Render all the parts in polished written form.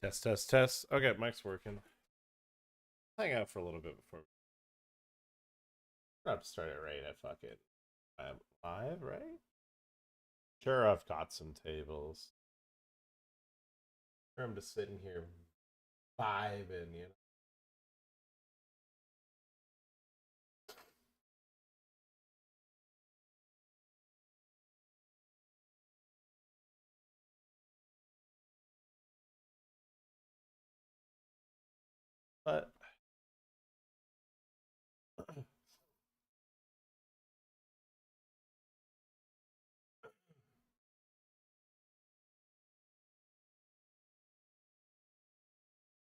Test, test, test. Okay, mic's working. Hang out for a little bit before we're not to start it right at fucking live, right? Sure, I've got some tables. Sure, I'm just sitting here vibing, you know. But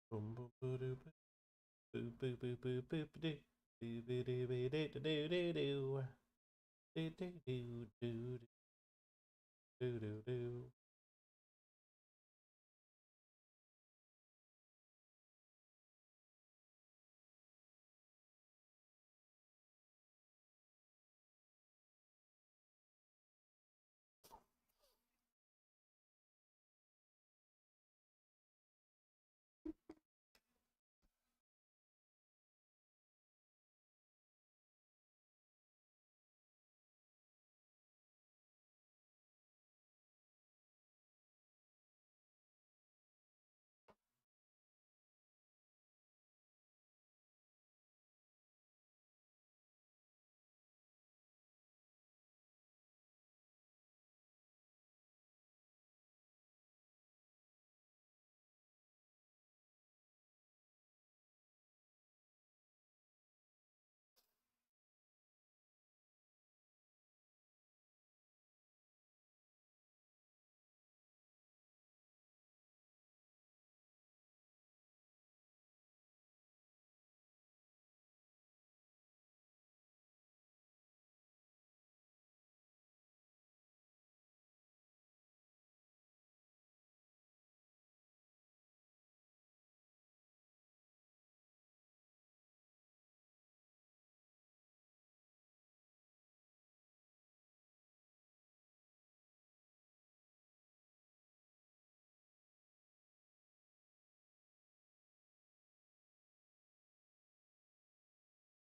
boom boom boo doo boo boo boo boo boo boo doo boo doo boo doo doo doo doo doo doo doo doo doo doo doo.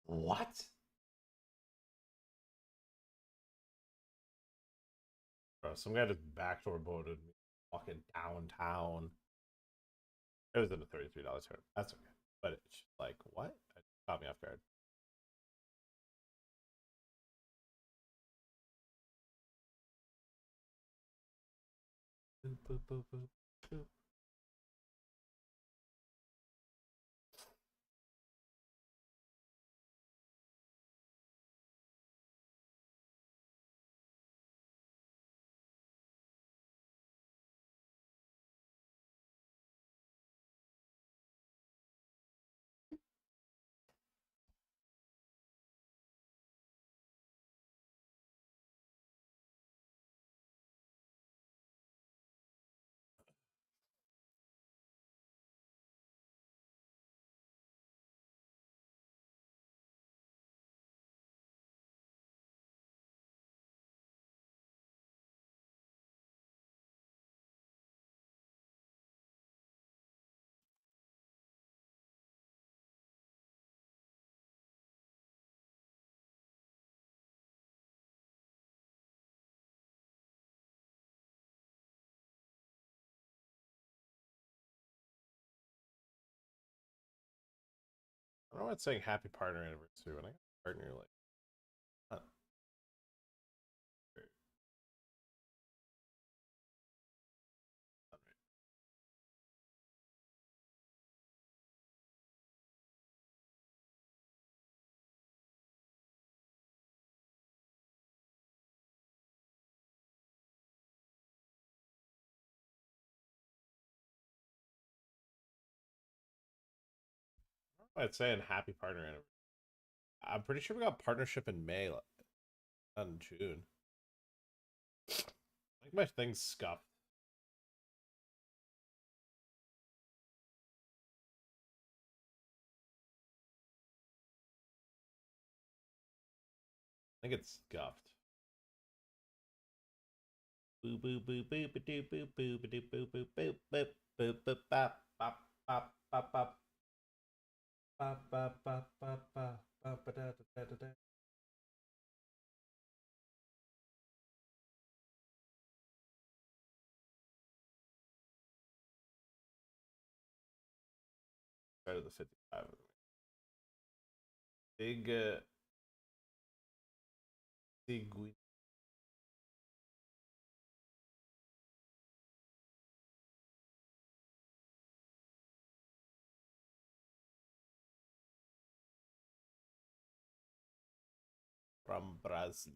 What? Bro, some guy just backdoor boated me walking downtown. It was in a $33 tournament. That's okay. But it's like, what? It caught me off guard. Boop, boop, boop, boop, boop. I don't know why it's saying happy partner anniversary when I got a partner like not very, not right. I don't know why it's saying happy partner anniversary. I'm pretty sure we got partnership in May, not in June. Like my thing's scuffed. I think it's scuffed. Boo boo boo boo boo boo boo boo boo boo boo boo boo boo boo bop. outside of the 55. Big, big. From Brazil.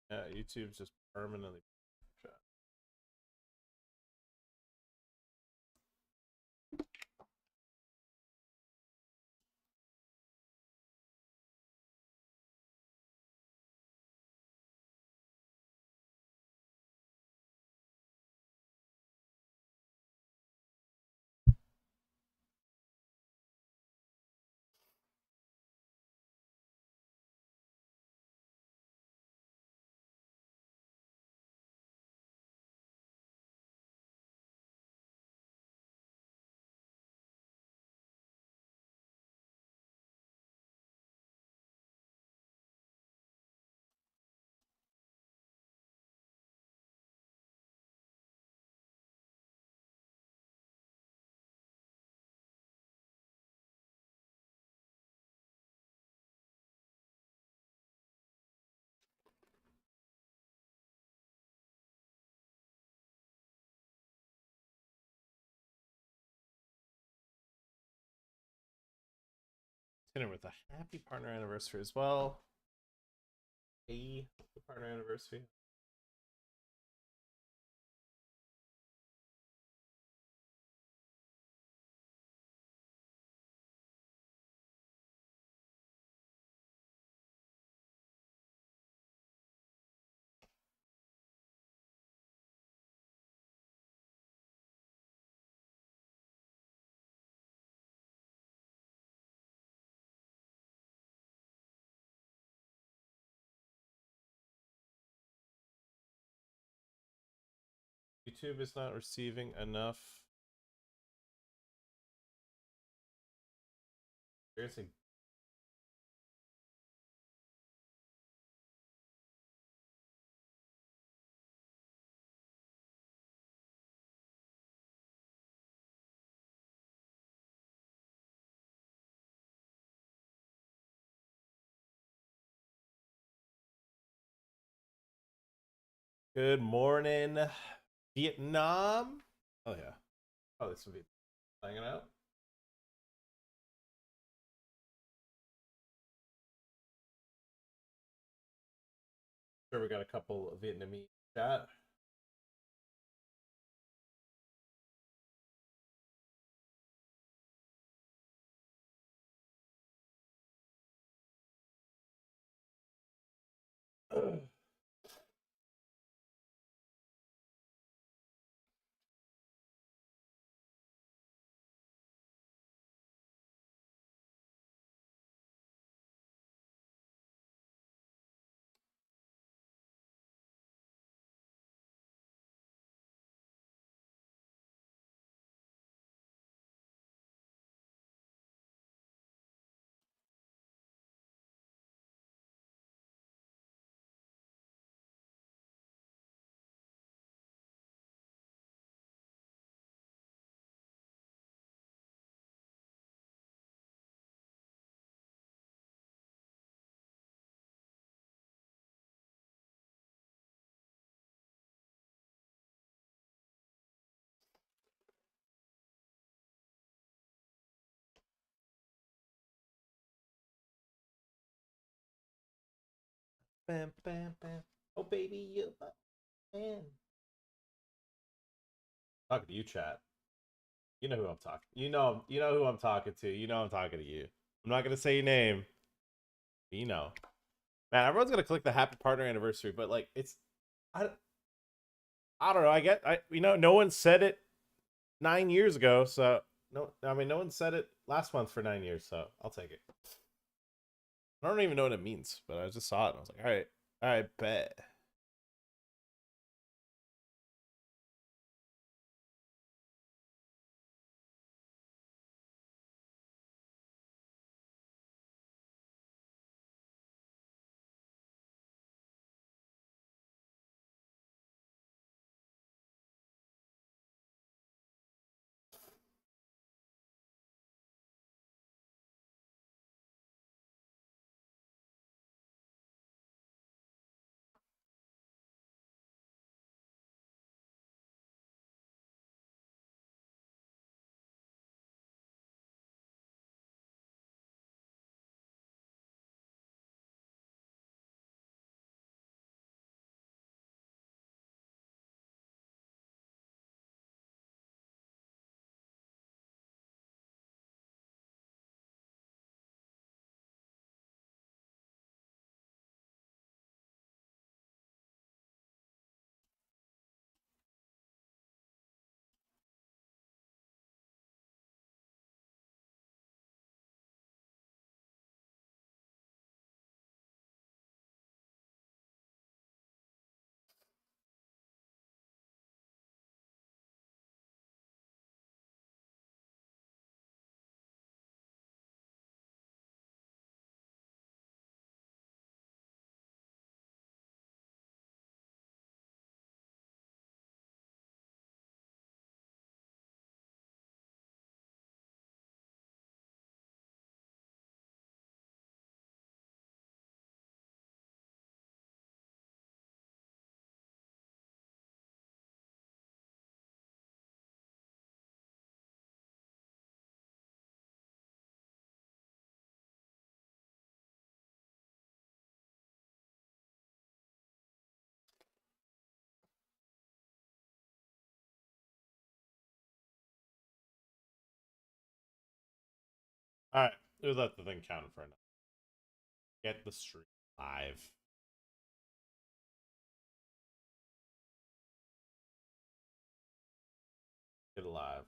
Yeah, YouTube's just permanently. Dinner with a happy partner anniversary as well. A partner anniversary. YouTube is not receiving enough. Seriously. Good morning, Vietnam. Oh yeah. Oh, this will be hanging out. Sure, we got a couple of Vietnamese chat. Bam, bam, bam. Oh, baby, you man. Talking to you, chat. You know who I'm talking. You know who I'm talking to. You know I'm talking to you. I'm not gonna say your name. But you know, man. Everyone's gonna click the happy partner anniversary, but like, I, I don't know. No one said it 9 years ago, so no. I mean, no one said it last month for 9 years, so I'll take it. I don't even know what it means, but I just saw it and I was like, all right, bet. All right, we'll let the thing count for now. Get the stream live. Get it live.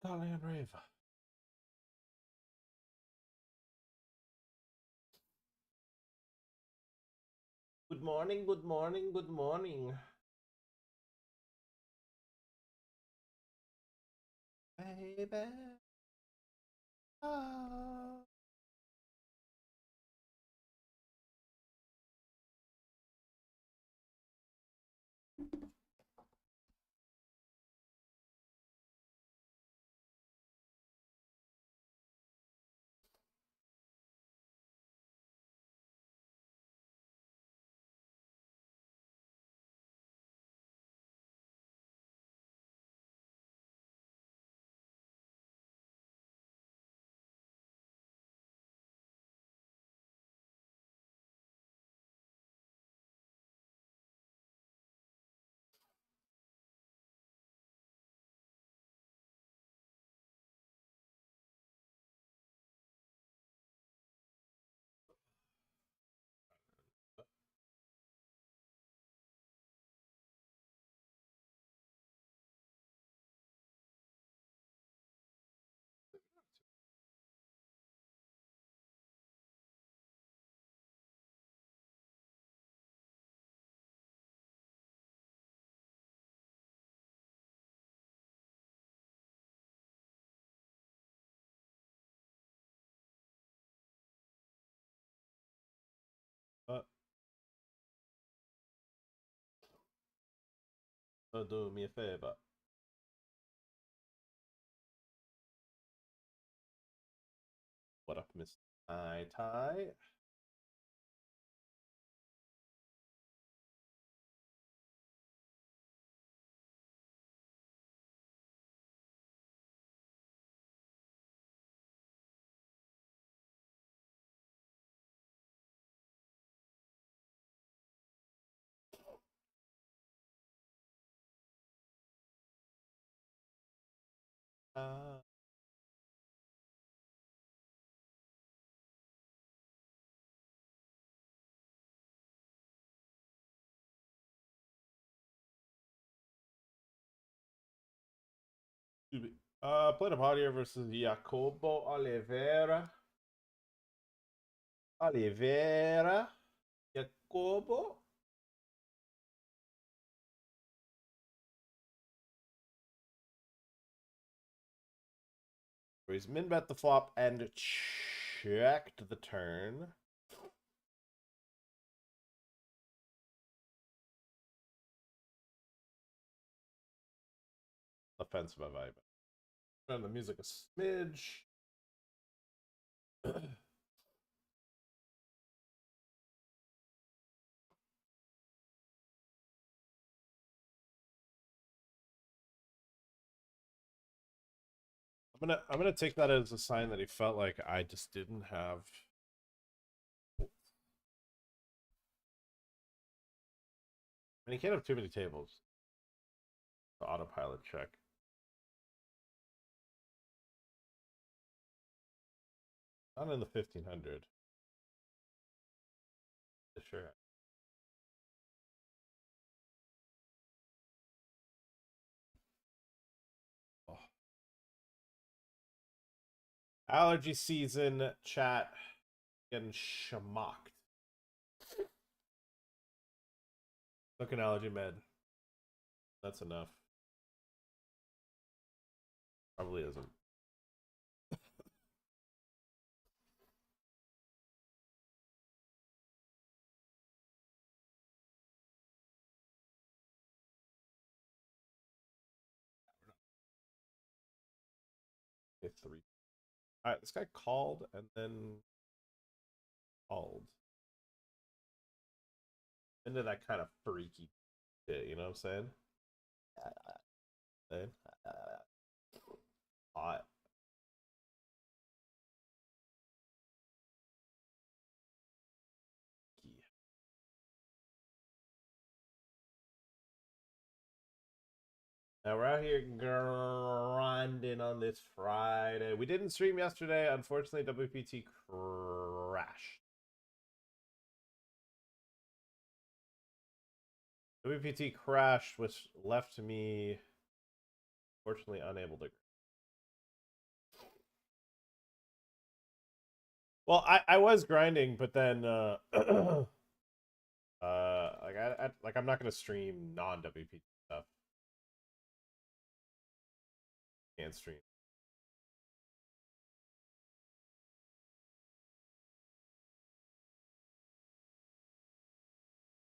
Darling and Rave. Good morning, good morning, good morning. Baby. Oh. Do me a favor. What up, Miss Tie? Uh, played a party versus Jacobo Oliveira. Jacobo. He's min bet the flop and checked the turn. Offensive by vibe. Turn the music a smidge. I'm gonna take that as a sign that he felt like I just didn't have. I mean, he can't have too many tables. The autopilot check. Not in the 1500. Sure. Oh. Allergy season chat getting schmucked. Took an allergy med. That's enough. Probably isn't. Okay, 3. Alright, this guy called and then called. Into that kind of freaky shit, you know what I'm saying? Hot. Now we're out here grinding on this Friday. We didn't stream yesterday. Unfortunately, WPT crashed. WPT crashed, which left me, fortunately, unable to. Well, I was grinding, but then like I'm not gonna stream non WPT stuff. Can't stream.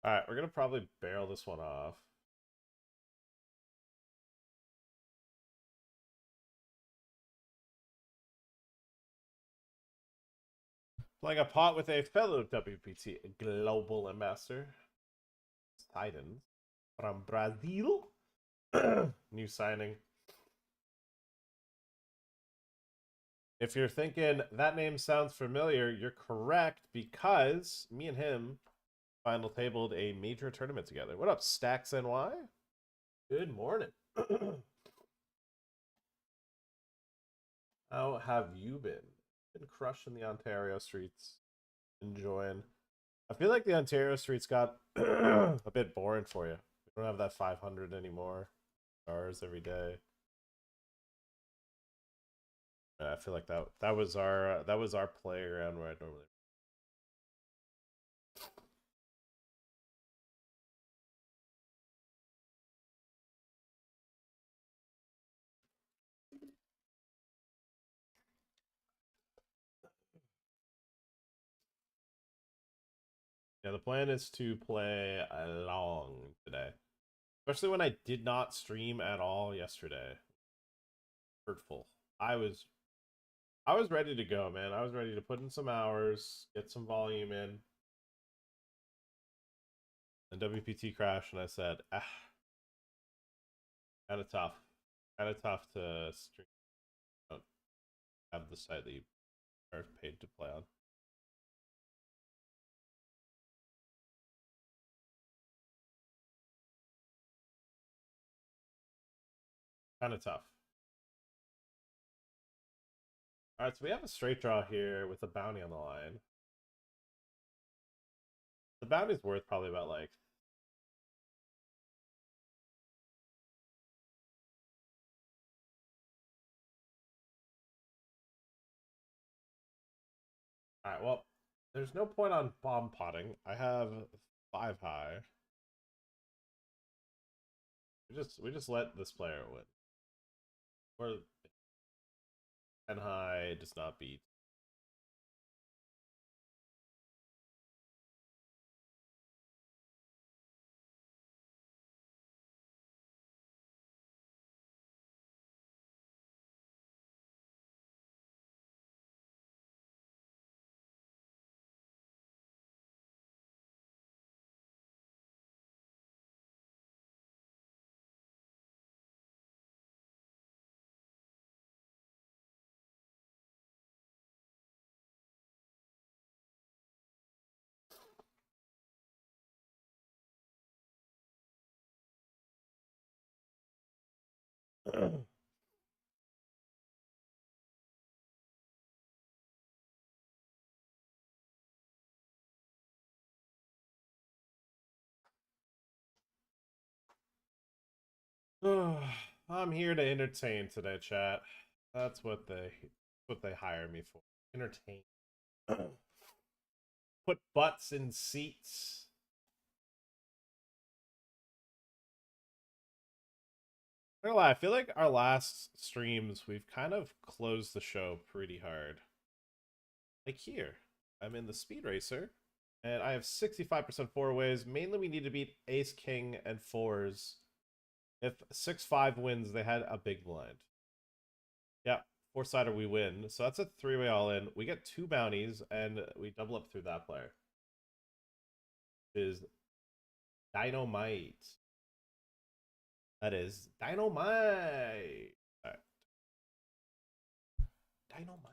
All right, we're gonna probably barrel this one off. Playing a pot with a fellow WPT global ambassador, Titans from Brazil. New signing. If you're thinking that name sounds familiar, you're correct because me and him final tabled a major tournament together. What up, Stacks NY? Good morning. How have you been? Been crushing the Ontario streets, enjoying. I feel like the Ontario streets got a bit boring for you. We don't have that 500 anymore. Stars every day. I feel like that was our playground where I normally. Yeah, the plan is to play along today. Especially when I did not stream at all yesterday. Hurtful. I was I was ready to go, man. I was ready to put in some hours, get some volume in. And WPT crashed, and I said, ah, kind of tough. Kind of tough to stream. Don't have the site that you are paid to play on. Kind of tough. All right, so we have a straight draw here with a bounty on the line. The bounty's worth probably about like. All right, well, there's no point on bomb potting. I have 5 high. We just let this player win. Or 10 high does not beat. I'm here to entertain today, chat. That's what they hire me for. Entertain. Put butts in seats. I'm not gonna lie, I feel like our last streams we've kind of closed the show pretty hard. Like here, I'm in the Speed Racer, and I have 65% four ways. Mainly, we need to beat Ace, King, and fours. If 6-5 wins, they had a big blind. Yeah, four-sider we win. So that's a 3-way all-in. We get 2 bounties, and we double up through that player. Is dynamite. That is dynamite. All right. Dynamite.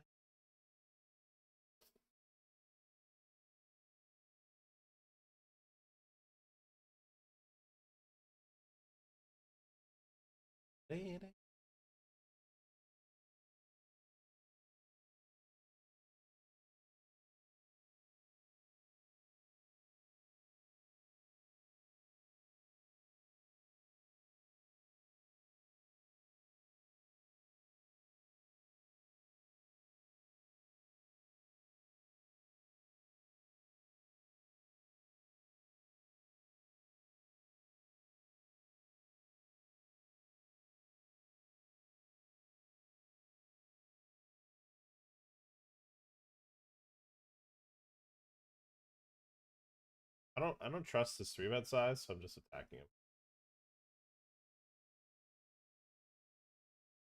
I don't trust his 3-bet size, so I'm just attacking him.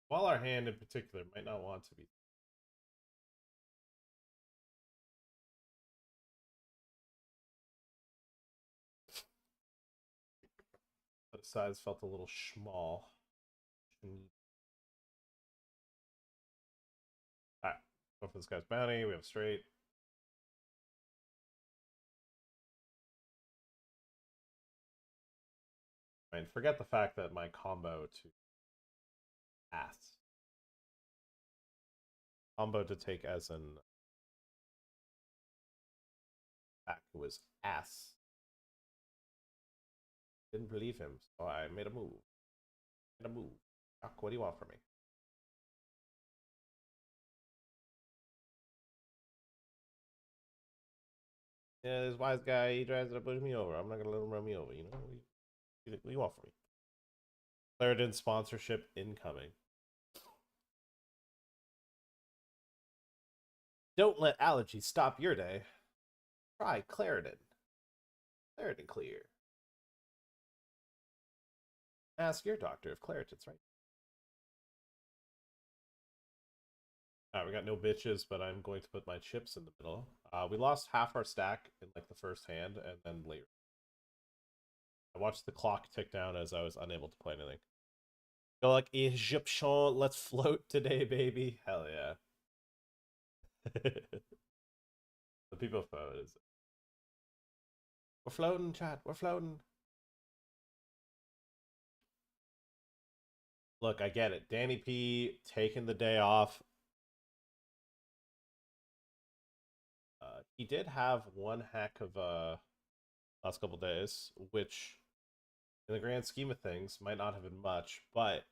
While our hand in particular might not want to be. But size felt a little small. Alright. Go for this guy's bounty. We have straight. I mean, forget the fact that my combo to ass. Combo to take as an back was ass. Didn't believe him, so I made a move. Doc, what do you want from me? Yeah, this wise guy, he tries to push me over. I'm not gonna let him run me over, you know? What do you want from me? Claritin sponsorship incoming. Don't let allergy stop your day. Try Claritin. Claritin Clear. Ask your doctor if Claritin's right. We got no bitches, but I'm going to put my chips in the middle. We lost half our stack in like the first hand, and then later. I watched the clock tick down as I was unable to play anything. Go like Egyptian, let's float today, baby. Hell yeah. The people float is we're floating, chat. We're floating. Look, I get it. Danny P taking the day off. He did have one heck of last couple days, which in the grand scheme of things might not have been much, but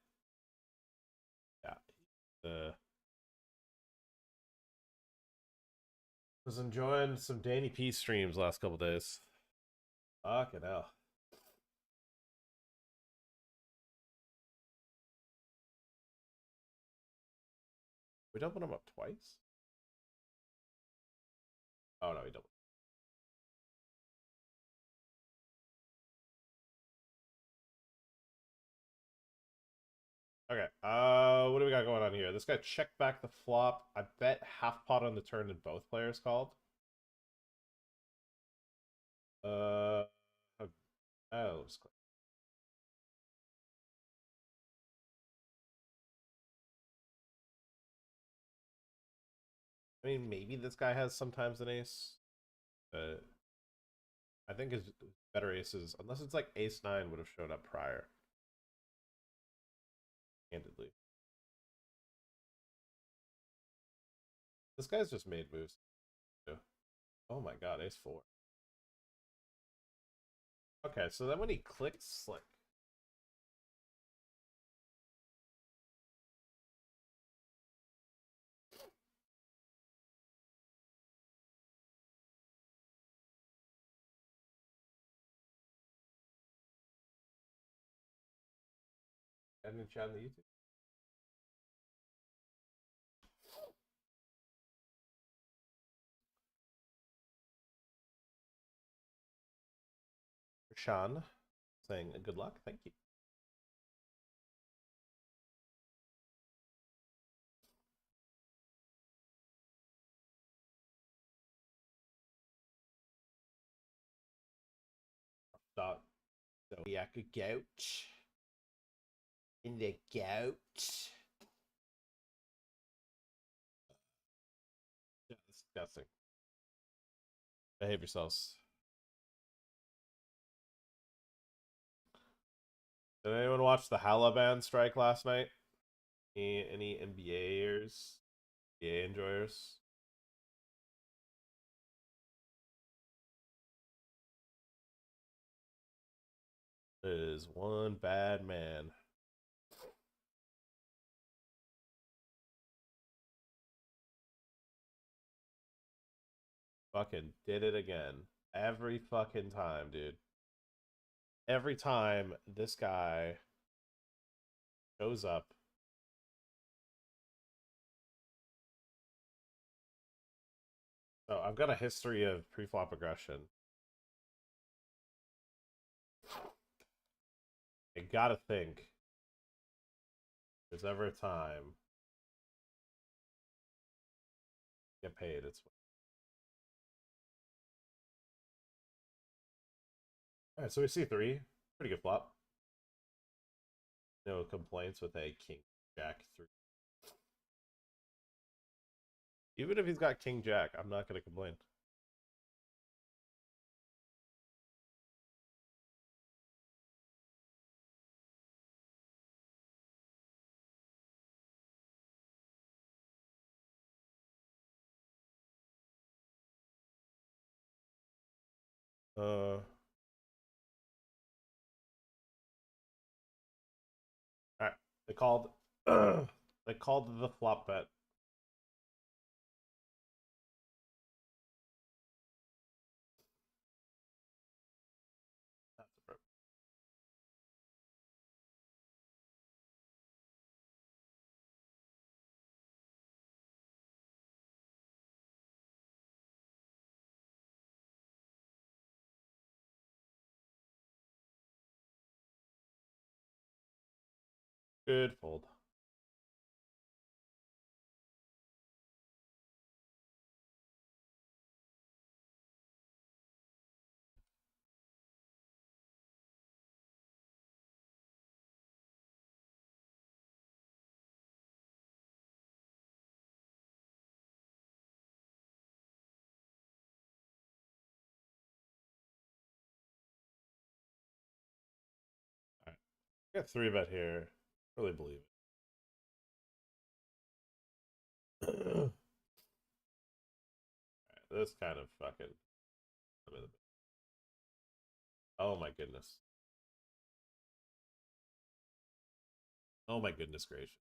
yeah, was enjoying some Danny P streams last couple days. Fucking hell. We doubled him up twice? Oh no, we doubled. Okay, what do we got going on here? This guy checked back the flop. I bet half pot on the turn and both players called. Uh, oh, I mean, maybe this guy has sometimes an ace. I think his better aces, unless it's like ace nine, would have showed up prior. Handedly, this guy's just made moves. Oh my god, ace four. Okay, so then when he clicked slick. Any chat on the YouTube? Sean saying good luck. Thank you. Dot. So yeah, good gout. In the gout. Yeah, disgusting. Behave yourselves. Did anyone watch the Halaban strike last night? Any NBAers? NBA enjoyers? It is one bad man. Fucking did it again. Every fucking time, dude. Every time this guy shows up. So I've got a history of pre-flop aggression. I gotta think. There's ever a time get paid. It's all right. So we see three. Pretty good flop. No complaints with a king jack three. Even if he's got king jack, I'm not gonna complain. All right. They called. They called the flop bet. That's a good fold. got 3-bet here. Really believe it. This kind of fucking. Oh my goodness. Oh my goodness gracious.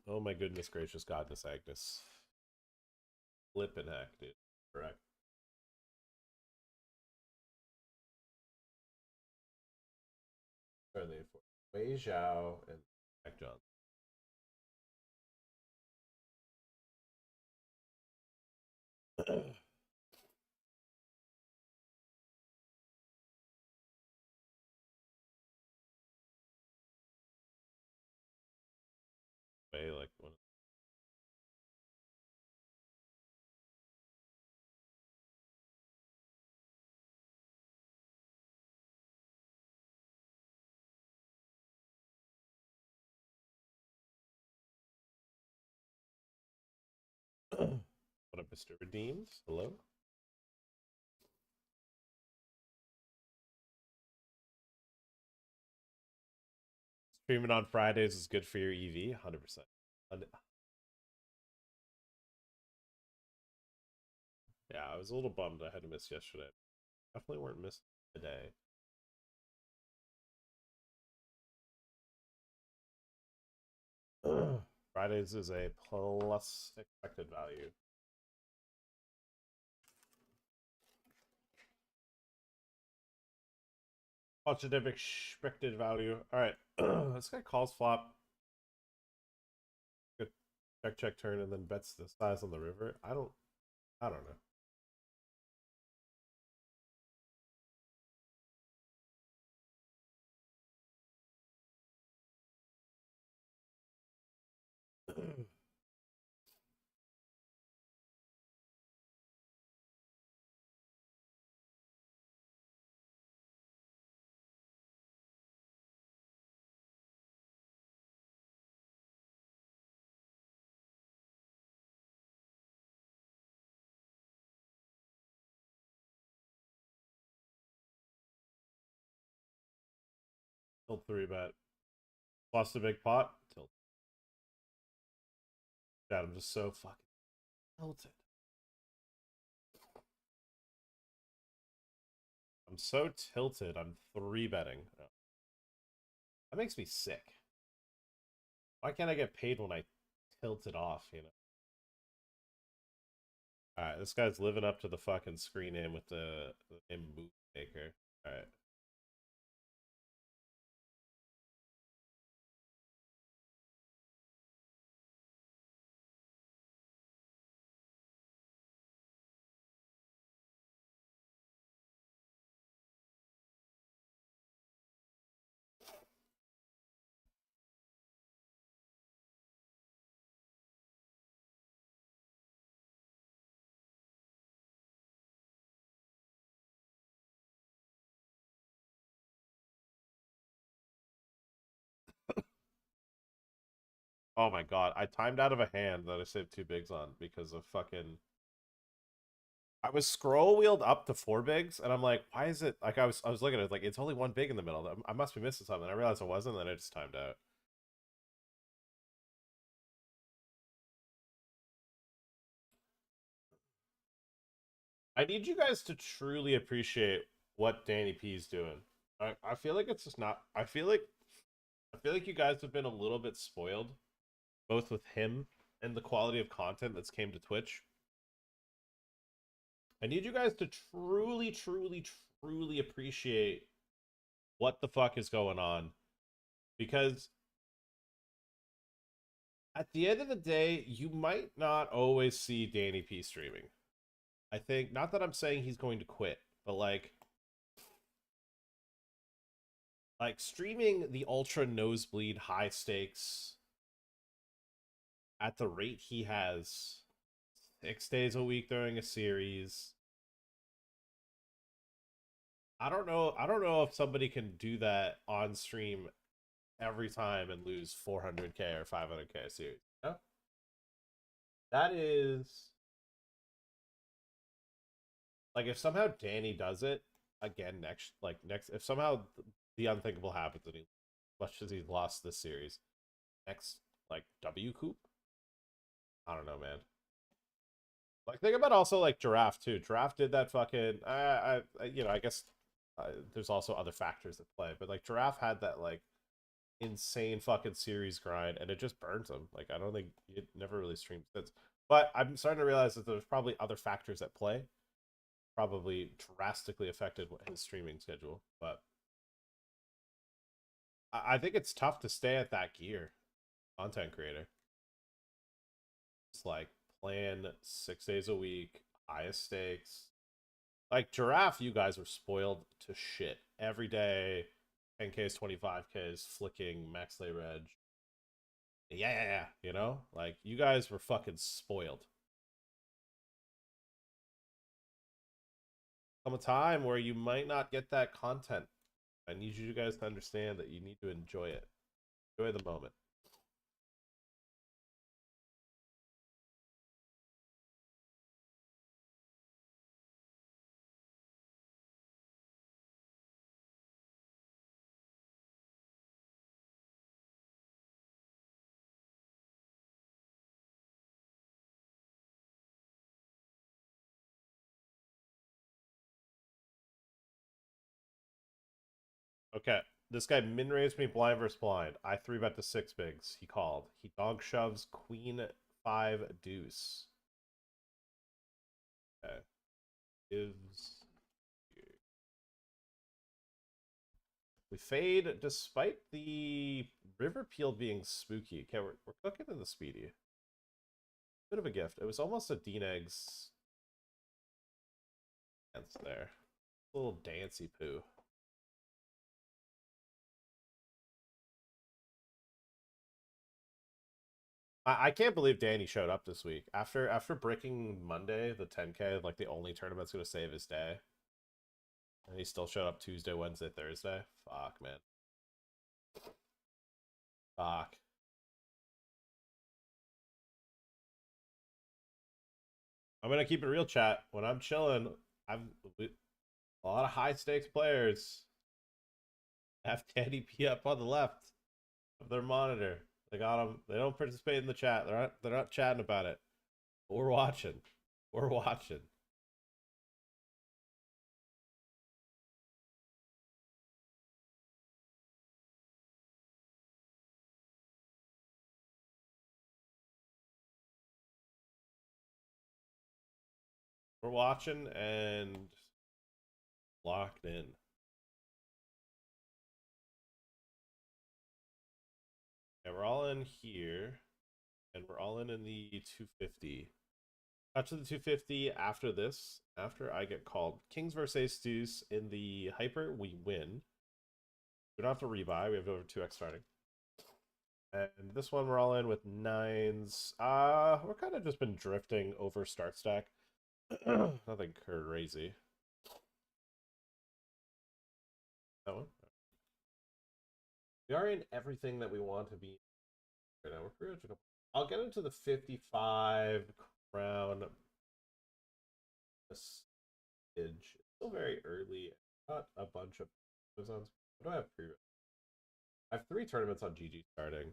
Oh my goodness gracious, Godness Agnes. Flippin' heck, dude. Correct. What are they for? Wei Zhao and Jack Johnson. Wei, like, one. What up, Mr. Redeems? Hello? Streaming on Fridays is good for your EV, 100%. Yeah, I was a little bummed I had to miss yesterday. Definitely weren't missing today. Fridays is a plus expected value. Positive expected value. All right, this guy calls flop. Good check turn and then bets the size on the river. I don't know. Tilt 3-bet. Lost a big pot. Tilt. God, I'm just so fucking tilted. I'm so tilted. I'm 3-betting. Oh. That makes me sick. Why can't I get paid when I tilt it off, you know? Alright, this guy's living up to the fucking screen name with the name Boot Maker. Alright. Oh my god, I timed out of a hand that I saved 2 bigs on because of fucking. I was scroll wheeled up to 4 bigs, and I'm like, why is it like I was looking at it like it's only 1 big in the middle. I must be missing something. I realized I wasn't, and then I just timed out. I need you guys to truly appreciate what Danny P's doing. I feel like it's just not. I feel like you guys have been a little bit spoiled, both with him and the quality of content that's came to Twitch. I need you guys to truly, truly, truly appreciate what the fuck is going on. Because at the end of the day, you might not always see Danny P streaming. I think, not that I'm saying he's going to quit, but like streaming the ultra nosebleed high stakes at the rate he has 6 days a week during a series. I don't know if somebody can do that on stream every time and lose 400k or 500k a series. Yeah? That is like if somehow Danny does it, again next if somehow the unthinkable happens and he much as he's lost this series next like W Coop. I don't know, man. Like think about also like Giraffe too. Giraffe did that fucking I guess there's also other factors at play, but like Giraffe had that like insane fucking series grind and it just burns him. Like I don't think it never really streamed since. But I'm starting to realize that there's probably other factors at play, probably drastically affected his streaming schedule. But I think it's tough to stay at that gear, content creator. It's like playing 6 days a week, highest stakes. Like Giraffe, you guys were spoiled to shit every day. 10Ks, 25Ks, flicking max lay reg. Yeah. You know, like you guys were fucking spoiled. Come a time where you might not get that content. I need you guys to understand that you need to enjoy it. Enjoy the moment. Okay. This guy min raised me blind versus blind. I 3-bet to 6 bigs. He called. He dog shoves queen 5 deuce. Okay. Gives. We fade despite the river peel being spooky. Okay, we're cooking in the speedy. Bit of a gift. It was almost a Dean Eggs dance there. A little dancey poo. I can't believe Danny showed up this week. After breaking Monday, the 10K, like the only tournament's gonna save his day. And he still showed up Tuesday, Wednesday, Thursday. Fuck, man. Fuck. I'm gonna keep it real, chat. When I'm chilling, I've a lot of high stakes players have Danny P up on the left of their monitor. They got them. They don't participate in the chat. They're not chatting about it. But we're watching. We're watching. We're watching and locked in. And we're all in here. And we're all in the 250. Touch of the 250 after this. After I get called. Kings versus Ace Deuce. In the hyper, we win. We don't have to rebuy. We have over 2x starting. And this one we're all in with 9s. We're kind of just been drifting over start stack. Nothing crazy. That one. We are in everything that we want to be right now. We're pretty much. I'll get into the 55 crown. It's still very early. Not a bunch of Amazons. What do I have pre? I have 3 tournaments on GG starting.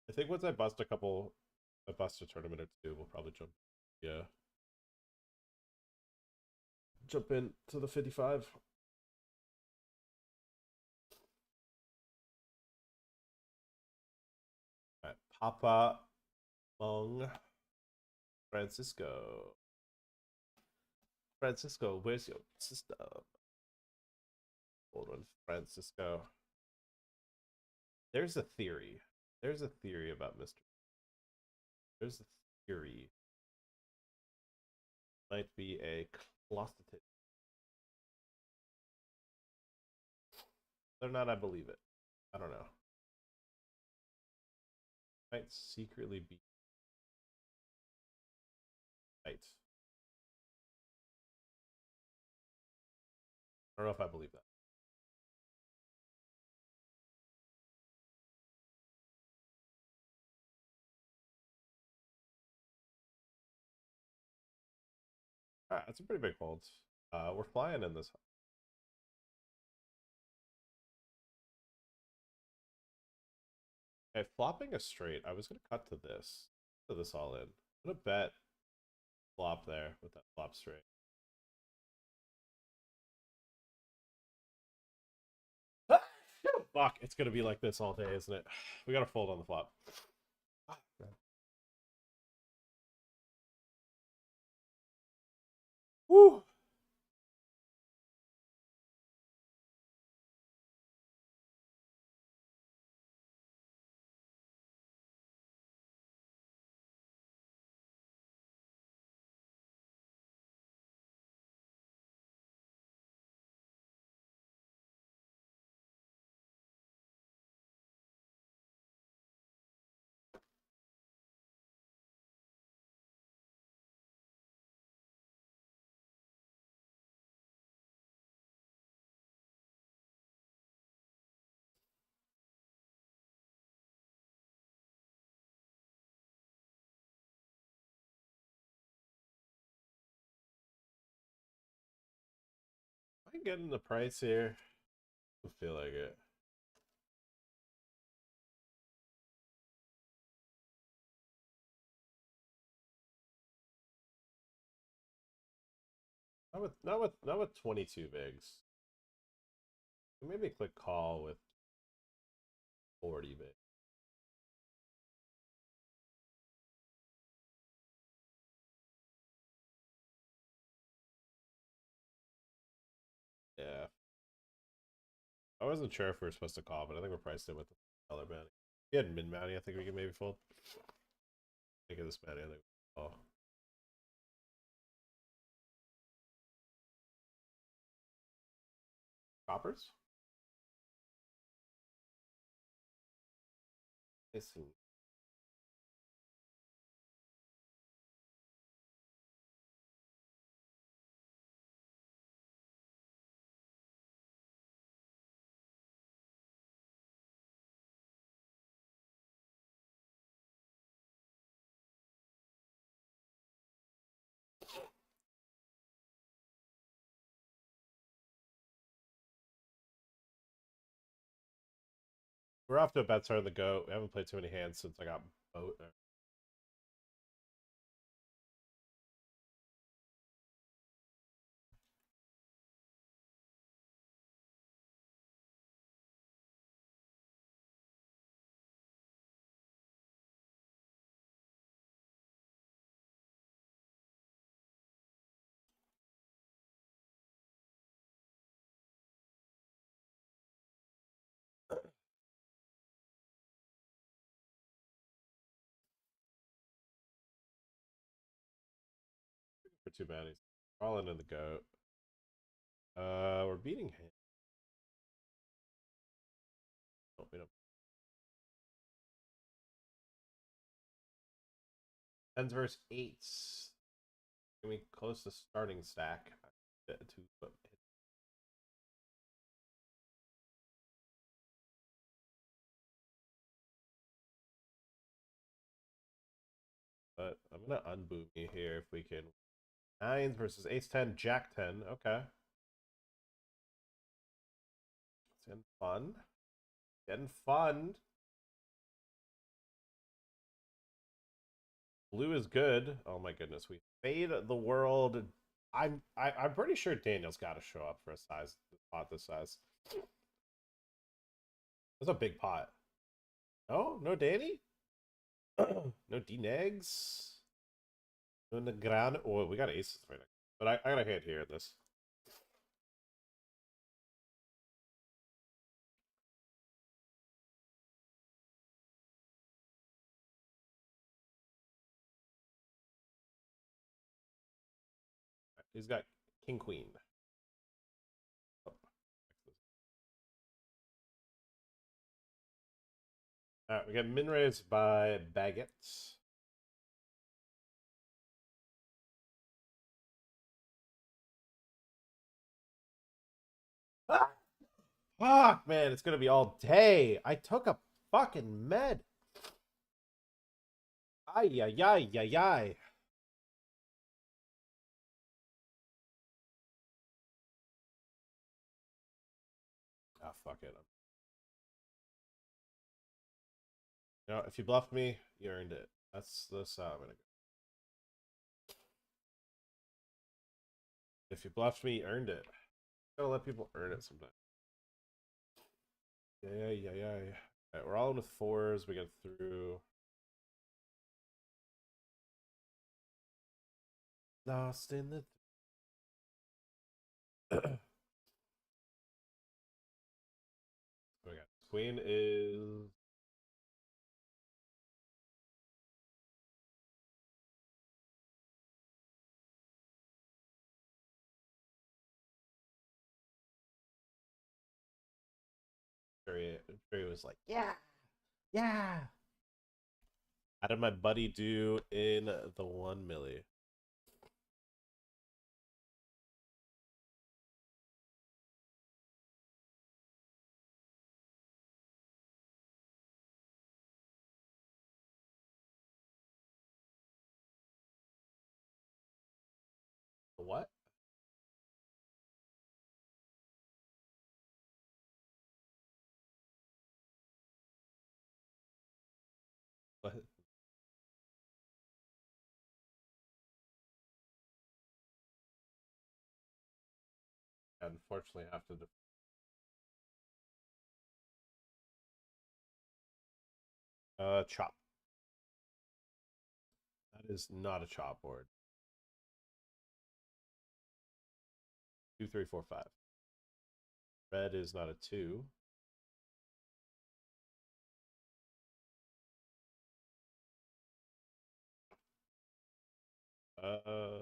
I think once I bust a tournament or 2, we'll probably jump. Yeah. Jump in to the 55. All right, Papa Mong Francisco. Francisco, where's your system? Hold on, Francisco. There's a theory. There's a theory about Mr. There's a theory. Might be a closeted. Whether or not I believe it. I don't know. Might secretly be right. I don't know if I believe that. Alright, that's a pretty big hold. We're flying in this. Okay, flopping a straight. I was gonna cut to this. To this all in. I'm gonna bet flop there with that flop straight. Fuck, it's gonna be like this all day, isn't it? We gotta fold on the flop. Woo! I'm getting the price here. I feel like it. Not with 22 bigs. Maybe click call with 40 bigs. Yeah. I wasn't sure if we were supposed to call, but I think we're priced in with the dollar bounty. If he had min bounty, I think we can maybe fold. Think of this bounty, I think we call. Coppers? I see. We're off to a bad start of the go. We haven't played too many hands since I got boat there. For two bounties. All into the goat. We're beating him. Oh, we don't. Tens versus eights. Can we close the starting stack to but I'm gonna unboot me here if we can. Nines versus ace 10, jack 10. Okay. It's getting fun. Getting fun. Blue is good. Oh my goodness, we fade the world. I'm pretty sure Daniel's got to show up for a size pot this size. That's a big pot. No, no Danny. No D-Negs. No Negrano. Oh, we got aces right now. But I got a hit here in this. He's got king queen. Oh. All right, we got min raised by Baguettes. Ah! Fuck, man, it's gonna be all day. I took a fucking med. Ay, ay, ay, ay, ay. You know, if you bluffed me, you earned it. That's how I'm gonna go. If you bluffed me, you earned it. Gotta let people earn it sometimes. Yeah. Alright, we're all in with fours. We get through. Lost in the. We got queen is. Jerry was like, yeah. How did my buddy do in the 1 milli? What? What? Unfortunately, I have to. Chop. That is not a chop board. 2, 3, 4, 5. Red is not a 2. Uh,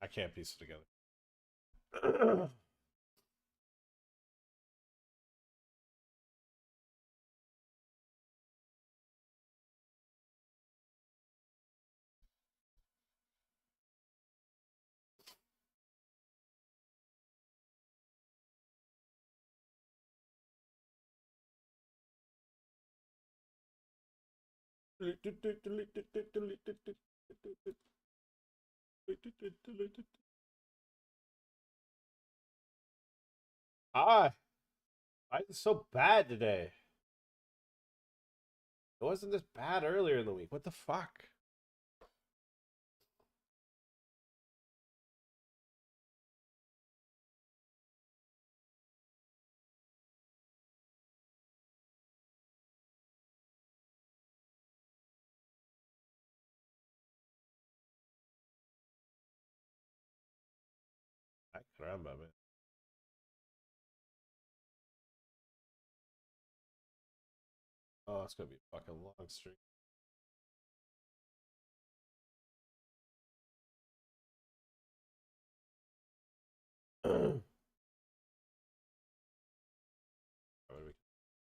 I can't piece it together. Hi. Why is it so bad today? It wasn't this bad earlier in the week. What the fuck? Ay, caramba, man. Oh, it's gonna be a fucking long streak.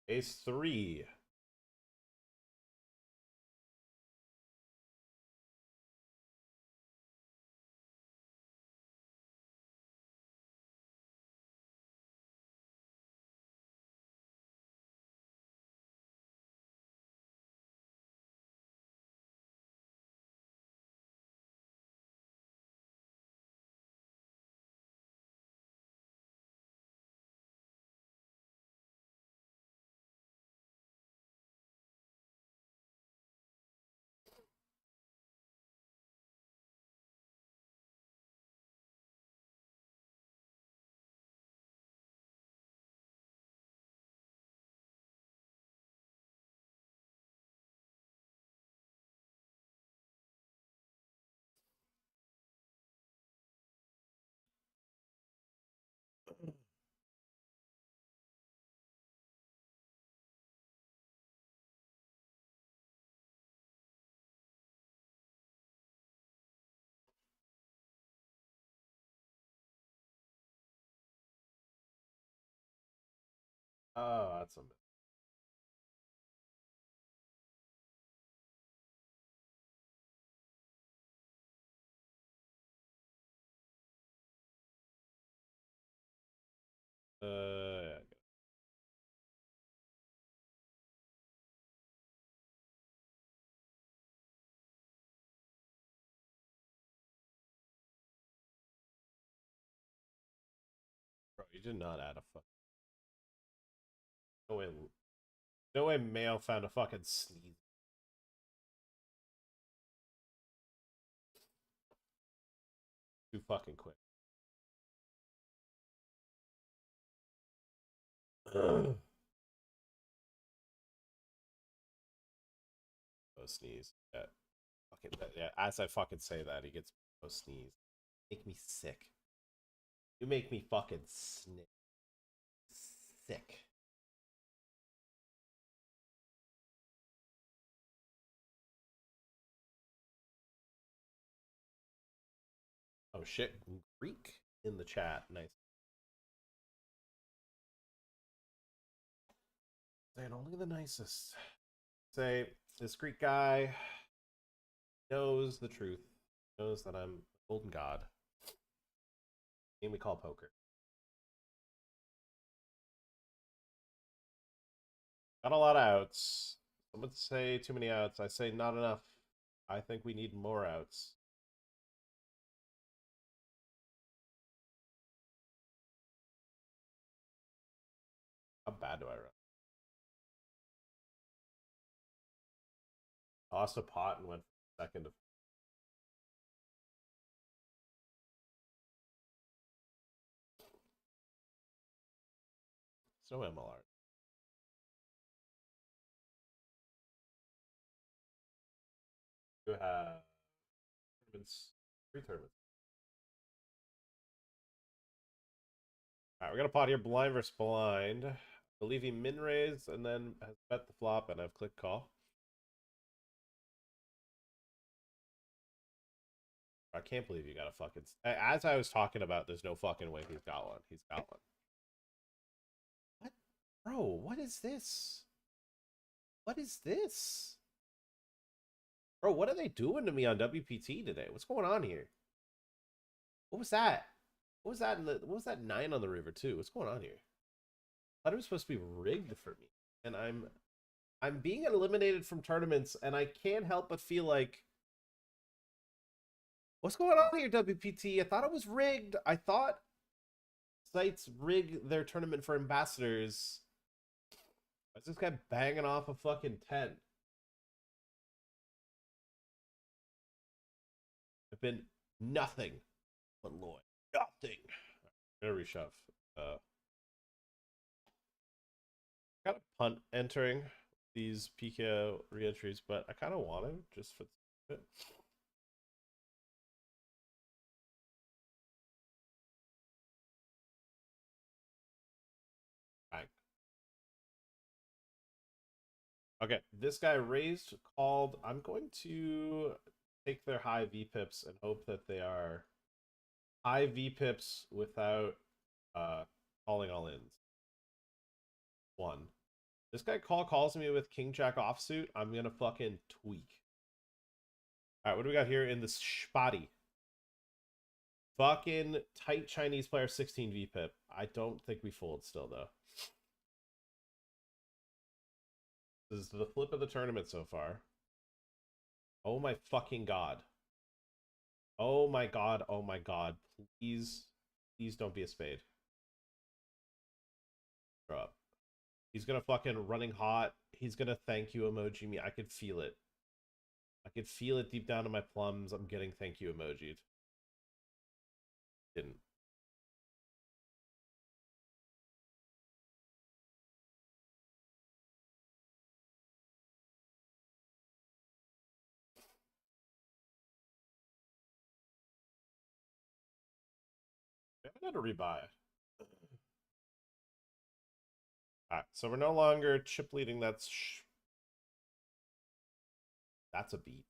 Ace 3. Oh, that's a bit. Yeah. Bro, you did not add a fuck. No way. No way Mayo found a fucking sneeze. Too fucking quick. Oh, sneeze. Yeah. Fucking, yeah, as I fucking say that, he gets a sneeze. Make me sick. You make me fucking sick. Oh shit. Greek in the chat. Nice. Saying only the nicest. Say, this Greek guy knows the truth. Knows that I'm a golden god. Game we call poker. Got a lot of outs. Some would say too many outs. I say not enough. I think we need more outs. How bad do I run? Tossed a pot and went second. So MLR. You have tournaments, 3 tournaments. All right, we're gonna pot here blind versus blind. I believe he min raised and then has bet the flop, and I've clicked call. I can't believe you got a fucking. As I was talking about, there's no fucking way he's got one. He's got one. What, bro? What is this? What is this, bro? What are they doing to me on WPT today? What's going on here? What was that? What was that? What was that 9 on the river too? What's going on here? I thought it was supposed to be rigged for me, and I'm being eliminated from tournaments, and I can't help but feel like, what's going on here, WPT? I thought it was rigged. I thought sites rig their tournament for ambassadors. Why is this guy banging off a fucking 10? I've been nothing but Lloyd. Nothing. I'm gonna reshove. Got a punt entering these PKO reentries, but I kind of want to just for it. Bang. Okay, this guy raised, called. I'm going to take their high VPIPs and hope that they are high VPIPs without calling all ins. 1. This guy calls me with King Jack offsuit. I'm gonna fucking tweak. All right, what do we got here in this spotty? Fucking tight Chinese player 16 VPIP. I don't think we fold still though. This is the flip of the tournament so far. Oh my fucking god. Oh my god. Oh my god. Please, please don't be a spade. Grow up. He's gonna fucking running hot. He's gonna thank you emoji me. I could feel it. I could feel it deep down in my plums. I'm getting thank you emojied. Didn't. I had to rebuy. Alright, so we're no longer chip leading. That's a beat.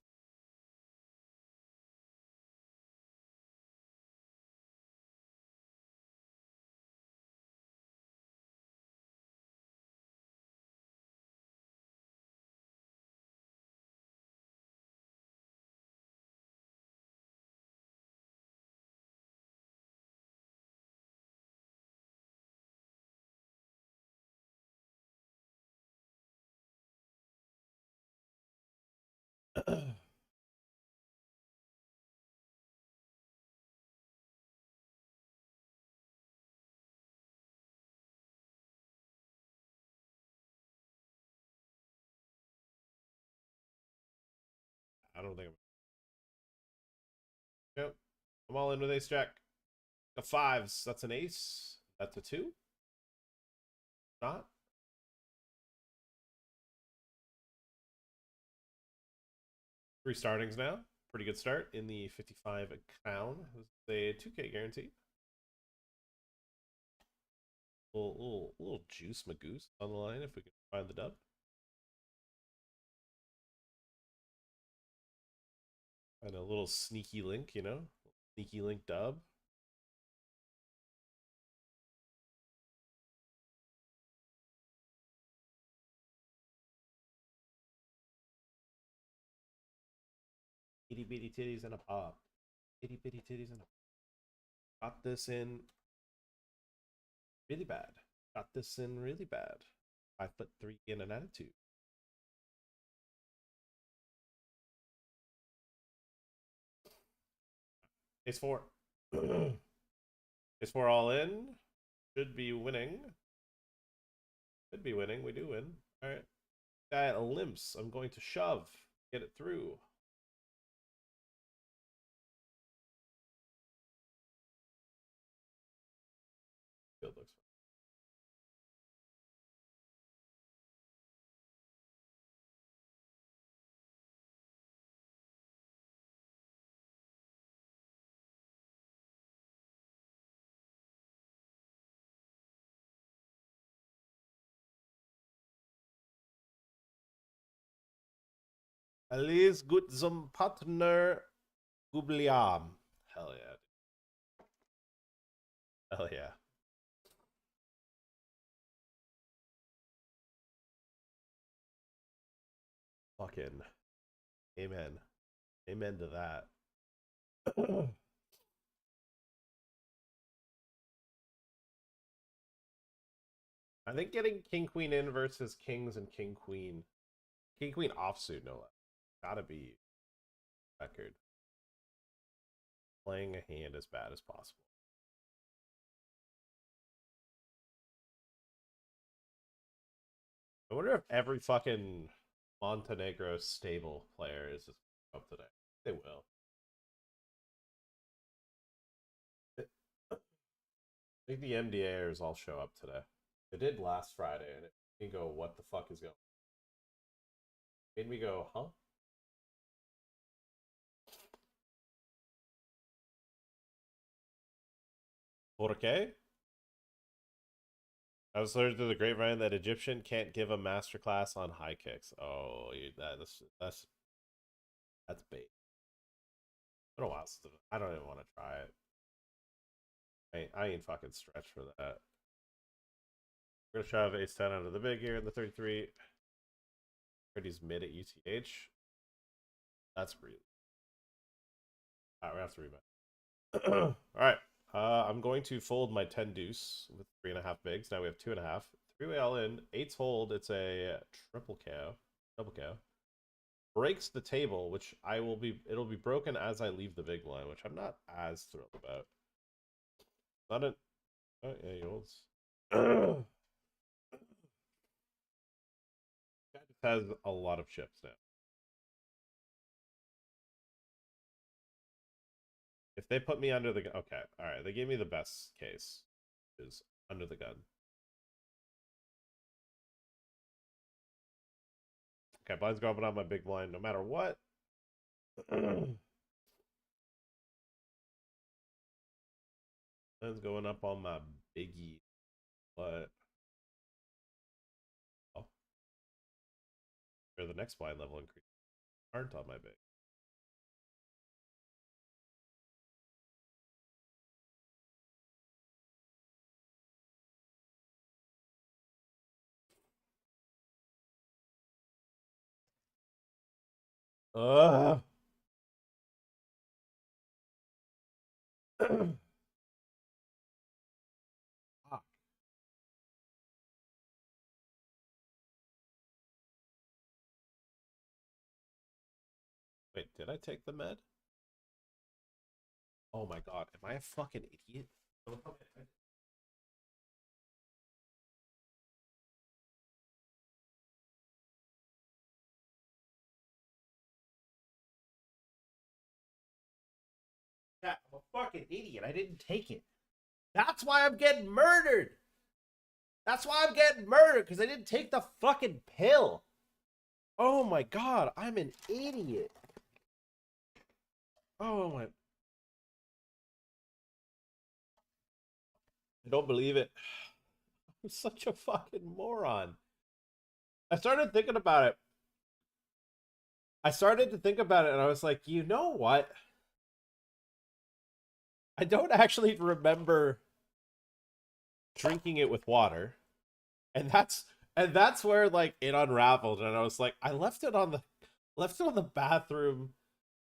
I don't think I'm. Yep. I'm all in with ace jack. The fives. That's an ace. That's a two. Not. Three startings now. Pretty good start in the 55 crown. This is a 2K guarantee. Little juice magoose on the line if we can find the dub. And a little sneaky link, you know? Sneaky link dub. Itty bitty titties and a pop. Itty bitty titties and a pop. Got this in really bad. Got this in really bad. 5'3" in an attitude. Ace four. Ace four all in. Should be winning. Should be winning. We do win. All right. Guy limps. I'm going to shove. Get it through. Field looks fine. Alice gut zum Partner Gubliam. Hell yeah. Hell yeah. Fucking amen. Amen to that. I think getting king queen in versus kings and king queen offsuit no less. Gotta be record. Playing a hand as bad as possible. I wonder if every fucking Montenegro stable player is just up today. They will. I think the MDAers all show up today. They did last Friday, and it made me go, "What the fuck is going?" Made me go, "Huh?" ¿Por qué? I was learned through the grapevine that Egyptian can't give a masterclass on high kicks. Oh, that's bait. It's been a while since I don't even want to try it. I ain't fucking stretched for that. We're gonna shove ace 10 out of the big here in the 33. He's mid at UTH. That's really. Alright, we have to rematch. Alright. I'm going to fold my 10 deuce with 3.5 bigs. Now we have 2.5. Three-way all in. Eights hold. It's a triple KO. Double KO. Breaks the table, which it'll be broken as I leave the big blind, which I'm not as thrilled about. Not a. Oh, yeah, he holds. Guy just has a lot of chips now. If they put me under the gun, okay, all right, they gave me the best case, is under the gun. Okay, blind's going on my big blind no matter what. Blind's going up on my biggie, but oh, or the next blind level increase aren't on my big. Uh. Did I take the med? Oh my god, am I a fucking idiot? Yeah, I'm a fucking idiot. I didn't take it. That's why I'm getting murdered. That's why I'm getting murdered, because I didn't take the fucking pill. Oh my god, I'm an idiot. Oh my. I don't believe it. I'm such a fucking moron. I started thinking about it. I started to think about it and I was like, you know what? I don't actually remember drinking it with water. And that's where like it unraveled and I was like, I left it on the bathroom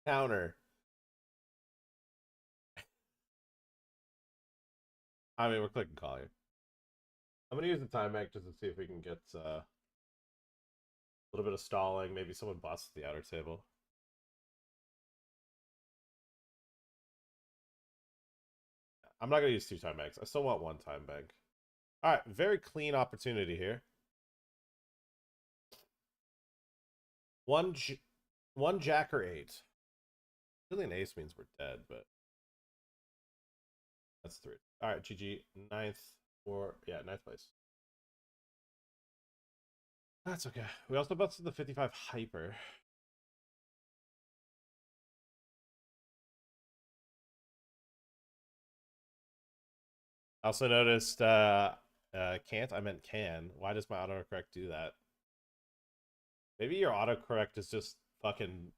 counter. I mean, we're clicking call here. I'm gonna use the time bank just to see if we can get a little bit of stalling. Maybe someone busts the outer table. I'm not gonna use 2 time banks. I still want 1 time bank. All right, very clean opportunity here. One jack or 8. Really, an ace means we're dead, but that's 3. All right, GG. Ninth or yeah, ninth place. That's okay. We also busted the 55 hyper. I also noticed can't. I meant can. Why does my autocorrect do that? Maybe your autocorrect is just fucking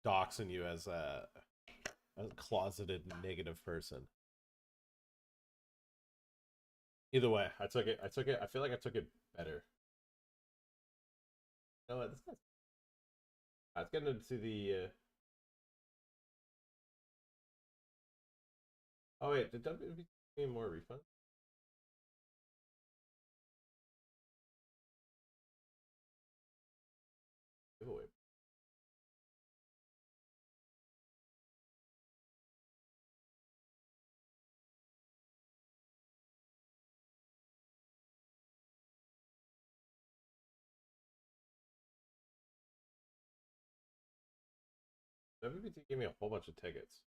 doxing you as a closeted negative person. Either way, I took it. I took it. I feel like I took it better. You know what? This guy's... Let's get into the. Oh wait, did WPT give me more refund? Giveaway. WPT gave me a whole bunch of tickets.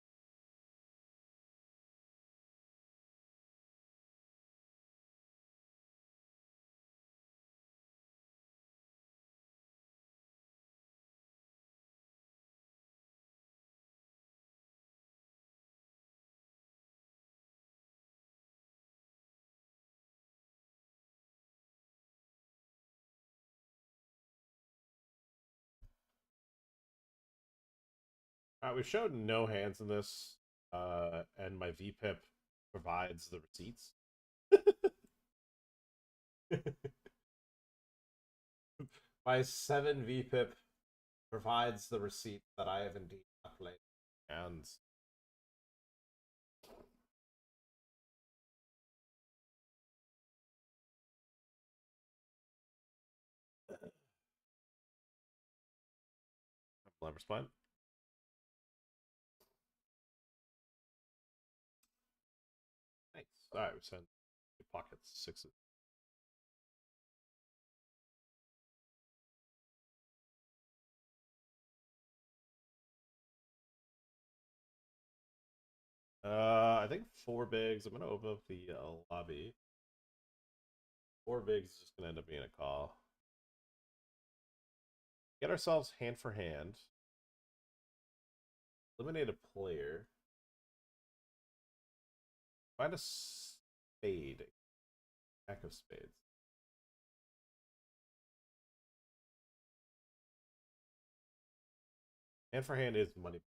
We've showed no hands in this, and my VPIP provides the receipts. My 7 VPIP provides the receipt that I have indeed played hands. Lever spine. Nice. Alright, we send pockets, 6s. I think 4 bigs. I'm gonna open up the lobby. 4 bigs is just gonna end up being a call. Get ourselves hand for hand. Eliminate a player. Find a spade. Pack of spades. Hand for hand is money.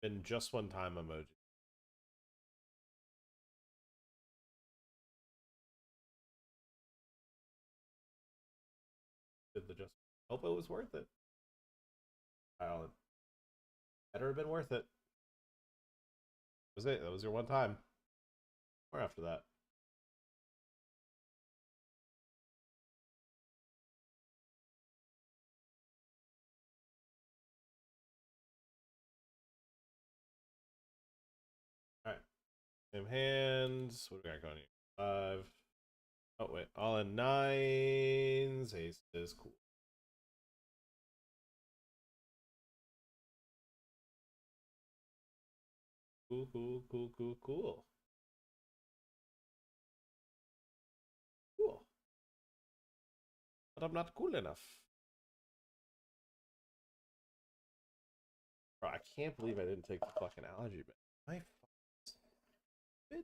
In just one time emoji. Did the just hope it was worth it. I'll better have been worth it. That was it. That was your one time. Or after that. Same hands. What do we got going here? 5. Oh, wait. All in 9s. Aces. Cool. Cool, cool, cool, cool, cool. Cool. But I'm not cool enough. Bro, I can't believe I didn't take the fucking allergy bet. My stupid.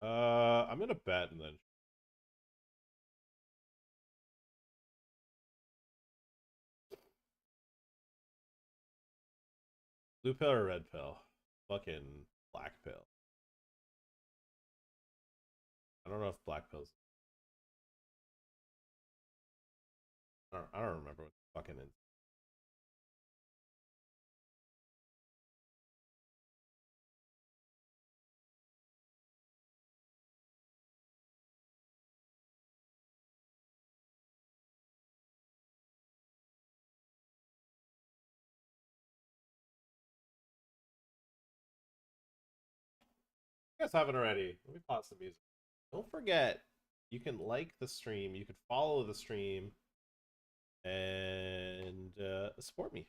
I'm gonna bet and then blue pill or red pill. Fucking black pill. I don't know if black pills. I don't remember what the fucking is. You guys haven't already. Let me pause the music. Don't forget, you can like the stream, you can follow the stream, and support me.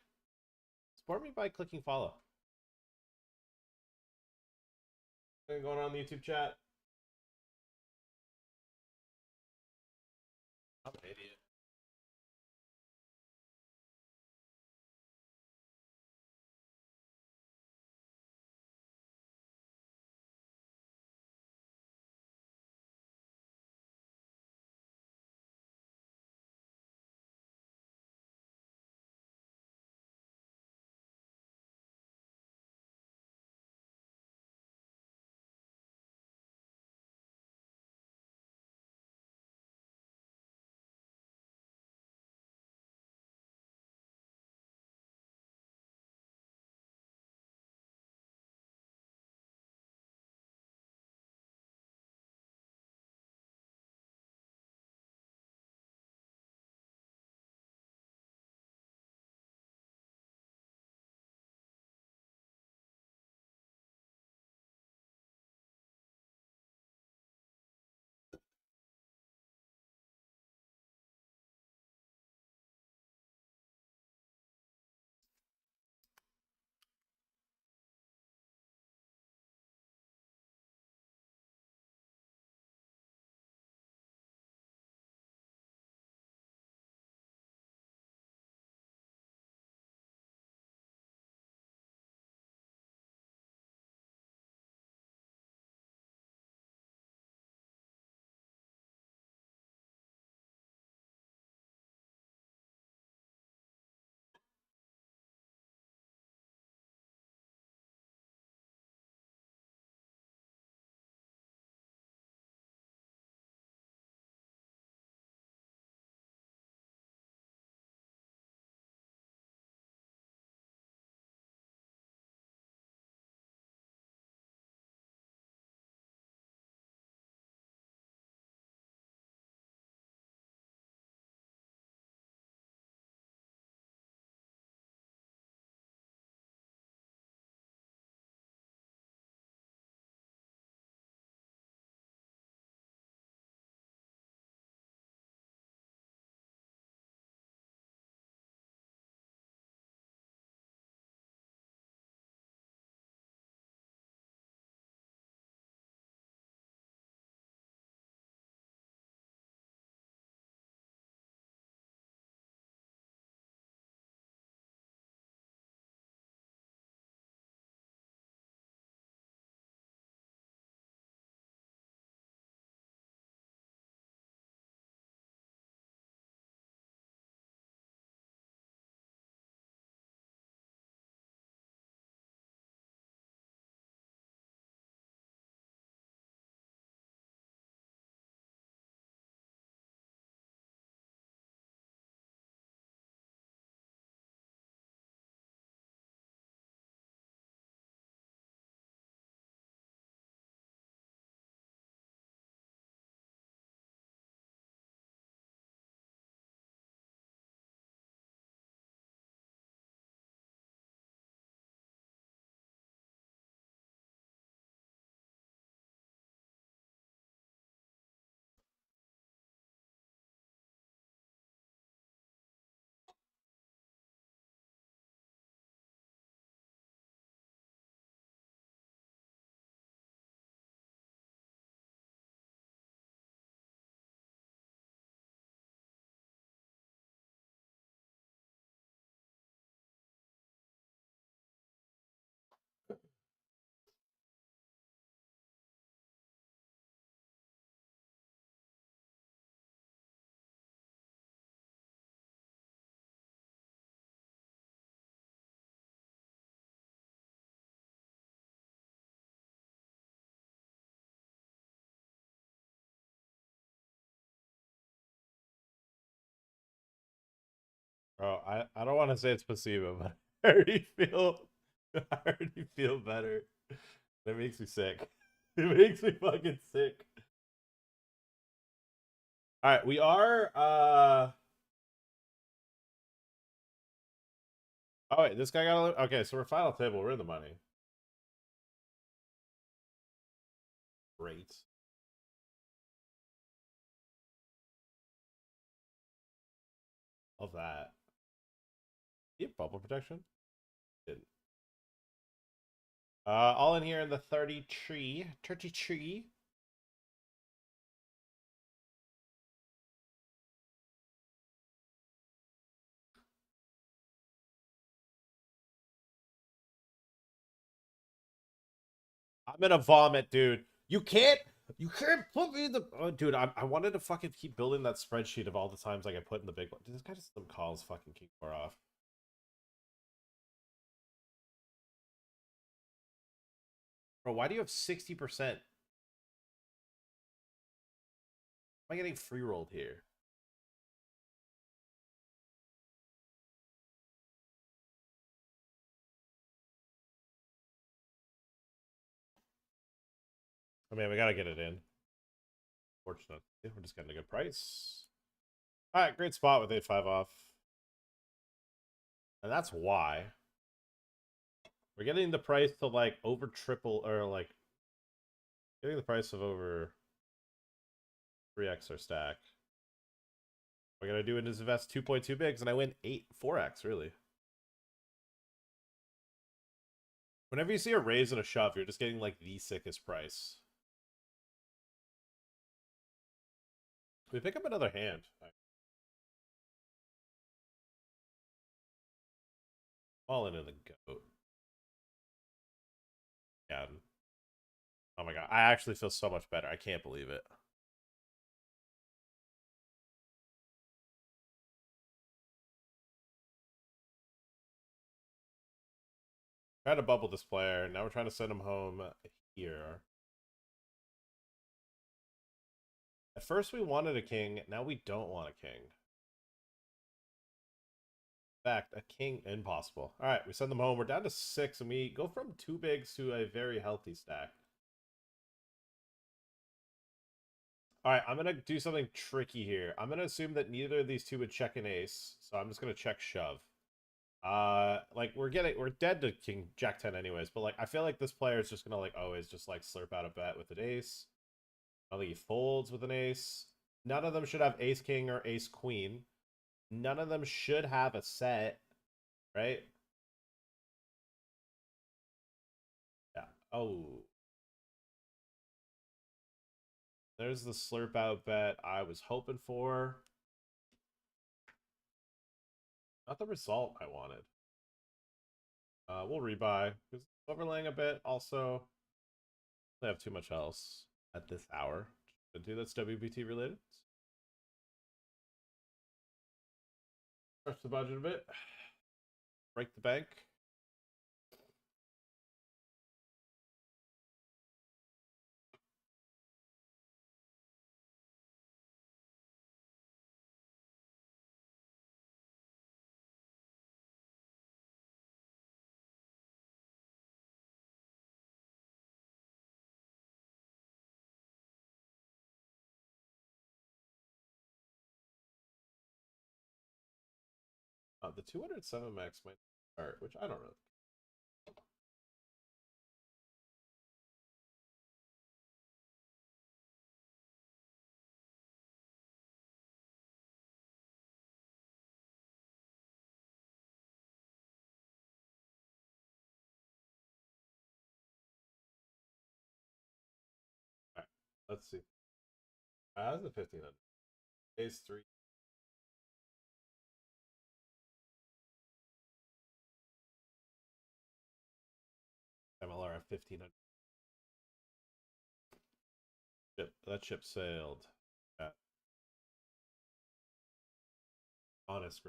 Support me by clicking follow. Anything going on in the YouTube chat? I'm an idiot. Bro, I don't want to say it's placebo, but I already feel I already feel better. That makes me sick. It makes me fucking sick. All right, we are oh wait, this guy got a okay, so we're final table, we're in the money. Great. Love that. You have bubble protection? Didn't. All in here in the 30 tree. 30 tree. I'm gonna vomit, dude. You can't put me in the dude. I wanted to fucking keep building that spreadsheet of all the times I get put in the big one. Dude, this guy just some calls fucking keep far off. Bro, why do you have 60%? Am I getting free rolled here? I mean, we gotta get it in. Fortunate. We're just getting a good price. Alright, great spot with 8-5 off. And that's why. We're getting the price to like over triple or like getting the price of over 3x our stack. What I gotta do is invest 2.2 bigs and I win 4x really. Whenever you see a raise and a shove, you're just getting like the sickest price. We pick up another hand. All in the goat. Yeah. Oh my god. I actually feel so much better. I can't believe it. Trying to bubble this player. Now we're trying to send him home here. At first we wanted a king. Now we don't want a king. In fact, a king impossible. All right, we send them home. We're down to 6, and we go from 2 bigs to a very healthy stack. All right, I'm gonna do something tricky here. I'm gonna assume that neither of these two would check an ace, so I'm just gonna check shove. Like we're dead to king jack 10 anyways, but like I feel like this player is just gonna like always just like slurp out a bet with an ace. I think he folds with an ace. None of them should have ace king or ace queen. None of them should have a set, right? Yeah. Oh, there's the slurp out bet I was hoping for. Not the result I wanted. We'll rebuy because overlaying a bit. Also, I have too much else at this hour to do that's WPT related. Stretch the budget a bit. Break the bank. The 207 max might start, which I don't really. All right, let's see. How's the 1500? Phase 3. MLR at 1500. That ship sailed. Yeah. Honest.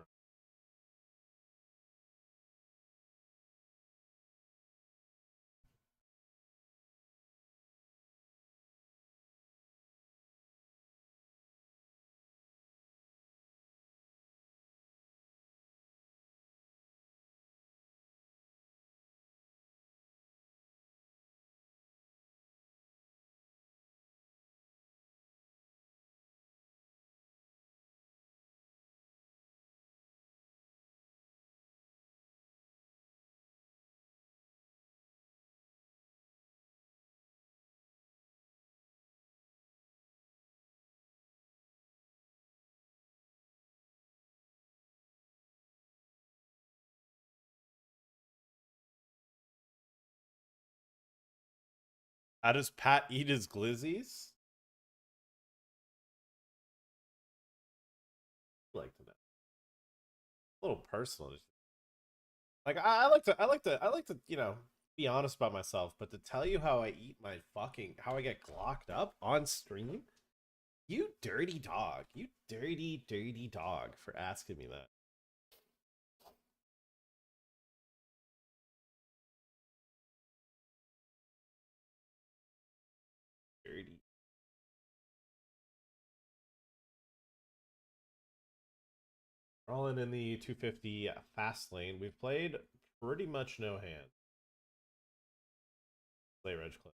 How does Pat eat his glizzies? I'd like to know. A little personal. Like I like to, be honest about myself, but to tell you how I eat my fucking how I get glocked up on stream, you dirty dog. You dirty, dirty dog for asking me that. Dirty. Rolling in the 250 fast lane. We've played pretty much no hand. Play Reg Clip.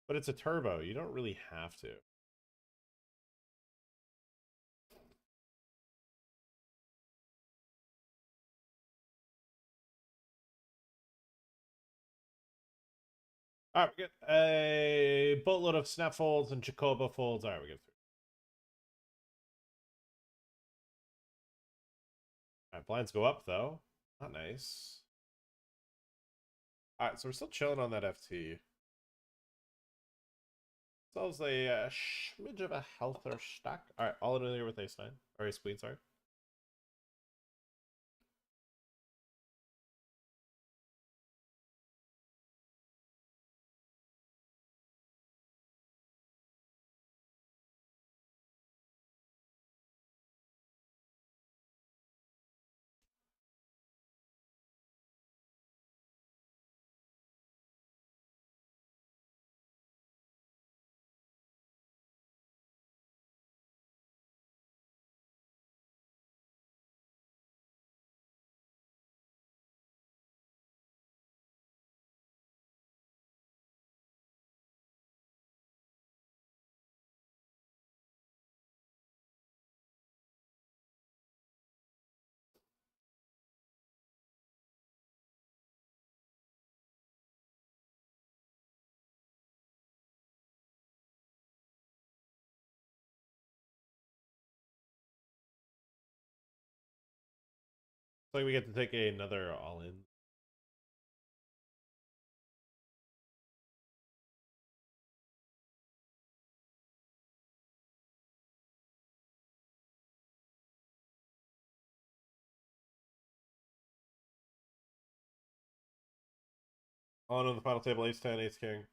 But it's a turbo. You don't really have to. All right, we get a boatload of snap folds and Jacoba folds. All right, we get through. All right, blinds go up though. Not nice. All right, so we're still chilling on that FT. Sells a smidge of a healthier stack. All right, all in here with ace nine or ace queen. Sorry. So we get to take another all in. All in on the final table, ace 10, ace king.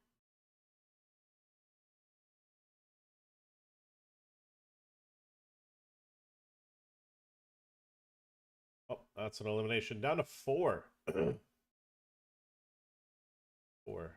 Oh, that's an elimination. Down to four. Four.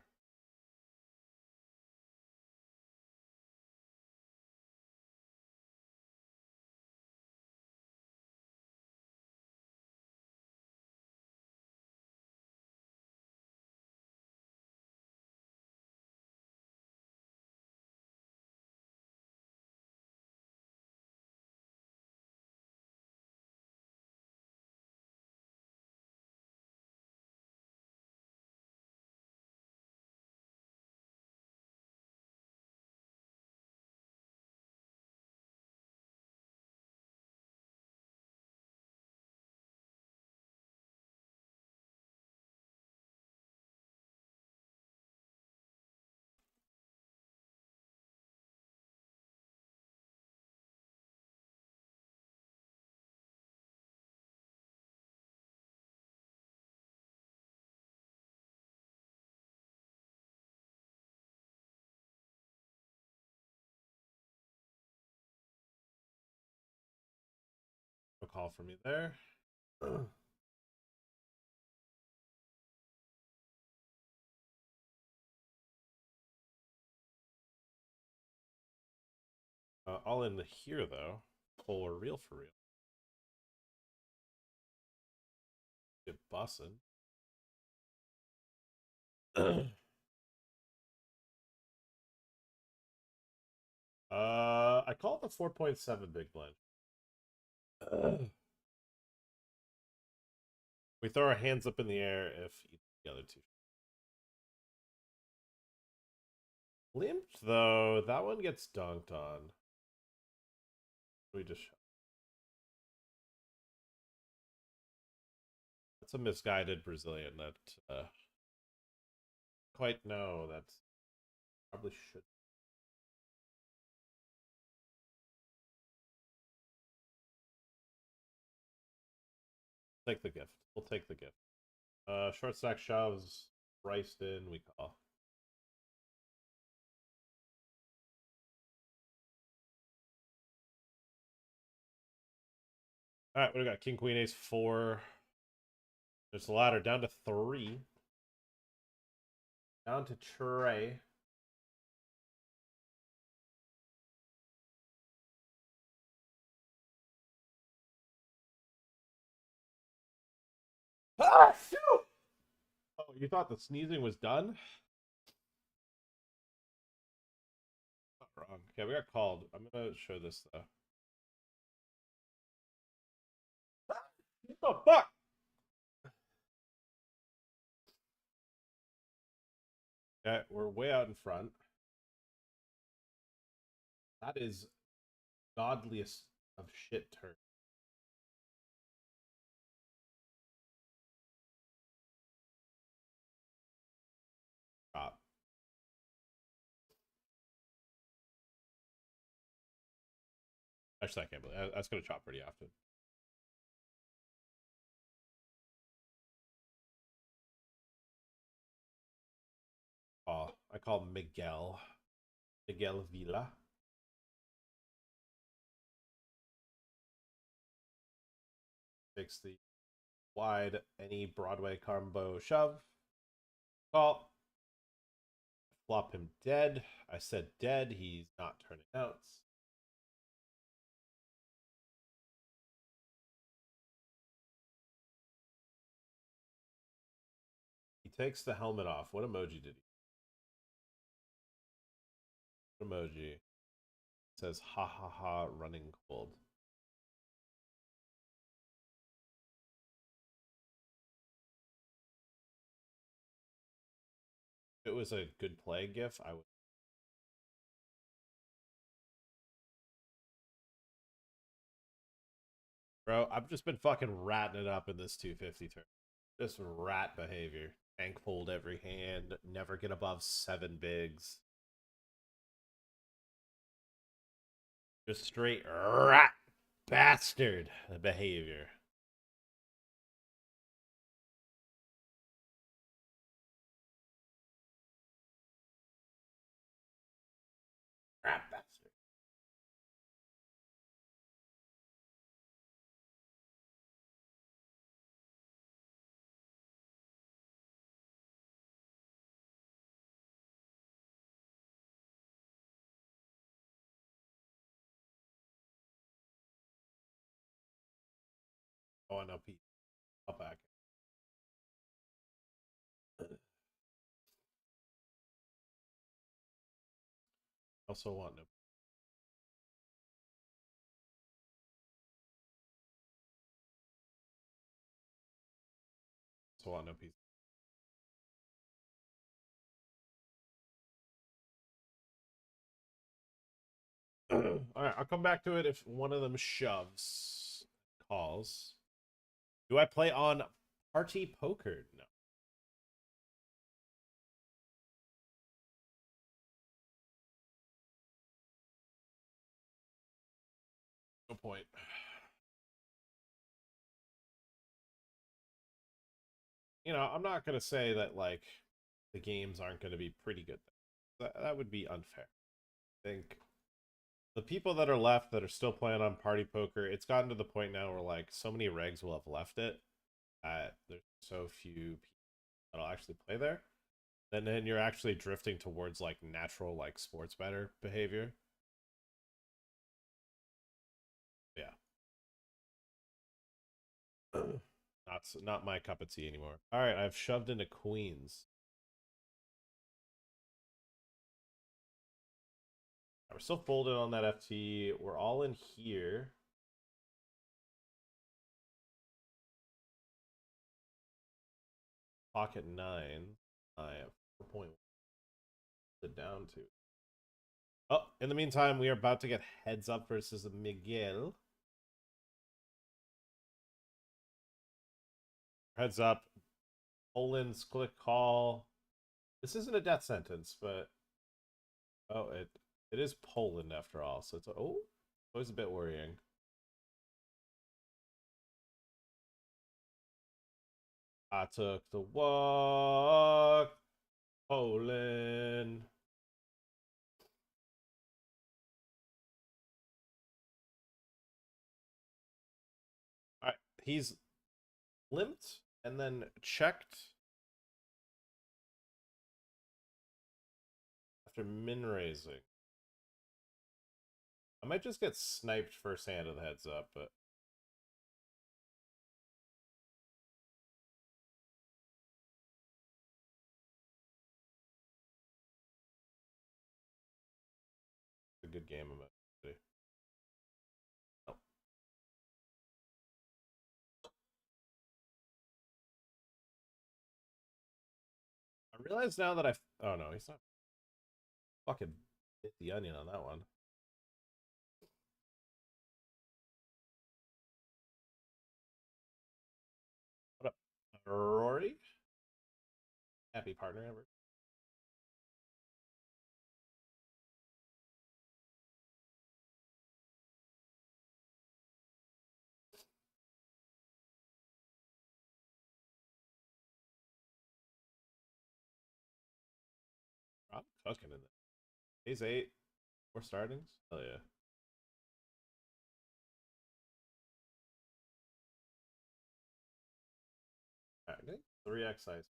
A call for me there. All in here though. For real, for real. Good bussin'. I call it the 4.7 big blind. We throw our hands up in the air if the other two. Limped though, that one gets dunked on. We just that's a misguided Brazilian that quite know. That's probably should take the gift. We'll take the gift. Short stack shoves, priced in, we call. Alright, what do we got? King, Queen, Ace, 4. There's the ladder down to 3. Down to Trey. Ah, shoot! Oh, you thought the sneezing was done? Not wrong. Okay, we got called. I'm gonna show this though. What the fuck? Okay, we're way out in front. That is godliest of shit turn. Chop. Actually, I can't believe that's gonna chop pretty often. Oh, I call Miguel. Miguel Villa. Takes the wide any Broadway combo shove. Call. Flop him dead. I said dead. He's not turning outs. He takes the helmet off. What emoji did he? What emoji? It says ha ha ha running cold. If it was a good play gif, I would. Bro, I've just been fucking ratting it up in this 250 turn. Just rat behavior. Tank hold every hand. Never get above 7 bigs. Just straight rat bastard behavior. Rat bastard. Oh, I know Pete. I'll back. Also want no. Also want no piece. All right, I'll come back to it if one of them shoves calls. Do I play on party poker? No. No point. You know, I'm not gonna say that like the games aren't gonna be pretty good. That would be unfair. I think the people that are left that are still playing on party poker, it's gotten to the point now where like so many regs will have left it. There's so few people that'll actually play there. Then you're actually drifting towards like natural like sports better behavior. Yeah. Not my cup of tea anymore. All right, I've shoved into queens. We're still folded on that FT. We're all in here. Pocket 9. I have 4.1 down to. Oh, in the meantime, we are about to get heads up versus Miguel. Heads up. Poland's click call. This isn't a death sentence, but oh, it is Poland after all, so it's always a bit worrying. I took the walk, Poland. All right, he's limped and then checked after min raising. I might just get sniped first hand of the heads up, but it's a good game of it. Oh. I realize now that oh no, he's not fucking hit the onion on that one. What up, Rory? Happy partner ever. I'm cooking in there. He's 8. 4 startings. Hell yeah. Alright, 3x ice.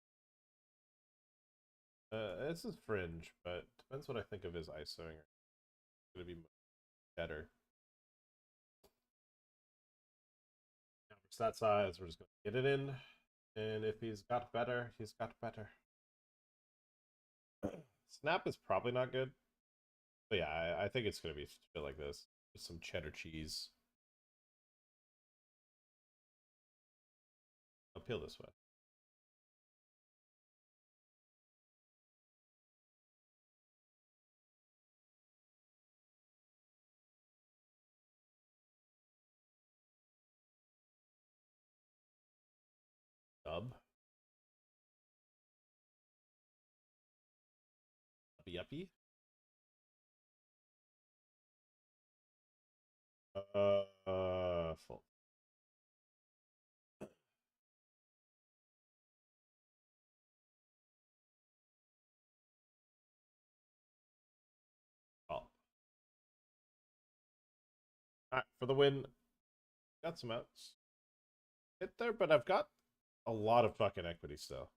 This is fringe, but depends what I think of his ISOing. It's gonna be better. Stat size, we're just gonna get it in. And if he's got better, he's got better. Snap is probably not good. But yeah, I think it's gonna be a bit like this. Just some cheddar cheese. I'll peel this way. Dub. Yuppie. Full. Oh. Alright, for the win. Got some outs. Hit there, but I've got a lot of fucking equity still.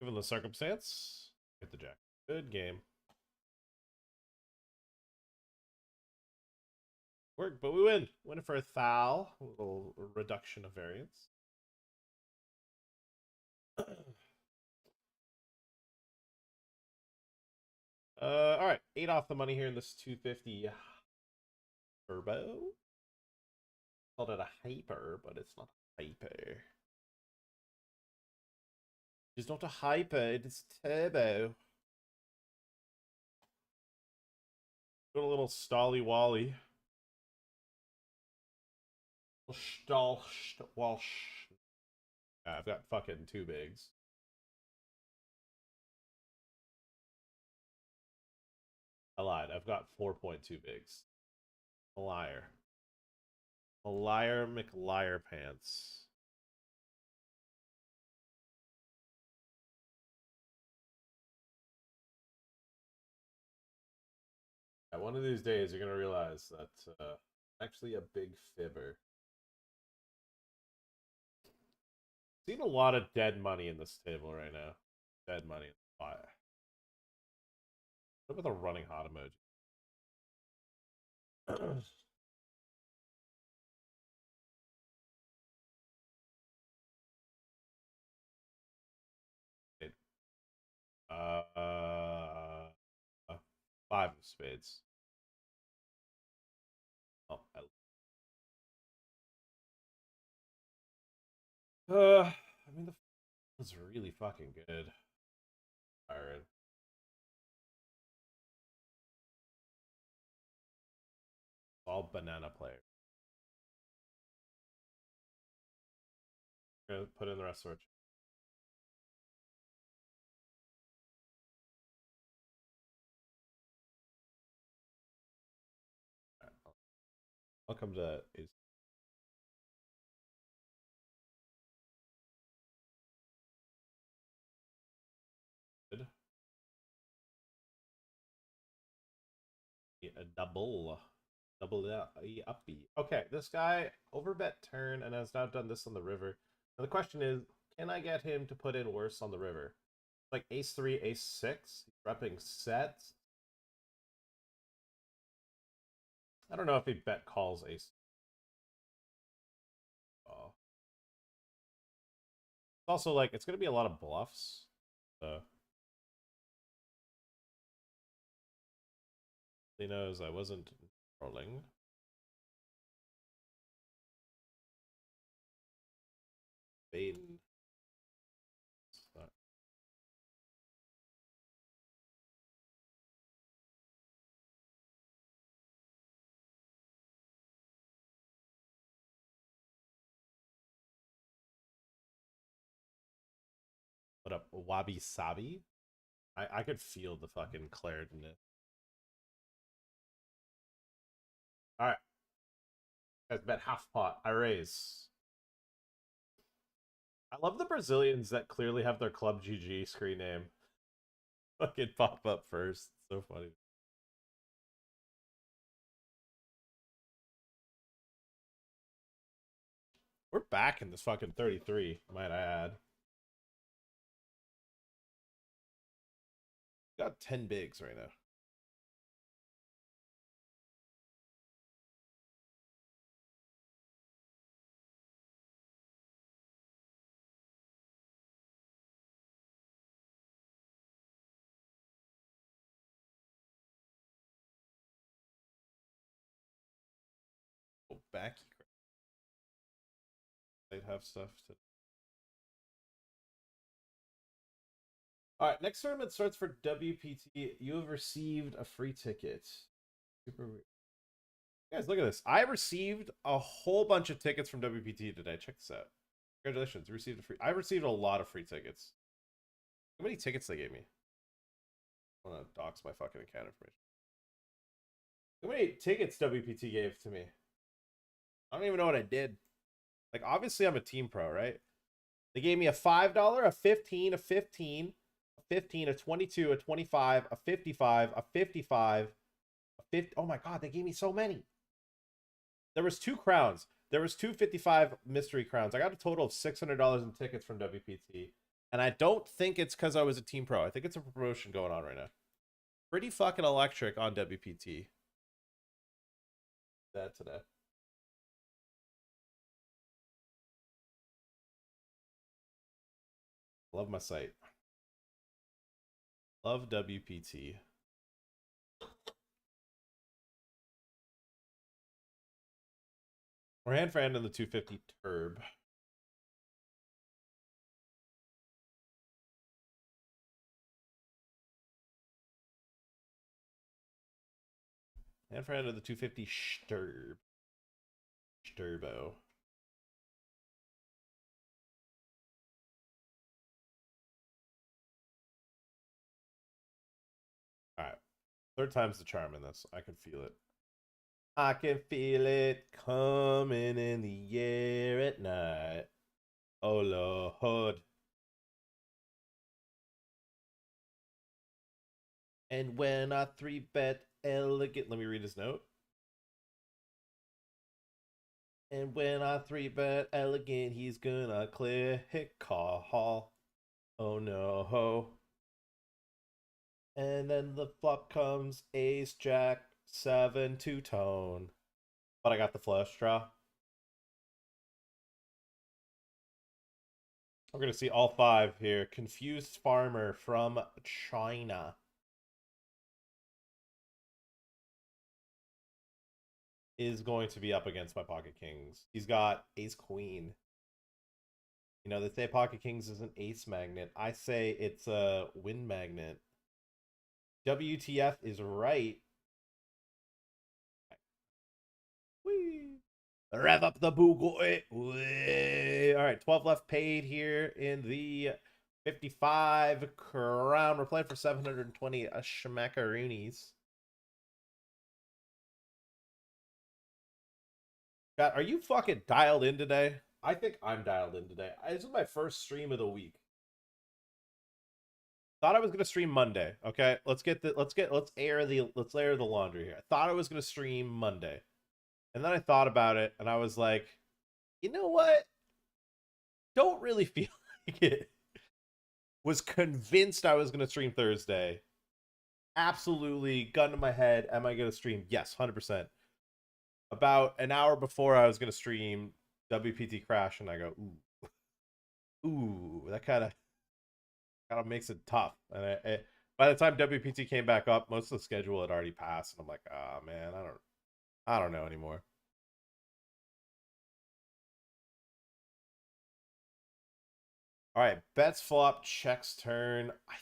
Given the circumstance, hit the jack. Good game. Work, but we win. Win it for a thou. A little reduction of variance. All right, 8 off the money here in this 250 turbo. Called it a hyper, but it's not a hyper. It's not a hyper, it's turbo. Doing a little stally wally. Stall walsh. I've got fucking 2 bigs. I lied. I've got 4.2 bigs. A liar. A liar McLiar pants. Yeah, one of these days you're gonna realize that actually a big fibber. Seen a lot of dead money in this table right now. Dead money. Why? What about the running hot emoji? uh, uh, 5 of spades. Oh, I mean the is really fucking good. Byron. All banana players. Gonna put in the rest of our Welcome to ace. A double uppy. Okay, this guy overbet turn and has now done this on the river. Now the question is, can I get him to put in worse on the river? Like ace 3, ace 6, repping sets. I don't know if he bet calls ace. Oh. It's also like, it's going to be a lot of bluffs. So. He knows I wasn't rolling. Baden. What up, Wabi Sabi? I could feel the fucking clarity in it. Alright. Guys, bet half pot. I raise. I love the Brazilians that clearly have their Club GG screen name. Fucking pop up first. So funny. We're back in this fucking 33, might I add. Got 10 bigs right now. Oh, back. They'd have stuff to. Alright, next tournament starts for WPT. You have received a free ticket. Super weird. Guys, look at this. I received a whole bunch of tickets from WPT today. Check this out. Congratulations. You received a free. I received a lot of free tickets. How many tickets they gave me? I want to dox my fucking account information. How many tickets WPT gave to me? I don't even know what I did. Like, obviously, I'm a team pro, right? They gave me a $5, a 15, a 15, a 15, a 22, a 25, a 55, a 55, a 50. Oh my god, they gave me so many. There was 2 crowns. There was 255 mystery crowns. I got a total of $600 in tickets from WPT. And I don't think it's because I was a team pro. I think it's a promotion going on right now. Pretty fucking electric on WPT. That today. Love my site. Love WPT. We're hand for hand in the 250 turb. Hand for hand in the 250 sturb. Sturbo. Alright. Third time's the charm in this. I can feel it. I can feel it coming in the air at night. Oh Lord. And when I 3-bet elegant, let me read his note. And when I 3-bet elegant, he's gonna clear hit call. Oh no. And then the flop comes ace, jack, 7, 2-tone. But I got the flush draw. I'm going to see all 5 here. Confused Farmer from China. Is going to be up against my Pocket Kings. He's got ace queen. You know, they say Pocket Kings is an ace magnet. I say it's a win magnet. WTF is right. Whee! Rev up the Bugatti. All right, 12 left paid here in the 55 crown. We're playing for 720 schmackaroonies. Chat, are you fucking dialed in today? I think I'm dialed in today. This is my first stream of the week. Thought I was gonna stream Monday. Okay, let's air the laundry here. I thought I was gonna stream Monday, and then I thought about it, and I was like, you know what? Don't really feel like it. Was convinced I was gonna stream Thursday. Absolutely, gun to my head. Am I gonna stream? Yes, 100%. About an hour before I was gonna stream, WPT crash, and I go, ooh, that kind of makes it tough. And by the time WPT came back up, most of the schedule had already passed, and I'm like, oh man, I don't know anymore. All right, bets flop, checks turn. I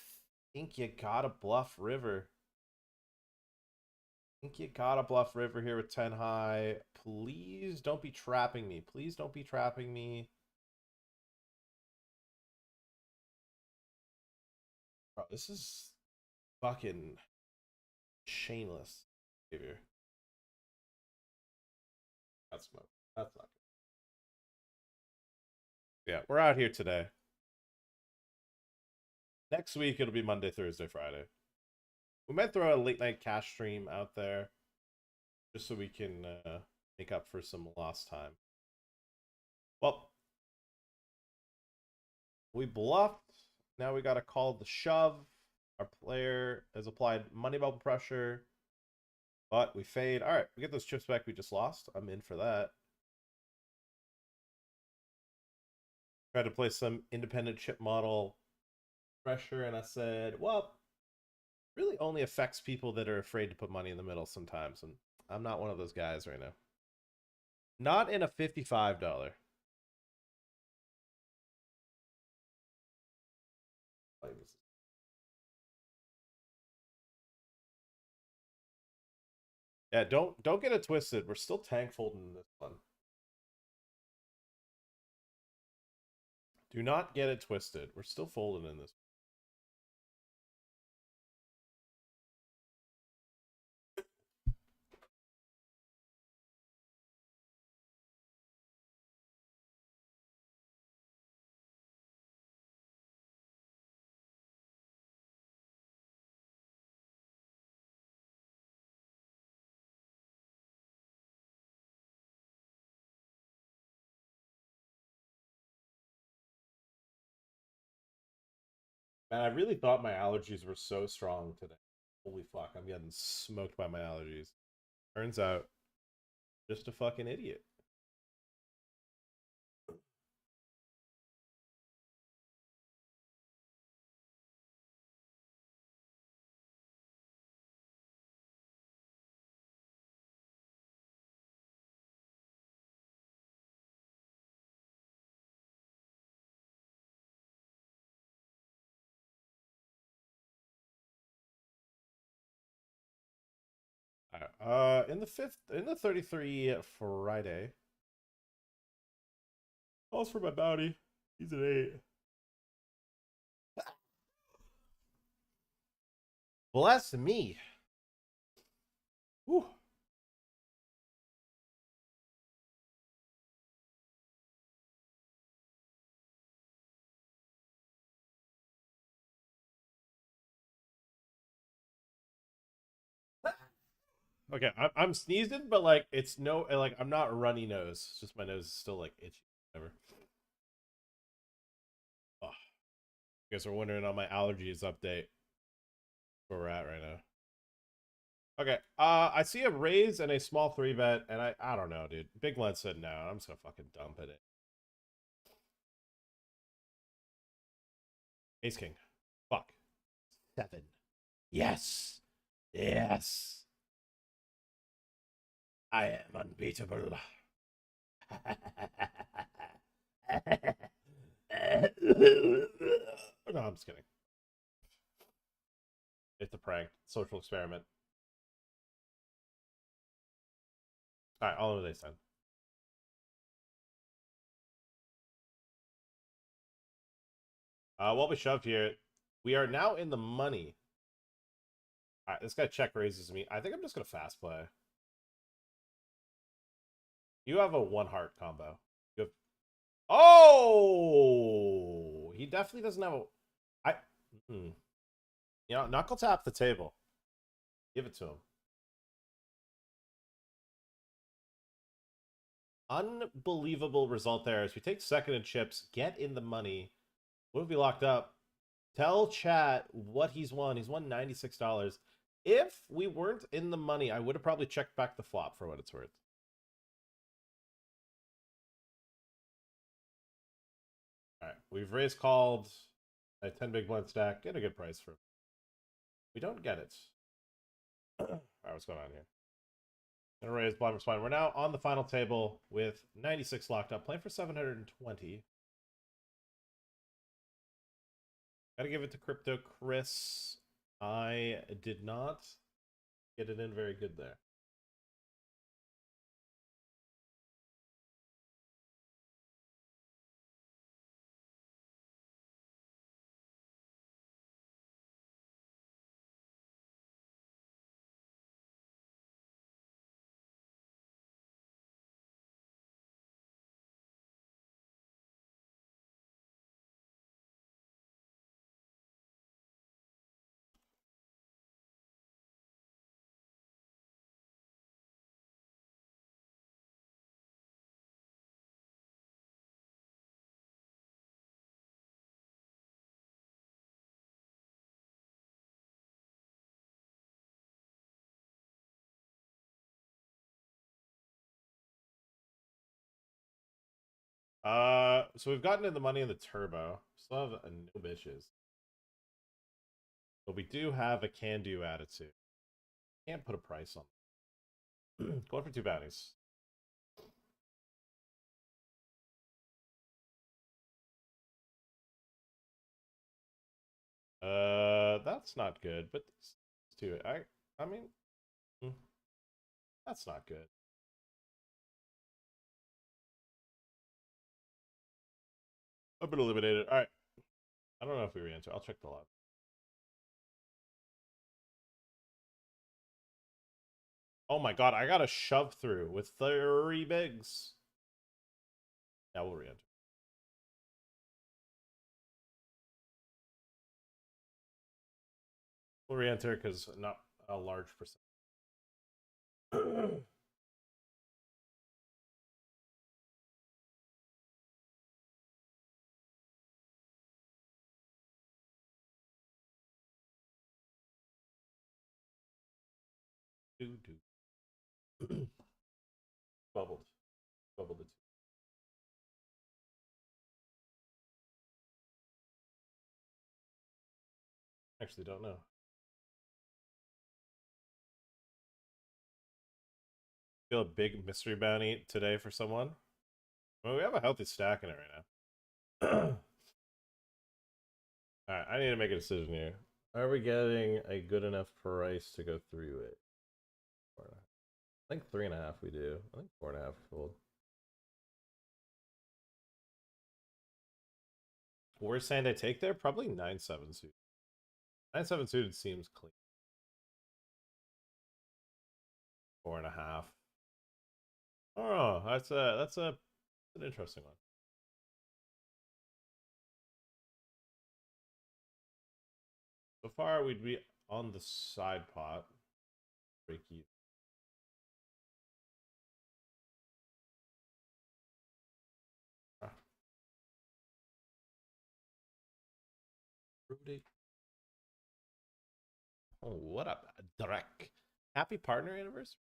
think you gotta bluff river. I think you gotta bluff river here with 10 high. Please don't be trapping me. Please don't be trapping me. Bro, this is fucking shameless behavior. That's smoke. That's not good. Yeah, we're out here today. Next week it'll be Monday, Thursday, Friday. We might throw a late night cash stream out there just so we can make up for some lost time. Well, we bluffed. Now we got to call the shove. Our player has applied money bubble pressure, but we fade. All right, we get those chips back we just lost. I'm in for that. Tried to play some independent chip model pressure, and I said, well, really only affects people that are afraid to put money in the middle sometimes, and I'm not one of those guys right now. Not in a $55. Yeah, don't get it twisted. We're still tank folding in this one. Do not get it twisted. We're still folding in this. Man, I really thought my allergies were so strong today. Holy fuck, I'm getting smoked by my allergies. Turns out, just a fucking idiot. In the 33 Friday. Calls for my bounty. He's an 8. Bless me. Whew. Okay, I'm sneezing, but like it's no like I'm not runny nose. It's just my nose is still like itchy. Whatever. Oh, you guys are wondering on my allergies update where we're at right now. Okay, I see a raise and a small 3-bet, and I don't know, dude. Big Len said no. I'm just gonna fucking dump it. Ace King. Fuck. 7. Yes. Yes. I am unbeatable. No, I'm just kidding. It's a prank. Social experiment. Alright, all of this then. What we shoved here, we are now in the money. Alright, this guy check raises me. I think I'm just gonna fast play. You have a one heart combo. You have... Oh, he definitely doesn't have a. I. You know, knuckle tap the table. Give it to him. Unbelievable result there. As we take second in chips, get in the money. Would be locked up. Tell chat what he's won. He's won $96. If we weren't in the money, I would have probably checked back the flop for what it's worth. All right, we've raised called a 10 big blind stack. Get a good price for it. We don't get it. All right, what's going on here? Gonna raise blind for spine. We're now on the final table with 96 locked up, playing for 720. Gotta give it to Crypto Chris. I did not get it in very good there. So we've gotten in the money in the turbo. Still have no bitches. But we do have a can-do attitude. Can't put a price on them. Going for 2 bounties. That's not good, but it's too. I mean, that's not good. I've been eliminated. All right. I don't know if we re-enter. I'll check the log. Oh my god, I got a shove through with 3 bigs. Yeah, we'll re-enter. We'll re-enter because not a large percent. Bubbled. Bubbled it. Actually, don't know. Feel a big mystery bounty today for someone. Well, we have a healthy stack in it right now. Alright, I need to make a decision here. Are we getting a good enough price to go through it? I think 3.5 we do. I think 4.5 fold. Worst hand I take there? Probably 9-7 suited. 9-7 suited seems clean. 4.5. Oh, that's an interesting one. So far, we'd be on the side pot. Break even. Ah. Rudy. Oh, what up, Drek? Happy partner anniversary.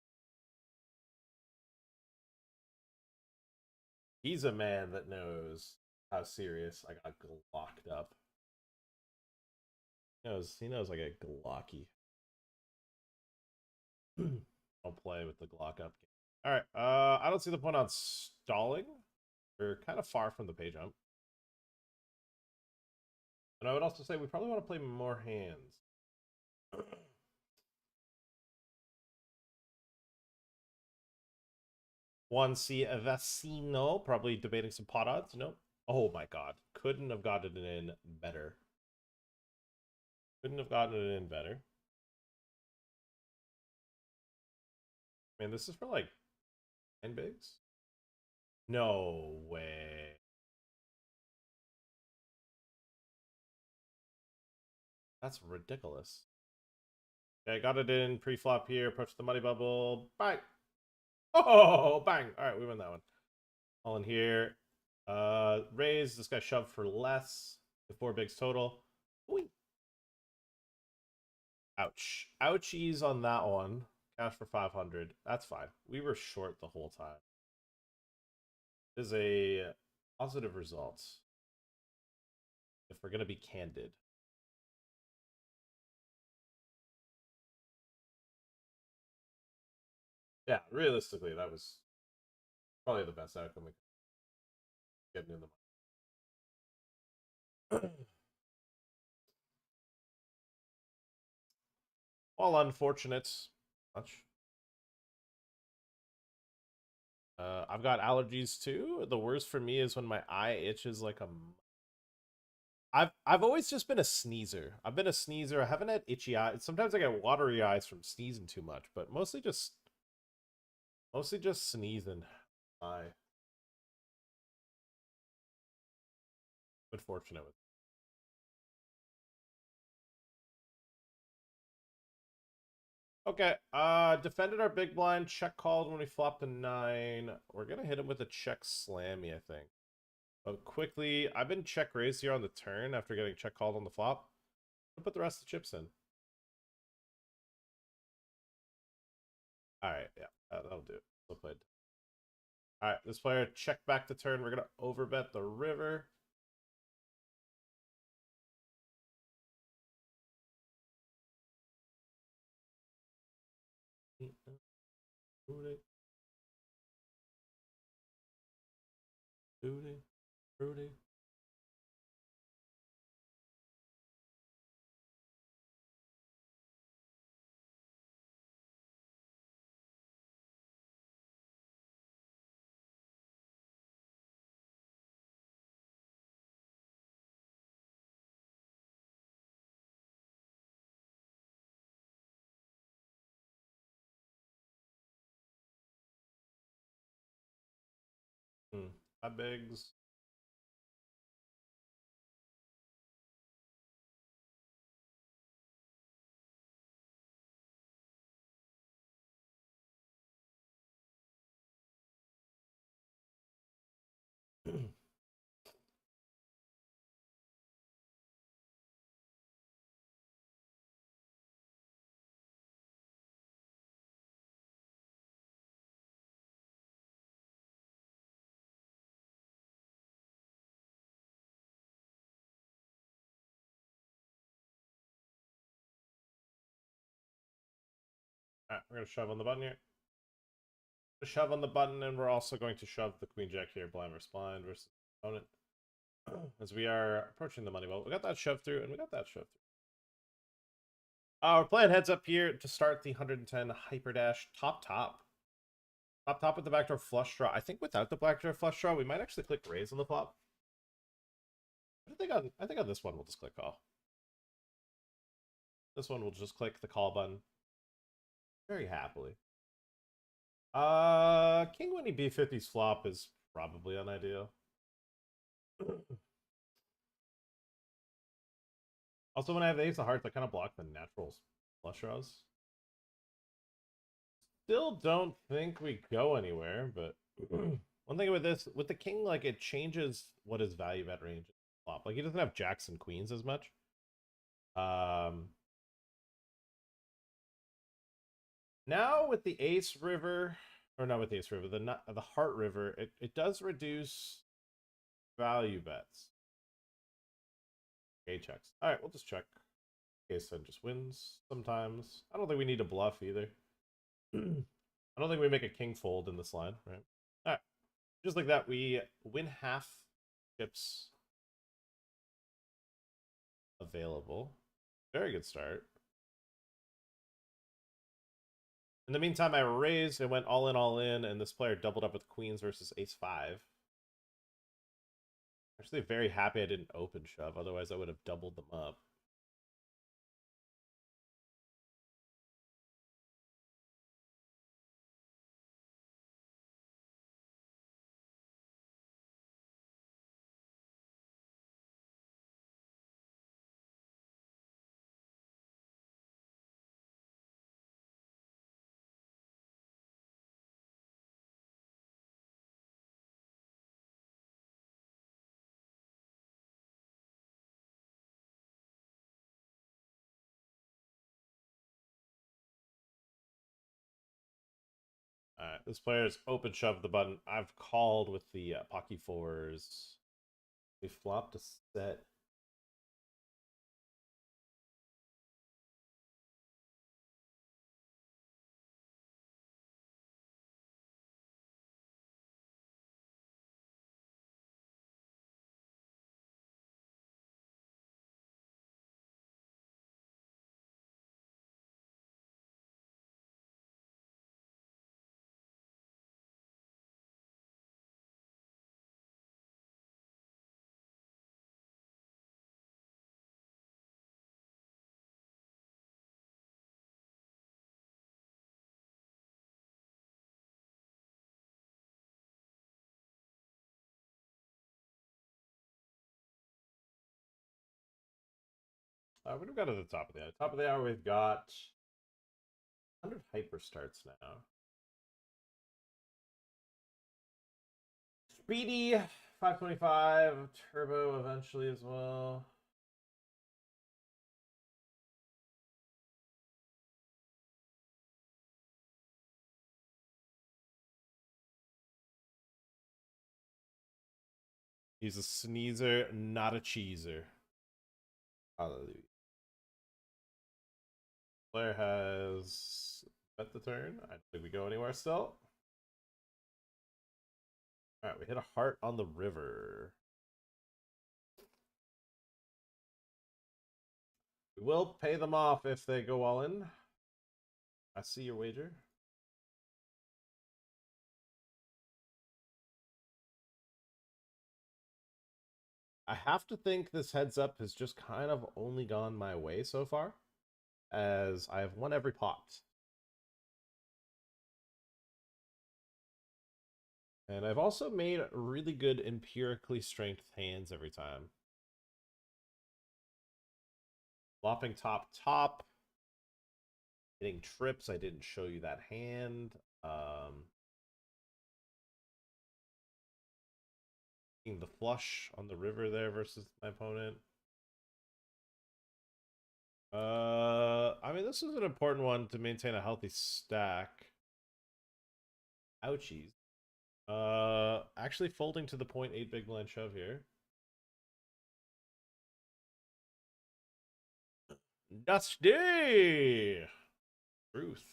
He's a man that knows how serious I got locked up. He knows I get glocky. I'll play with the Glock up. All right. I don't see the point on stalling. We're kind of far from the pay jump. And I would also say we probably want to play more hands. Juan C. Vecino, probably debating some pot odds. Nope. Oh my god. Couldn't have gotten it in better. Couldn't have gotten it in better. Man, this is for like 10 bigs. No way. That's ridiculous. Okay, got it in pre-flop here. Approach the money bubble. Bang. Oh, bang. All right, we win that one. All in here. Raise. This guy shoved for less. The 4 bigs total. Whee. Ouch. Ouchies on that one. Cash for 500. That's fine. We were short the whole time. This is a positive result. If we're going to be candid. Yeah, realistically, that was probably the best outcome we could get in the money. All unfortunate. Much. I've got allergies too. The worst for me is when my eye itches like a. I've always just been a sneezer. I've been a sneezer. I haven't had itchy eyes. Sometimes I get watery eyes from sneezing too much, but mostly just sneezing. Eye. Been fortunate with. Okay, defended our big blind, check called when we flopped a 9. We're gonna hit him with a check slammy, I think. But quickly, I've been check raised here on the turn after getting check called on the flop. I'll put the rest of the chips in. Alright, yeah, that'll do it. Well played. Alright, this player check back the turn. We're gonna overbet the river. Rudy. Rudy. Rudy. I begs. Alright, we're gonna shove on the button here. Shove on the button, and we're also going to shove the queen jack here, blind versus blind versus opponent. As we are approaching the money ball. We got that shove through, and we got that shove through. We're playing heads up here to start the 110 hyper dash top top. Top top with the backdoor flush draw. I think without the backdoor flush draw, we might actually click raise on the flop. I think on this one we'll just click call. This one we'll just click the call button. Very happily. King winning B50's flop is probably unideal. Also, when I have the ace of hearts, I kind of block the natural flush draws. Still don't think we go anywhere, but one thing with this, with the king, like it changes what his value bet range is. Flop. Like he doesn't have jacks and queens as much. Now with the ace river, or not with the ace river, the heart river, it does reduce value bets. Okay, checks. All right, we'll just check. Ace 10 just wins sometimes. I don't think we need to bluff either. I don't think we make a king fold in this line, right? All right, just like that, we win half chips available. Very good start. In the meantime, I raised and went all in, and this player doubled up with queens versus ace-5. Actually, very happy I didn't open shove, otherwise I would have doubled them up. this player's open shove the button. I've called with the Pocky 4s. We flopped a set. What do we got at the top of the hour? Top of the hour, we've got 100 hyper starts now. Speedy 525, turbo eventually as well. He's a sneezer, not a cheeser. Hallelujah. Player has bet the turn. I don't think we go anywhere still. Alright, we hit a heart on the river. We will pay them off if they go all in. I see your wager. I have to think this heads up has just kind of only gone my way so far, as I have won every pot. And I've also made really good empirically strength hands every time. Flopping top. Hitting trips. I didn't show you that hand. The flush on the river there versus my opponent. I mean, this is an important one to maintain a healthy stack. Ouchies. Actually folding to the 0.8 big blind shove here. Dusty! Truth.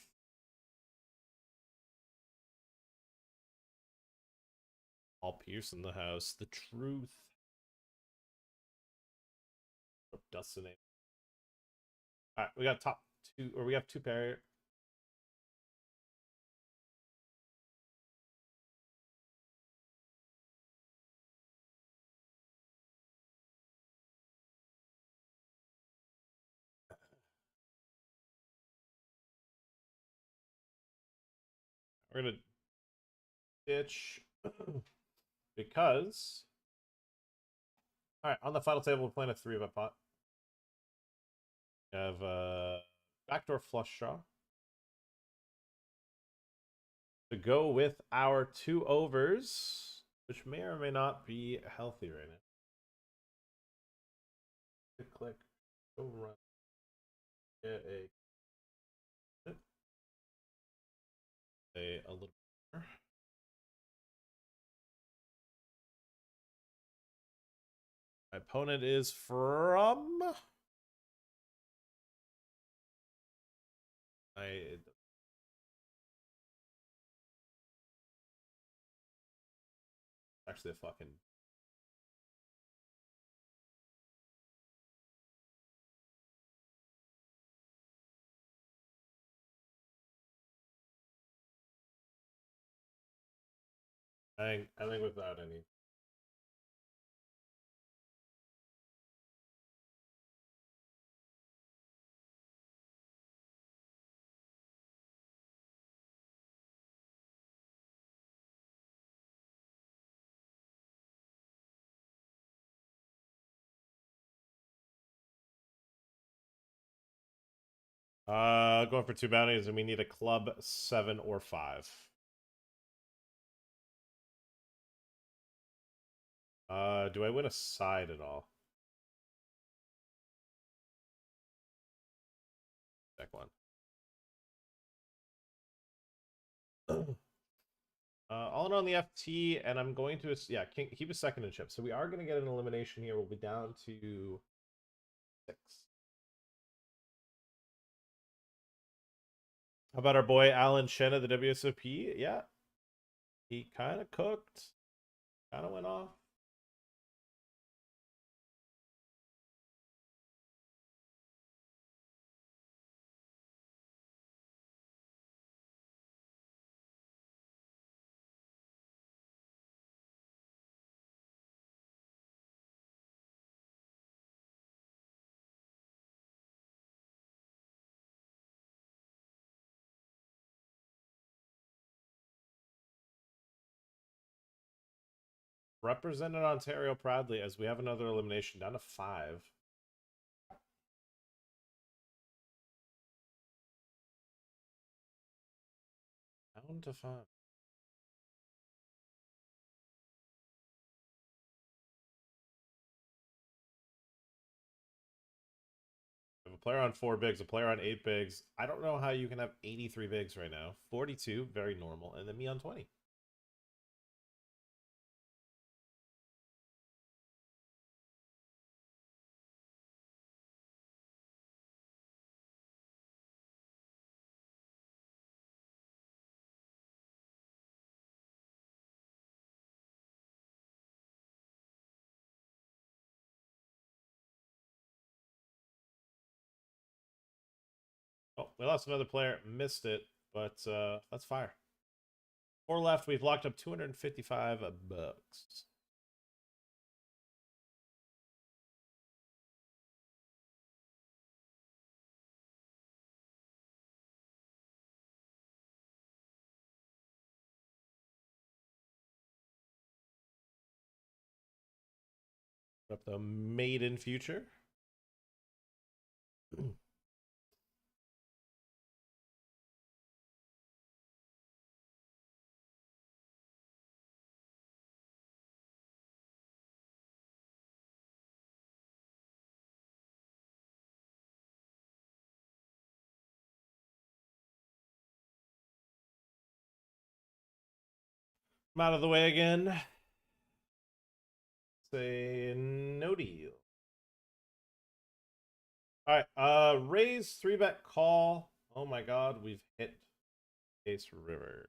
All Pierce in the house. The truth. Dustin. Alright, we got top two, or we have two pair. We're gonna ditch because. Alright, on the final table, we're playing a 3-bet pot. We have backdoor flush draw. To go with our 2 overs, which may or may not be healthy right now. Click, go run. Get a little more. My opponent is from. Actually a fucking. I think without any. Going for 2 bounties, and we need a club 7 or 5. Do I win a side at all? Deck 1. All in on the FT, and I'm going to yeah keep a second in chip. So we are going to get an elimination here. We'll be down to 6. How about our boy Alan Shen of the WSOP? Yeah, he kind of cooked, kind of went off. Represented Ontario proudly as we have another elimination down to 5. Down to 5. We have a player on 4 bigs, a player on 8 bigs. I don't know how you can have 83 bigs right now. 42, very normal, and then me on 20. Oh, we lost another player. Missed it, but let's fire. 4 left. We've locked up 255 bucks. Up the maiden future. I'm out of the way again. Say no deal. All right, raise 3-bet call. Oh my god, we've hit Ace River.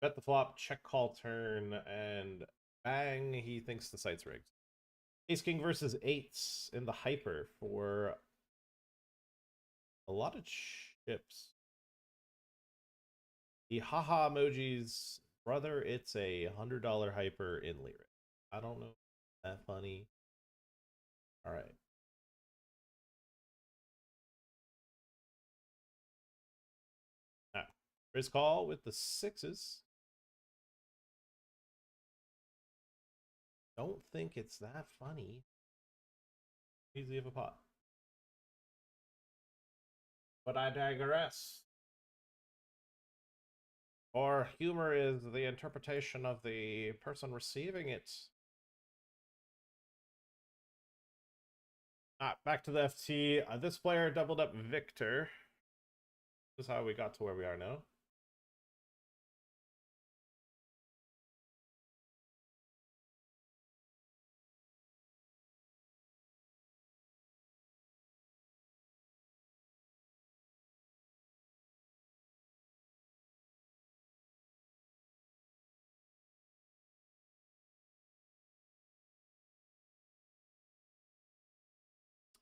Bet the flop, check call turn, and bang, he thinks the site's rigged. Ace King versus 8s in the hyper for a lot of chips. The haha emojis, brother, it's a $100 hyper in lyric. I don't know. That funny. All right. Now, raise call with the 6s. Don't think it's that funny. Easy of a pot. But I digress. Or humor is the interpretation of the person receiving it. Back to the FT. This player doubled up Victor. This is how we got to where we are now.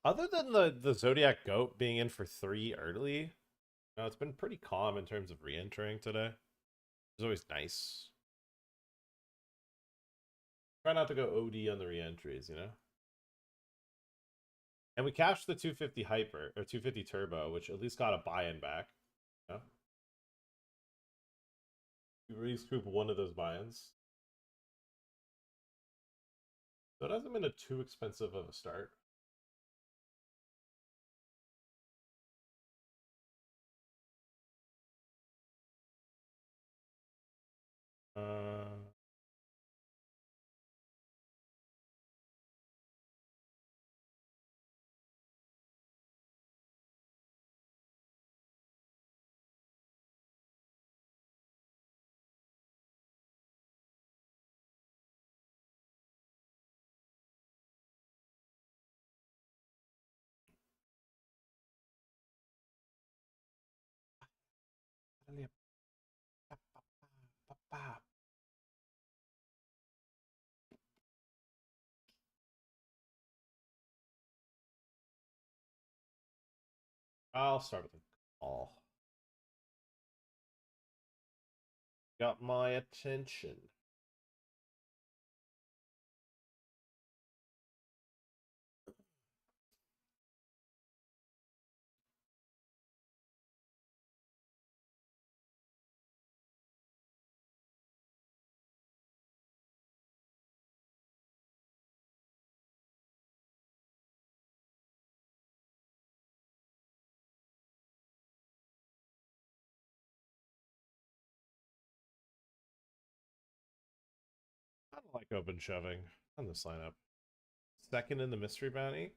Other than the Zodiac Goat being in for 3 early, no, it's been pretty calm in terms of re-entering today. It's always nice. Try not to go OD on the re-entries, you know? And we cashed the 250 Hyper, or 250 Turbo, which at least got a buy-in back. You know? We re-scoop one of those buy-ins. So it hasn't been a too expensive of a start. Uh, I'll start with a call. Got my attention. I don't like open shoving on this lineup. Second in the mystery bounty.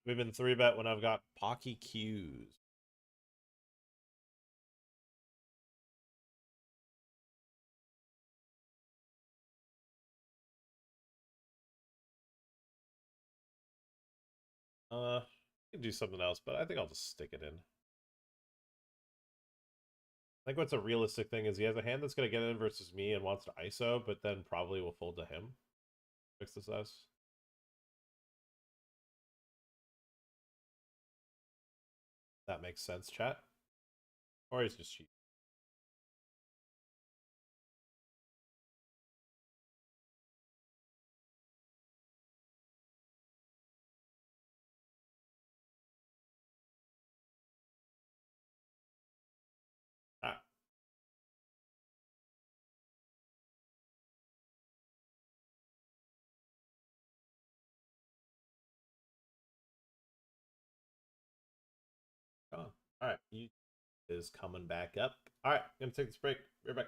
We've been 3-bet when I've got Pocky Qs. I can do something else, but I think I'll just stick it in. I think what's a realistic thing is he has a hand that's going to get in versus me and wants to ISO, but then probably will fold to him. Fix this as. That makes sense, chat. Or he's just cheap. Ah. Oh. Alright, he is coming back up. Alright, gonna take this break. Right back.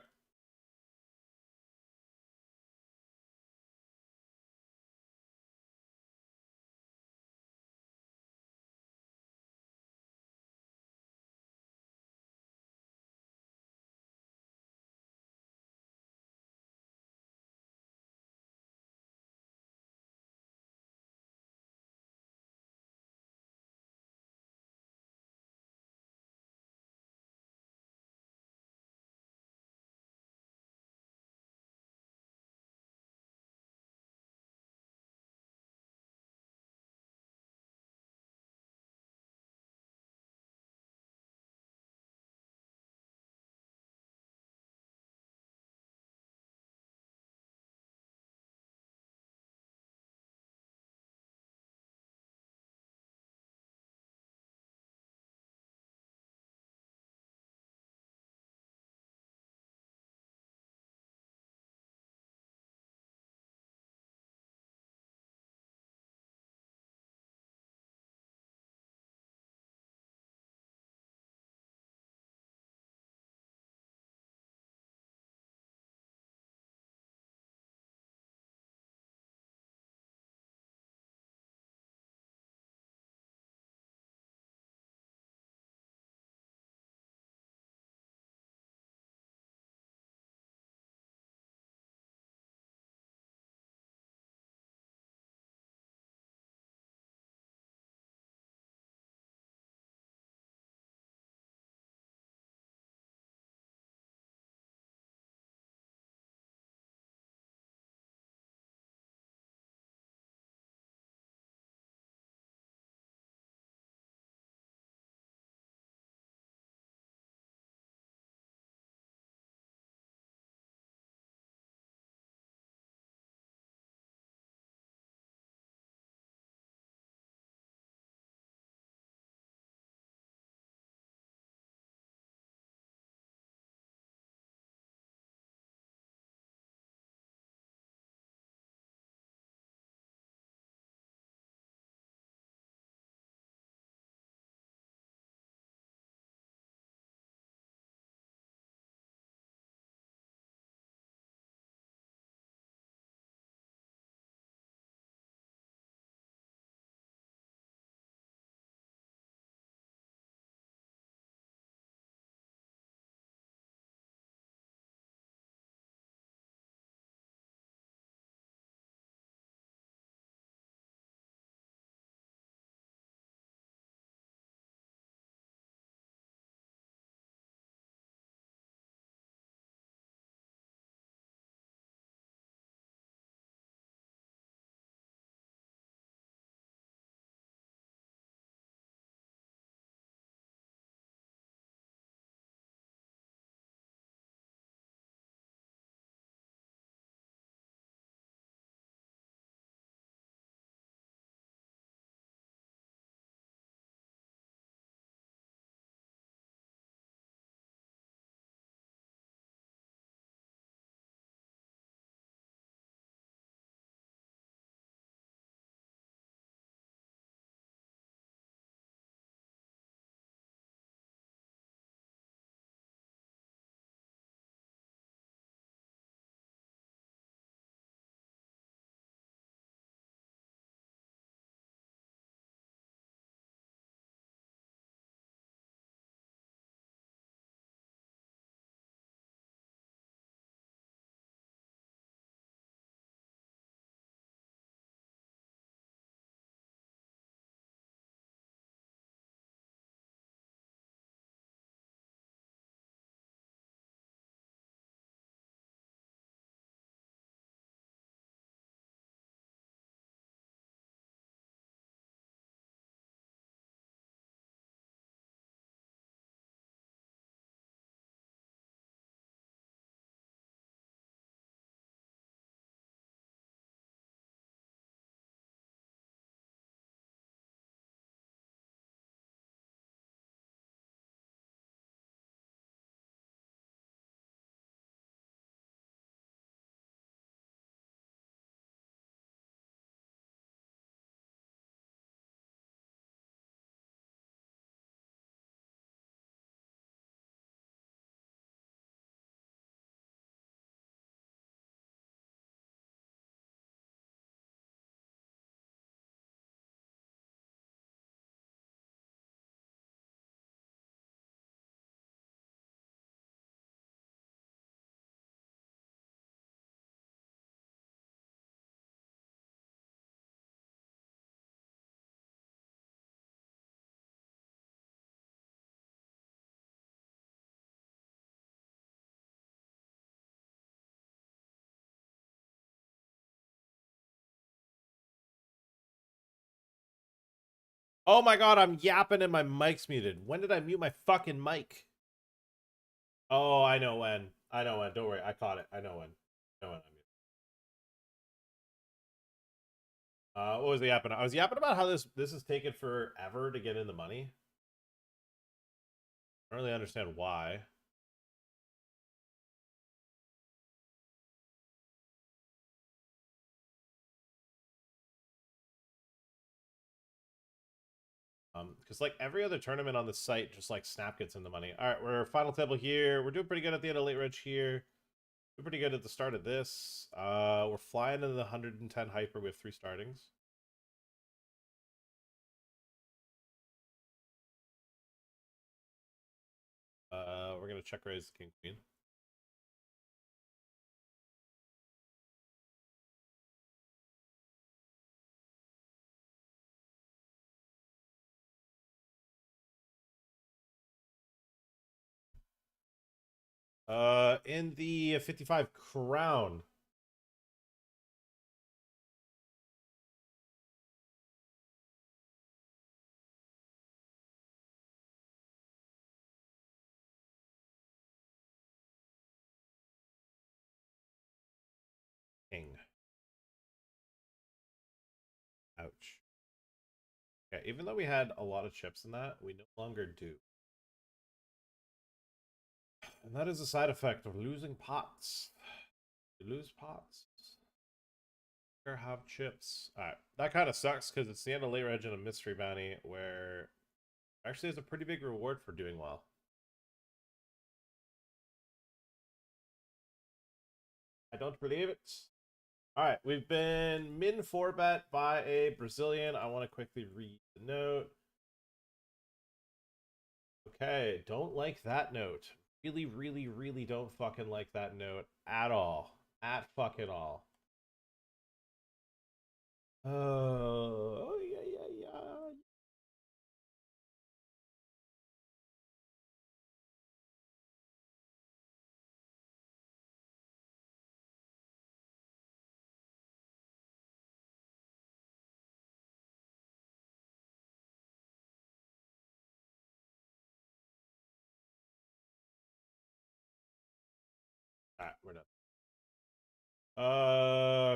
Oh my god, I'm yapping and my mic's muted. When did I mute my fucking mic? Oh, I know when. I know when. Don't worry, I caught it. I know when. I know when I muted. What was the yapping? I was yapping about how this is taking forever to get in the money. I don't really understand why. Because like every other tournament on the site, just like Snap gets in the money. All right, we're final table here. We're doing pretty good at the end of late reg here. We're pretty good at the start of this. We're flying into the 110 hyper with 3 startings. We're gonna check raise the king queen. In the 55 crown. King. Ouch. Okay, even though we had a lot of chips in that, we no longer do. And that is a side effect of losing pots. You lose pots. Or have chips. Alright, that kind of sucks because it's the end of late reg and a mystery bounty where actually there's a pretty big reward for doing well. I don't believe it. Alright, we've been min 4-bet by a Brazilian. I want to quickly read the note. Okay, don't like that note. Really, really, really don't fucking like that note at all. At fucking all. Oh, yeah, yeah, yeah. Alright, we're done.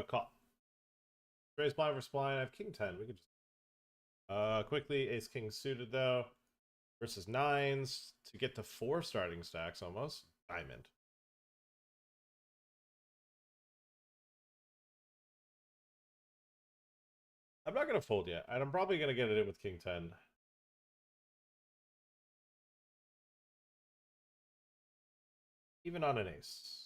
Call. Raise blind versus blind. I have king 10. We could just quickly ace king suited though versus nines to get to 4 starting stacks almost. Diamond. I'm not gonna fold yet, and I'm probably gonna get it in with king 10. Even on an ace.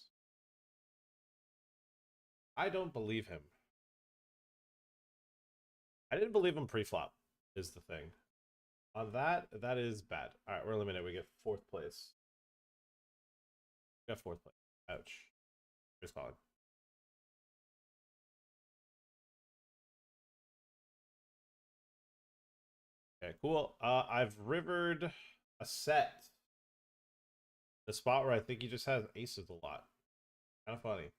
I don't believe him. I didn't believe him pre-flop, is the thing. On that, that is bad. Alright, we're eliminated. We get 4th place. We got 4th place. Ouch. Just calling. Okay, cool. I've rivered a set. The spot where I think he just has aces a lot. Kind of funny.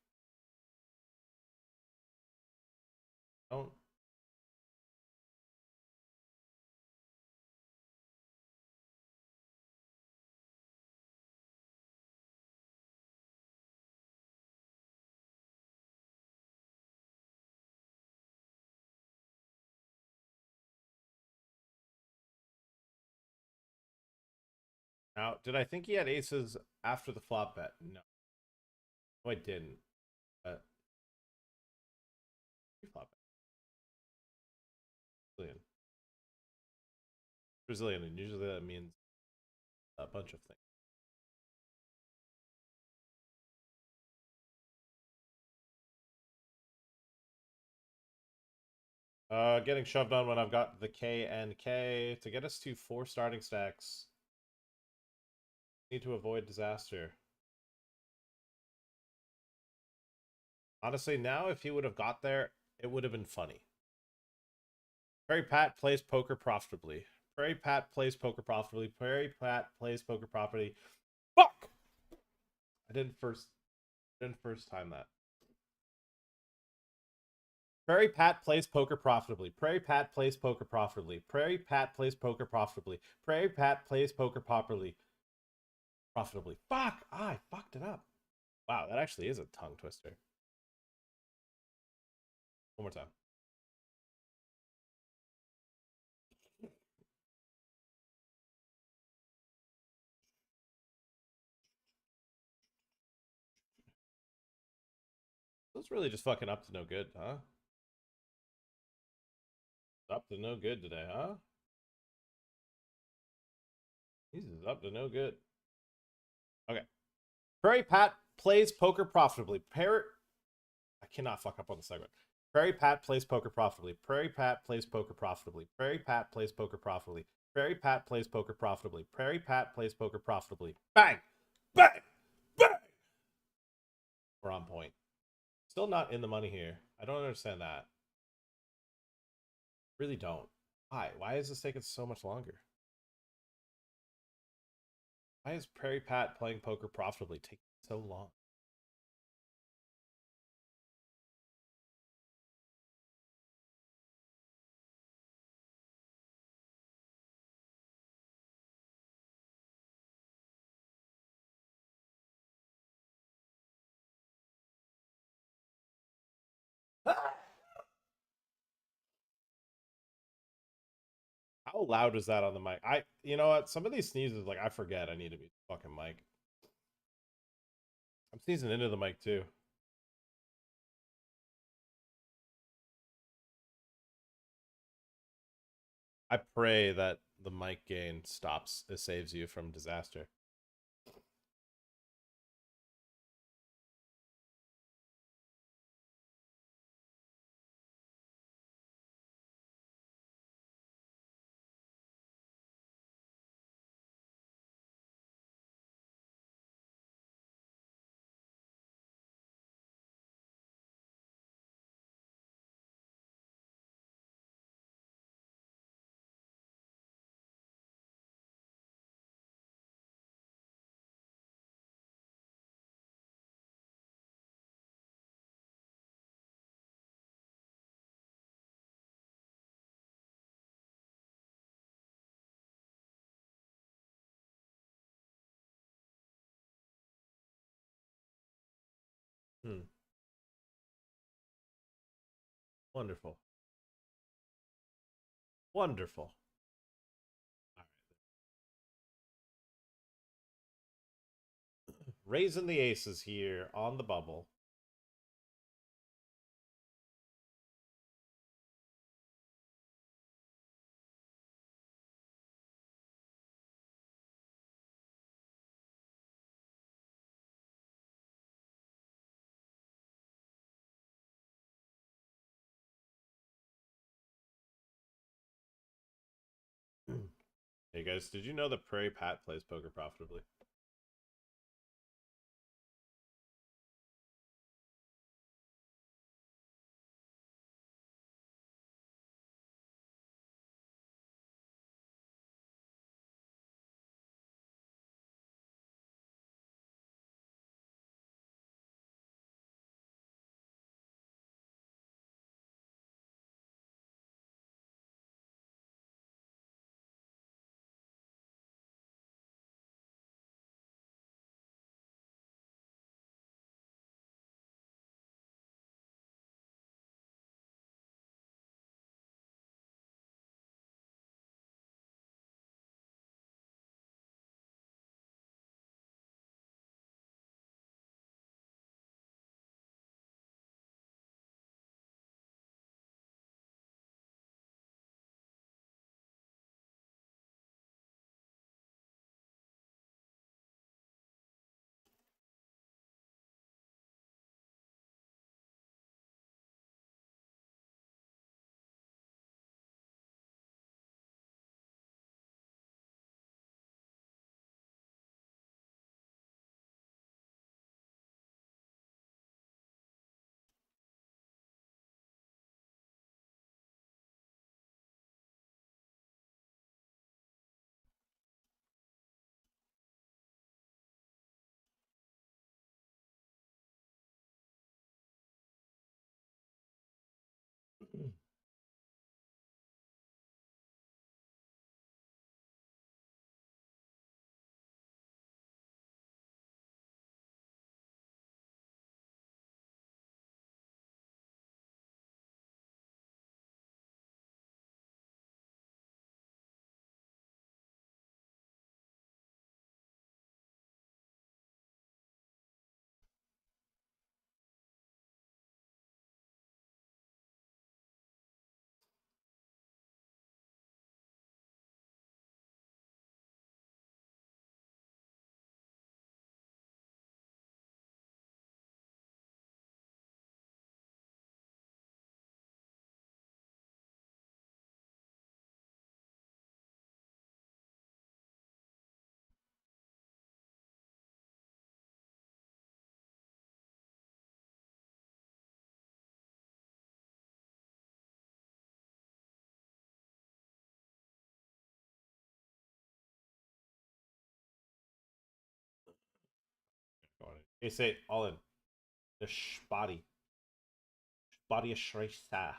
Don't. Now, did I think he had aces after the flop bet? No. No, I didn't. But flop bet. Brazilian. Brazilian, and usually that means a bunch of things. Getting shoved on when I've got the K and K to get us to 4 starting stacks. Need to avoid disaster. Honestly, now if he would have got there, it would have been funny. Perry Pat plays poker profitably. Perry Pat plays poker profitably. Perry Pat plays poker profitably. Fuck! I didn't first time that. Prairie Pat plays poker profitably. Prairie Pat plays poker profitably. Prairie Pat plays poker profitably. Prairie Pat plays poker properly. Profitably. Fuck! I fucked it up. Wow, that actually is a tongue twister. One more time. That's really just fucking up to no good, huh? Up to no good today, huh? He's up to no good. Okay. Prairie Pat plays poker profitably. I cannot fuck up on the segment. Prairie Pat plays poker profitably. Prairie Pat plays poker profitably. Prairie Pat plays poker profitably. Prairie Pat plays poker profitably. Prairie Pat plays poker profitably. Bang! Bang! Bang! We're on point. Still not in the money here. I don't understand that. Really don't. Why? Why is this taking so much longer? Why is Prairie Pat playing poker profitably taking so long? How loud was that on the mic? You know what? Some of these sneezes, like, I forget I need to be fucking mic. I'm sneezing into the mic too. I pray that the mic gain stops, it saves you from disaster. Hmm. Wonderful. Wonderful. All right. Raising the aces here on the bubble. Hey guys, did you know that Prairie Pat plays poker profitably? Okay, say all in. The spotty. Spotty Schreista.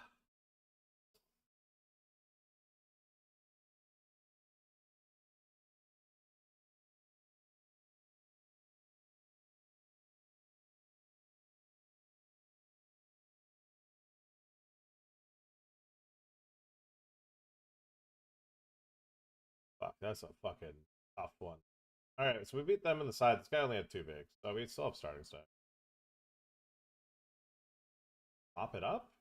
Fuck, that's a fucking tough one. Alright, so we beat them in the side. This guy only had 2 bigs, so we still have starting stuff. Pop it up?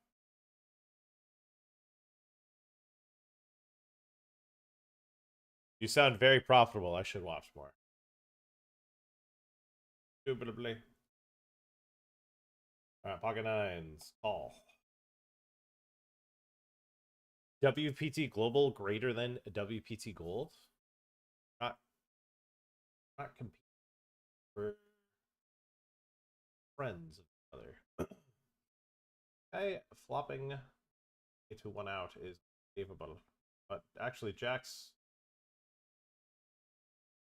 You sound very profitable. I should watch more. Indubitably. Alright, pocket nines. Call. WPT global greater than WPT gold? Not, not compete for friends of each other. Okay, flopping to 1 out is achievable. But actually, Jack's.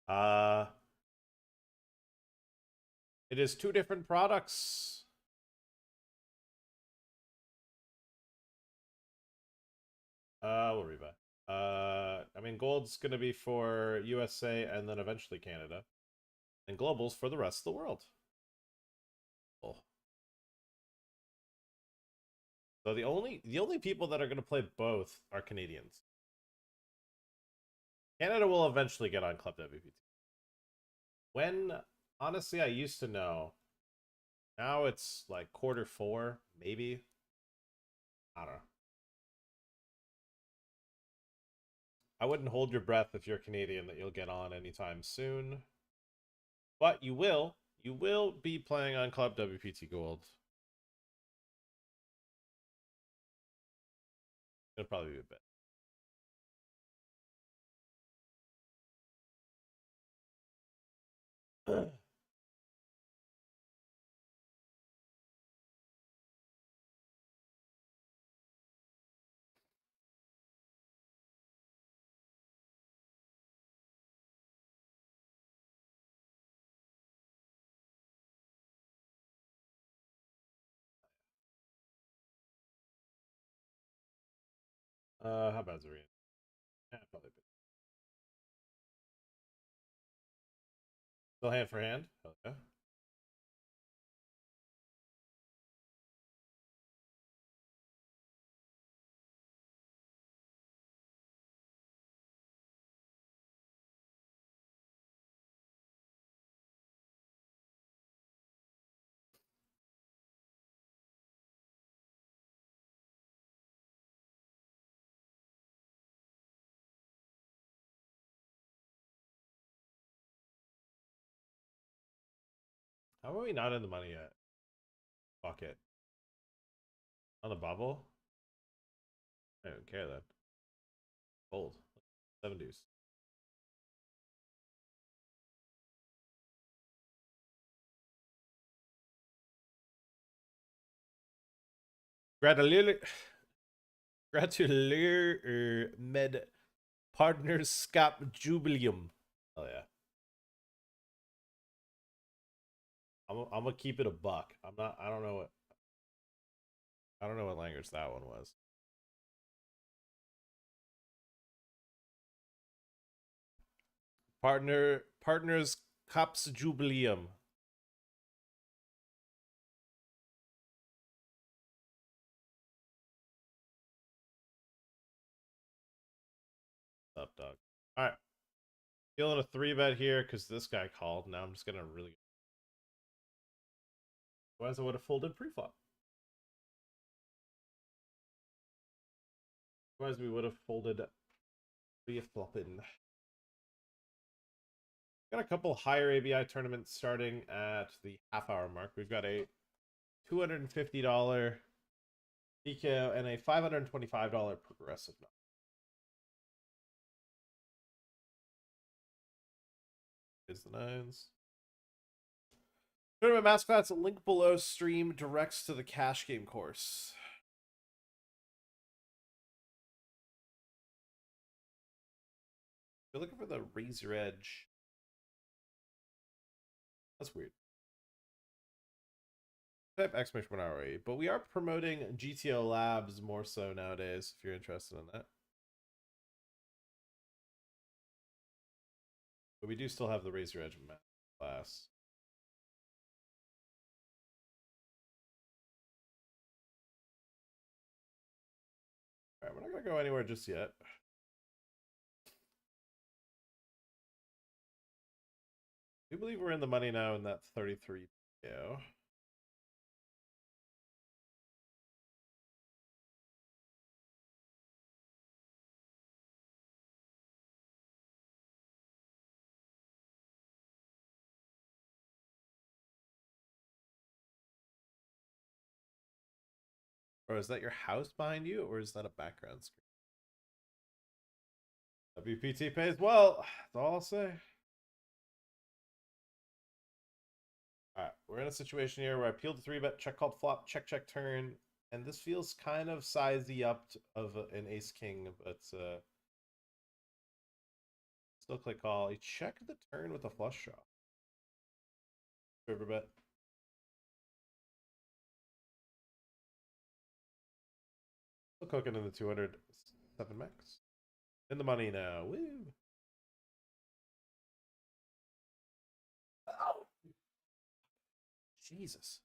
Uh, it is 2 different products. We'll rebuy. I mean, gold's gonna be for USA and then eventually Canada, and global's for the rest of the world. Oh. So the only people that are gonna play both are Canadians. Canada will eventually get on Club WPT. When honestly, I used to know. Now it's like Q4, maybe. I don't know. I wouldn't hold your breath if you're Canadian that you'll get on anytime soon. But you will. You will be playing on Club WPT Gold. It'll probably be a bit. How about Zareen? Yeah, probably. Still hand for hand? Hell yeah. How are we not in the money yet? Fuck it. On the bubble? I don't care then. Gold. 7 deuce. Gratulate. Gratulate med partners scap jubileum. Oh yeah. I'm gonna keep it a buck. I'm not. I don't know what. I don't know what language that one was. Partners caps jubileum. What's up, dog? All right. Feeling a 3-bet here because this guy called. Now I'm just gonna really. Otherwise, I would have folded pre-flop. Otherwise, we would have folded pre-flopping. Got a couple higher ABI tournaments starting at the half-hour mark. We've got a $250 PKO and a $525 progressive. Is the nines. Tournament mascots link below. Stream directs to the cash game course. You're looking for the razor edge. That's weird. Type exclamation point ROE, but we are promoting GTOLabs more so nowadays. If you're interested in that, but we do still have the Razor Edge map class. All right, we're not gonna go anywhere just yet. I do believe we're in the money now in that 33 PO. Or is that your house behind you, or is that a background screen? WPT pays well. That's all I'll say. Alright, we're in a situation here where I peeled the 3-bet, check called flop, check turn, and this feels kind of sizey up of an ace-king, but still click call. He checked the turn with a flush draw. River bet. Still cooking in the 207 max. In the money now. Woo! Oh. Jesus.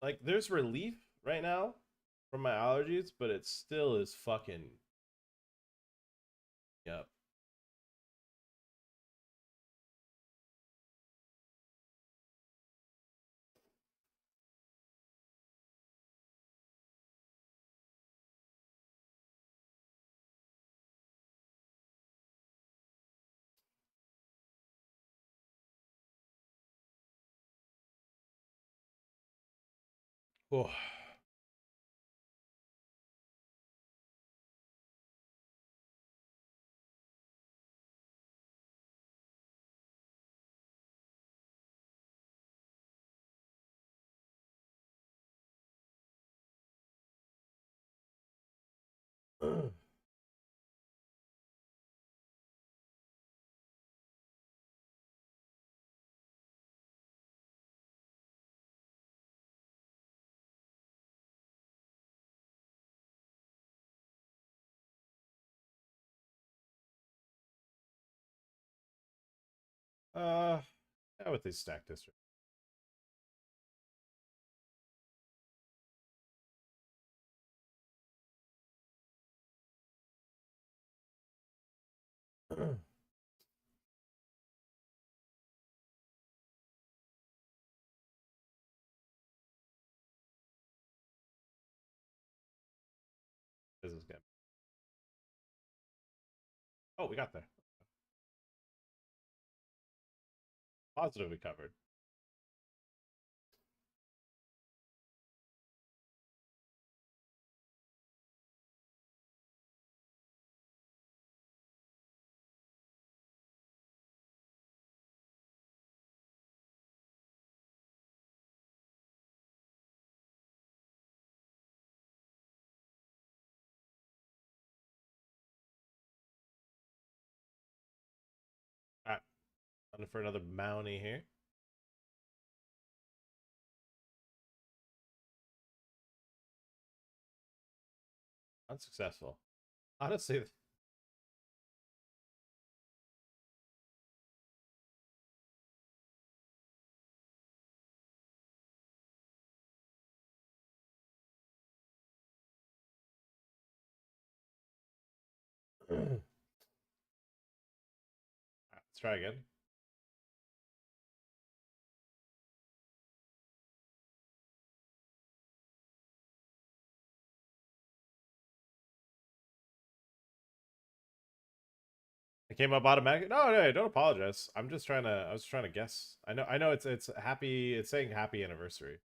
Like, there's relief right now from my allergies, but it still is fucking. Yep. Oh. Yeah, with these stack districts. Business game. Oh, we got there. Positively covered. All right. Looking for another bounty here. Unsuccessful. Honestly. Let's try again. It came up automatically. No, don't apologize. I'm just trying to. I was trying to guess. I know. It's happy. It's saying happy anniversary,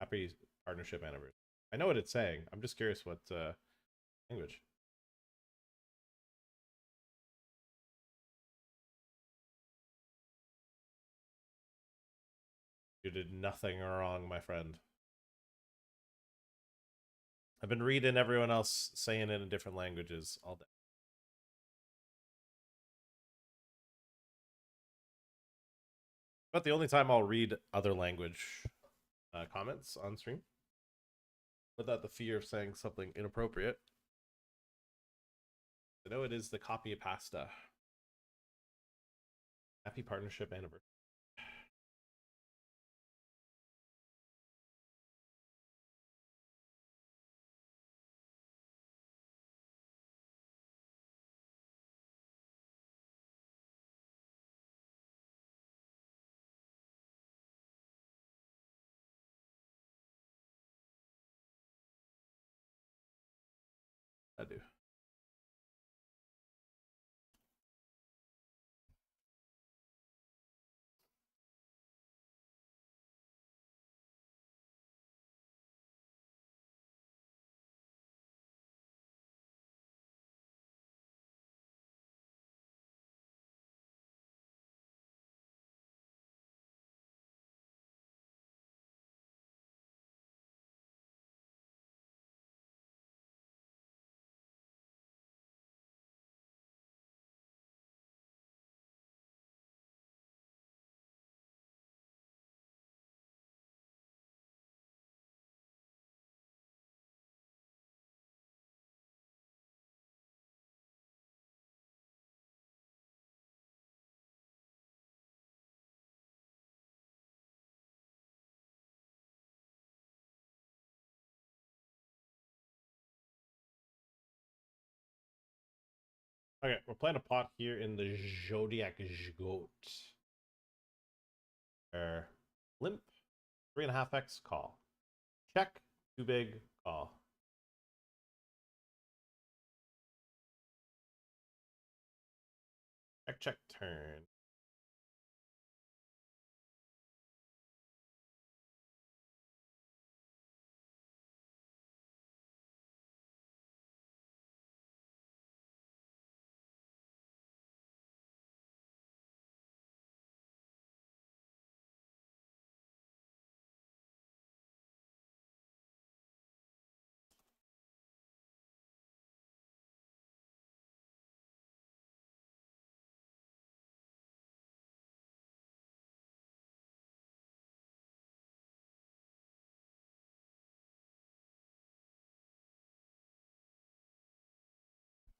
happy partnership anniversary. I know what it's saying. I'm just curious what language. You did nothing wrong, my friend. I've been reading everyone else saying it in different languages all day. But the only time I'll read other language comments on stream without the fear of saying something inappropriate. I know it is the copy of pasta. Happy partnership anniversary. I do. Okay, we're playing a pot here in the Zodiac Goat. Limp, 3.5x call. Check, too big, call. Check, check, turn.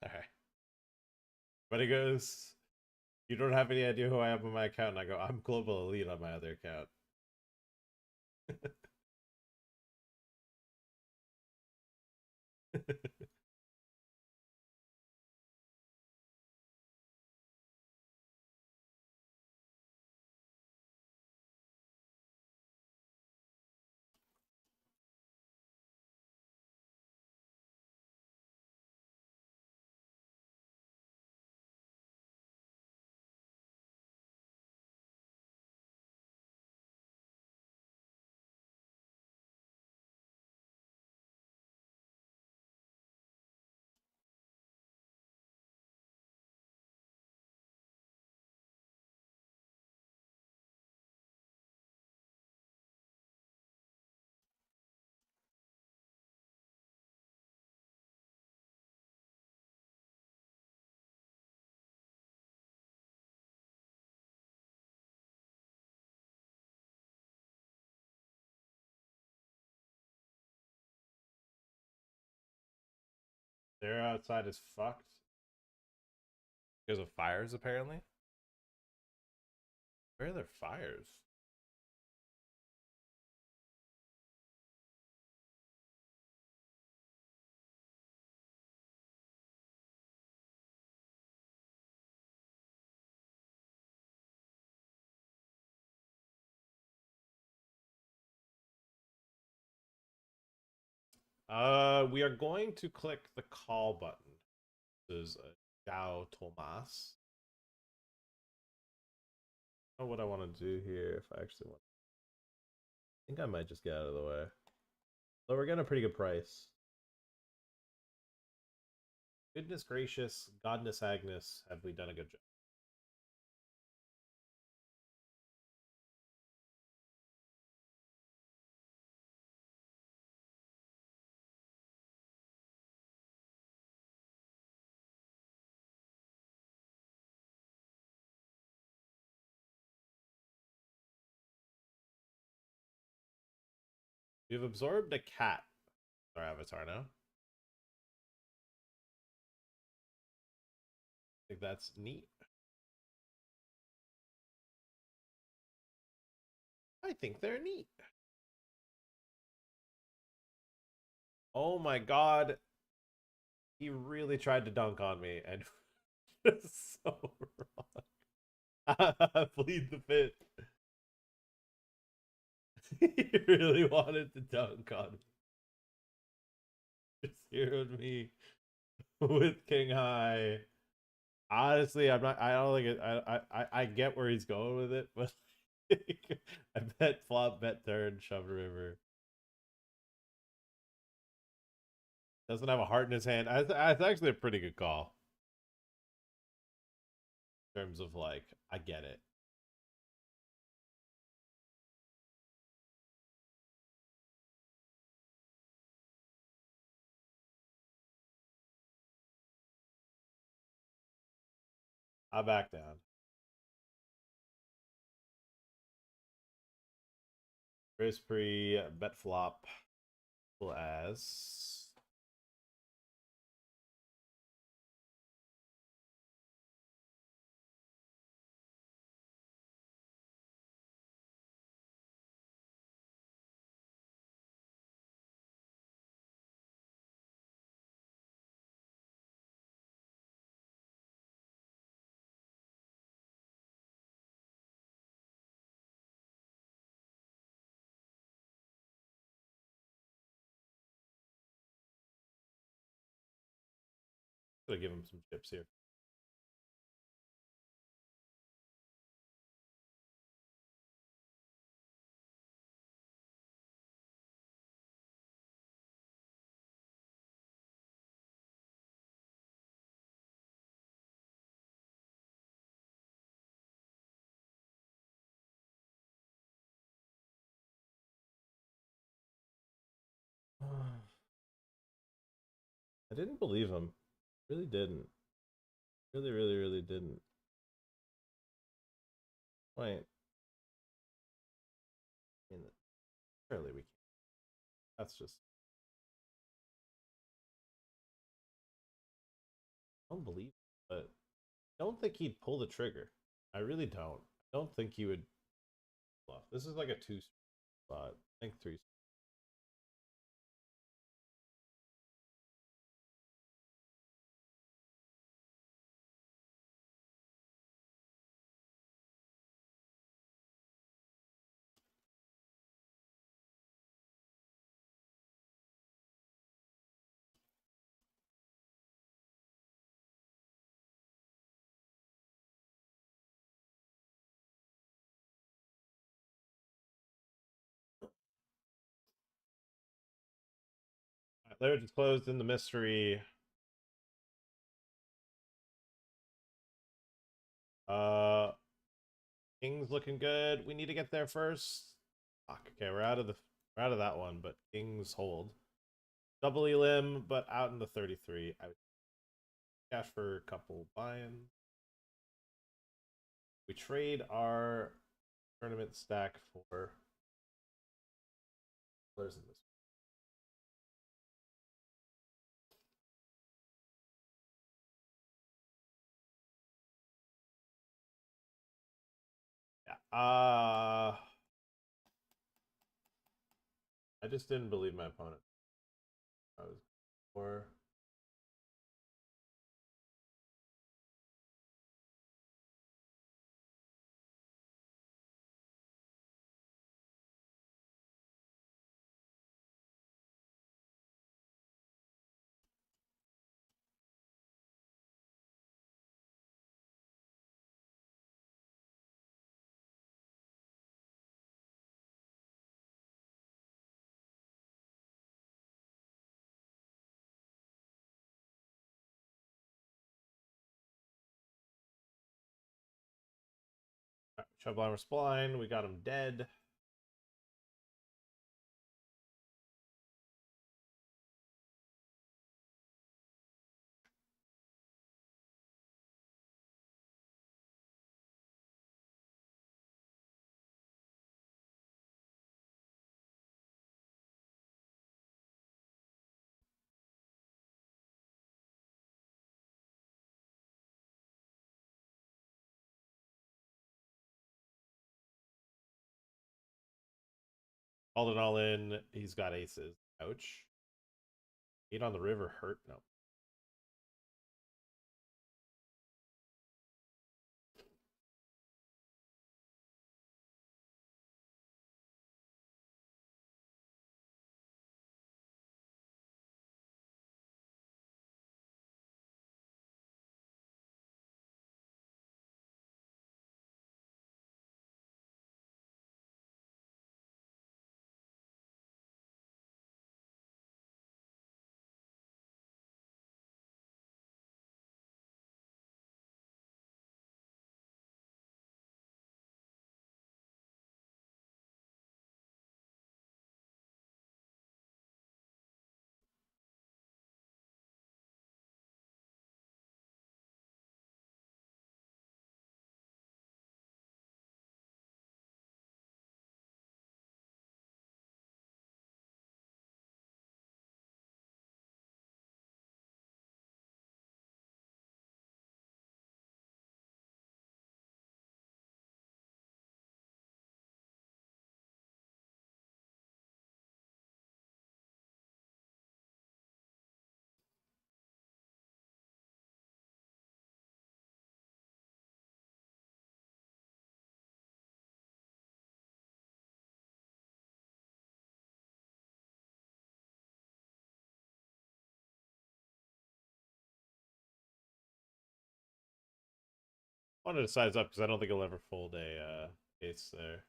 Okay. But it goes, you don't have any idea who I am on my account. And I go, I'm global elite on my other account. They're outside is fucked because of fires, apparently. Where are there fires? We are going to click the call button. This is GTOLabs. I don't know what I want to do here. If I actually want, I think I might just get out of the way. So we're getting a pretty good price. Goodness gracious, Godness Agnes, have we done a good job? We've absorbed a cat. Our avatar now. I think that's neat. I think they're neat. Oh my god. He really tried to dunk on me and it's so wrong. Plead the fifth. He really wanted to dunk on me. Just heroed me with King High. Honestly, I'm not. I don't think it. I get where he's going with it, but I bet flop, bet turn, shove river. Doesn't have a heart in his hand. It's actually a pretty good call in terms of like, I get it. I back down. Race pre bet flop as gonna give him some chips here. I didn't believe him. Really didn't. Really didn't. Wait. I mean, surely we can't. That's just. I don't believe it, but I don't think he'd pull the trigger. I really don't. I don't think he would bluff. This is like a two spot. I think three. Larry just closed in the mystery. Uh, King's looking good. We need to get there first. Fuck. Okay, we're out of that one, but King's hold. Double elim, but out in the 33. I would cash for a couple buy-ins. We trade our tournament stack for players in this. Yeah. I just didn't believe my opponent. I was for. Shove spline. We got him dead. All in. He's got aces. Ouch. 8 on the river hurt. No. Wanted to size up because I don't think he'll ever fold a ace there.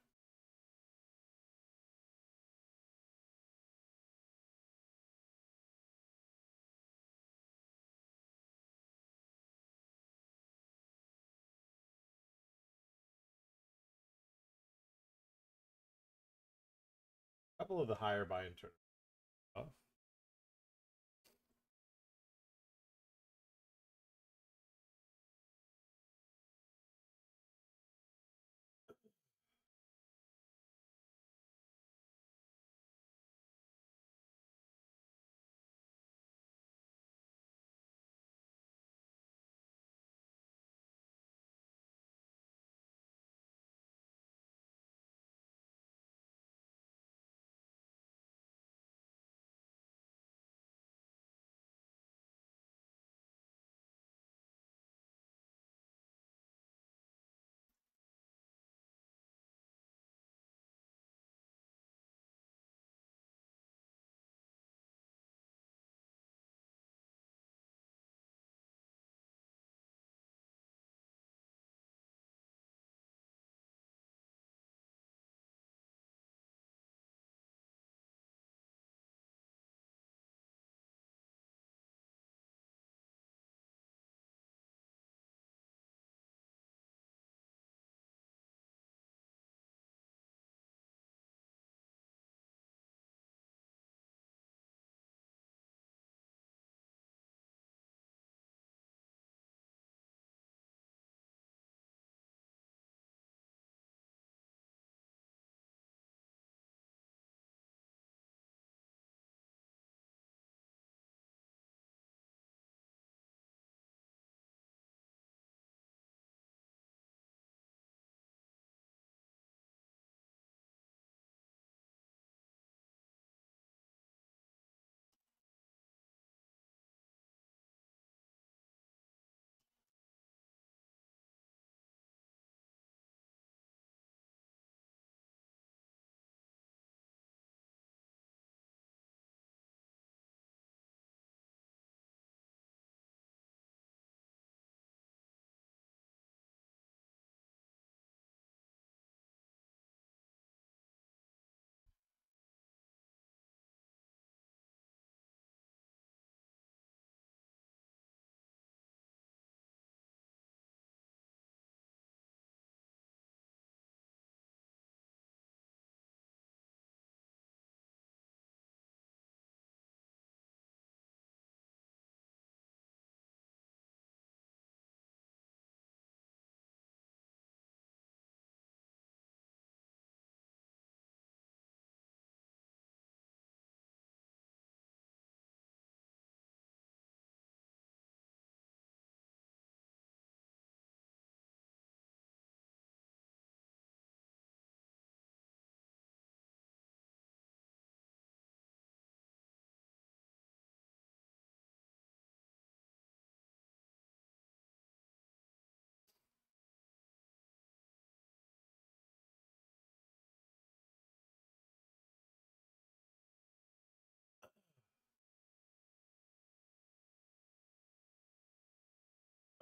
A couple of the higher buy and turn off.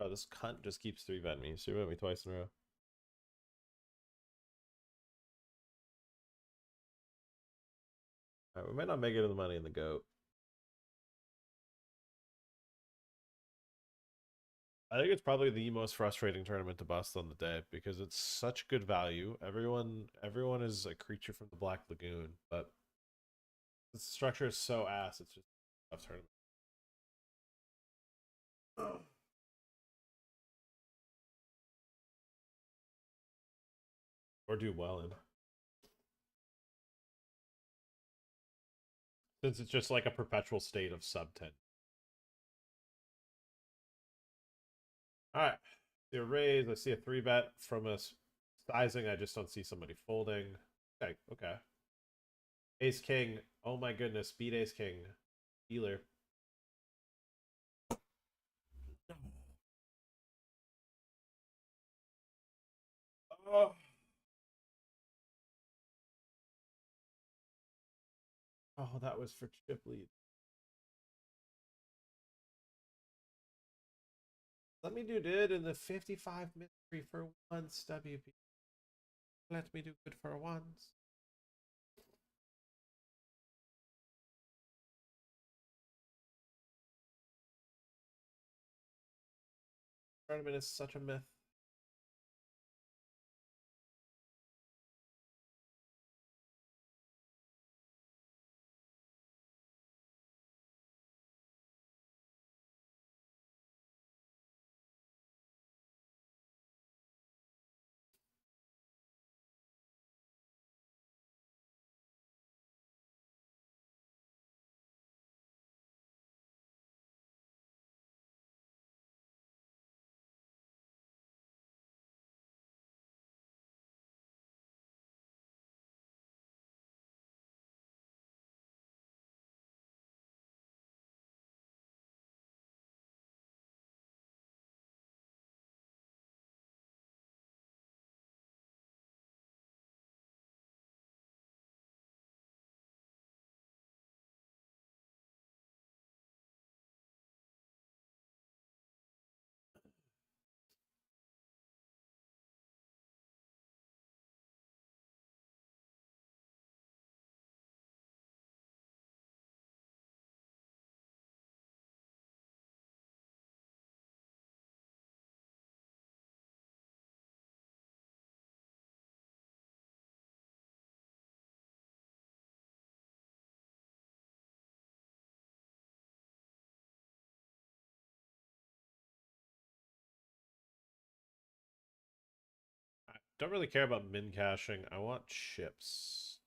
Oh, this cunt just keeps 3-bet me. 3-bet me twice in a row. Alright, we might not make it to the money in the goat. I think it's probably the most frustrating tournament to bust on the day because it's such good value. Everyone is a creature from the Black Lagoon, but the structure is so ass. It's just a tough tournament. Or do well in. Since it's just like a perpetual state of sub 10. Alright. See a raise. I see a 3-bet from a sizing. I just don't see somebody folding. Okay, okay. Ace King. Oh my goodness. Beat Ace King. Healer. Oh. Oh, that was for chip lead. Let me do good in the 55 mystery for once, WP. Let me do good for once. Tournament is such a myth. I don't really care about min cashing. I want chips.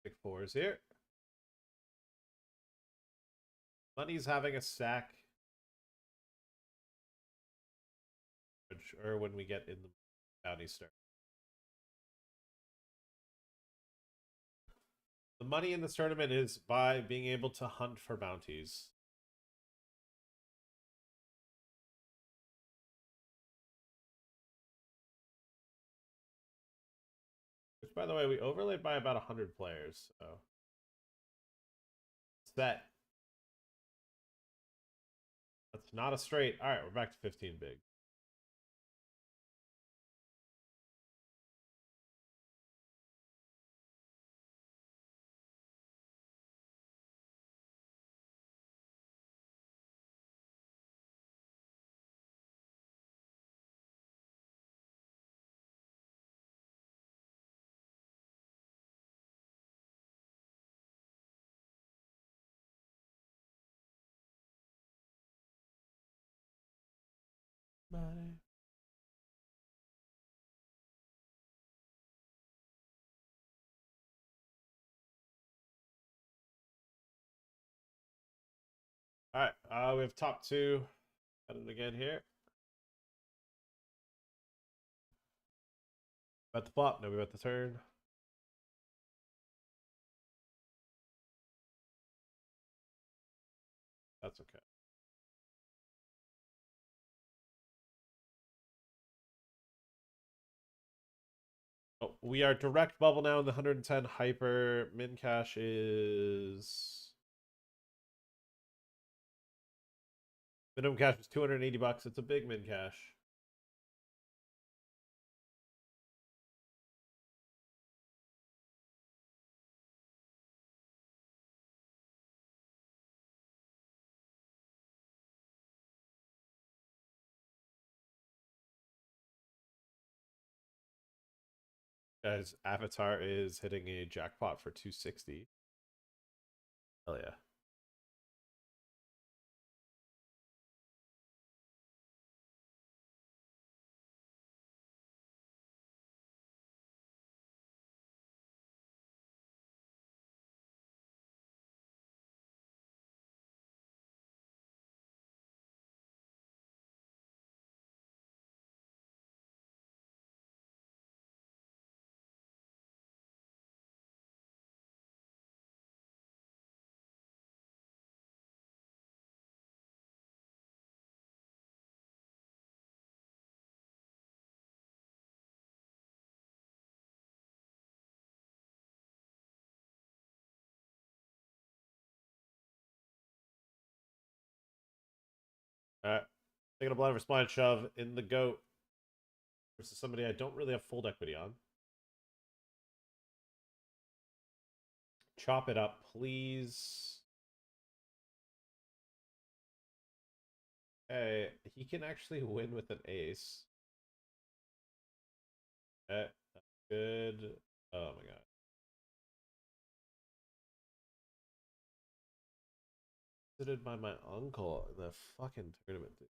Big fours here. Money's having a stack. Or when we get in the bounty start. The money in this tournament is by being able to hunt for bounties. Which, by the way, we overlaid by about 100 players, so. Set. That's not a straight. Alright, we're back to 15 big. Money. Alright, we have top two. Got it again here. Bet the flop, no, we bet the turn. That's okay. Oh, we are direct bubble now in the 110 hyper. Min cash is Minimum cash was 280 bucks. It's a big min cash. Guys, Avatar is hitting a jackpot for 260. Hell yeah. All right. Taking a blind for spline shove in the goat versus somebody I don't really have full equity on. Chop it up, please. Hey, he can actually win with an ace. Okay, that's good. Oh my god. Visited by my uncle in the fucking tournament, dude.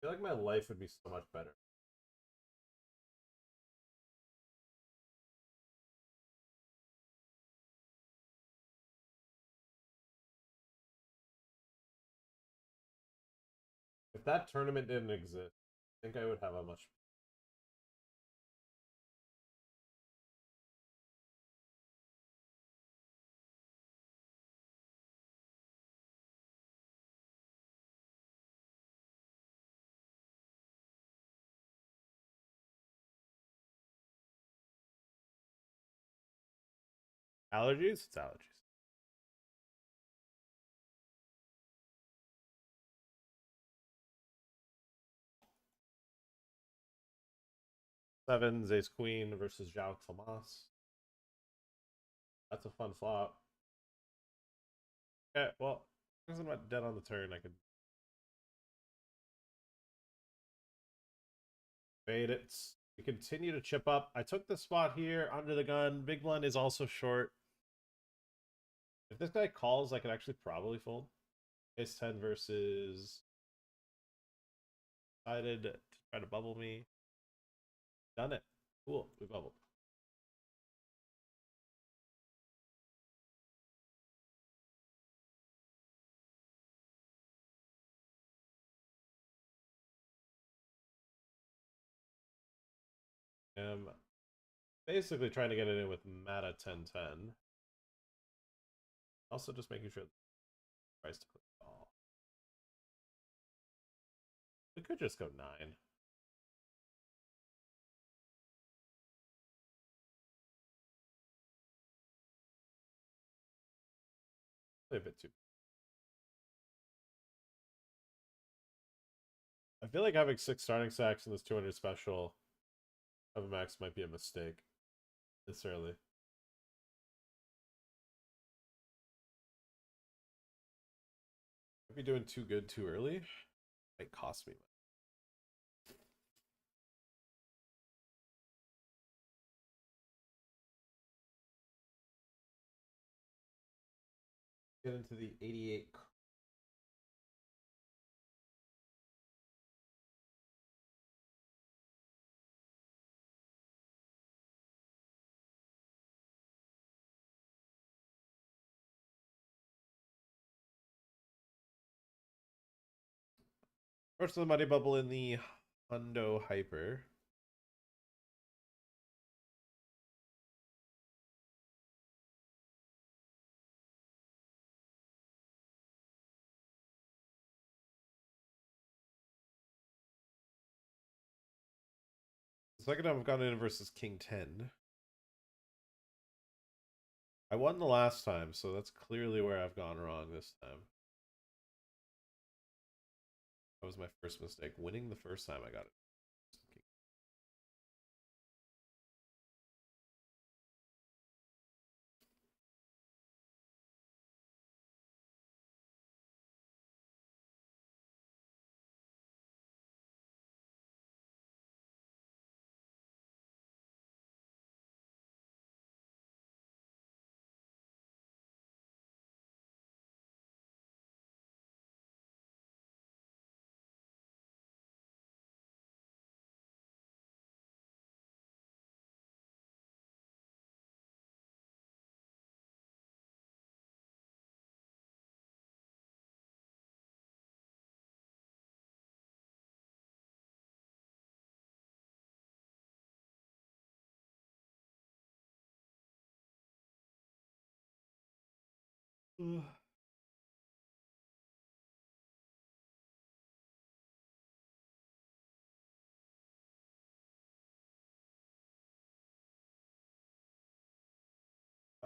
I feel like my life would be so much better. If that tournament didn't exist, I think I would have a much. Allergies? It's allergies. Sevens, ace queen versus Jao Tomas. That's a fun flop. Okay, well, because I'm not dead on the turn, I could fade it. We continue to chip up. I took the spot here under the gun. Big blind is also short. If this guy calls, I could actually probably fold. Ace 10 versus decided to try to bubble me. Done it. Cool. We bubbled. I'm basically trying to get it in with Mata 10-10. Also just making sure the price to click call. We could just go 9. A bit too. I feel like having 6 starting stacks in this 200 special of a max might be a mistake this early. Might be doing too good too early. Might cost me. Get into the 88. First of the money bubble in the Hundo Hyper. The second time I've gone in versus King 10. I won the last time, so that's clearly where I've gone wrong this time. That was my first mistake. Winning the first time I got it.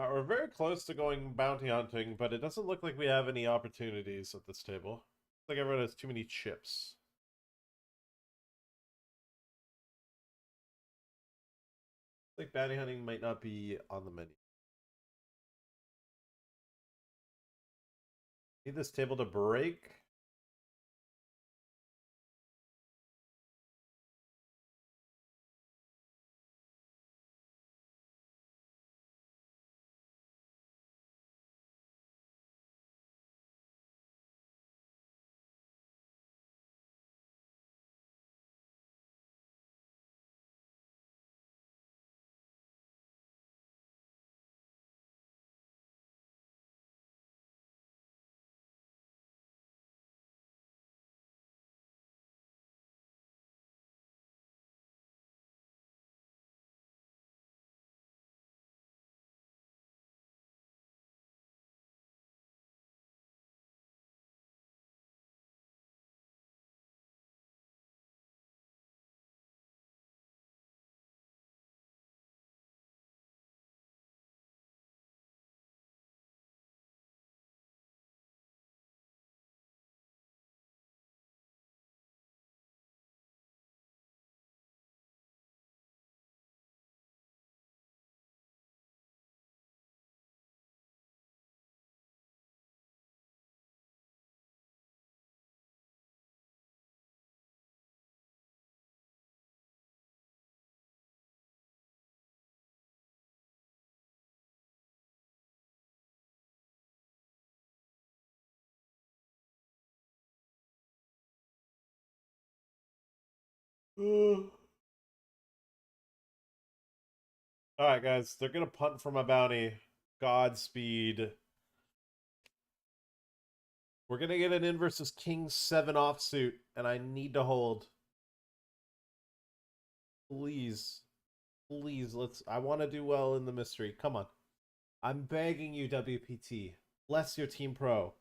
We're very close to going bounty hunting, but it doesn't look like we have any opportunities at this table. Looks like everyone has too many chips. Like bounty hunting might not be on the menu. Need this table to break. Alright, guys. They're going to punt for my bounty. Godspeed. We're going to get an in versus King 7 offsuit, and I need to hold. Please. Please, I want to do well in the mystery. Come on. I'm begging you, WPT. Bless your team pro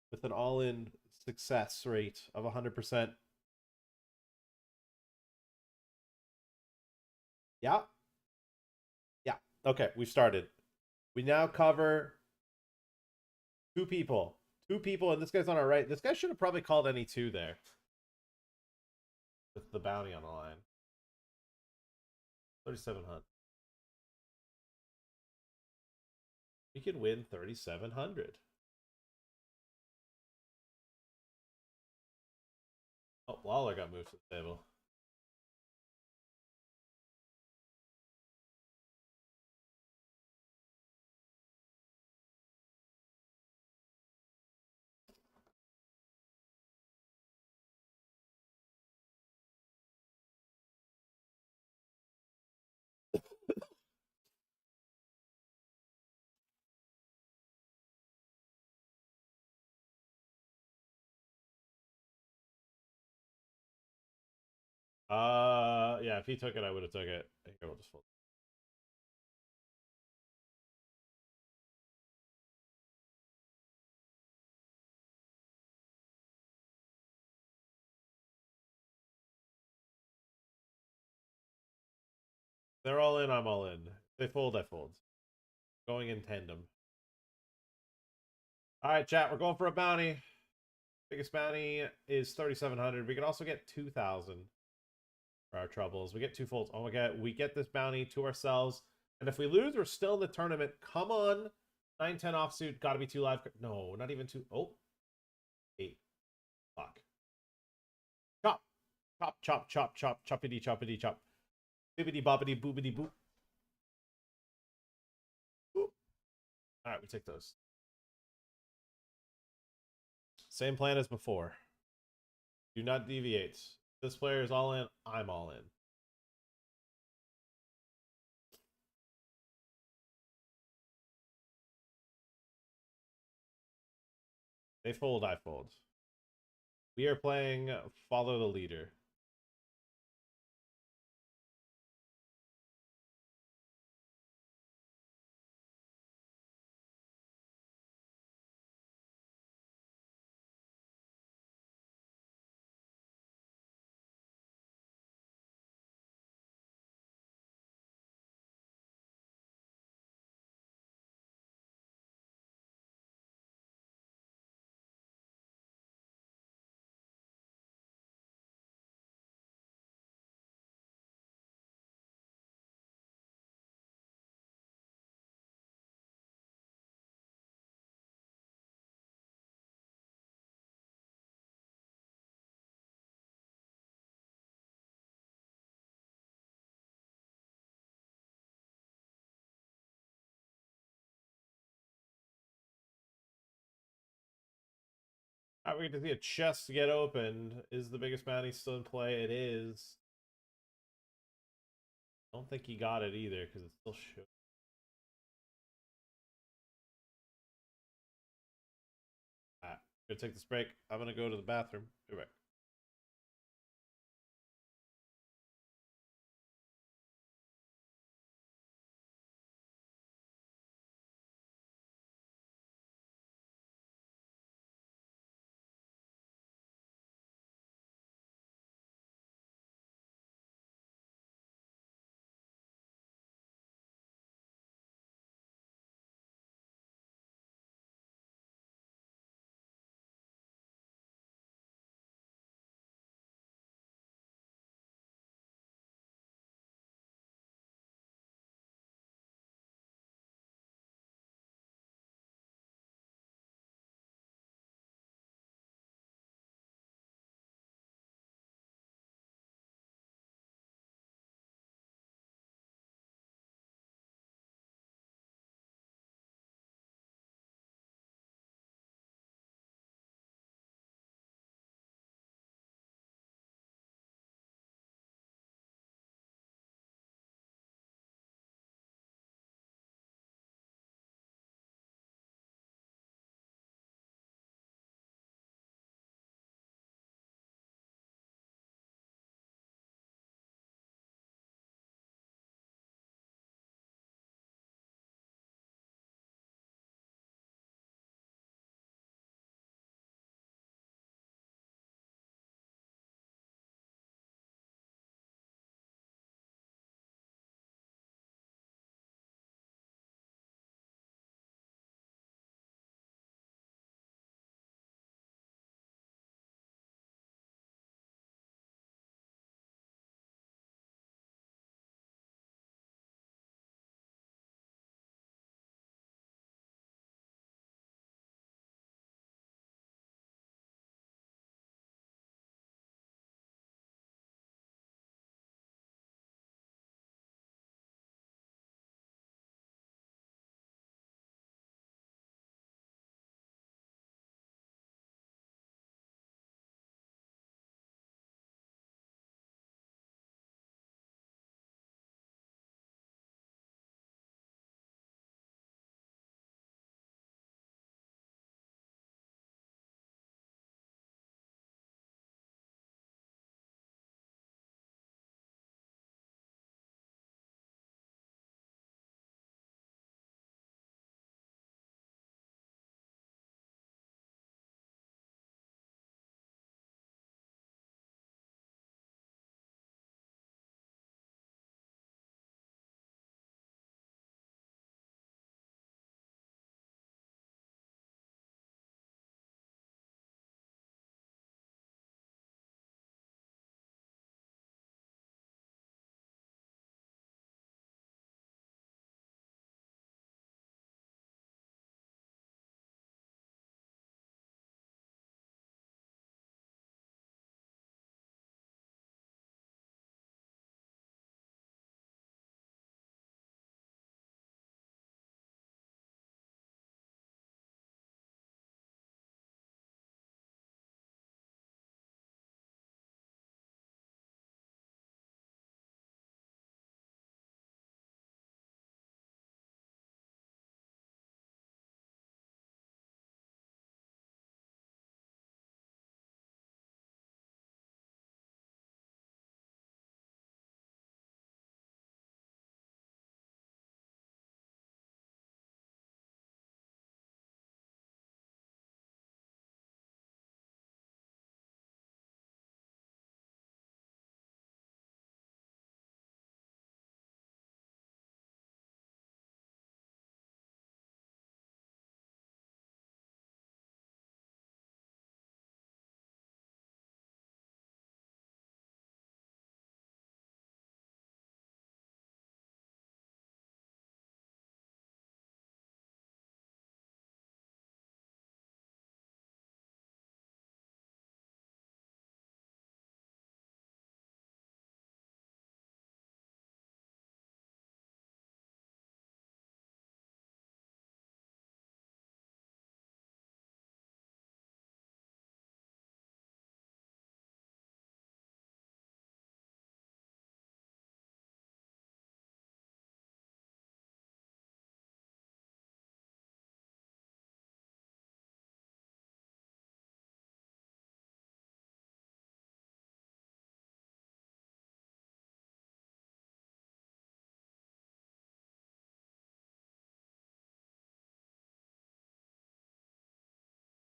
with an all-in success rate of 100%. Yeah. Yeah. Okay, we started. We now cover two people. Two people, and this guy's on our right. This guy should have probably called any two there. With the bounty on the line. 3,700. We can win 3,700. Oh, Lawler got moved to the table. Yeah, if he took it, I would have took it. Here, we'll just fold. They're all in, I'm all in. They fold, I fold. Going in tandem. Alright, chat, we're going for a bounty. Biggest bounty is 3,700. We can also get 2,000 for our troubles. We get 2 folds. Oh my god, we get this bounty to ourselves. And if we lose, we're still in the tournament. Come on. 9-10 offsuit. Gotta be 2 live. No, not even 2. Oh. 8. Fuck. Chop. Chop, chop, chop, chop. Choppity, choppity, chop. Bibbity, bobbity, boobity, boop. Boop. Alright, we take those. Same plan as before. Do not deviate. This player is all in. I'm all in. They fold, I fold. We are playing Follow the Leader. All right, we get to see a chest get opened. Is the biggest bounty still in play? It is. I don't think he got it either because it still shows. All right, gonna take this break. I'm gonna go to the bathroom. Be right back.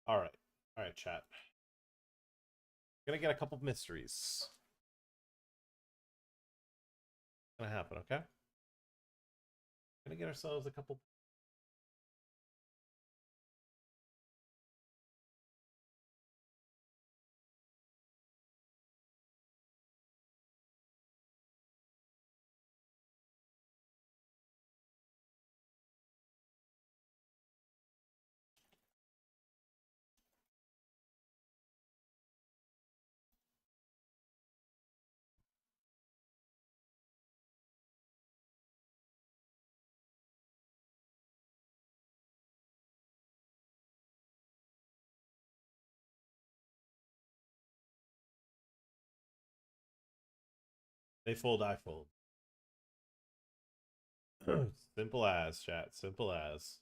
All right. All right, chat. Gonna get a couple mysteries. Gonna happen, okay? Gonna get ourselves a couple. They fold, I fold. Simple as, chat. Simple as.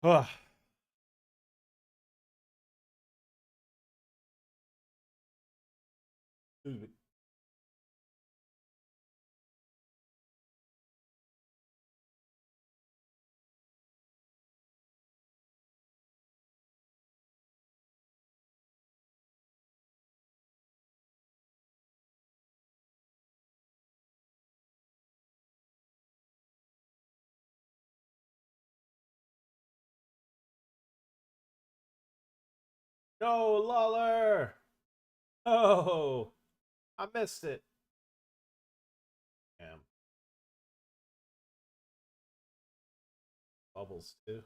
Ugh. 'No, Lawler! Oh, I missed it. Damn. Bubbles, too.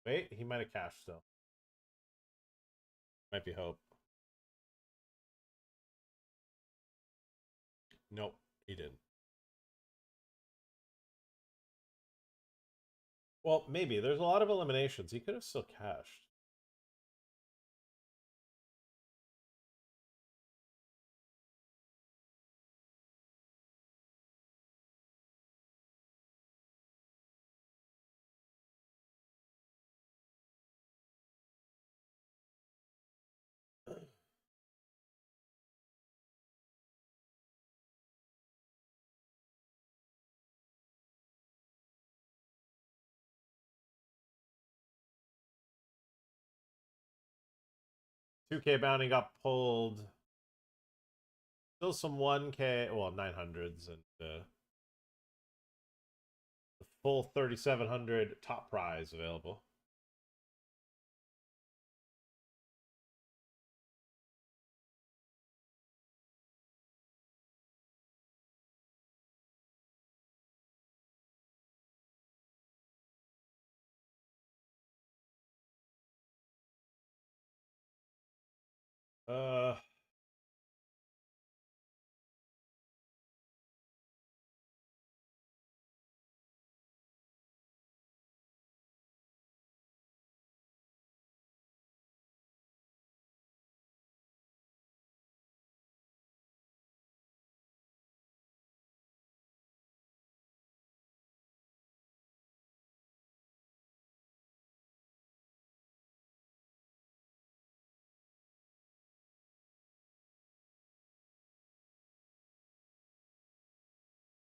Wait, he might have cashed still. Might be hope. Nope, he didn't. Well, maybe. There's a lot of eliminations. He could have still cashed. $2K bounty got pulled. Still some 1K, well, 900s and the full 3,700 top prize available. Uh,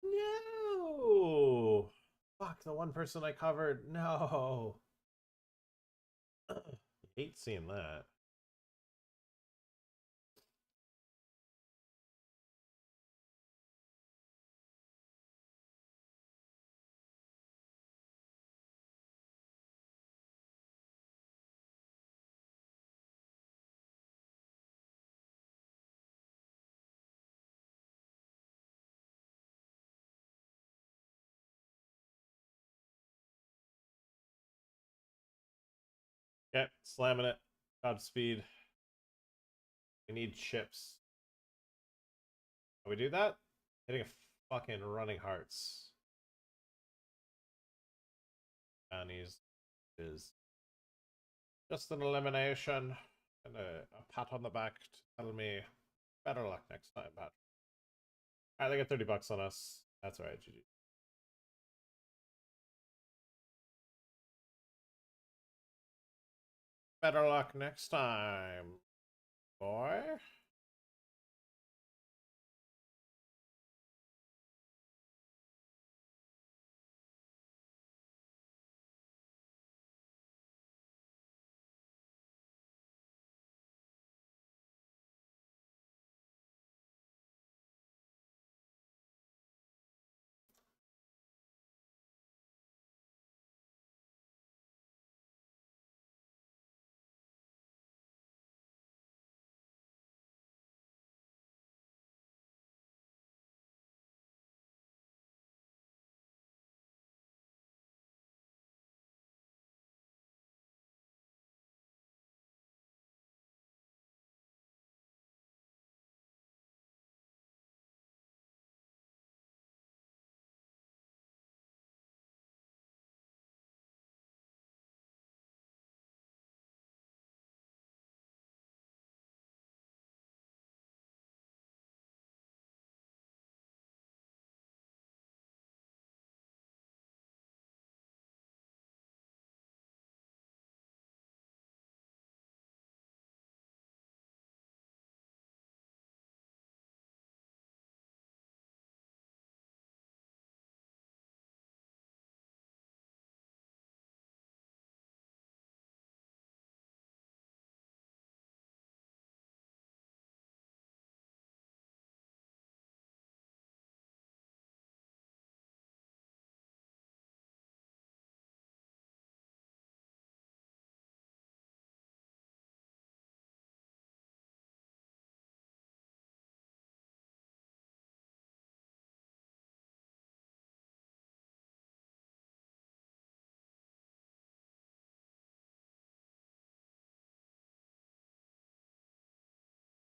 no! Fuck, the one person I covered. No. Hate seeing that. Okay, slamming it. Godspeed. We need chips. Can we do that? Hitting a fucking running hearts. Bounties is just an elimination. And a pat on the back to tell me better luck next time, Pat. Alright, they get 30 bucks on us. That's alright, GG. Better luck next time, boy.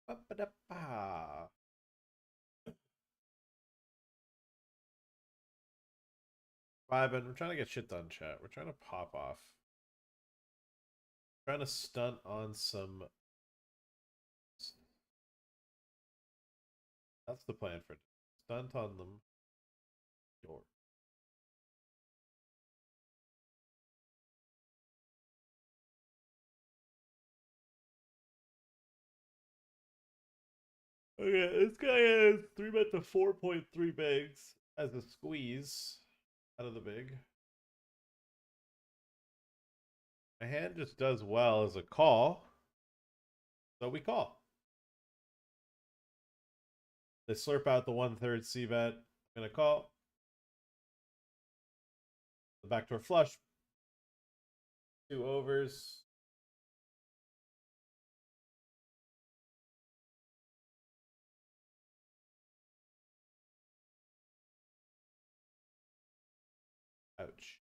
Ba-ba-da-ba. Vibing. We're trying to get shit done, chat. We're trying to pop off. Trying to stunt on some. That's the plan for stunt on them. Door. Okay, this guy has 3 bet to 4.3 bigs as a squeeze out of the big. My hand just does well as a call, so we call. They slurp out the 1/3 C bet. I'm gonna call. The backdoor flush. 2 overs. Ouch.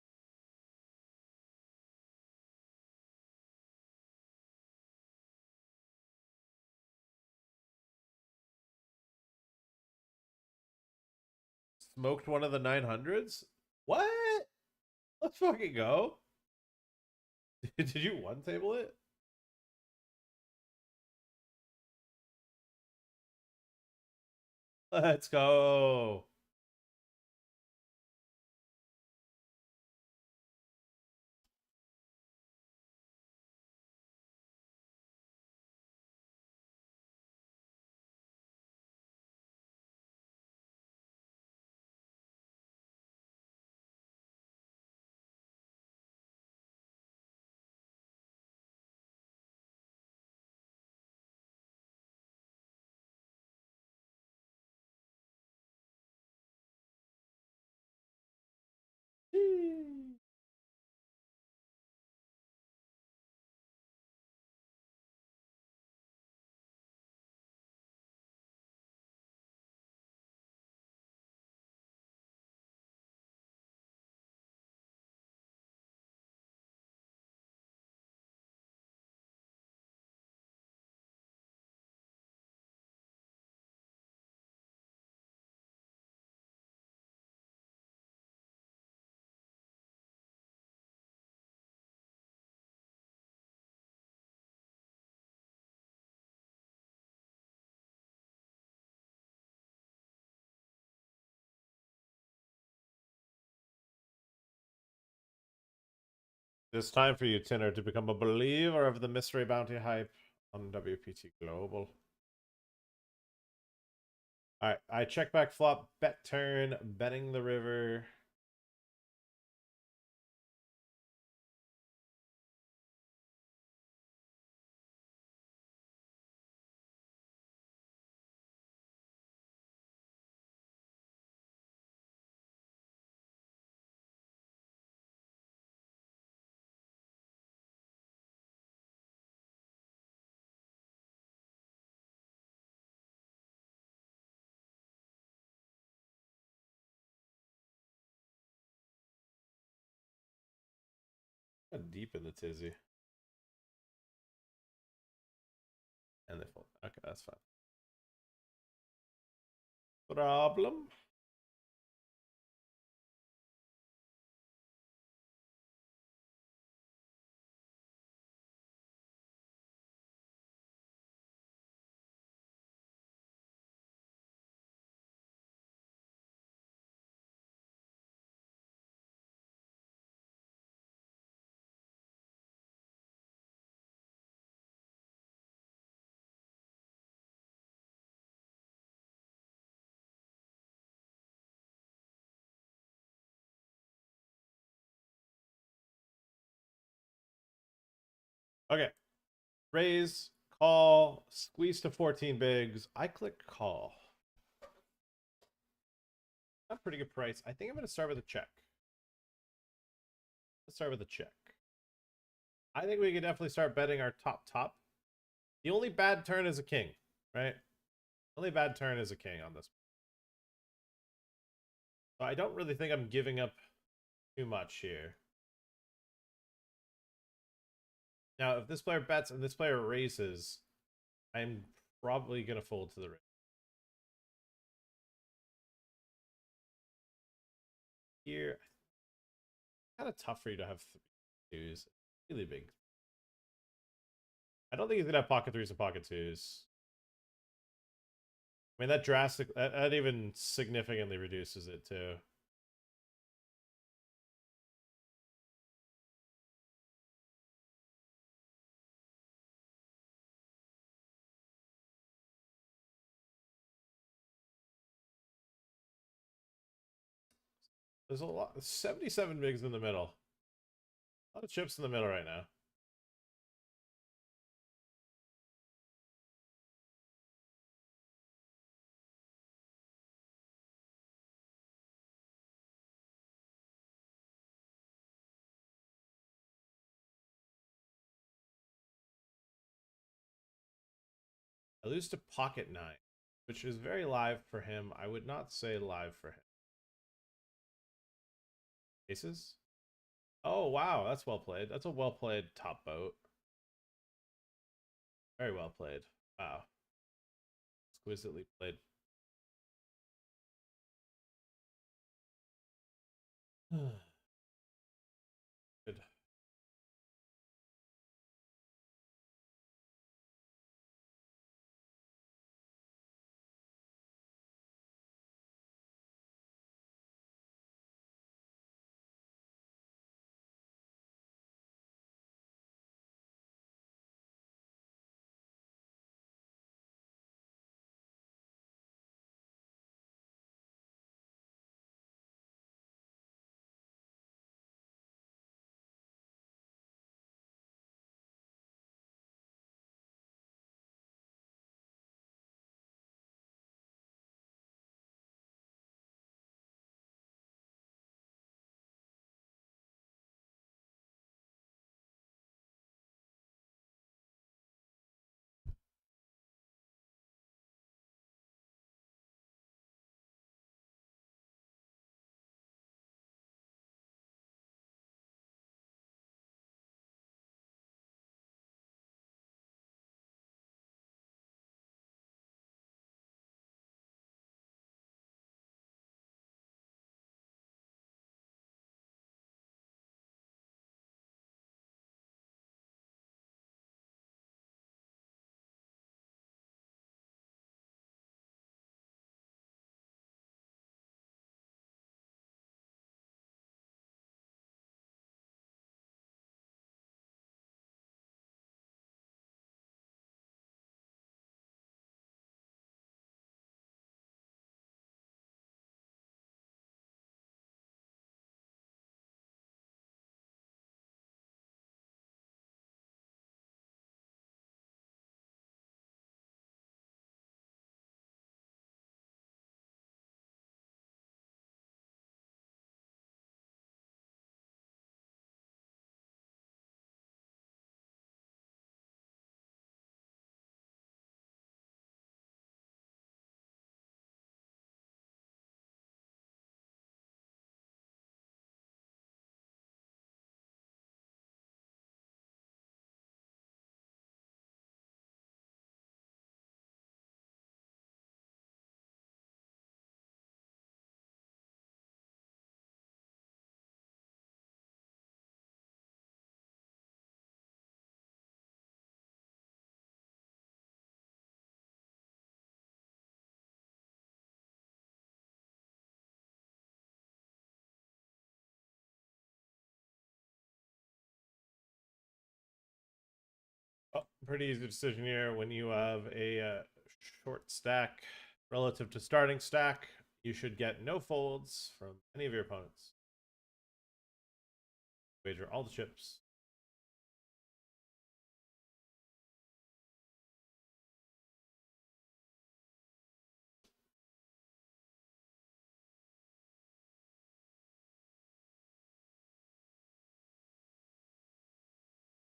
Smoked one of the 900s? What? Let's fucking go. Did you one table it? Let's go. It's time for you, Tinner, to become a believer of the mystery bounty hype on WPT Global. Alright, I check back flop, bet turn, betting the river. Got deep in the tizzy. And they fold. Okay, that's fine. Problem. Okay. Raise, call, squeeze to 14 bigs. I click call. Not a pretty good price. I think I'm going to start with a check. Let's start with a check. I think we can definitely start betting our top. The only bad turn is a king, right? Only bad turn is a king on this. So I don't really think I'm giving up too much here. Now, if this player bets and this player raises, I'm probably going to fold to the raise. Here, kind of tough for you to have 3 twos. Really big. I don't think he's going to have pocket 3s and pocket 2s. I mean, that even significantly reduces it too. There's a lot, 77 bigs in the middle. A lot of chips in the middle right now. I lose to pocket 9, which is very live for him. I would not say live for him. Aces? Oh, wow. That's well played. That's a well played top boat. Very well played. Wow. Exquisitely played. Good. Pretty easy decision here. When you have a short stack relative to starting stack, you should get no folds from any of your opponents. Wager all the chips.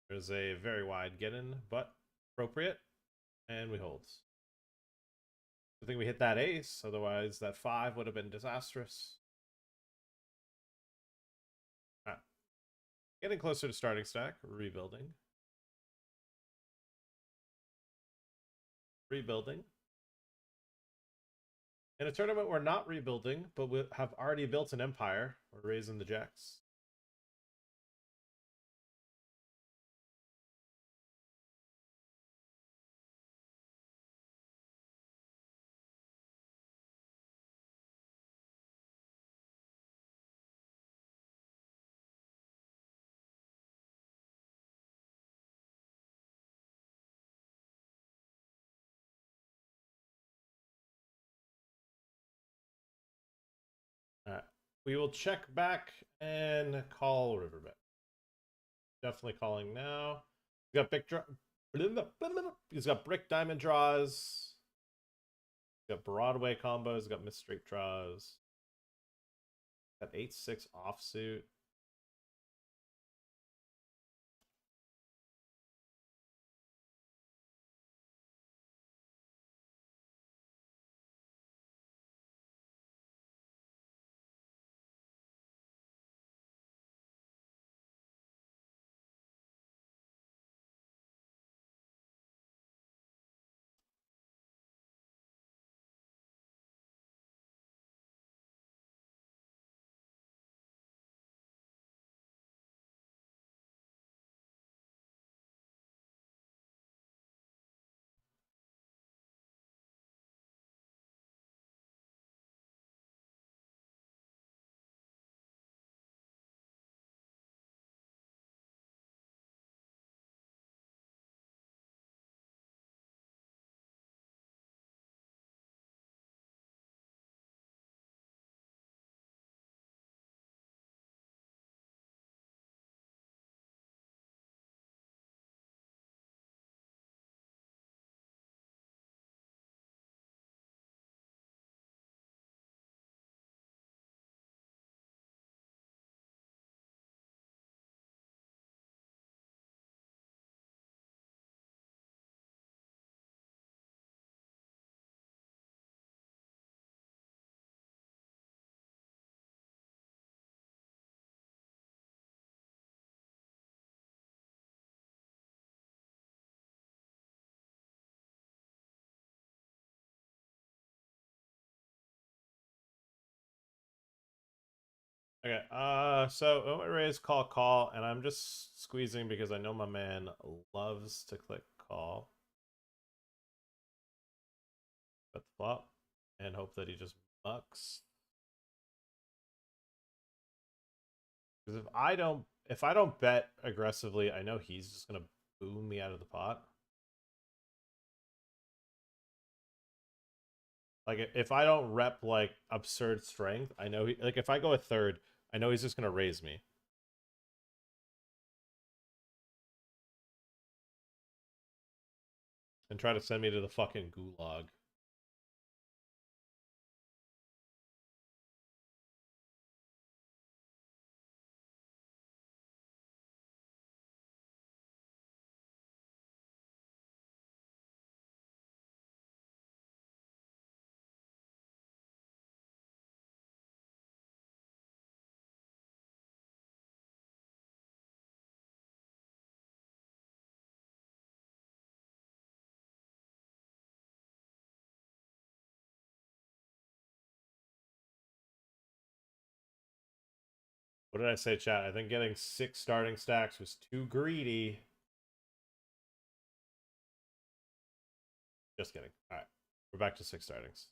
There's a very wide get in, but appropriate, and we hold. I think we hit that ace, otherwise that 5 would have been disastrous. Right. Getting closer to starting stack, rebuilding. Rebuilding. In a tournament, we're not rebuilding, but we have already built an empire. We're raising the jacks. Alright. We will check back and call Riverbed. Definitely calling now. He's got big draw. He's got brick diamond draws. He's got Broadway combos. He's got missed straight draws. Got 8-6 offsuit. Okay, so I raise call, and I'm just squeezing because I know my man loves to click call. Bet the flop, and hope that he just bucks. Because if I don't bet aggressively, I know he's just gonna boom me out of the pot. Like if I don't rep like absurd strength, I know like if I go a third, I know he's just gonna raise me. And try to send me to the fucking gulag. What did I say, chat? I think getting 6 starting stacks was too greedy. Just kidding. Alright. We're back to 6 startings.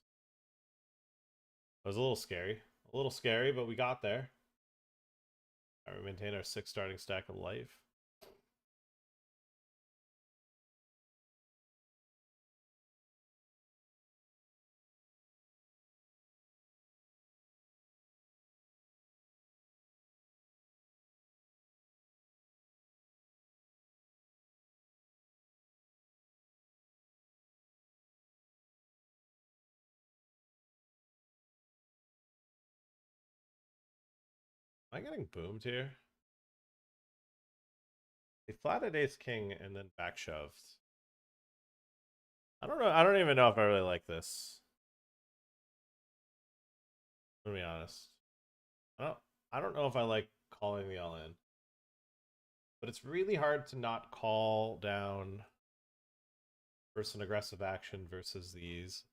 It was a little scary. A little scary, but we got there. Alright, we maintain our 6 starting stack of life. Am I getting boomed here? They flatted ace king and then back shoved. I don't know. I don't even know if I really like this. To be honest. I don't I don't know if I like calling the all in. But it's really hard to not call down versus an aggressive action versus these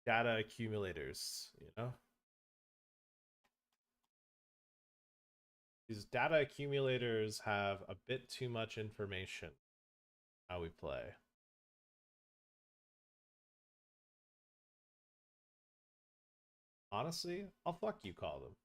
data accumulators, you know? These data accumulators have a bit too much information how we play. Honestly, I'll fuck you call them.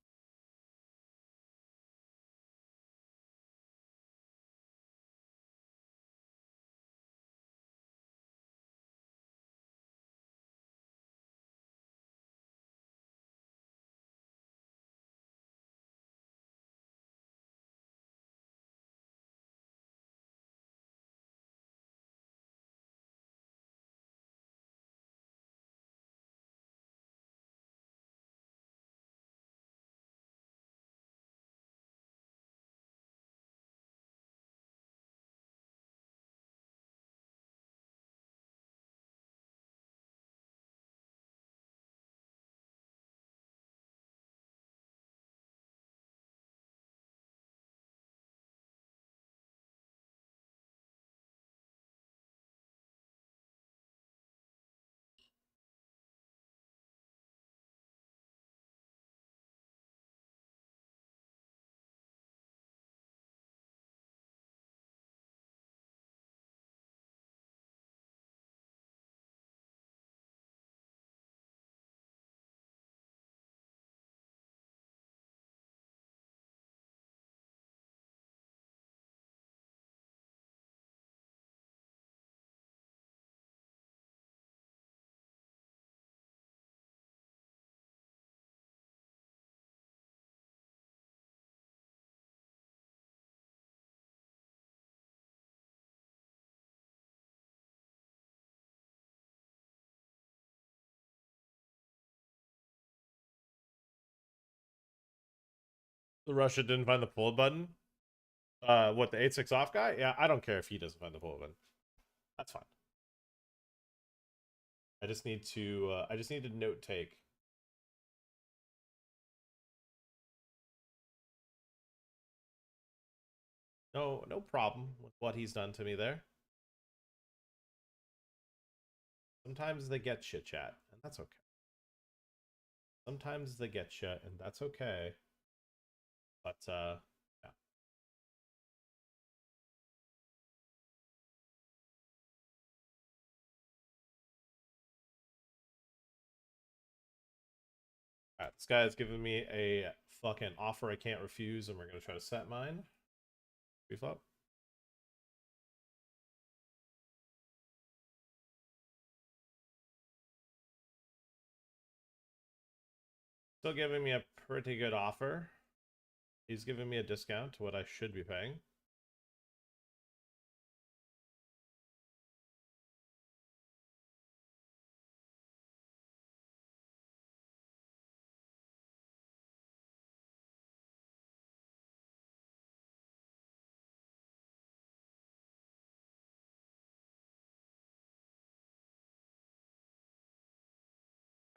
The Russia didn't find the pull button. What, the 8-6 off guy? Yeah, I don't care if he doesn't find the pull button. That's fine. I just need to note take. No problem with what he's done to me there. Sometimes they get shit chat, and that's okay. Sometimes they get shit, and that's okay. But yeah. Alright, this guy has given me a fucking offer I can't refuse, and we're gonna try to set mine. Preflop. Still giving me a pretty good offer. He's giving me a discount to what I should be paying.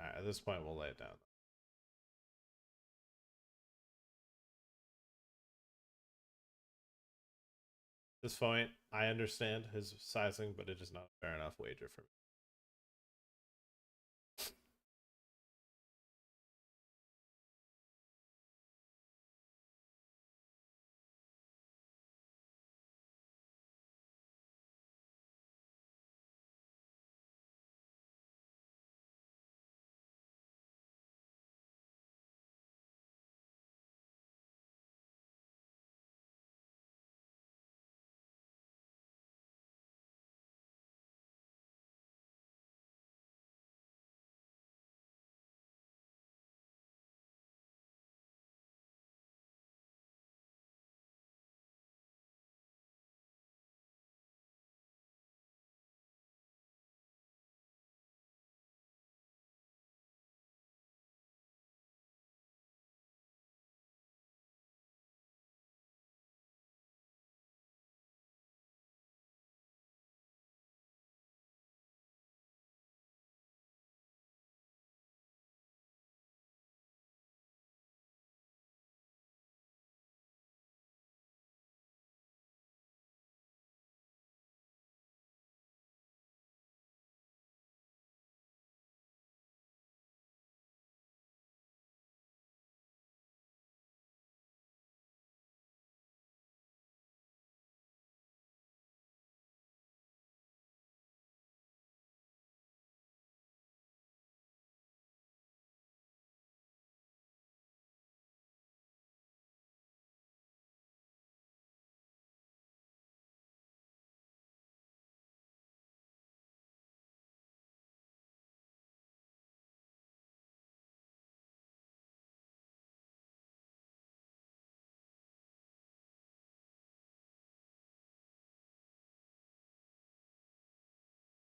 Alright, at this point, we'll lay it down. At this point, I understand his sizing, but it is not a fair enough wager for me.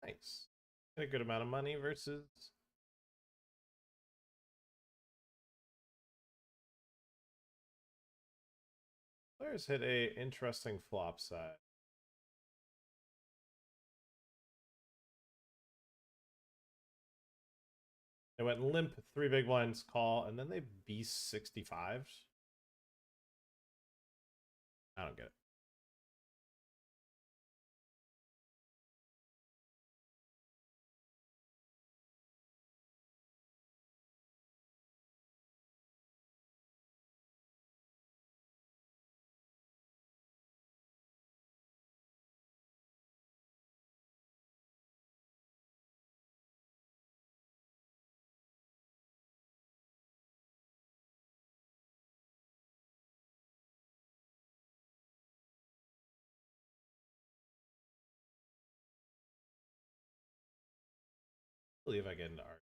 Nice. Get a good amount of money versus. Players hit a interesting flop side. They went limp, 3 big blinds call, and then they beast 65s. I don't get it. I believe I get into art.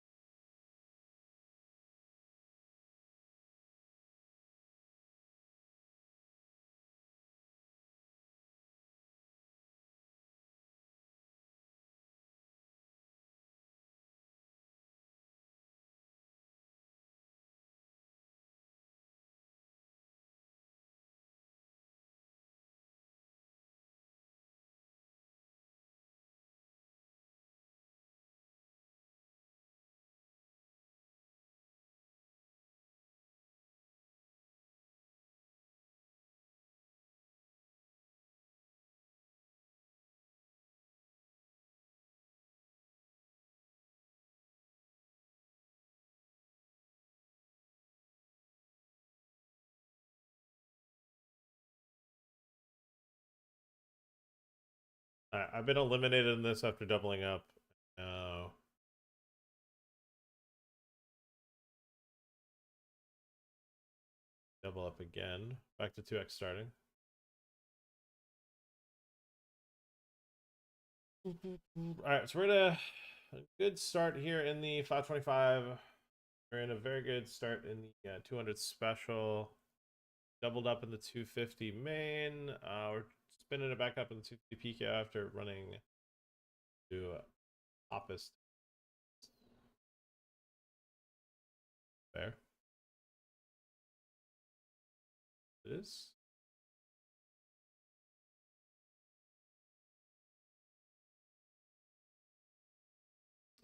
I've been eliminated in this after doubling up. No. Double up again. Back to 2x starting. Alright, so we're at a good start here in the 525. We're in a very good start in the 200 special. Doubled up in the 250 main. We're spinning it back up in the 250 PK after running to opposite. There. It is.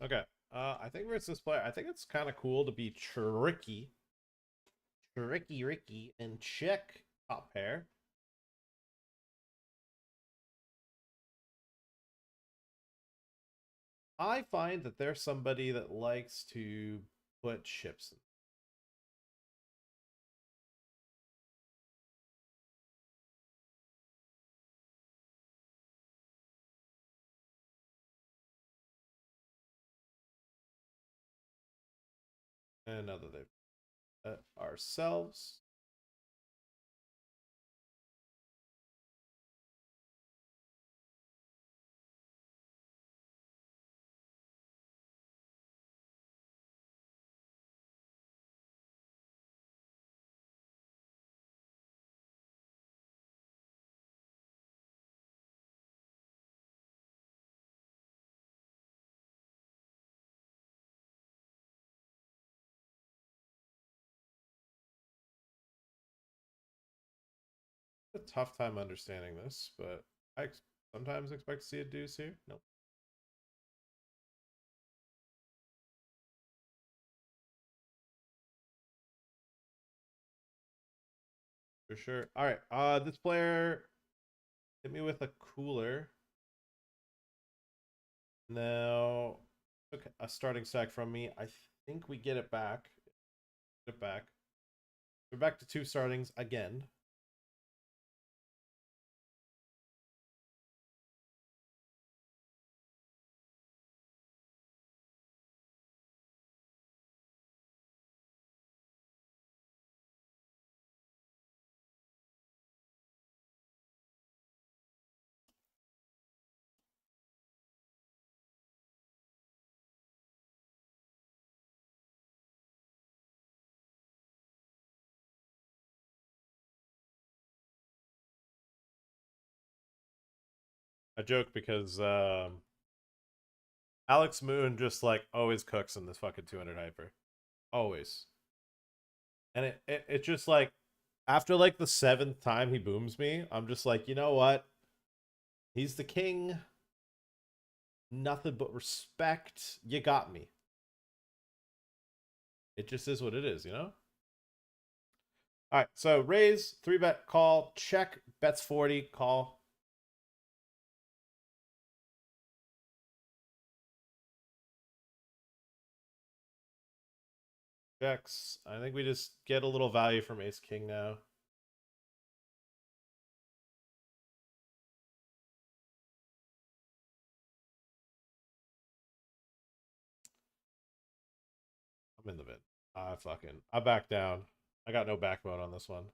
Okay. I think versus this player, I think it's kind of cool to be tricky. Tricky Ricky and check top pair. I find that there's somebody that likes to put chips in. And now that they've ourselves. A tough time understanding this, but I sometimes expect to see a deuce here. Nope. For sure. All right. This player hit me with a cooler. Now, okay, a starting stack from me. I think we get it back. Get it back. We're back to 2 startings again. I joke because Alex Moon just like always cooks in this fucking 200 hyper. Always. And it just like after like the seventh time he booms me, I'm just like, you know what? He's the king. Nothing but respect. You got me. It just is what it is, you know? All right, so raise, 3-bet, call, check, bets 40, call. Checks. I think we just get a little value from Ace King now. I'm in the vid. I back down. I got no backbone on this one.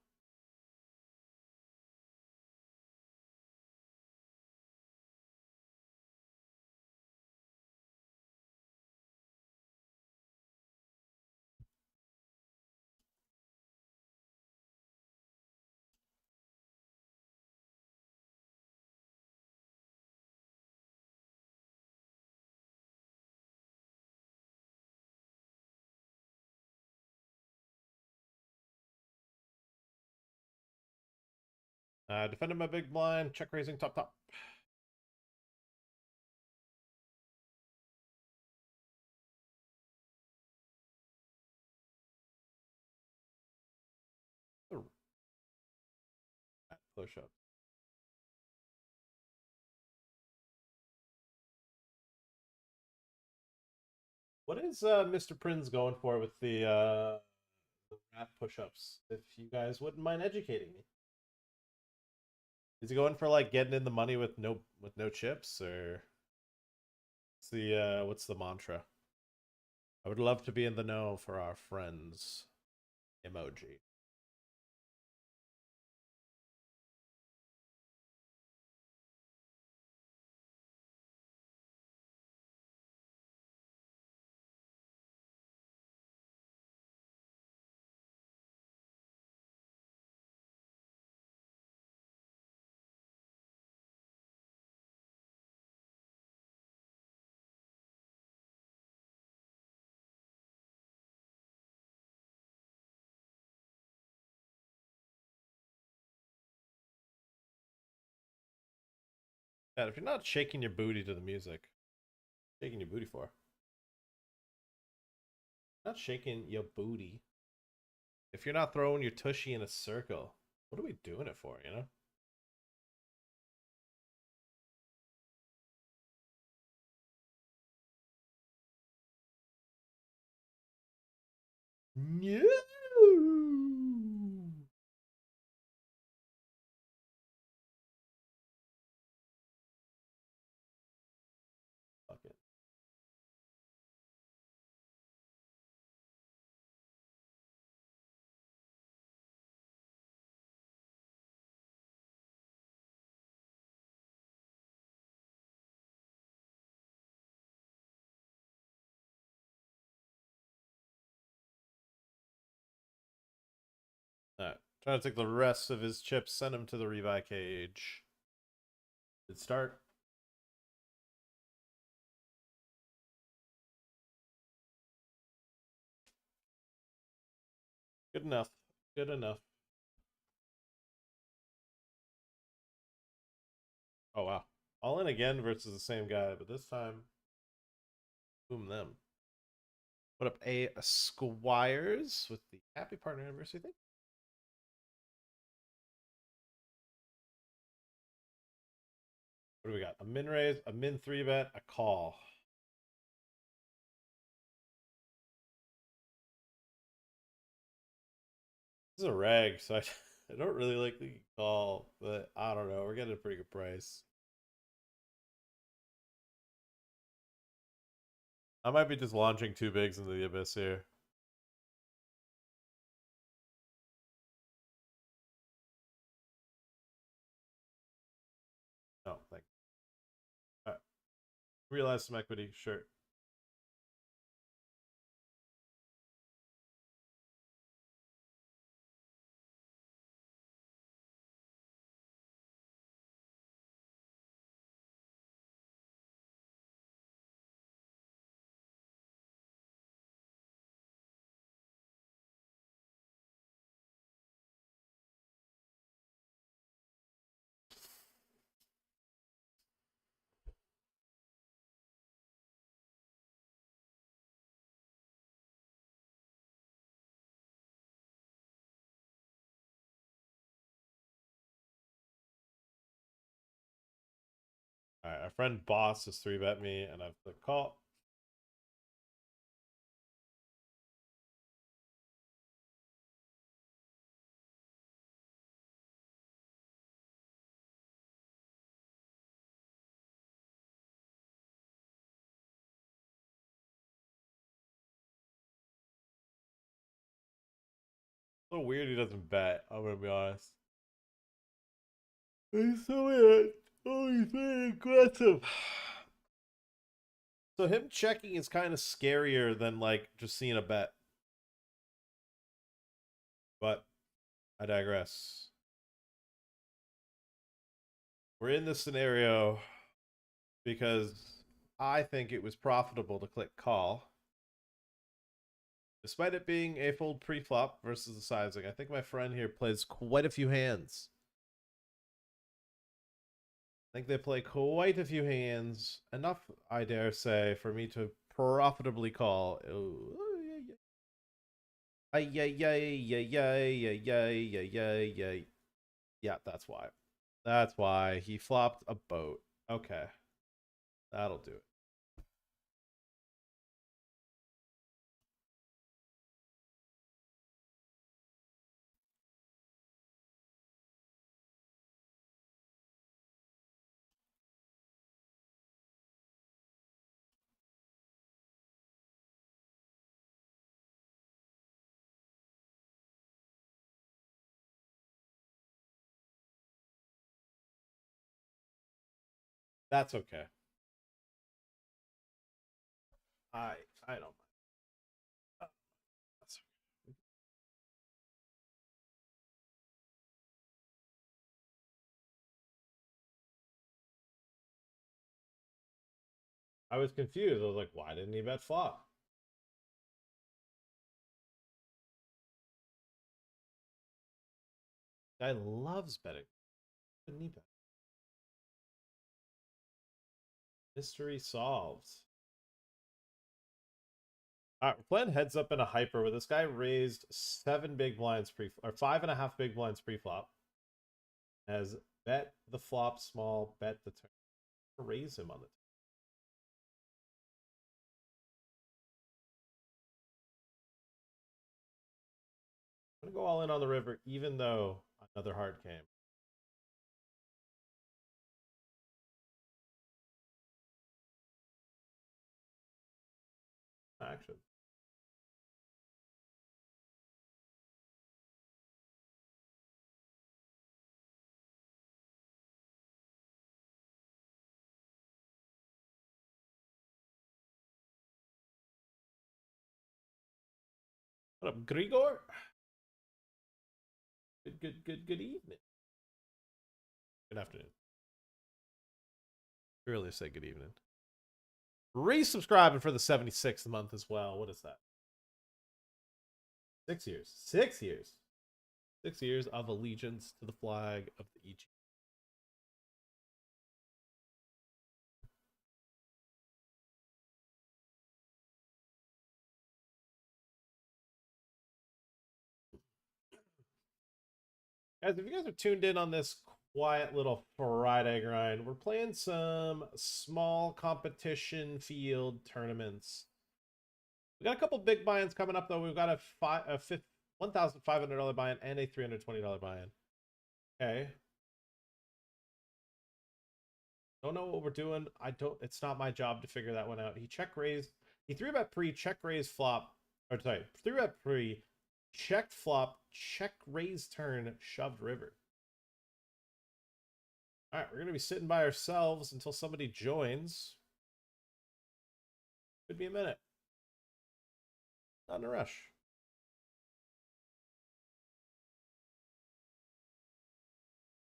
Defending my big blind, check raising top top. Push up. What is Mr. Prinz going for with the rat push-ups? If you guys wouldn't mind educating me. Is he going for like getting in the money with no chips, or what's the mantra? I would love to be in the know for our friends. Emoji. Yeah, if you're not shaking your booty to the music, shaking your booty for? Not shaking your booty. If you're not throwing your tushy in a circle, what are we doing it for, you know? No. Fuck it. Alright. Trying to take the rest of his chips, send him to the rebuy cage. Good start. Good enough. Good enough. Oh wow. All in again versus the same guy, but this time, boom them. Put up a Squires with the happy partner anniversary thing. What do we got? A min raise, a min 3-bet, a call. This is a rag, so I don't really like the call, but I don't know. We're getting a pretty good price. I might be just launching 2 bigs into the abyss here. Oh, thank you. All right. Realize some equity, sure. our friend Boss has 3-bet me, and I've clicked call. So weird he doesn't bet, I'm gonna be honest. He's so weird. Oh, he's very aggressive. So him checking is kind of scarier than like just seeing a bet. But I digress. We're in this scenario because I think it was profitable to click call. Despite it being a fold pre-flop versus the sizing, I think my friend here plays quite a few hands. I think they play quite a few hands. Enough, I dare say, for me to profitably call. Yeah, that's why. That's why. He flopped a boat. Okay. That'll do it. That's okay. I I don't mind. That's okay. I was confused. I was like, why didn't he bet flop? Guy loves betting. Didn't he bet? Mystery solved. All right, we're playing heads up in a hyper where this guy raised 7 big blinds or 5.5 big blinds pre-flop. Has bet the flop small, bet the turn. Raise him on the turn. I'm gonna go all in on the river, even though another heart came. Action. What up, Grigor? Good evening. Good afternoon. Really say good evening. Resubscribing for the 76th month as well. What is that? 6 years. 6 years. 6 years of allegiance to the flag of the EG. Guys, if you guys are tuned in on this quiet little Friday grind, we're playing some small competition field tournaments. We got a couple big buy-ins coming up, though. We've got a $1,500 buy-in and a $320 buy-in. Okay. Don't know what we're doing. It's not my job to figure that one out. He check raised. He 3-bet pre, check raise flop. Or sorry, 3-bet pre, checked flop, check raise turn, shoved river. All right, we're going to be sitting by ourselves until somebody joins. Could be a minute. Not in a rush.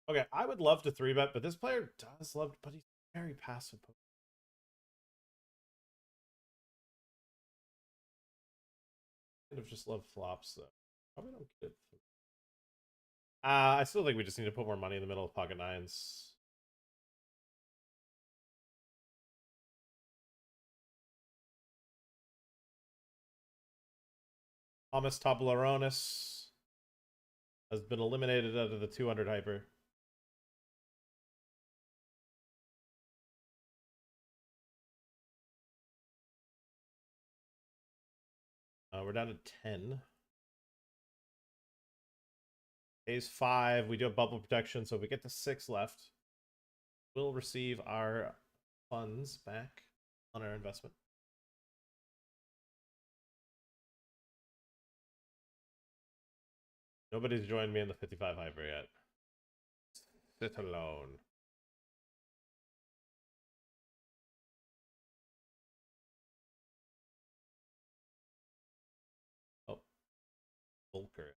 Okay, I would love to 3-bet, but this player does love, but he's very passive. Kind of just love flops, though. Probably don't get it. I still think we just need to put more money in the middle of pocket nines. Thomas Tobleronis has been eliminated out of the 200 hyper. We're down to 10. Phase 5, we do have bubble protection, so if we get to 6 left, we'll receive our funds back on our investment. Nobody's joined me in the 55 hyper yet. Sit alone. Oh, Volker.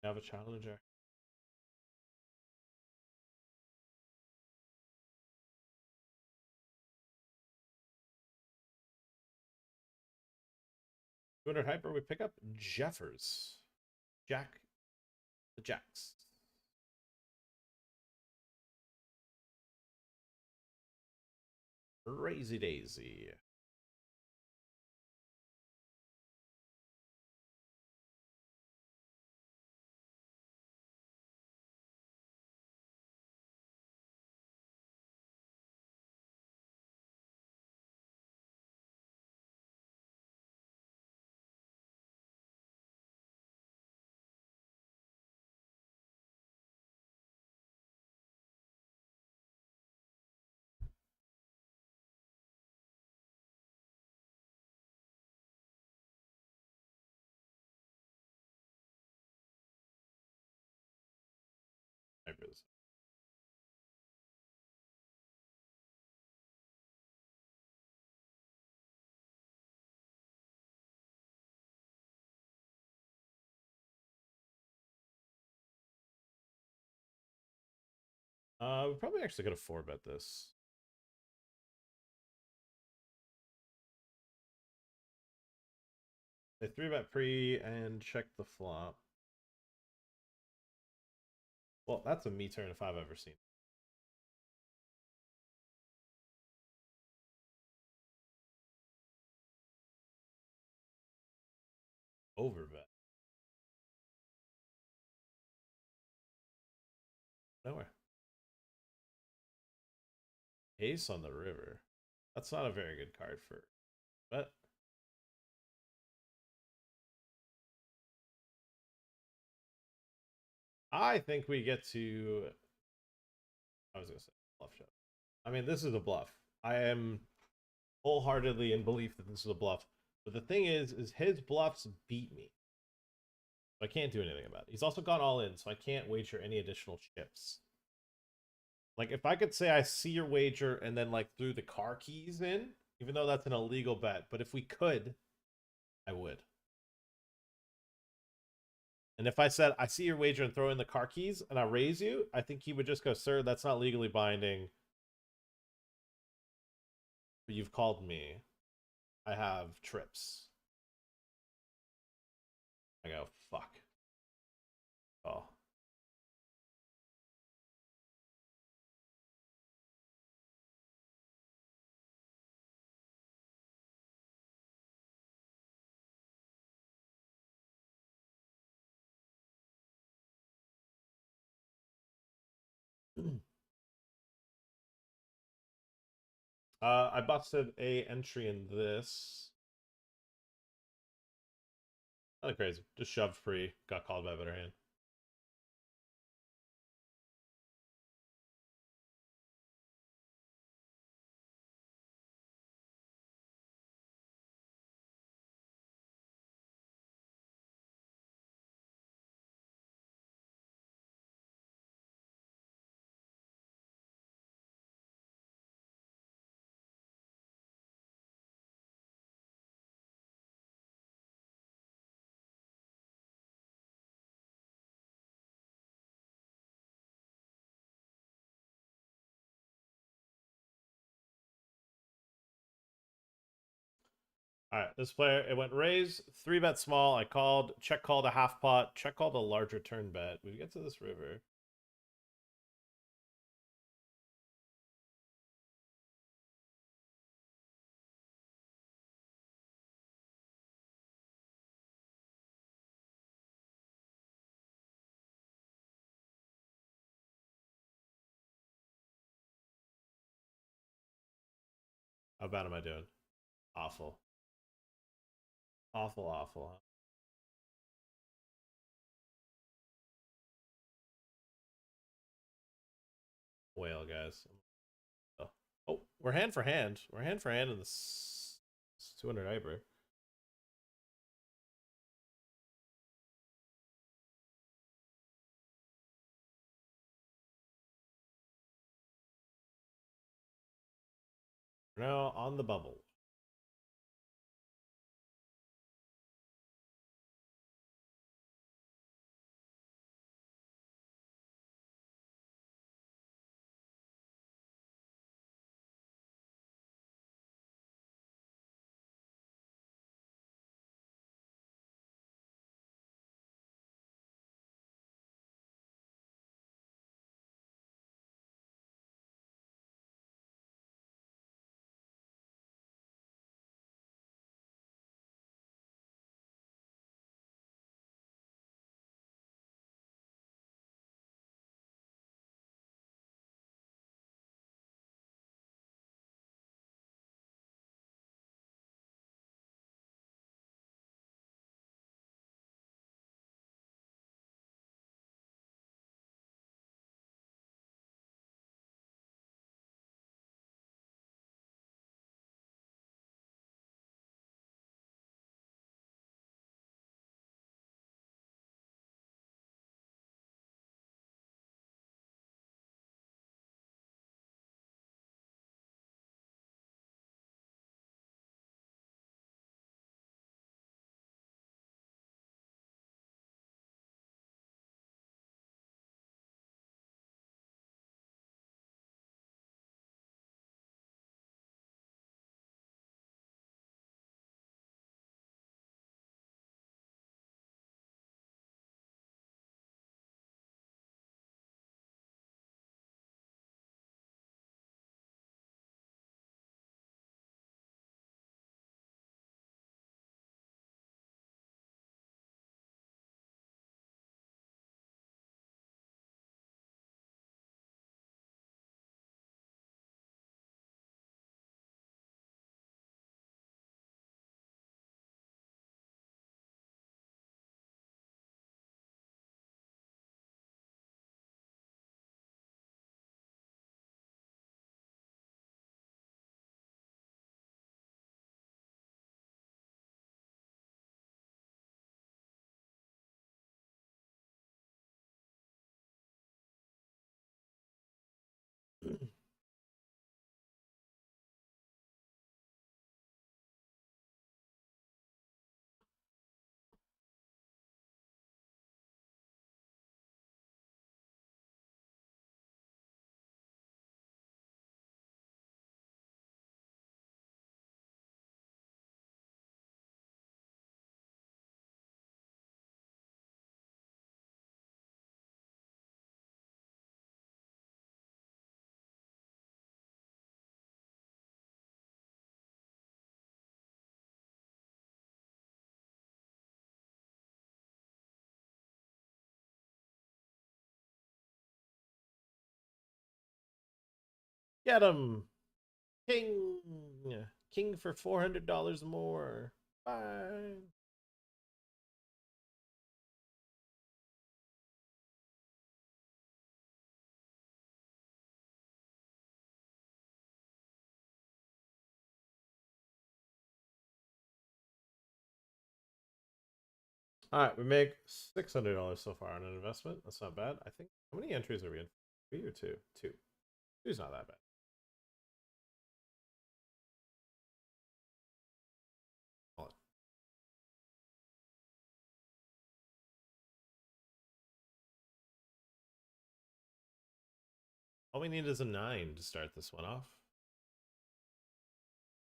You have a challenger. $200 hyper, we pick up Jeffers. Jack the Jacks. Crazy Daisy. Hypers. We probably actually could have 4-bet this. They 3-bet pre and check the flop. Well, that's a me turn if I've ever seen. Overbet. Nowhere. Ace on the river. That's not a very good card for bet. I think we get to. I was gonna say bluff shot. I mean, this is a bluff. I am wholeheartedly in belief that this is a bluff. But the thing is his bluffs beat me. So I can't do anything about it. He's also gone all in, so I can't wager any additional chips. Like, if I could say I see your wager and then, like, threw the car keys in, even though that's an illegal bet, but if we could, I would. And if I said, I see your wager and throw in the car keys and I raise you, I think he would just go, sir, that's not legally binding. But you've called me. I have trips. I go, fuck. Oh. I busted a entry in this. Nothing crazy. Just shoved free. Got called by a better hand. All right, this player, it went raise, 3-bet small. I called, check called a half pot, check called a larger turn bet. We get to this river. How bad am I doing? Awful. Awful, awful. Huh? Whale, guys. Oh, we're hand for hand. We're hand for hand in this 200 hyper. We're now on the bubble. Get him! King! King for $400 more. Bye. All right, we make $600 so far on an investment. That's not bad. I think. How many entries are we in? 3 or 2? 2. Two's not that bad. Hold on. All we need is a 9 to start this one off.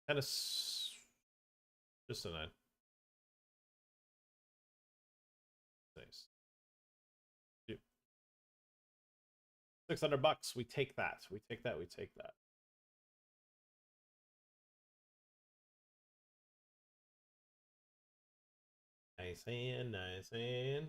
And just a 9. Nice. 600 bucks. We take that. We take that. We take that. Nice hand. Nice hand.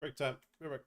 Break time. Be right back.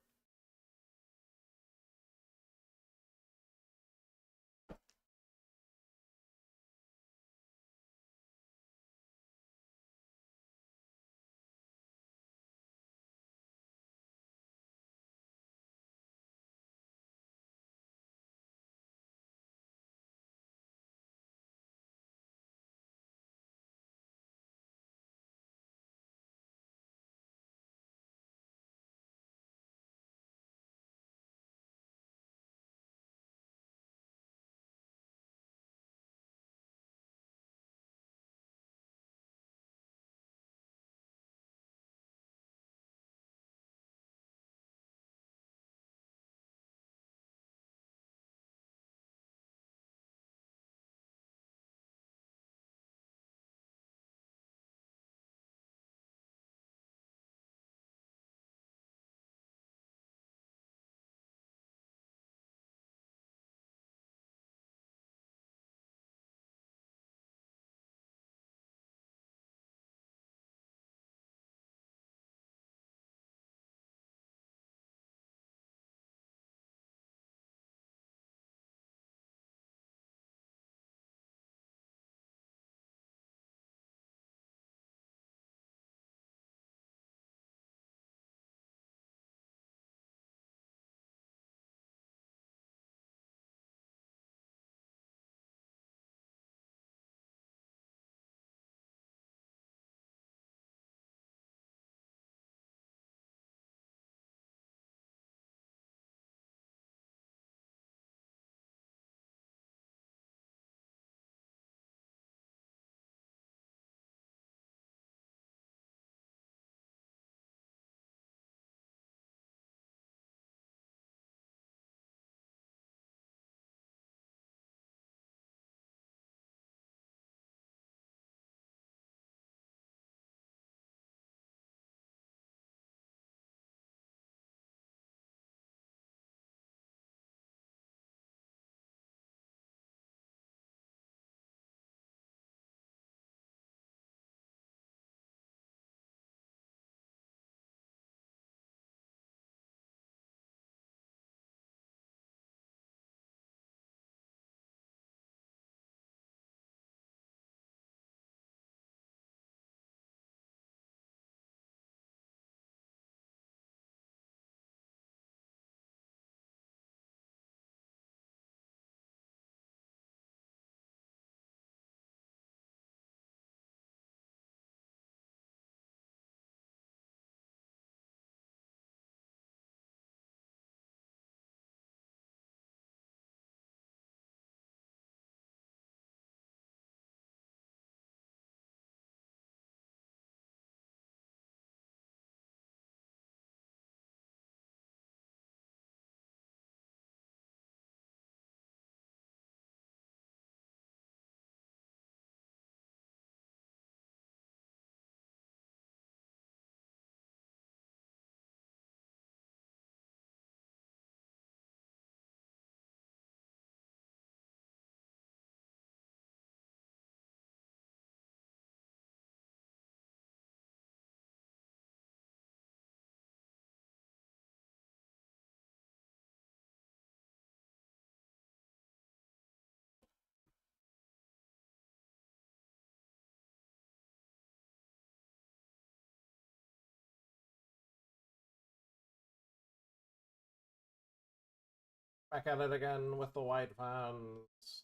Back at it again with the white fans.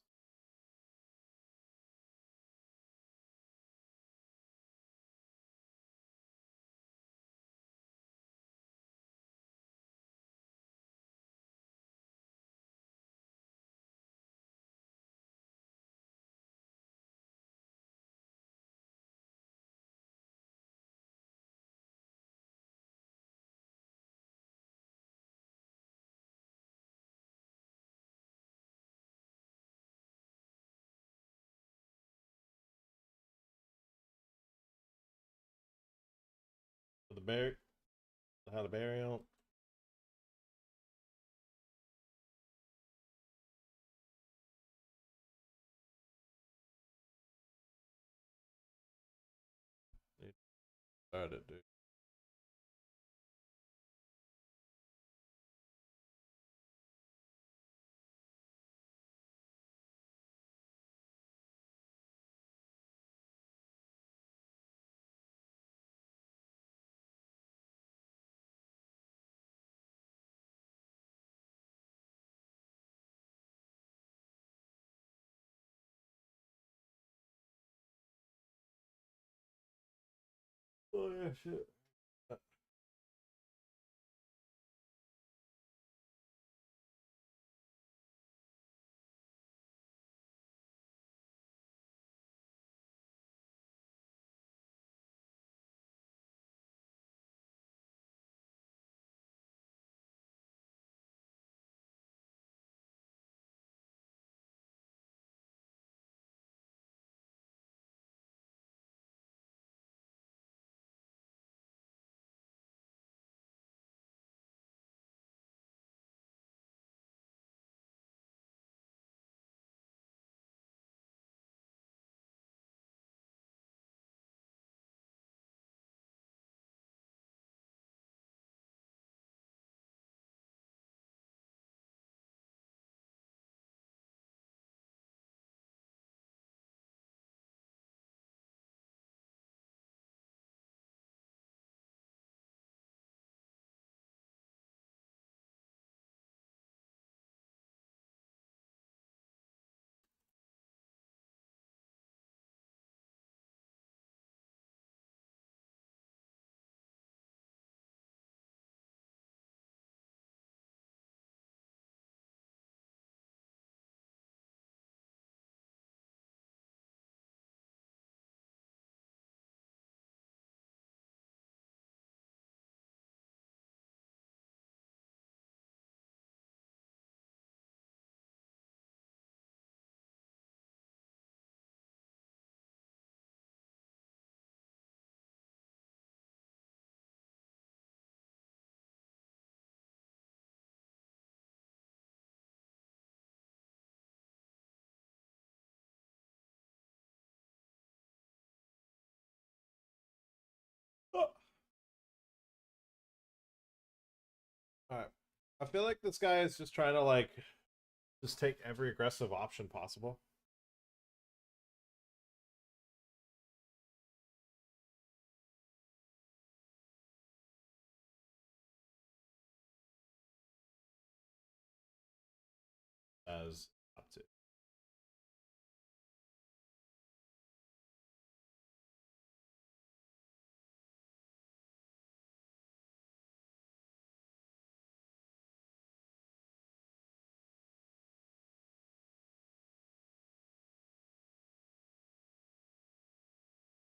The bear, how the burial. Dude, started, dude. Yeah, shit. Oh. All right. I feel like this guy is just trying to like just take every aggressive option possible. As up to.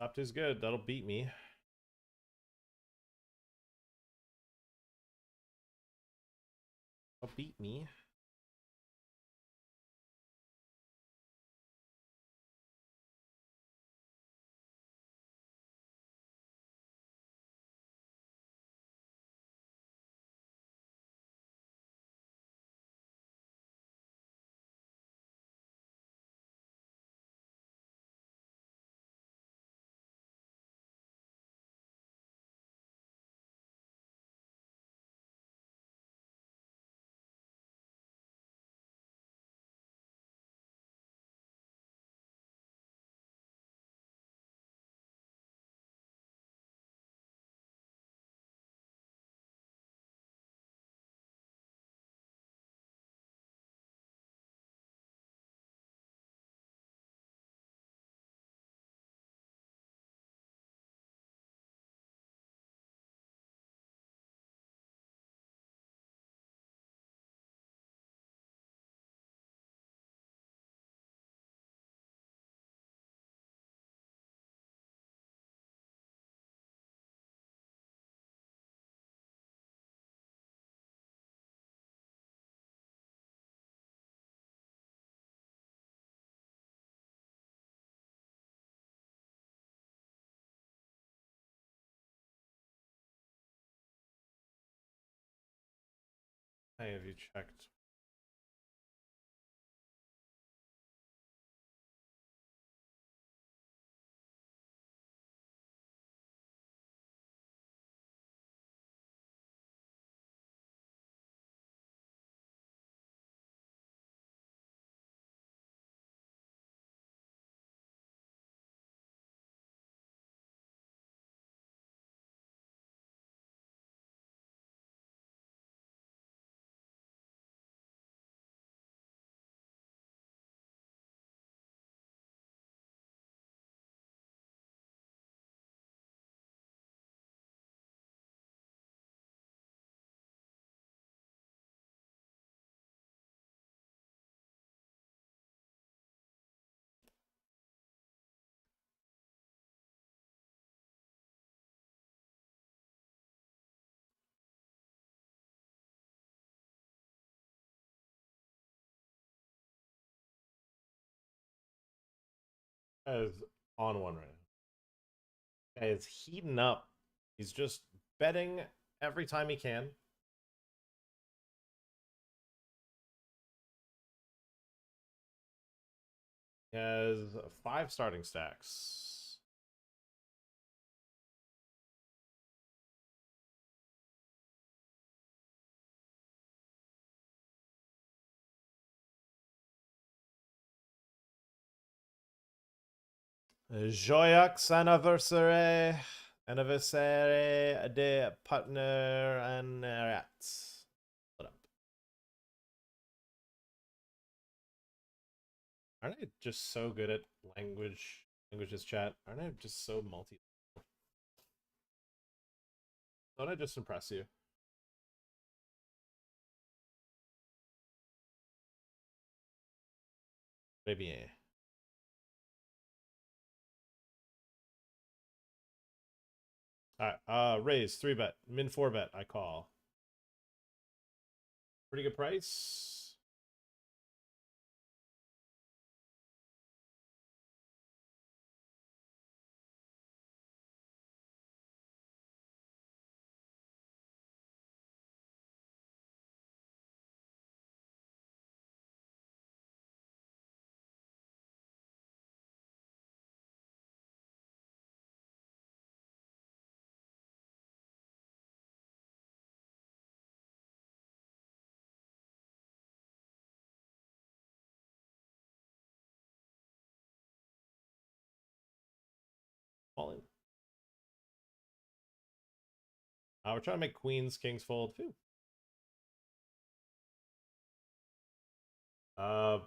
Up to is good. That'll beat me. That'll beat me. Hey, have you checked? Is on one right now. Guy is heating up. He's just betting every time he can. He has 5 starting stacks. Joyeux anniversary de partner and rats. What up? Aren't I just so good at languages chat? Aren't I just so multi? Don't I just impress you? Maybe. Alright, raise 3-bet, min 4-bet, I call. Pretty good price. All in. We're trying to make queens, kings fold. Phew.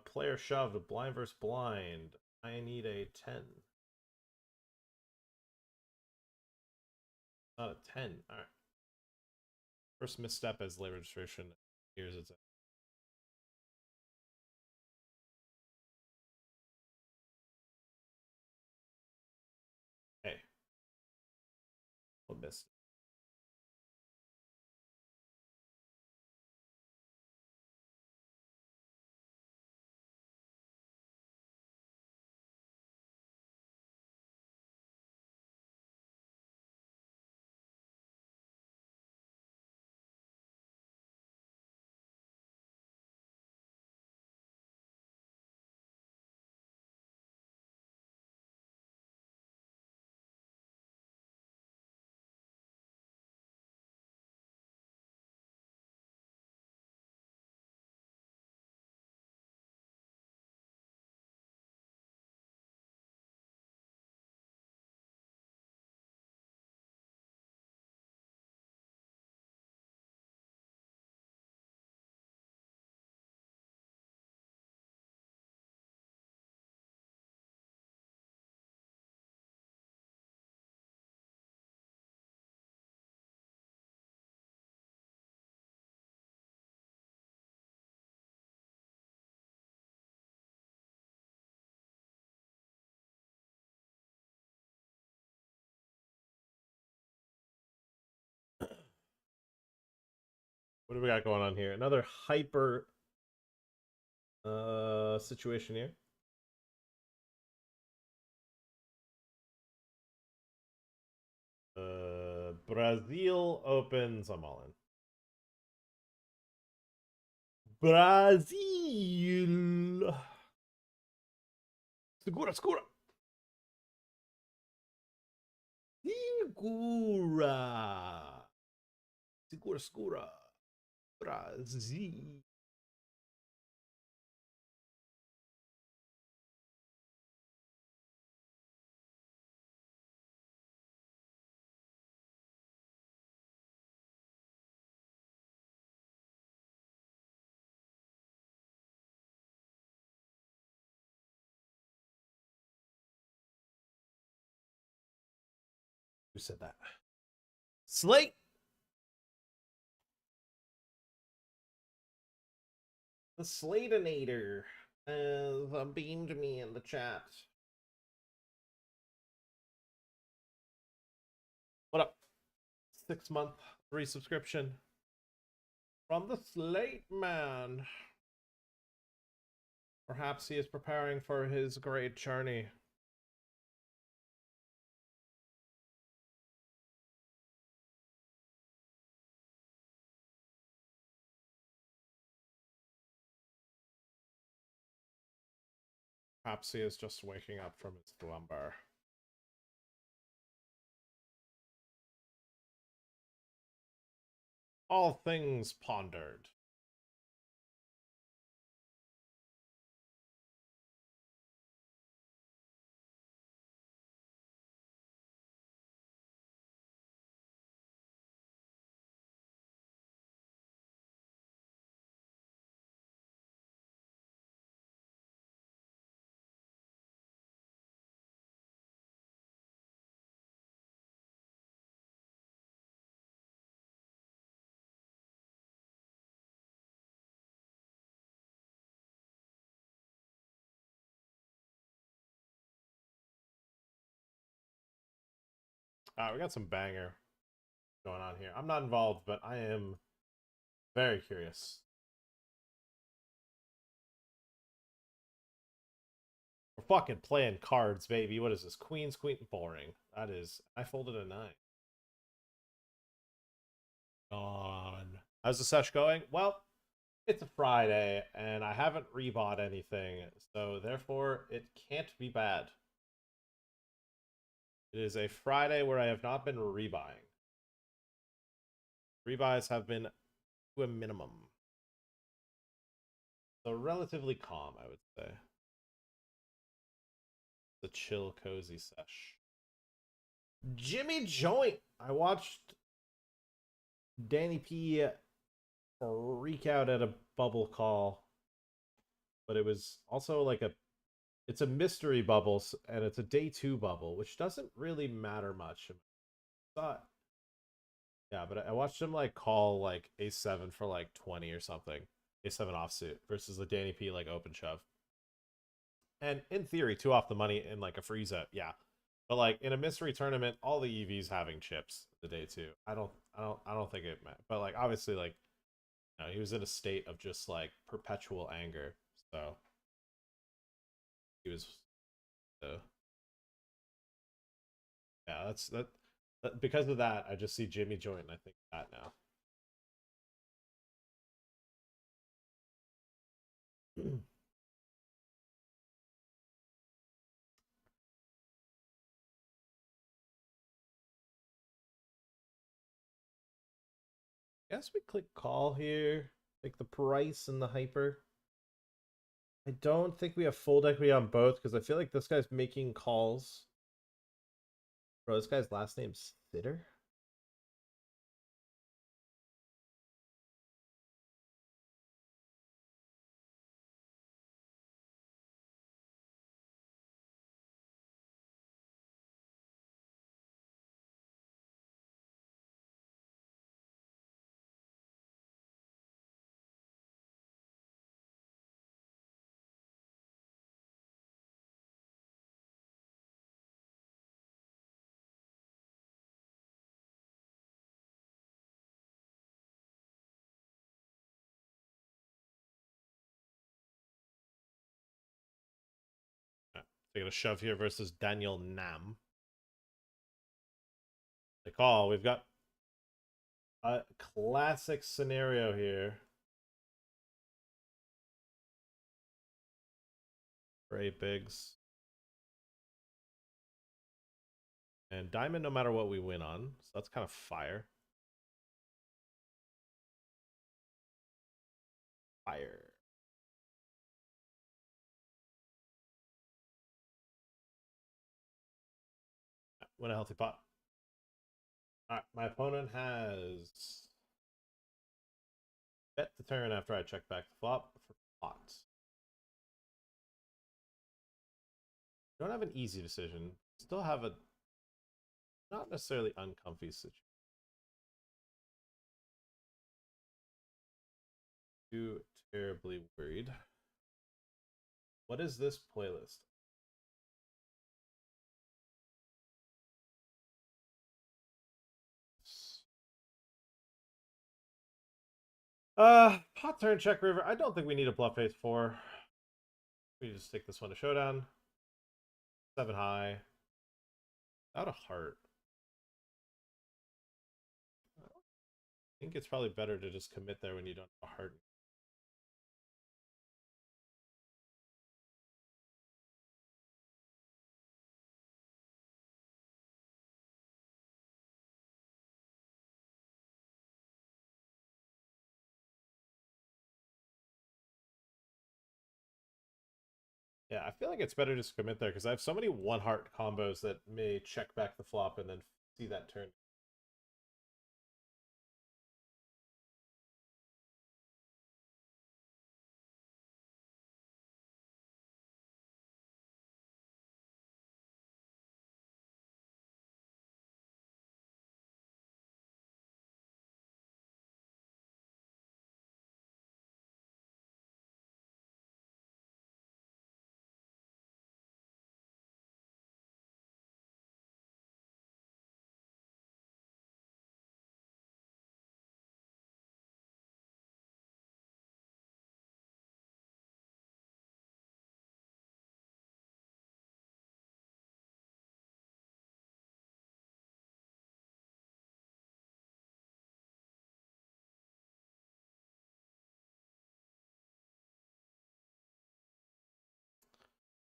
Player shoved, blind versus blind. I need a 10. Not a 10. Alright. First misstep as late registration. Here's its. Hey. What missed? What do we got going on here? Another hyper situation here. Brazil opens. I'm all in. Brazil. Segura, segura. Segura. Segura, segura. Brazil. Who said that? Slate. The Slatinator has beamed me in the chat. What up? 6-month free subscription from the Slate Man. Perhaps he is preparing for his great journey. Perhaps he is just waking up from his slumber. All things pondered. We got some banger going on here. I'm not involved, but I am very curious. We're fucking playing cards, baby. What is this? Queen's queen. Boring. That is. I folded a 9. On. How's the sesh going? Well, it's a Friday, and I haven't rebought anything, so therefore it can't be bad. It is a Friday where I have not been rebuying. Rebuys have been to a minimum. So relatively calm, I would say. The chill, cozy sesh. Jimmy Joint! I watched Danny P freak out at a bubble call, but it was also like it's a mystery bubble, and it's a day 2 bubble, which doesn't really matter much. Thought, yeah, but I watched him like call like a7 for like 20 or something, a7 offsuit versus the Danny P like open shove, and in theory 2 off the money in like a freeze out, yeah. But like in a mystery tournament, all the EVs having chips the day 2. I don't think it meant. But like obviously like he was in a state of just like perpetual anger, so he was. Yeah, that because of that. I just see Jimmy Joint, and I think that now. Guess we click call here. Like the price and the hyper. I don't think we have full equity on both because I feel like this guy's making calls. Bro, this guy's last name's Sitter. Taking a shove here versus Daniel Nam. The call. We've got a classic scenario here. Great bigs. And diamond no matter what we win on. So that's kind of fire. Fire. Win a healthy pot. Alright, my opponent has bet the turn after I check back the flop for pots. Don't have an easy decision. Still have a not necessarily uncomfy situation. Too terribly worried. What is this playlist? Pot turn, check river. I don't think we need a bluff face 4. We just take this one to showdown. 7 high. Out of heart. I think it's probably better to just commit there when you don't have a heart. Yeah, I feel like it's better just commit there because I have so many one heart combos that may check back the flop and then see that turn.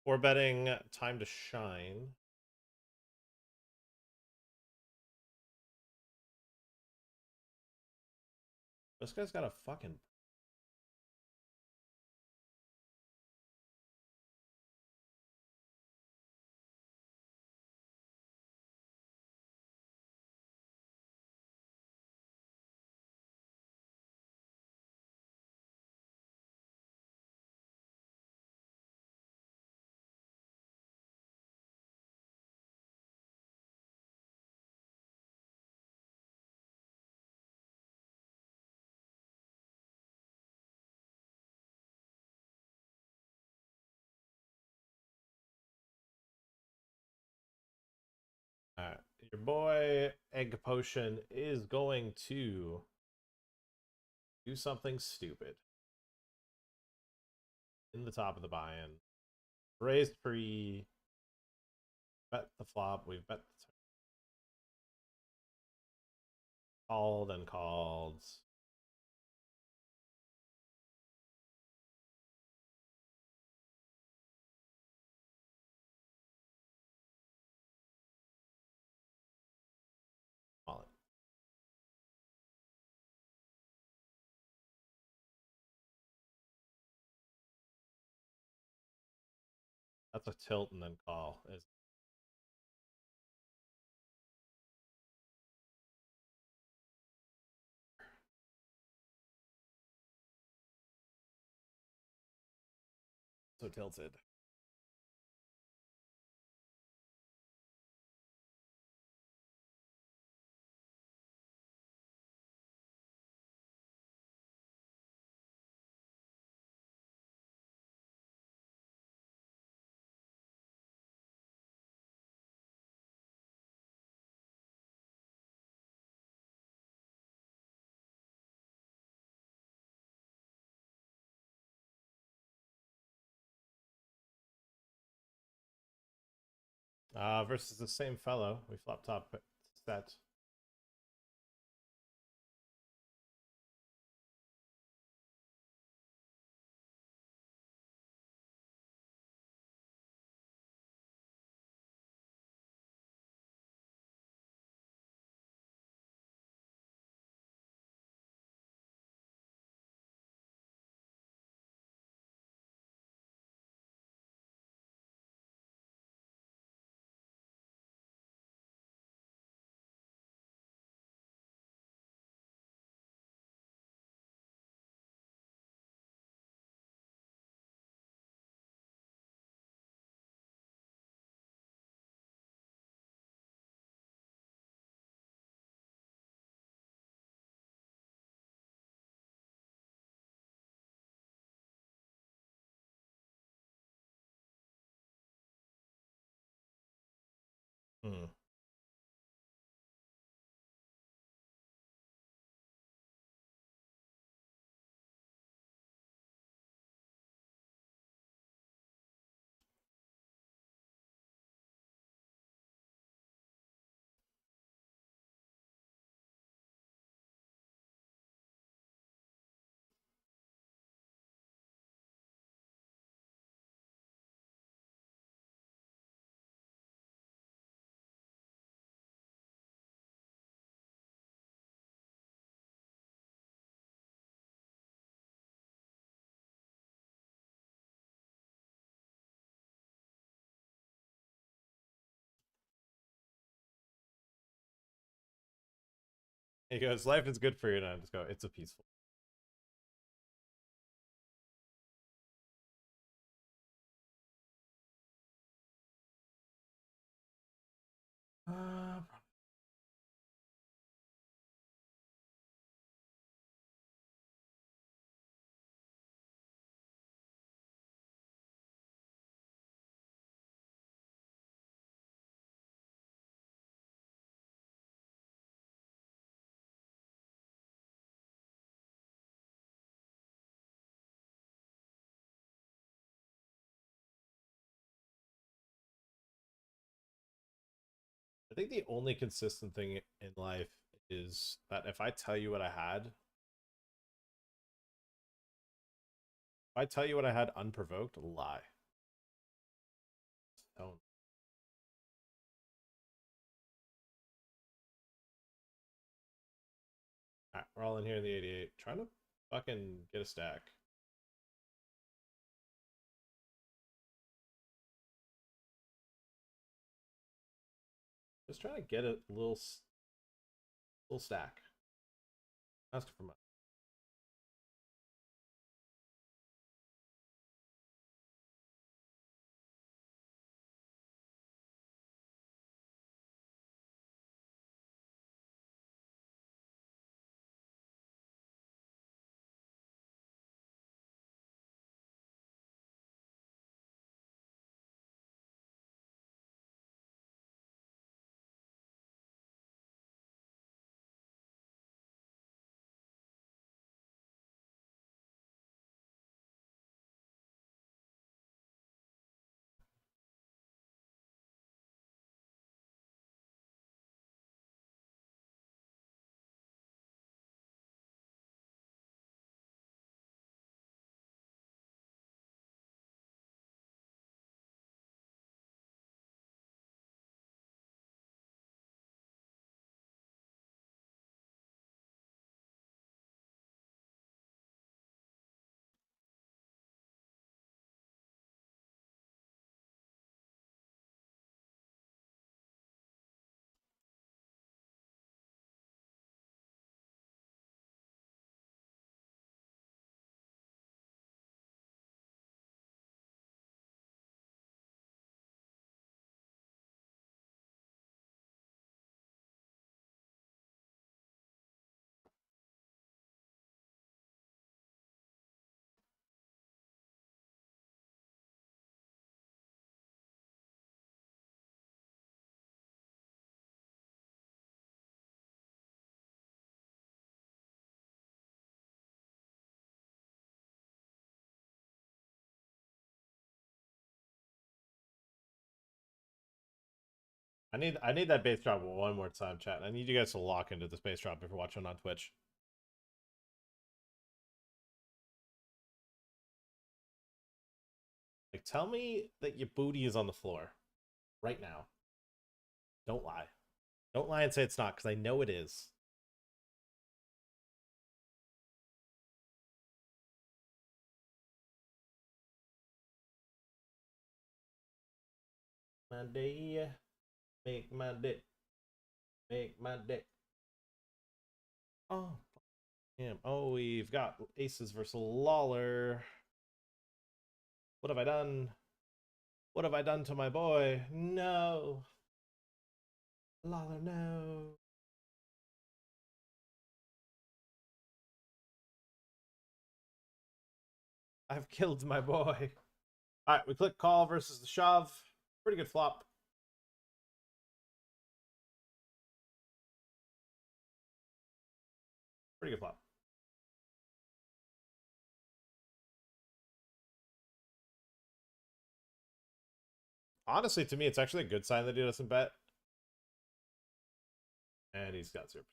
Or betting time to shine. This guy's got a fucking your boy Egg Potion is going to do something stupid in the top of the buy-in. Raised pre, bet the flop. We've bet the called and called. Call it. That's a tilt and then call. Is so tilted. Versus the same fellow. We flop top set. Hmm. He goes, life is good for you. And I just go, it's a peaceful. Uh, I think the only consistent thing in life is that if I tell you what I had, if I tell you what I had unprovoked, lie. Don't. Alright, we're all in here in the 88. Trying to fucking get a stack. Just trying to get a little stack. Ask for much. I need that base drop one more time, chat. I need you guys to lock into this base drop if you're watching on Twitch. Like, tell me that your booty is on the floor right now. Don't lie. Don't lie and say it's not, because I know it is. My day, make my dick, make my dick. Oh, damn. Oh, we've got aces versus Lawler. What have I done? What have I done to my boy? No. Lawler, no. I've killed my boy. Alright, we click call versus the shove. Pretty good flop. Pretty good flop. Honestly, to me, it's actually a good sign that he doesn't bet. And he's got 0%.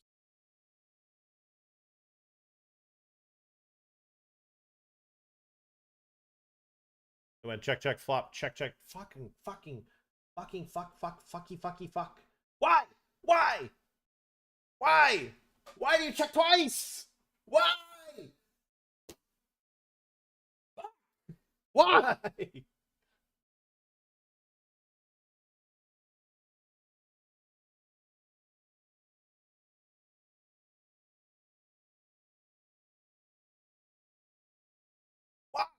He went check, check, flop, check, check. Fucking, fuck. Why? Why? Why? Why do you check twice? Why? Why?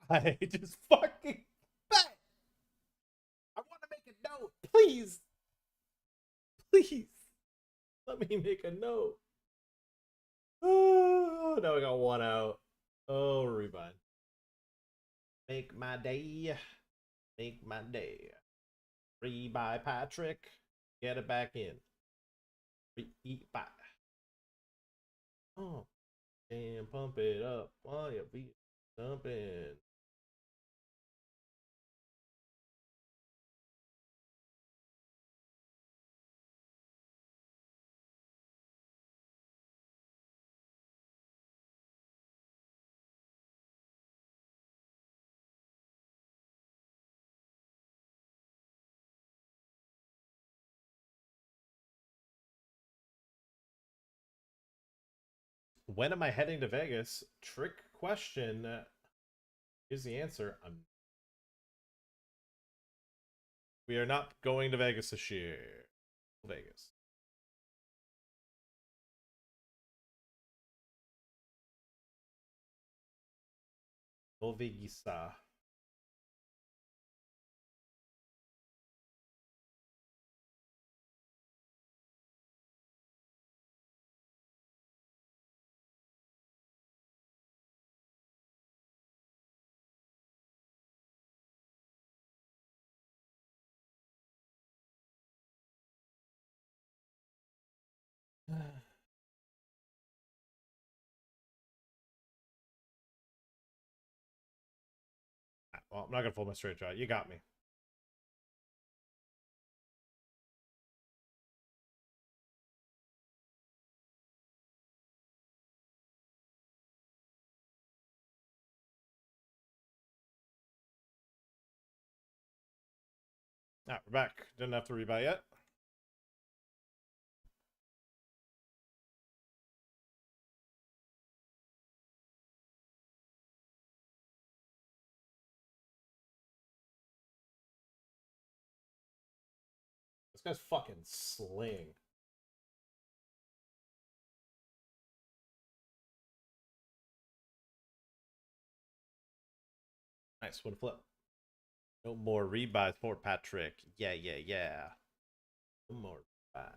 guy. Just fucking bet. I want to make a note. Please. Please. Let me make a note. Oh, now we got one out. Oh, rebind. Make my day. Make my day. Rebuy Patrick. Get it back in. Eat back. Oh. And pump it up while your feet dumping. When am I heading to Vegas? Trick question. Here's the answer. We are not going to Vegas this year. Vegas. No Vegisa. Well, I'm not gonna pull my straight jaw. You got me. Alright, we're back. Didn't have to rebuy yet. This guy's fucking slaying. Nice, one flip. No more rebuys for Patrick. Yeah, yeah, yeah. No more rebuys.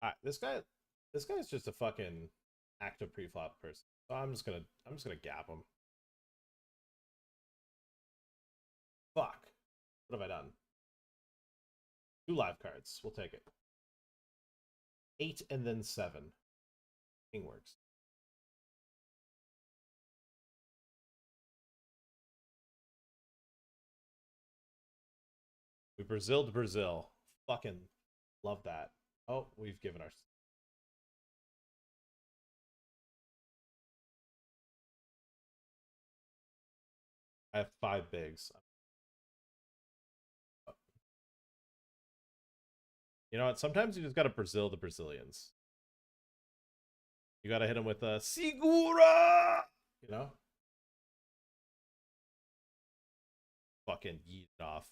Alright, this guy's just a fucking active pre-flop person. So I'm just gonna gap him. Fuck. What have I done? 2 live cards. We'll take it. 8 and then 7. King works. We Brazil'd Brazil. Fucking love that. Oh, we've given our... I have 5 bigs. You know what? Sometimes you just gotta Brazil the Brazilians. You gotta hit them with a Segura! You know? Fucking yeet it off.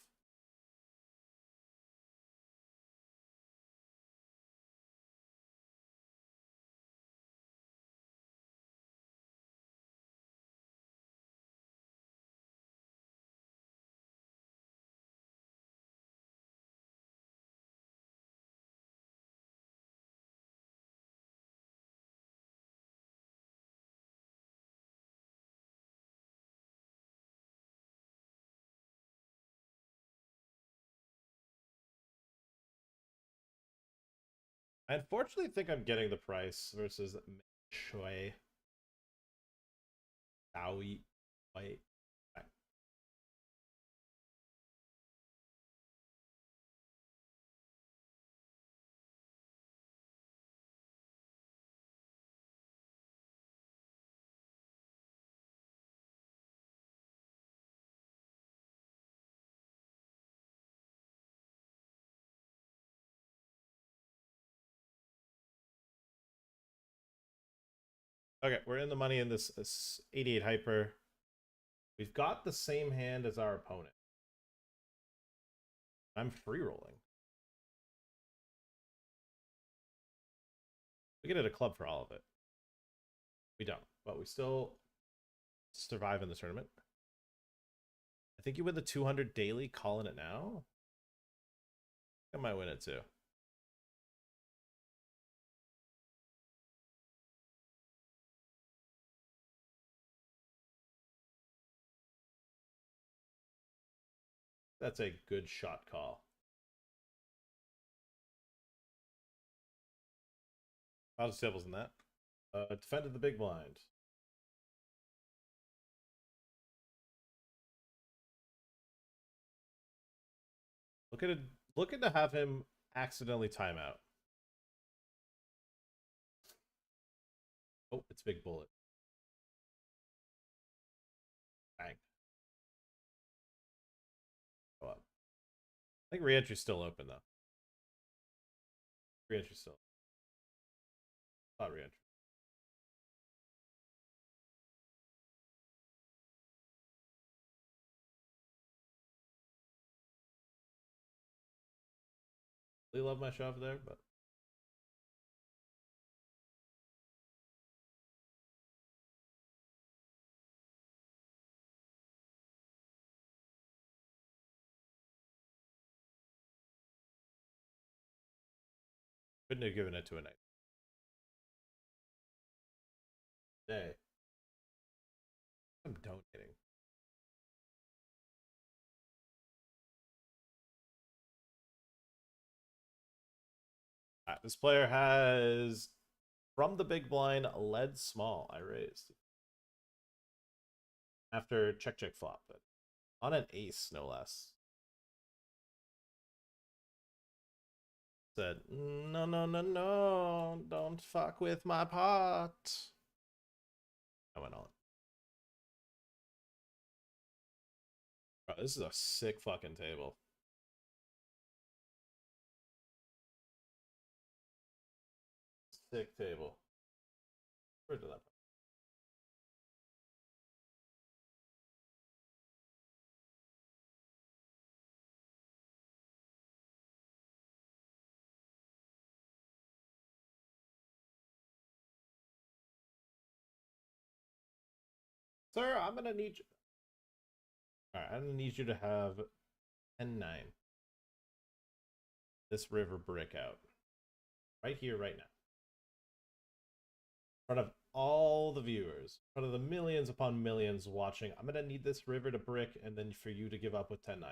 I unfortunately think I'm getting the price versus Choi. Dowie. White. Okay, we're in the money in this 88 hyper. We've got the same hand as our opponent. I'm free rolling. We get it a club for all of it. We don't, but we still survive in the tournament. I think you win the 200 daily, calling it now. I might win it too. That's a good shot call. How's the tables in that? Defended the big blind. Look at it. Looking to have him accidentally time out. Oh, it's big bullet. Bang. Go up. I think reentry's still open though. Reentry's still. Not reentry. Really love my shove there, but couldn't have given it to a knight. Day. I'm donating. This player has, from the big blind, led small. I raised. After check flop, but on an ace, no less. Said, no, no, no, no, don't fuck with my pot. I went on. Bro, this is a sick fucking table. Sick table. Where did that? Sir, I'm gonna need you. Alright, I'm gonna need you to have 10-9. This river brick out. Right here, right now. In front of all the viewers, in front of the millions upon millions watching, I'm gonna need this river to brick and then for you to give up with 10-9.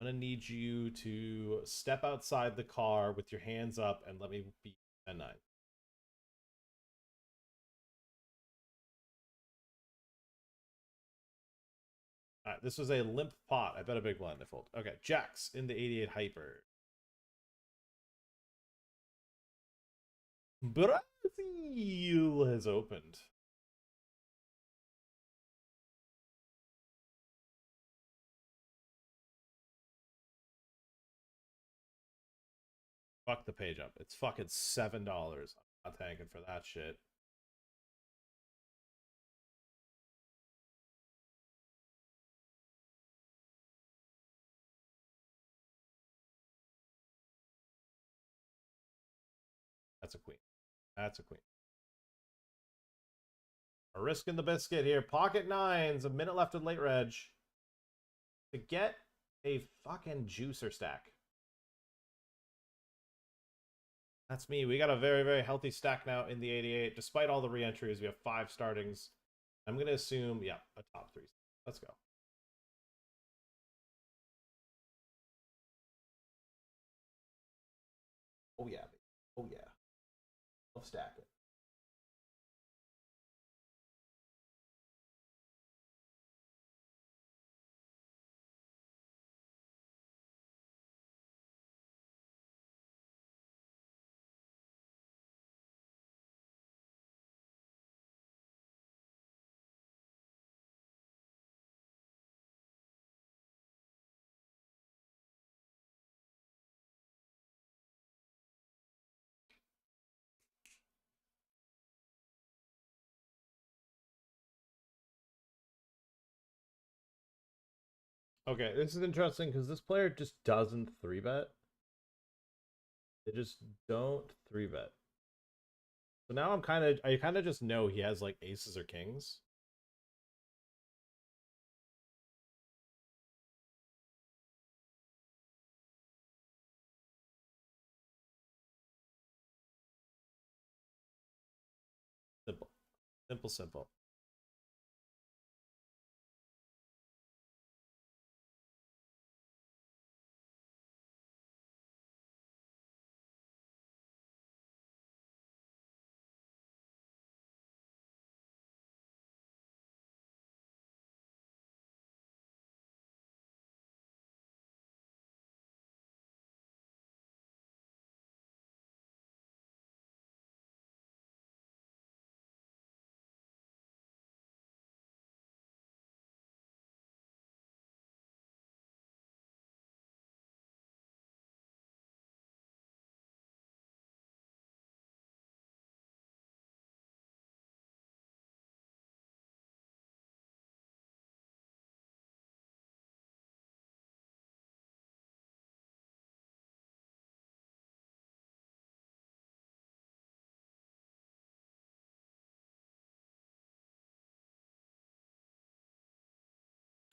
I'm gonna need you to step outside the car with your hands up and let me beat 10-9. All right, this was a limp pot. I bet a big blind I fold. Okay, jacks in the 88 hyper. Brazil has opened. Fuck the page up. It's fucking $7. I'm not tanking for that shit. That's a queen. That's a queen. We're risking the biscuit here. Pocket nines. A minute left in late reg. To get a fucking juicer stack. That's me. We got a very, very healthy stack now in the 88. Despite all the re-entries, we have 5 startings. I'm going to assume, yeah, a top 3. Let's go. Oh, yeah. Oh, yeah. Love stacking. Okay, this is interesting because this player just doesn't 3-bet. They just don't 3-bet. So now I kind of just know he has like aces or kings. Simple, simple, simple.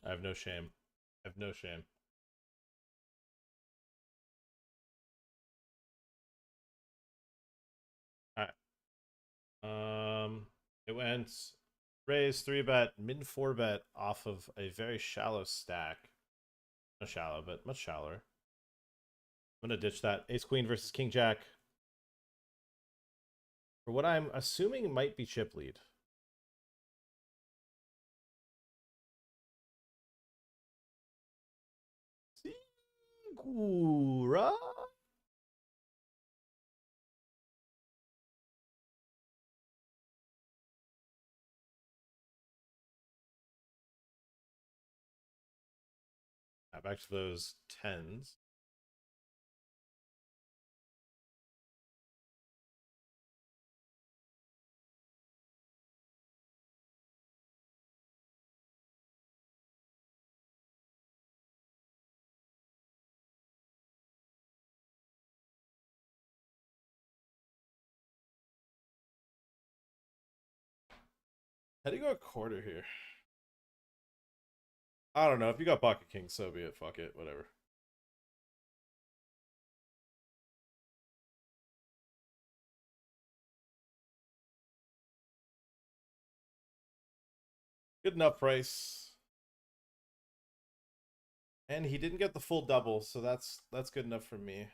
I have no shame. I have no shame. All right. It went raise 3-bet, min 4-bet off of a very shallow stack. Not shallow, but much shallower. I'm gonna ditch that. Ace Queen versus King Jack. For what I'm assuming might be chip lead. Sigura? Back to those tens. How do you go a quarter here? I don't know. If you got pocket king, so be it. Fuck it. Whatever. Good enough price. And he didn't get the full double, so that's good enough for me.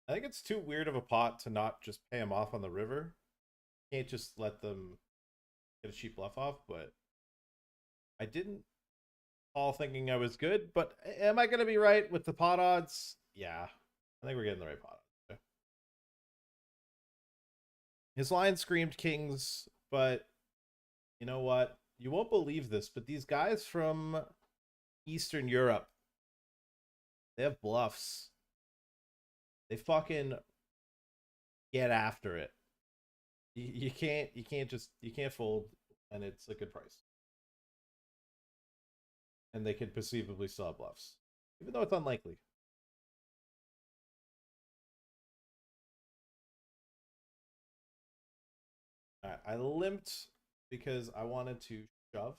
I think it's too weird of a pot to not just pay him off on the river. Can't just let them get a cheap bluff off, but I didn't call thinking I was good, but am I going to be right with the pot odds? Yeah. I think we're getting the right pot odds. His line screamed kings, but you know what? You won't believe this, but these guys from Eastern Europe, they have bluffs. They fucking get after it. You can't fold, and it's a good price. And they could perceivably still have bluffs, even though it's unlikely. All right, I limped because I wanted to shove.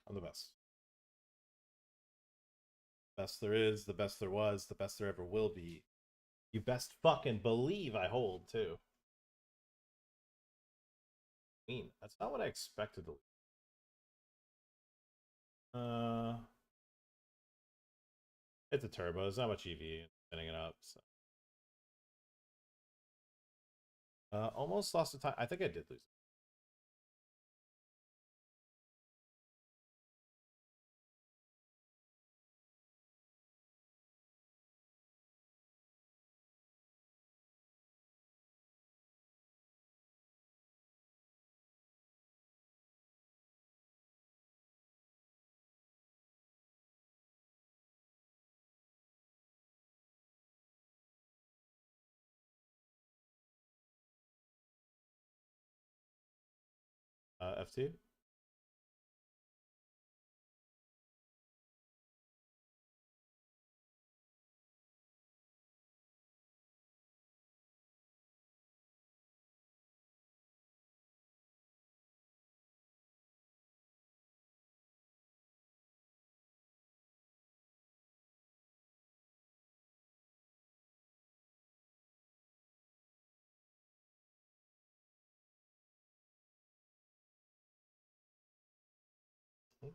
I'm the best. Best there is, the best there was, the best there ever will be. You best fucking believe I hold too. I mean, that's not what I expected to. It's a turbo. There's not much EV spinning it up. So. Almost lost the time. I think I did lose. F2.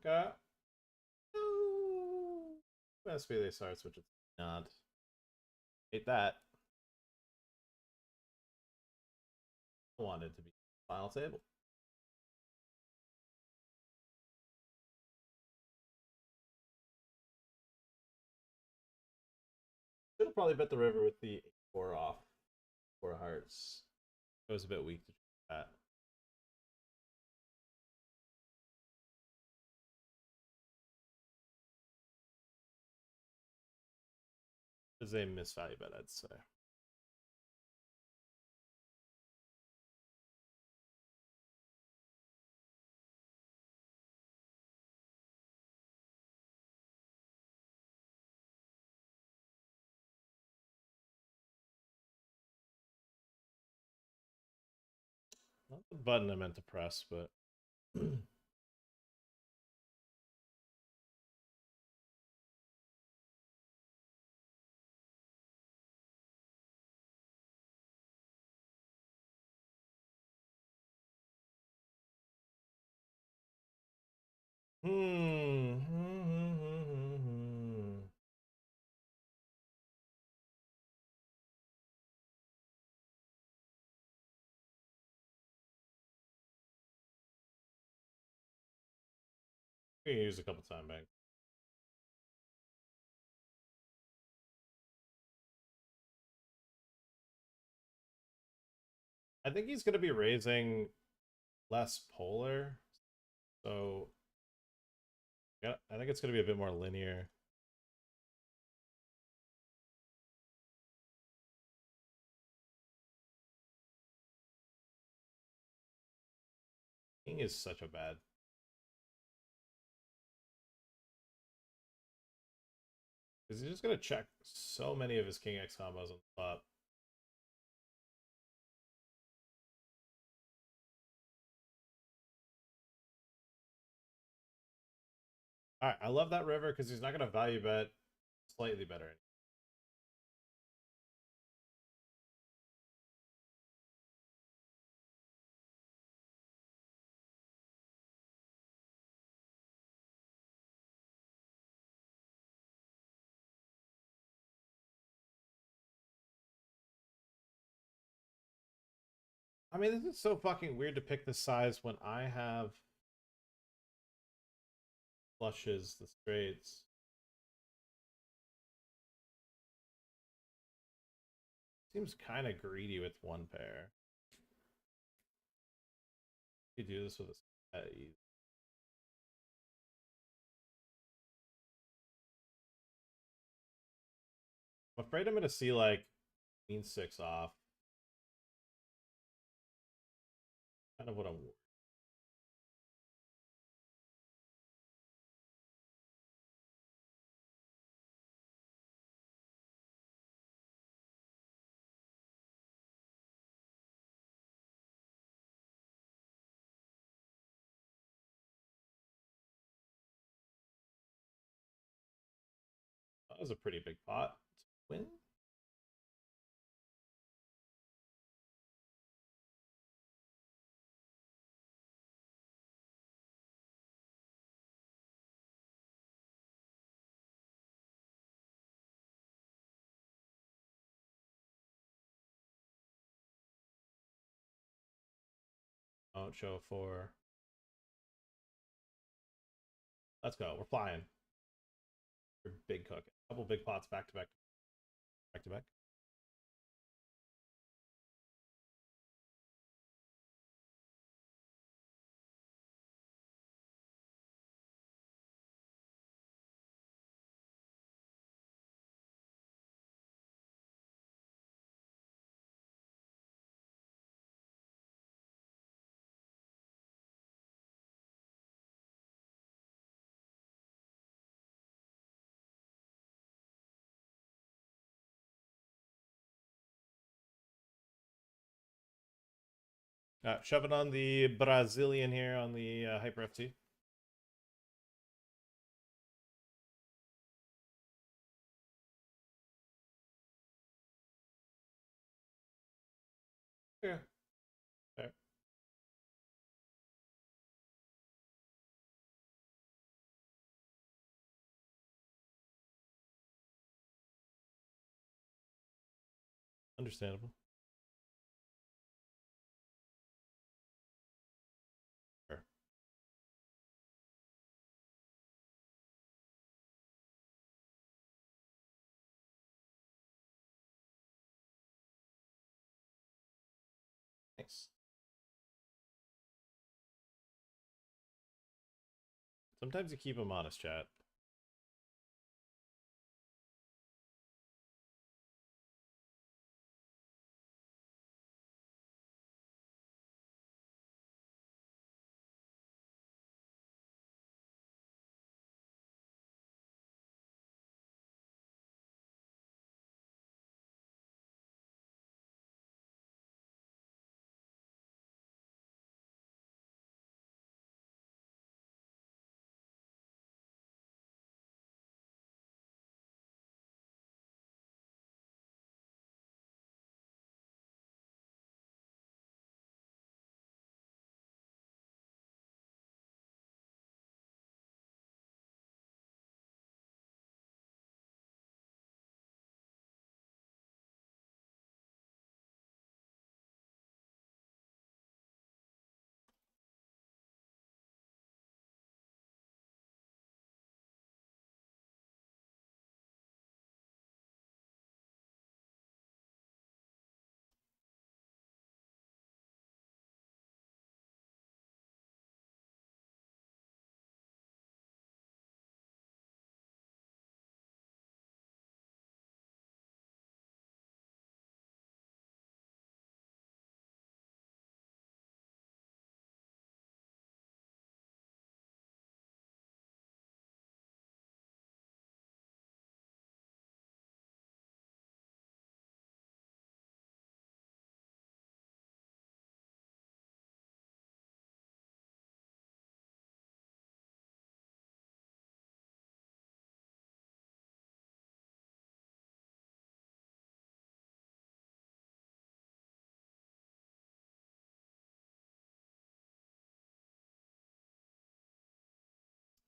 Okay. Best they starts, which it's not. Hate that. I wanted to be final table. Should have probably bet the river with the 4 off. 4 hearts. It was a bit weak to do that. It was a misvalue bet, I'd say. Not the button I meant to press, but we can use a couple time bank. I think he's going to be raising less polar, so yeah, I think it's going to be a bit more linear. King is such a bad. Because he's just going to check so many of his King X combos on the flop. All right, I love that river because he's not going to value bet slightly better. I mean, this is so fucking weird to pick the size when I have flushes, the straights. Seems kind of greedy with one pair. You do this with a I'm afraid I'm gonna see like queen 6 off. Kind of what I'm. That was a pretty big pot to win. Don't show 4. Let's go. We're flying. We're big cooking. Couple big pots back to back. Back to back. Shove it on the Brazilian here on the Hyper FT. Yeah. Fair. Understandable. Fair. Nice. Sometimes you keep them honest, chat.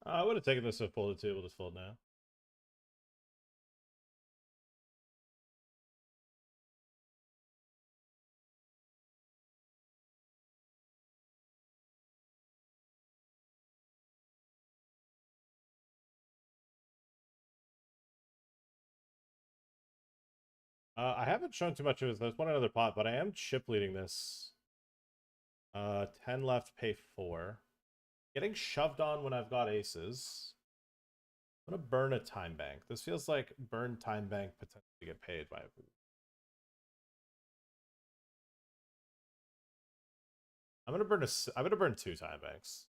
I would have taken this if folded too. We'll just fold now. I haven't shown too much of this. There's one other pot, but I am chip leading this. 10 left, pay 4. Getting shoved on when I've got aces. I'm gonna burn a time bank. This feels like burn time bank potentially get paid by. I'm gonna burn 2 time banks.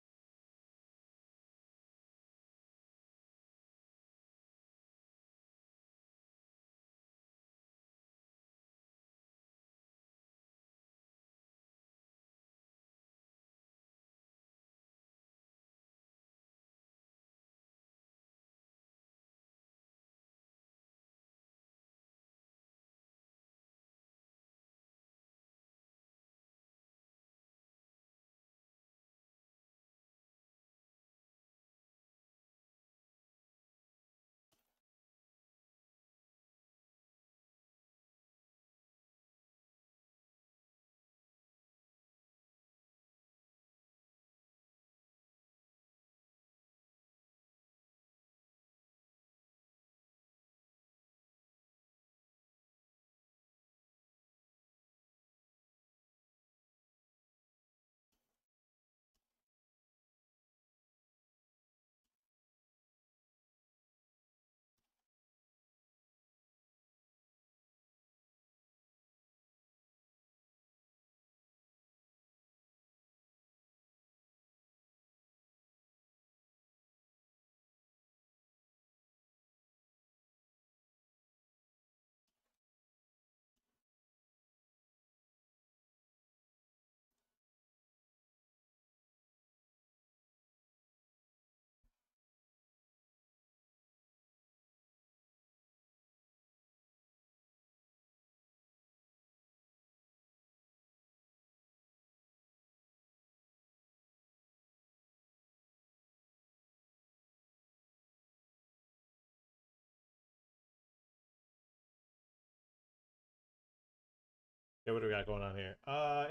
Okay, what do we got going on here?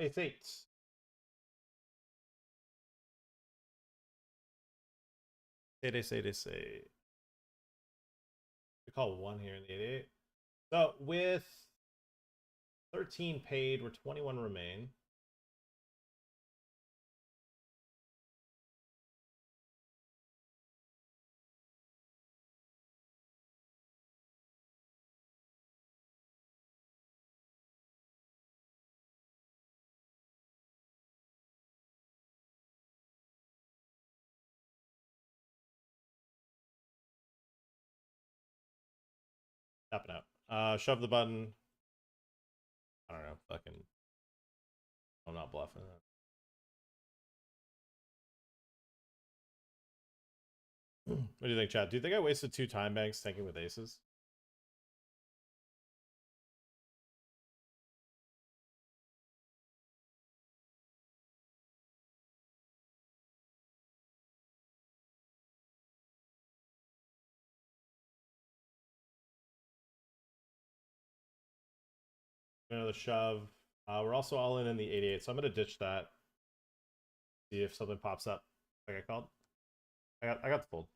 It's 8. Say. We call 1 here in the 88. So with 13 paid, we're 21 remain. Tapping out. Shove the button. I don't know. Fucking. I'm not bluffing. What do you think, Chad? Do you think I wasted 2 time banks tanking with aces? Another shove. We're also all in the 88, so I'm gonna ditch that. See if something pops up. Like I called. I got the fold.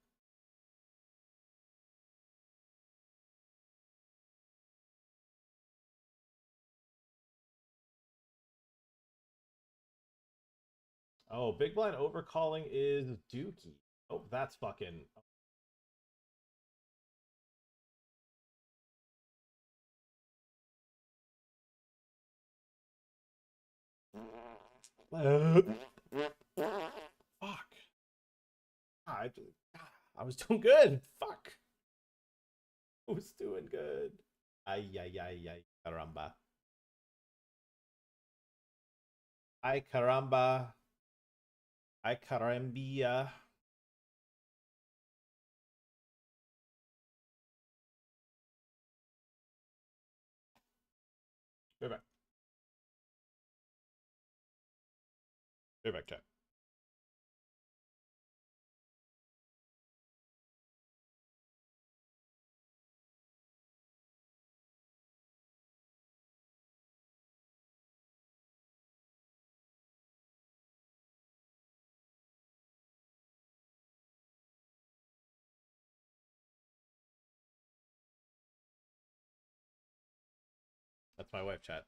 Oh, big blind overcalling is Dookie. Oh, that's fucking. Fuck. I was doing good. Fuck. I was doing good. Ay, caramba. Ay, caramba. Ay, carambia. Go back. Go back, chat. That's my wife, chat.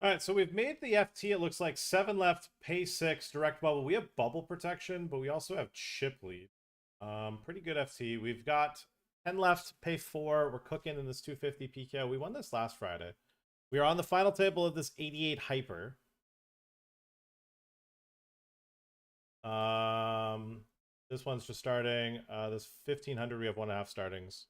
All right, so we've made the FT. It looks like 7 left, pay 6, direct bubble. We have bubble protection, but we also have chip lead. Pretty good FT. We've got 10 left, pay 4. We're cooking in this 250 PKO. We won this last Friday. We are on the final table of this 88 hyper. This one's just starting. This 1500, we have 1.5 startings.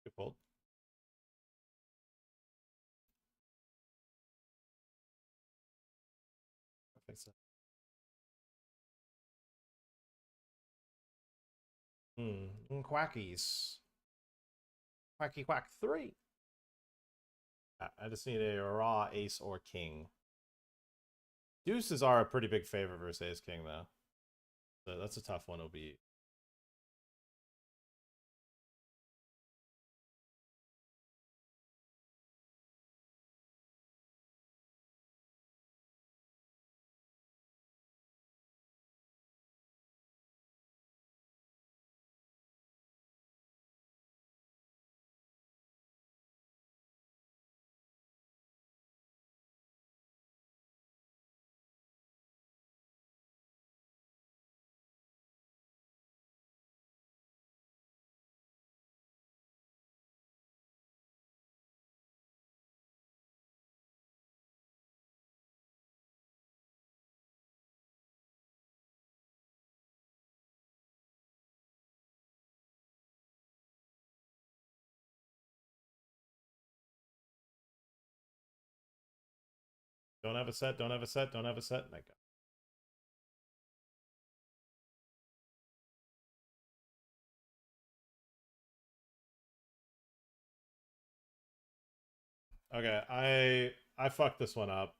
Good fold. I think so. Quackies. Quacky quack 3. I just need a raw ace or king. Deuces are a pretty big favor versus ace king, though. So that's a tough one to beat. Don't have a set, don't have a set, don't have a set. My God. Okay, I fucked this one up.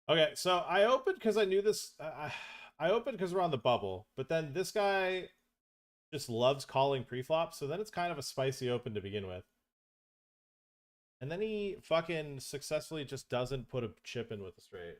Okay, so I opened because I knew this. I opened because we're on the bubble, but then this guy just loves calling preflop, so then it's kind of a spicy open to begin with. And then he fucking successfully just doesn't put a chip in with a straight.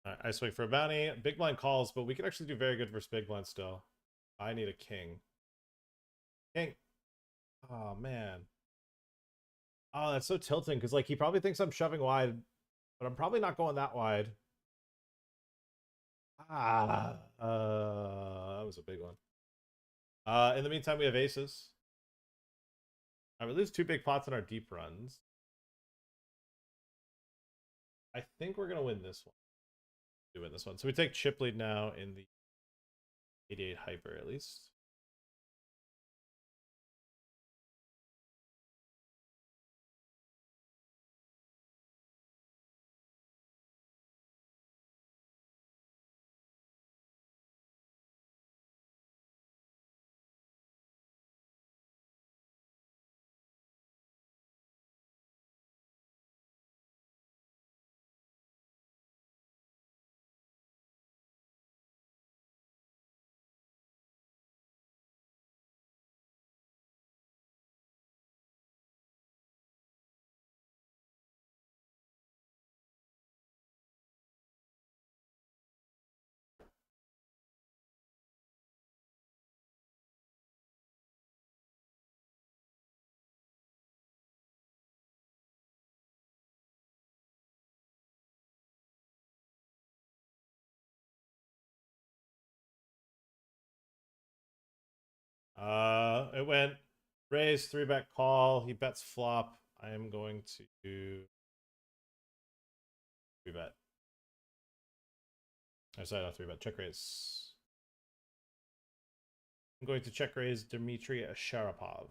Right, I swing for a bounty. Big blind calls, but we can actually do very good versus big blind still. I need a king. King. Oh, man. Oh, that's so tilting, because, like, he probably thinks I'm shoving wide, but I'm probably not going that wide. That was a big one. In the meantime, we have aces. We lose 2 big pots in our deep runs. I think we're going to win this one. We win this one. So we take chip lead now in the 88 hyper, at least. it went raise, 3-bet call. He bets flop. I am going to 3-bet. I sorry, not 3-bet. Check raise. I'm going to check raise Dmitry Sharapov.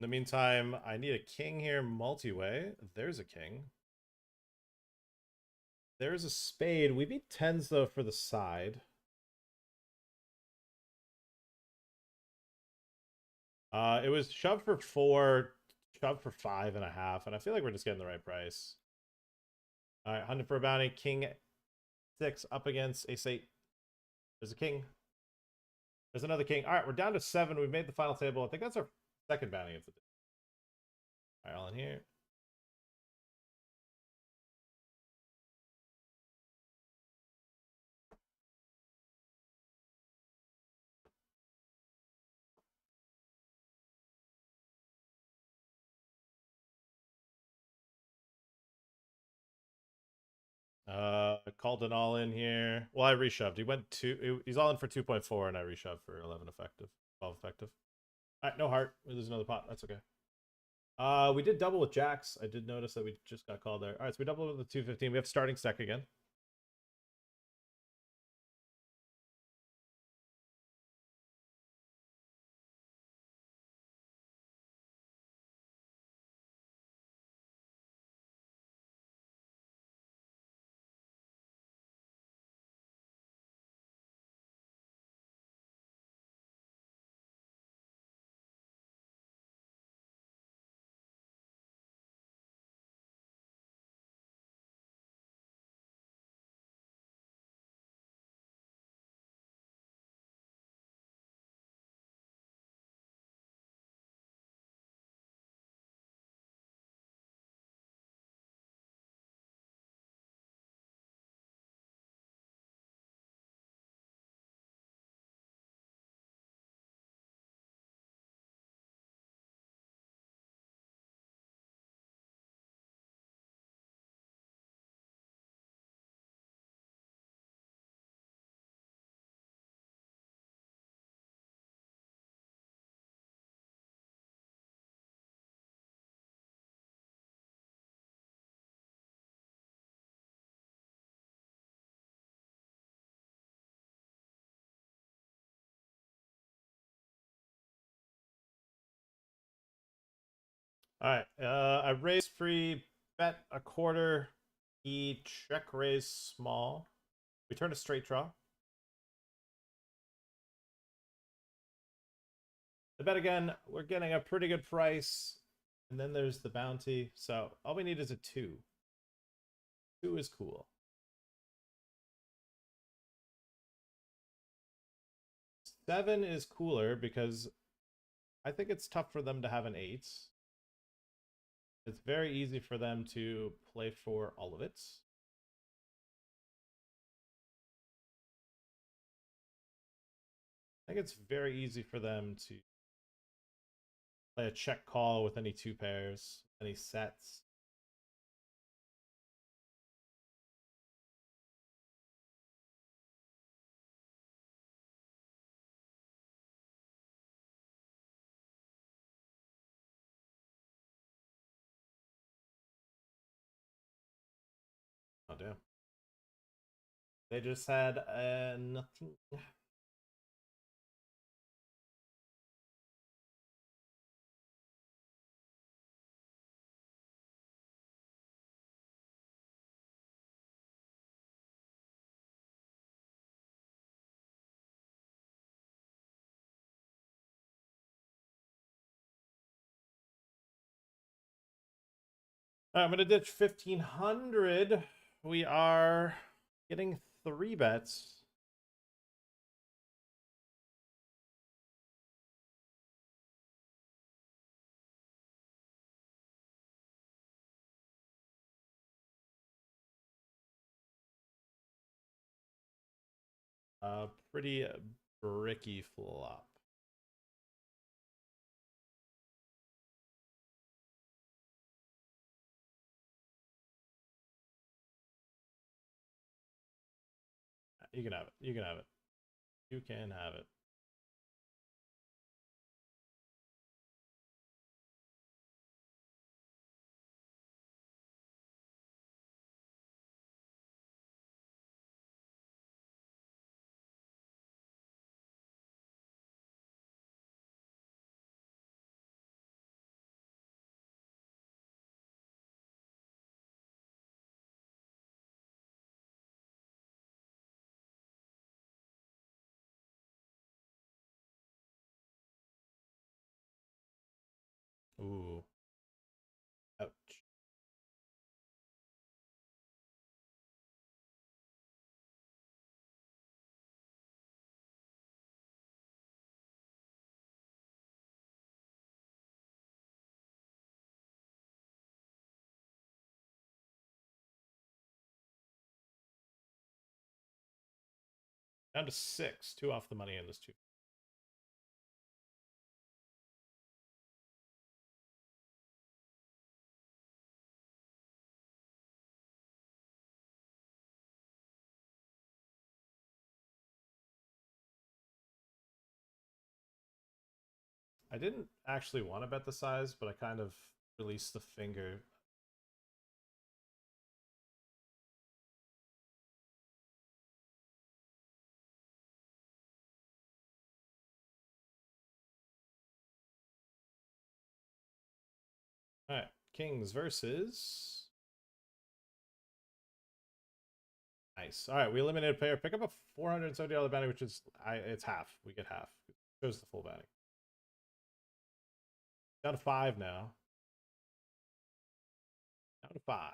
In the meantime, I need a king here multi-way. There's a king. There's a spade. We beat tens, though, for the side. It was shoved for 4, shoved for 5.5, and I feel like we're just getting the right price. All right, 100 for a bounty. King 6 up against ace 8. There's a king. There's another king. All right, we're down to 7. We've made the final table. I think that's our second bounty of the day. All right, all in here. Called an all in here. Well, I reshoved. He went 2. He's all in for 2.4, and I reshoved for 11 effective, 12 effective. All right, no heart. We lose another pot. That's okay. We did double with jacks. I did notice that we just got called there. All right, so we doubled with the 215. We have starting stack again. All right. I raised free, bet a quarter. He check raise small. We turn a straight draw. I bet again. We're getting a pretty good price. And then there's the bounty. So all we need is a 2. 2 is cool. 7 is cooler because I think it's tough for them to have an 8. It's very easy for them to play for all of it. I think it's very easy for them to play a check call with any 2 pairs, any sets. Oh, damn. They just had nothing. All right, I'm going to ditch 1,500. We are Getting 3 bets. Pretty bricky flop. You can have it. You can have it. You can have it. Ooh. Ouch. Down to 6. 2 off the money in this 2. I didn't actually want to bet the size, but I kind of released the finger. All right, Kings versus. Nice. All right, we eliminated a player. Pick up a $470 bounty, which is it's half. We get half. Shows the full bounty. Down to 5 now. Down to 5.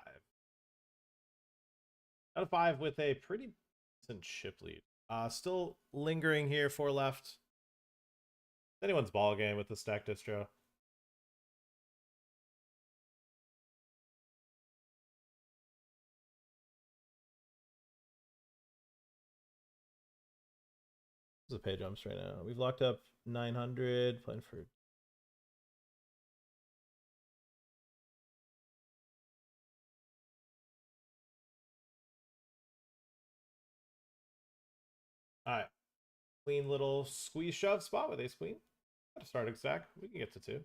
Down to 5 with a pretty decent chip lead. Still lingering here. 4 left. It's anyone's ball game with the stack distro. This is a pay jumps right now. We've locked up 900. Playing for. All right. Clean little squeeze shove spot with ace queen. Got a starting stack. We can get to 2.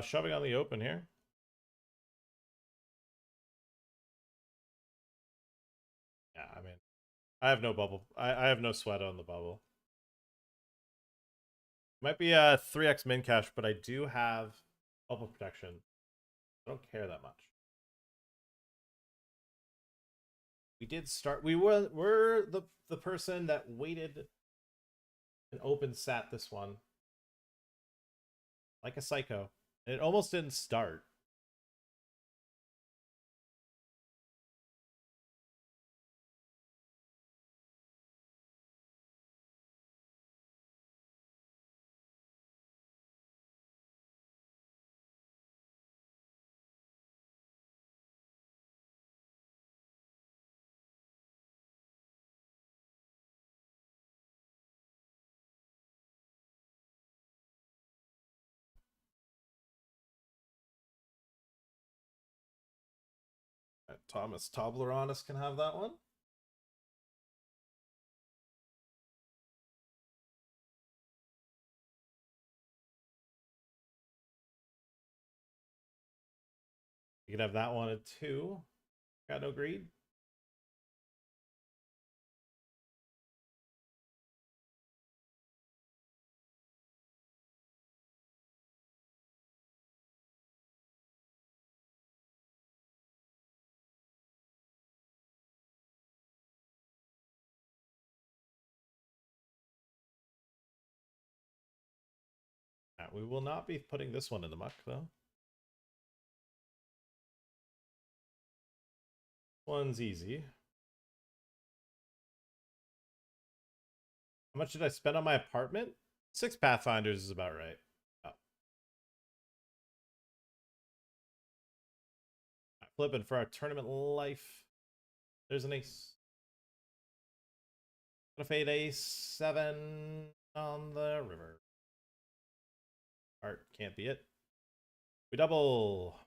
Shoving on the open here. Yeah, I mean, I have no bubble. I have no sweat on the bubble. Might be a 3x min cash, but I do have bubble protection. I don't care that much. We did start. We're the person that waited and open sat this one like a psycho, and it almost didn't start. Thomas Tobleronis can have that one. You can have that one at 2. Got no greed. We will not be putting this one in the muck, though. One's easy. How much did I spend on my apartment? 6 Pathfinders is about right. Oh. Flipping for our tournament life. There's an ace. Gonna fade ace 7 on the river. Art can't be it. We double.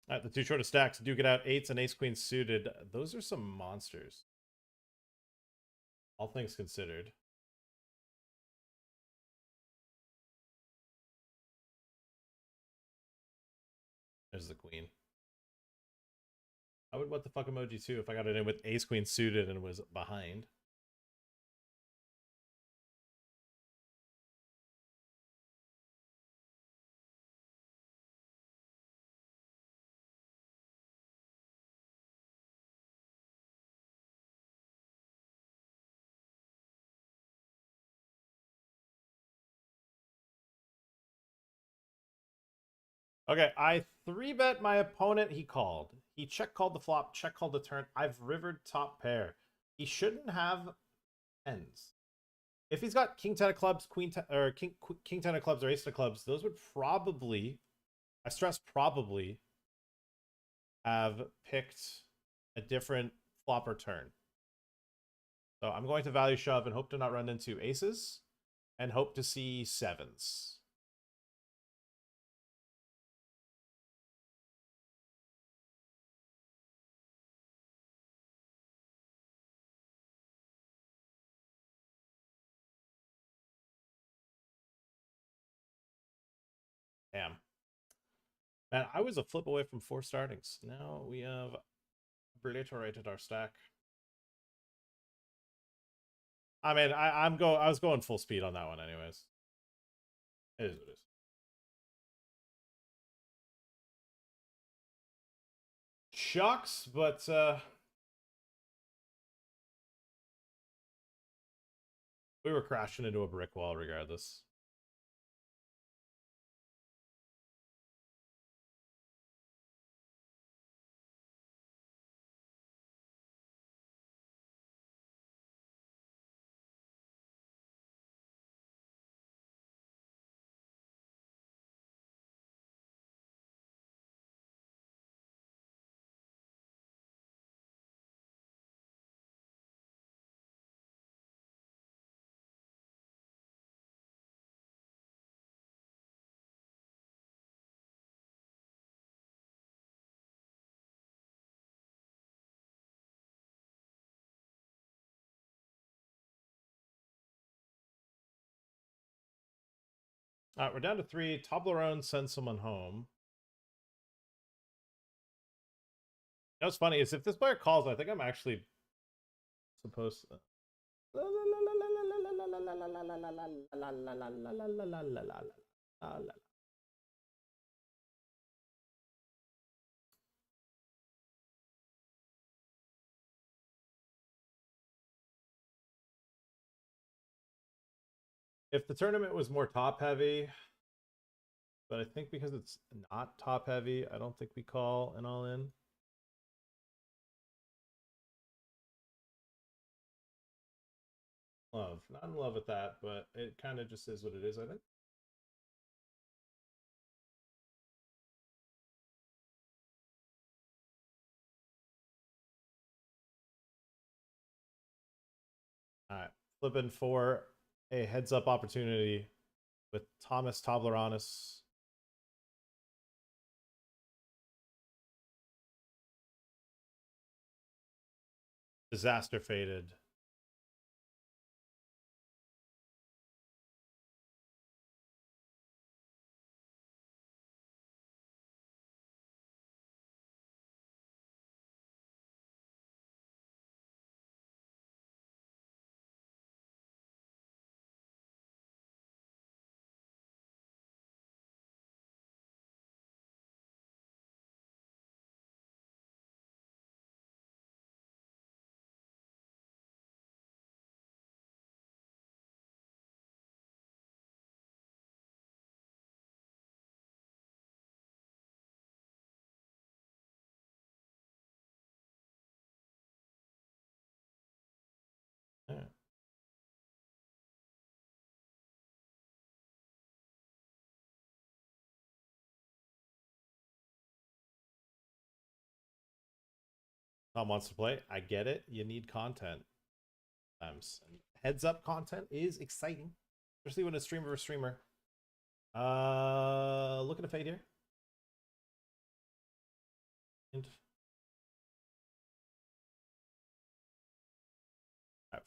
All right, the 2 shortest stacks do get out 8s and ace queen suited. Those are some monsters. All things considered. There's the queen. I would what the fuck emoji too if I got it in with ace queen suited and was behind. Okay, I 3-bet my opponent. He called. He check called the flop, check called the turn. I've rivered top pair. He shouldn't have tens. If he's got king 10 of clubs, queen 10, or king 10 of clubs, or ace 10 of clubs, those would probably, I stress probably, have picked a different flop or turn. So I'm going to value shove and hope to not run into aces and hope to see 7s. Damn. Man, I was a flip away from 4 startings. Now we have obliterated our stack. I mean, I was going full speed on that one anyways. It is what it is. Shucks, but we were crashing into a brick wall regardless. All right, we're down to 3. Toblerone sends someone home. You know what's funny is if this player calls, I think I'm actually supposed to... If the tournament was more top heavy, but I think because it's not top heavy, I don't think we call an all in. love. Not in love with that, but it kind of just is what it is, I think. All right. Flipping for a heads up opportunity with Thomas Tobleronis. Disaster faded. All right. Tom wants to play. I get it. You need content. Heads up content is exciting, especially when it's streamer versus streamer. Looking to fade here.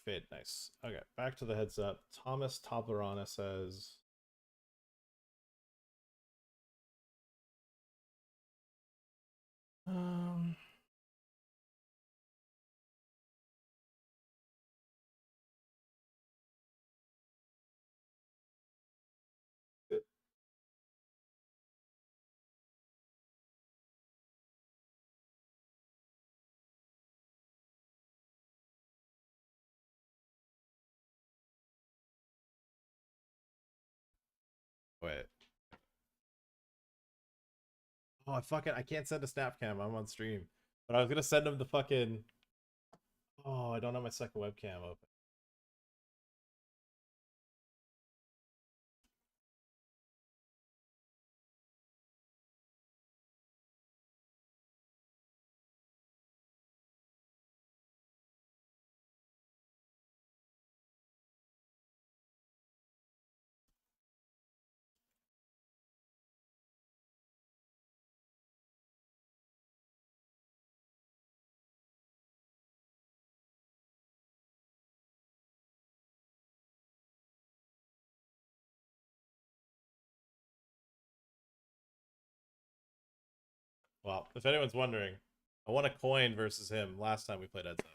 Fade, nice. Okay, back to the heads up. Thomas Toblerone says, um, wait. Oh, I can't send a snap cam. I'm on stream. But I was gonna send him the fucking. Oh, I don't have my second webcam open. Well, if anyone's wondering, I won a coin versus him last time we played heads up.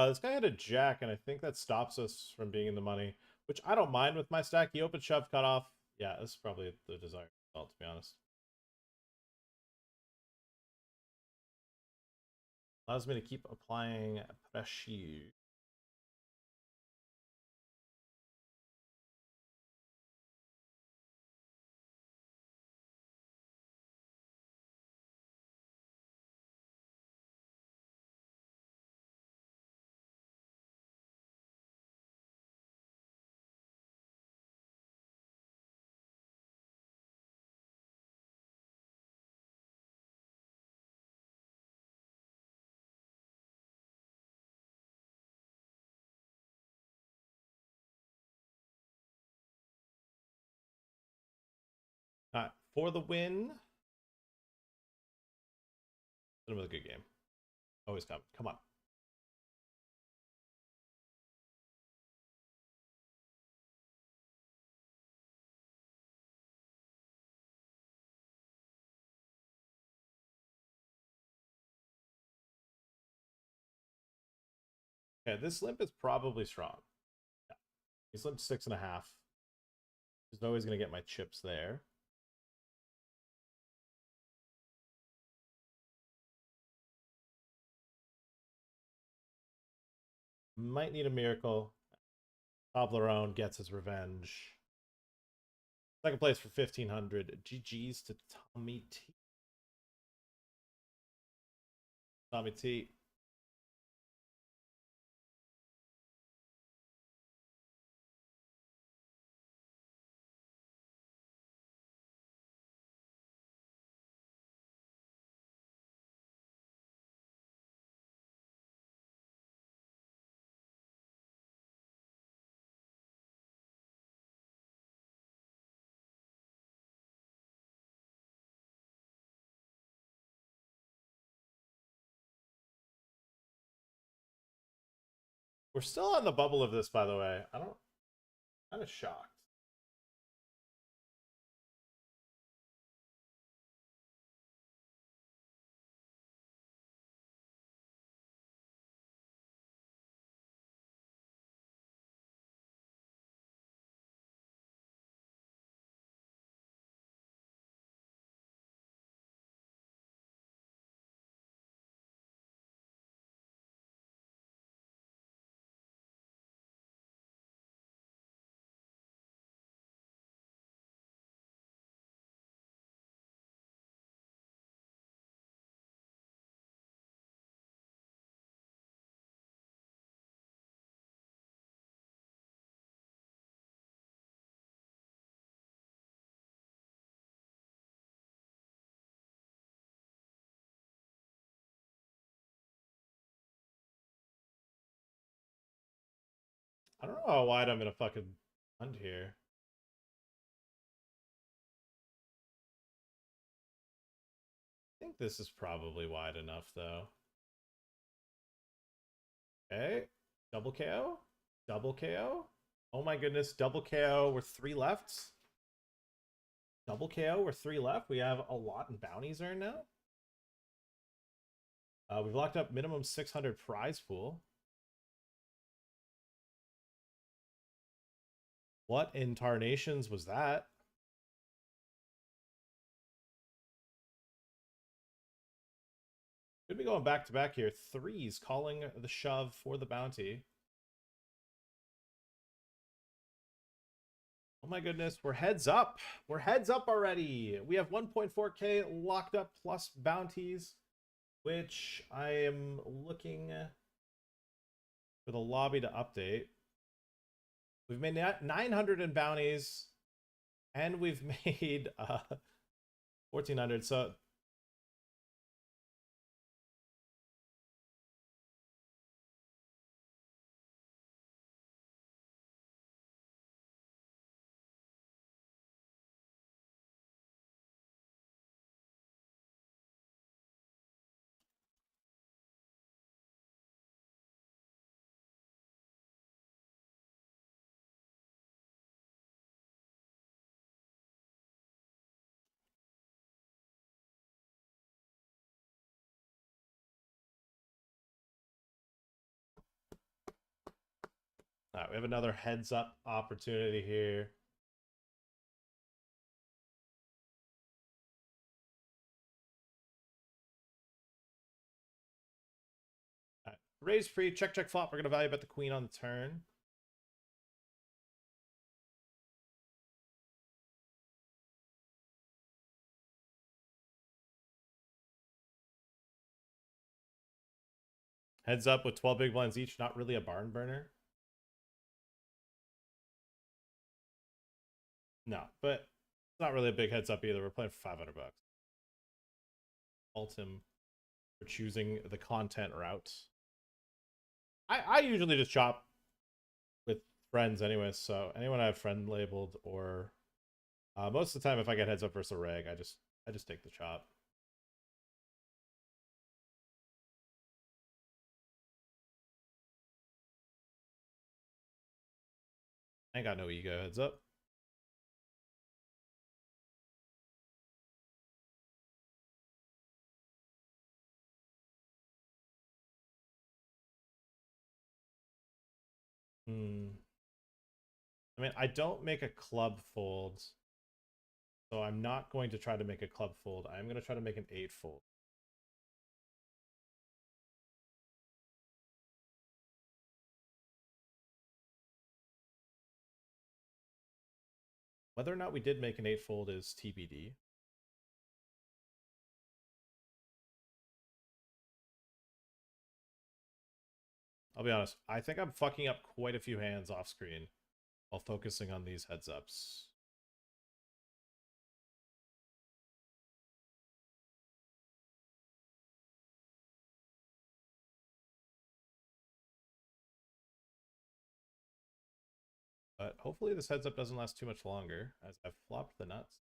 This guy had a jack, and I think that stops us from being in the money, which I don't mind with my stack. He opened shove cut off. Yeah, this is probably the desired result, to be honest. Allows me to keep applying pressure. For the win. Another good game. Always come. Come on. Okay, this limp is probably strong. Yeah. He's limped 6.5. He's always going to get my chips there. Might need a miracle. Toblerone gets his revenge. Second place for 1,500. GG's to Tommy T. Tommy T. We're still on the bubble of this, by the way. I'm kind of shocked. I don't know how wide I'm going to fucking hunt here. I think this is probably wide enough, though. Okay. Double KO? Double KO? Oh my goodness. Double KO. We're 3 left. Double KO. We're 3 left. We have a lot in bounties earned now. We've locked up minimum 600 prize pool. What in tarnations was that? Could be going back to back here. 3s calling the shove for the bounty. Oh my goodness, we're heads up. We're heads up already. We have 1.4K locked up plus bounties, which I am looking for the lobby to update. We've made 900 in bounties, and we've made 1,400. So all right, we have another heads up opportunity here. Right. Raise free, check flop. We're gonna value bet the queen on the turn. Heads up with 12 big blinds each, not really a barn burner. No, but it's not really a big heads up either. We're playing for 500 bucks. Fault him for choosing the content route. I usually just chop with friends anyways, so anyone I have friend labeled or most of the time if I get heads up versus a reg, I just take the chop. I ain't got no ego, heads up. Hmm. I mean, I don't make a club fold, so I'm not going to try to make a club fold. I'm going to try to make an 8 fold. Whether or not we did make an 8 fold is TBD. I'll be honest, I think I'm fucking up quite a few hands off screen while focusing on these heads ups. But hopefully this heads up doesn't last too much longer, as I've flopped the nuts.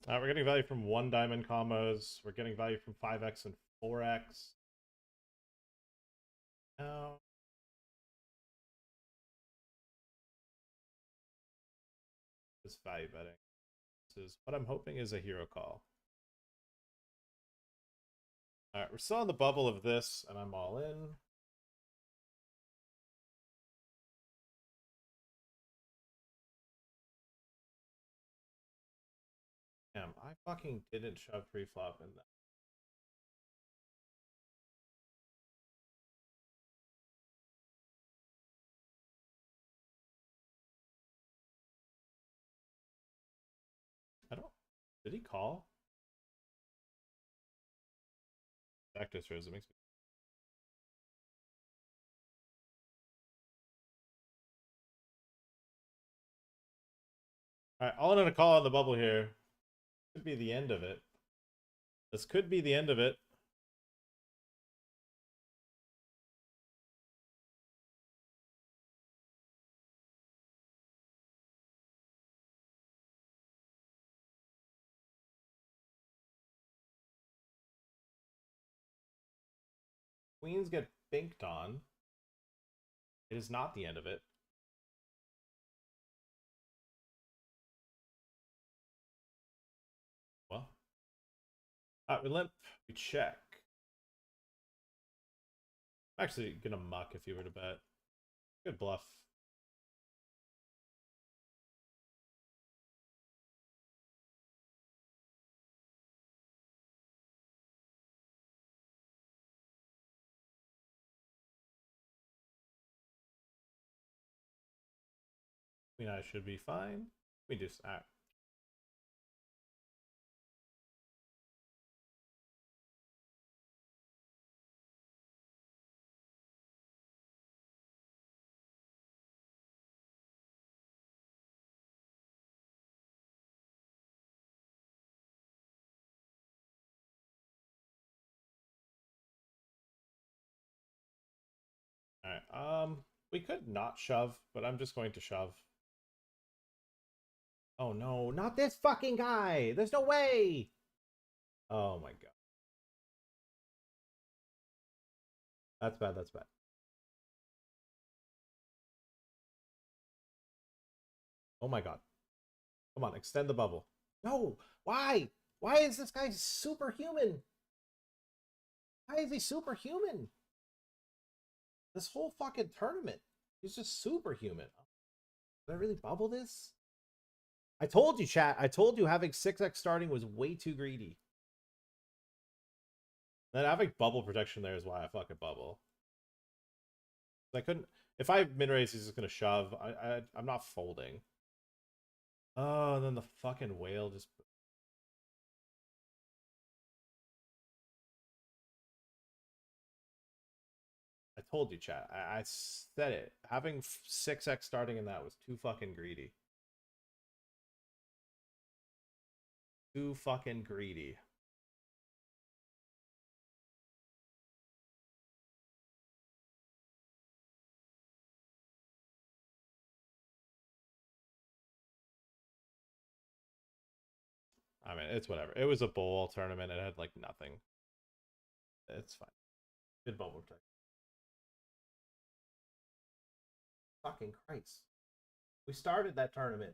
We're getting value from 1 diamond combos. We're getting value from 5x and 4x. Now, this value betting. This is what I'm hoping is a hero call. Alright, we're still on the bubble of this, and I'm all in. Damn, I fucking didn't shove pre-flop in that. I don't... Did he call? Cactus Rose, it makes me... Alright, all in a call on the bubble here. Could be the end of it. This could be the end of it. Queens get binked on. It is not the end of it. Well, we limp. We check. I'm actually gonna muck if you were to bet. Good bluff. Queen eye should be fine. We just We could not shove, but I'm just going to shove. Oh no, not this fucking guy! There's no way! Oh my god. That's bad, that's bad. Oh my god. Come on, extend the bubble. No! Why? Why is this guy superhuman? Why is he superhuman? This whole fucking tournament. He's just superhuman. Did I really bubble this? I told you, chat. I told you having 6x starting was way too greedy. Then having bubble protection there is why I fucking bubble. I couldn't. If I mid raise, he's just gonna shove. I'm not folding. Oh, and then the fucking whale just. I told you, chat. I said it. Having 6x starting in that was too fucking greedy. Too fucking greedy. I mean, it's whatever. It was a bowl tournament. It had like nothing. It's fine. Good bubble protect. Fucking Christ. We started that tournament.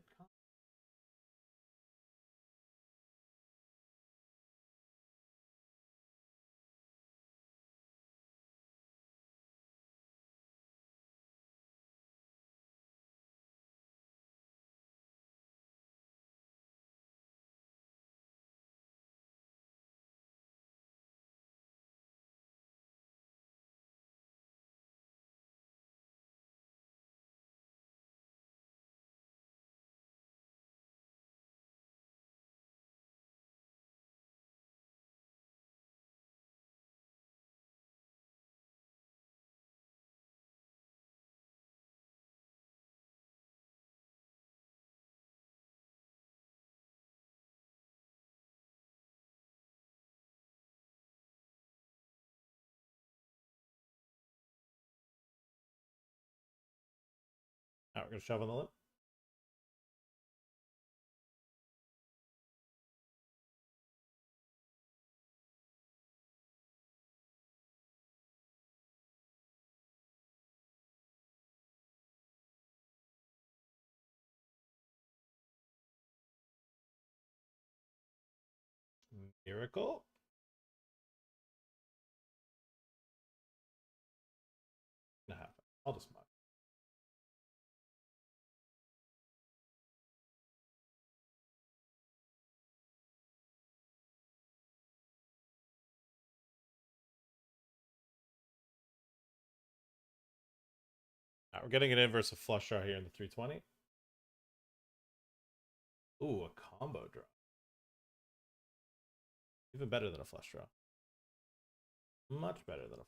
Now we're gonna shove on the lip. Miracle. Nah, I'll just mod. We're getting an inverse of flush draw here in the 320. Ooh, a combo draw. Even better than a flush draw. Much better than a.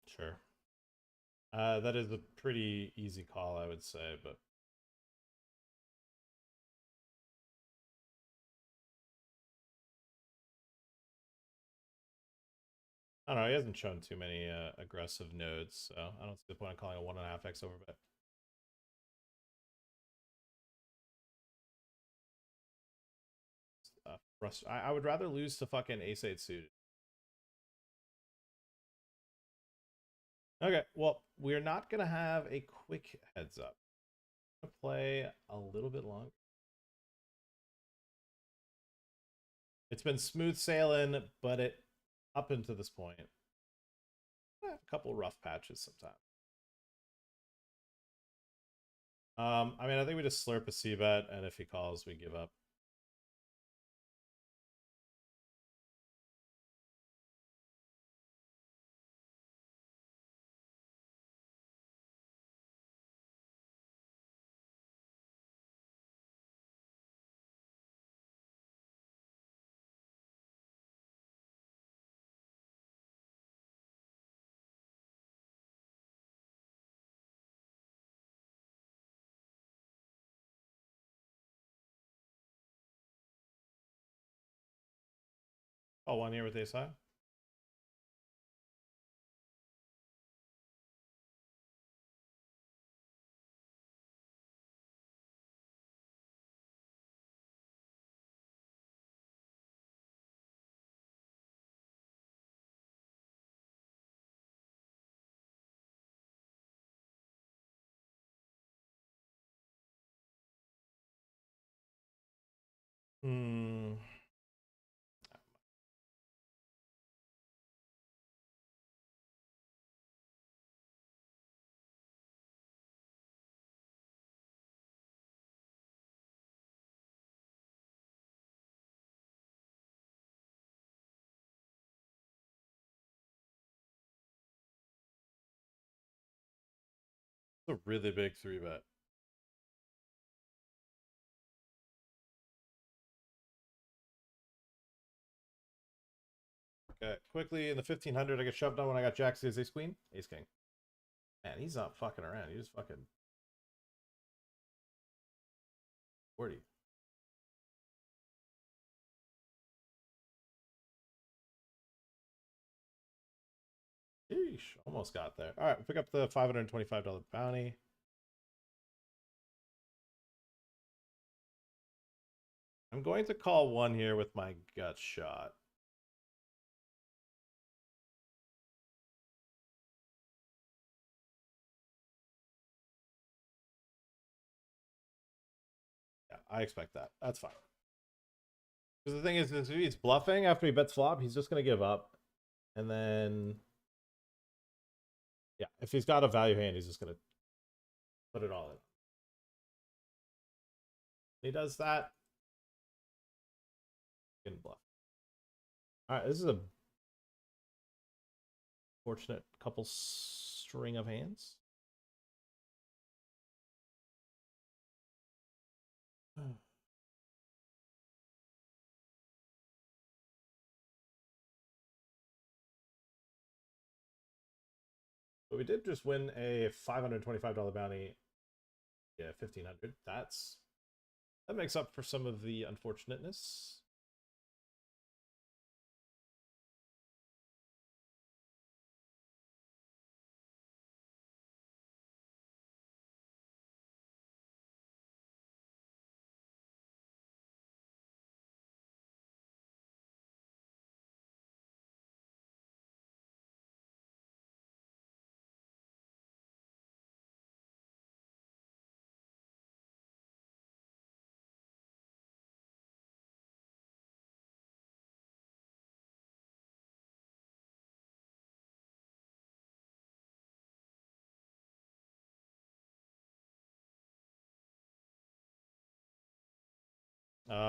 Sure. That is a pretty easy call, I would say, but I don't know. He hasn't shown too many aggressive nodes, so I don't see the point in calling a 1.5x overbet. I would rather lose to fucking ace-8 suited. Okay, well, we're not going to have a quick heads up. I'm going to play a little bit longer. It's been smooth sailing, but up until this point, a couple rough patches sometimes. I mean, I think we just slurp a c-bet, and if he calls, we give up. Call one here with ace high. Hmm. It's a really big 3-bet. Okay, quickly in the 1500, I get shoved on when I got jacks, ace queen, ace king. Man, he's not fucking around. He just fucking 40. Sheesh, almost got there. All right, we'll pick up the $525 bounty. I'm going to call one here with my gut shot. Yeah, I expect that. That's fine. Because the thing is, if he's bluffing after he bets flop, he's just going to give up. And then, yeah, if he's got a value hand, he's just going to put it all in. He does that. He can bluff. All right, this is a fortunate couple string of hands. But we did just win a $525 bounty. Yeah, 1500. That makes up for some of the unfortunateness.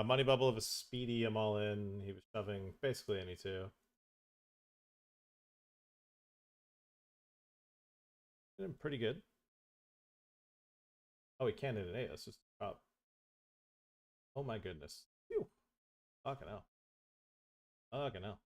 Money bubble of a speedy, I'm all in. He was shoving basically any two. Did pretty good. Oh, he can't hit an 8. That's just up. Oh my goodness. Phew. Fucking hell. Fucking hell.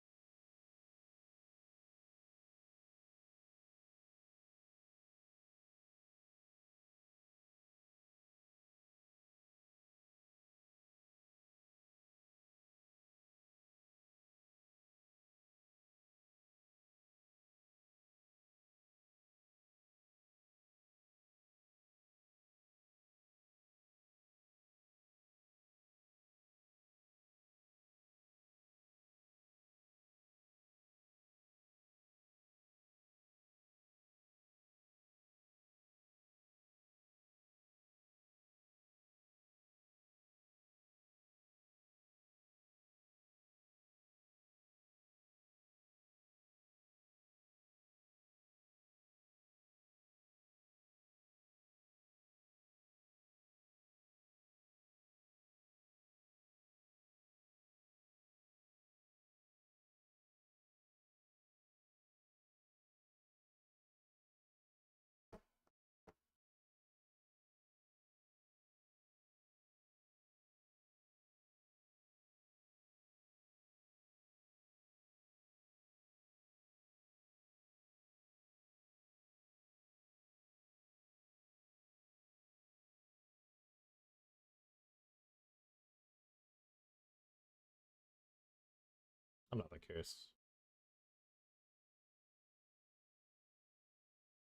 I'm not that curious.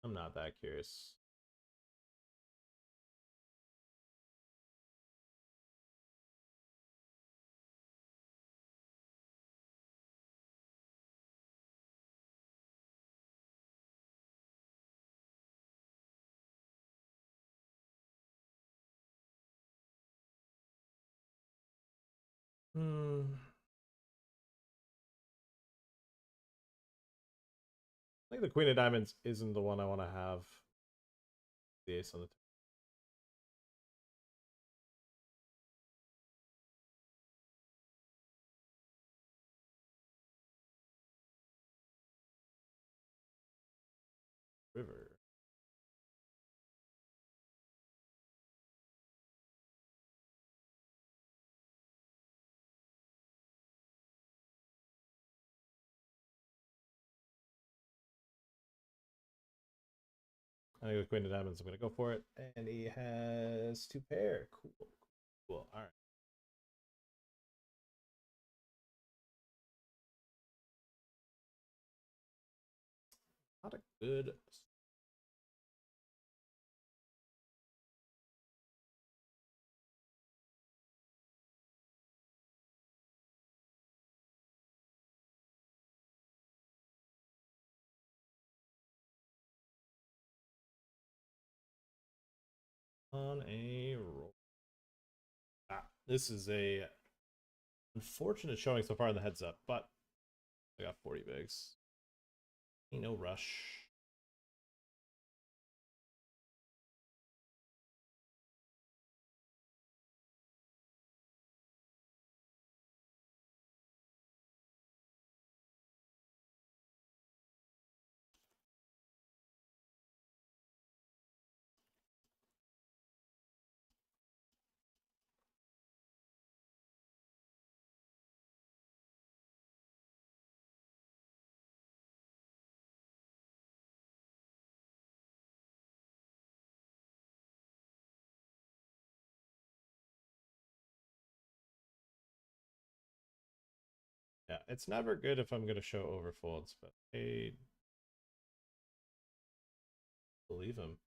I'm not that curious. Hmm. I think the Queen of Diamonds isn't the one I want to have. The ace on the river. I think the Queen of Diamonds, I'm going to go for it. And he has 2 pair. Cool. Cool. All right. Not a good. On a roll. This is a unfortunate showing so far in the heads up, but I got 40 bigs. Ain't no rush. Yeah, it's never good if I'm going to show overfolds, but I believe him.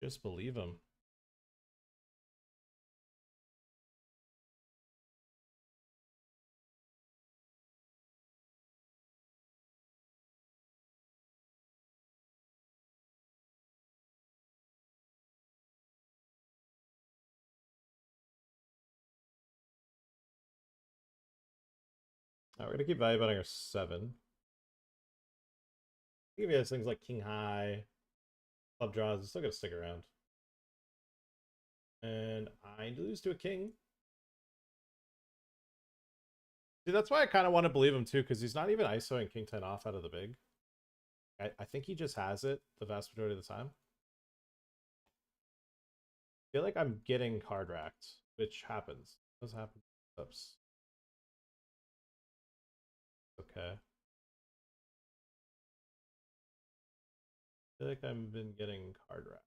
Just believe him. All right, we're going to keep value betting our 7. Give you things like King High, Club Draws. It's still going to stick around. And I lose to a king. See, that's why I kind of want to believe him too, because he's not even ISOing King 10 off out of the big. I think he just has it the vast majority of the time. I feel like I'm getting card racked, which happens. It does happen. Oops. Okay. I feel like I've been getting card racked.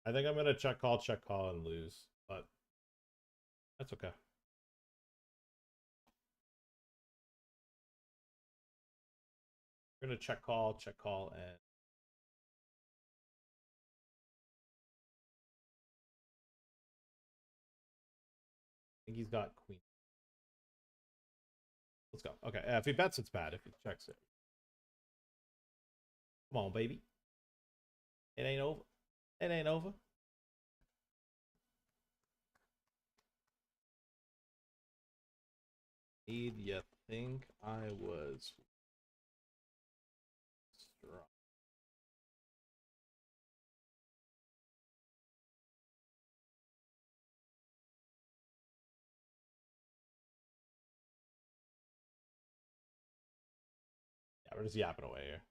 I think I'm going to check call, and lose, but that's okay. We're going to check call, and I think he's got queen. Let's go. Okay, if he bets, it's bad. If he checks it. Come on, baby. It ain't over. It ain't over. Need you think I was strong? Yeah, we're just yapping away here.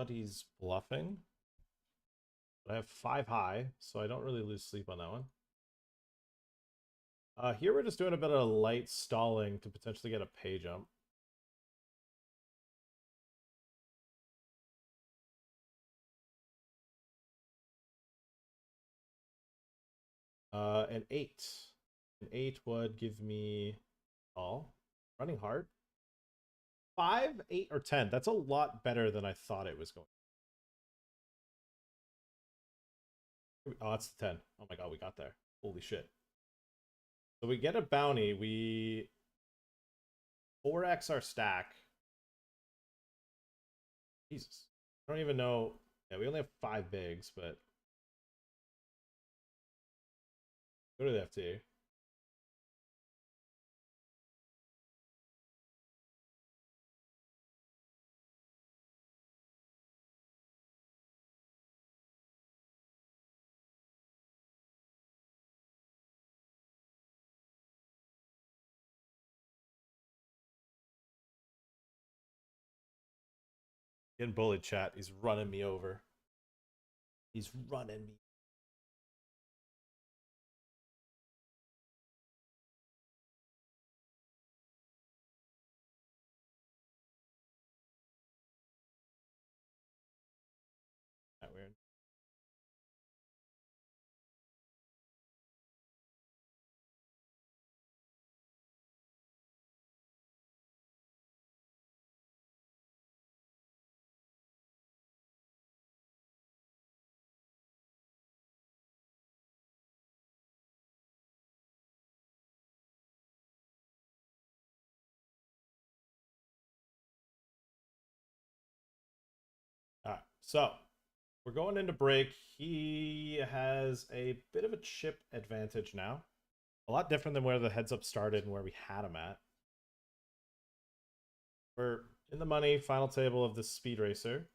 what he's bluffing. But I have 5 high, so I don't really lose sleep on that one. Here we're just doing a bit of light stalling to potentially get a pay jump. An 8. An 8 would give me all. Running hard. 5, 8, or 10. That's a lot better than I thought it was going. Oh, that's the 10. Oh my god, we got there. Holy shit. So we get a bounty. We 4x our stack. Jesus. I don't even know. Yeah, we only have 5 bigs, but go to the FT. Getting bullied, chat. He's running me over. He's running me. That weird. All right, so we're going into break. He has a bit of a chip advantage now. A lot different than where the heads up started and where we had him at. We're in the money, final table of this speed racer.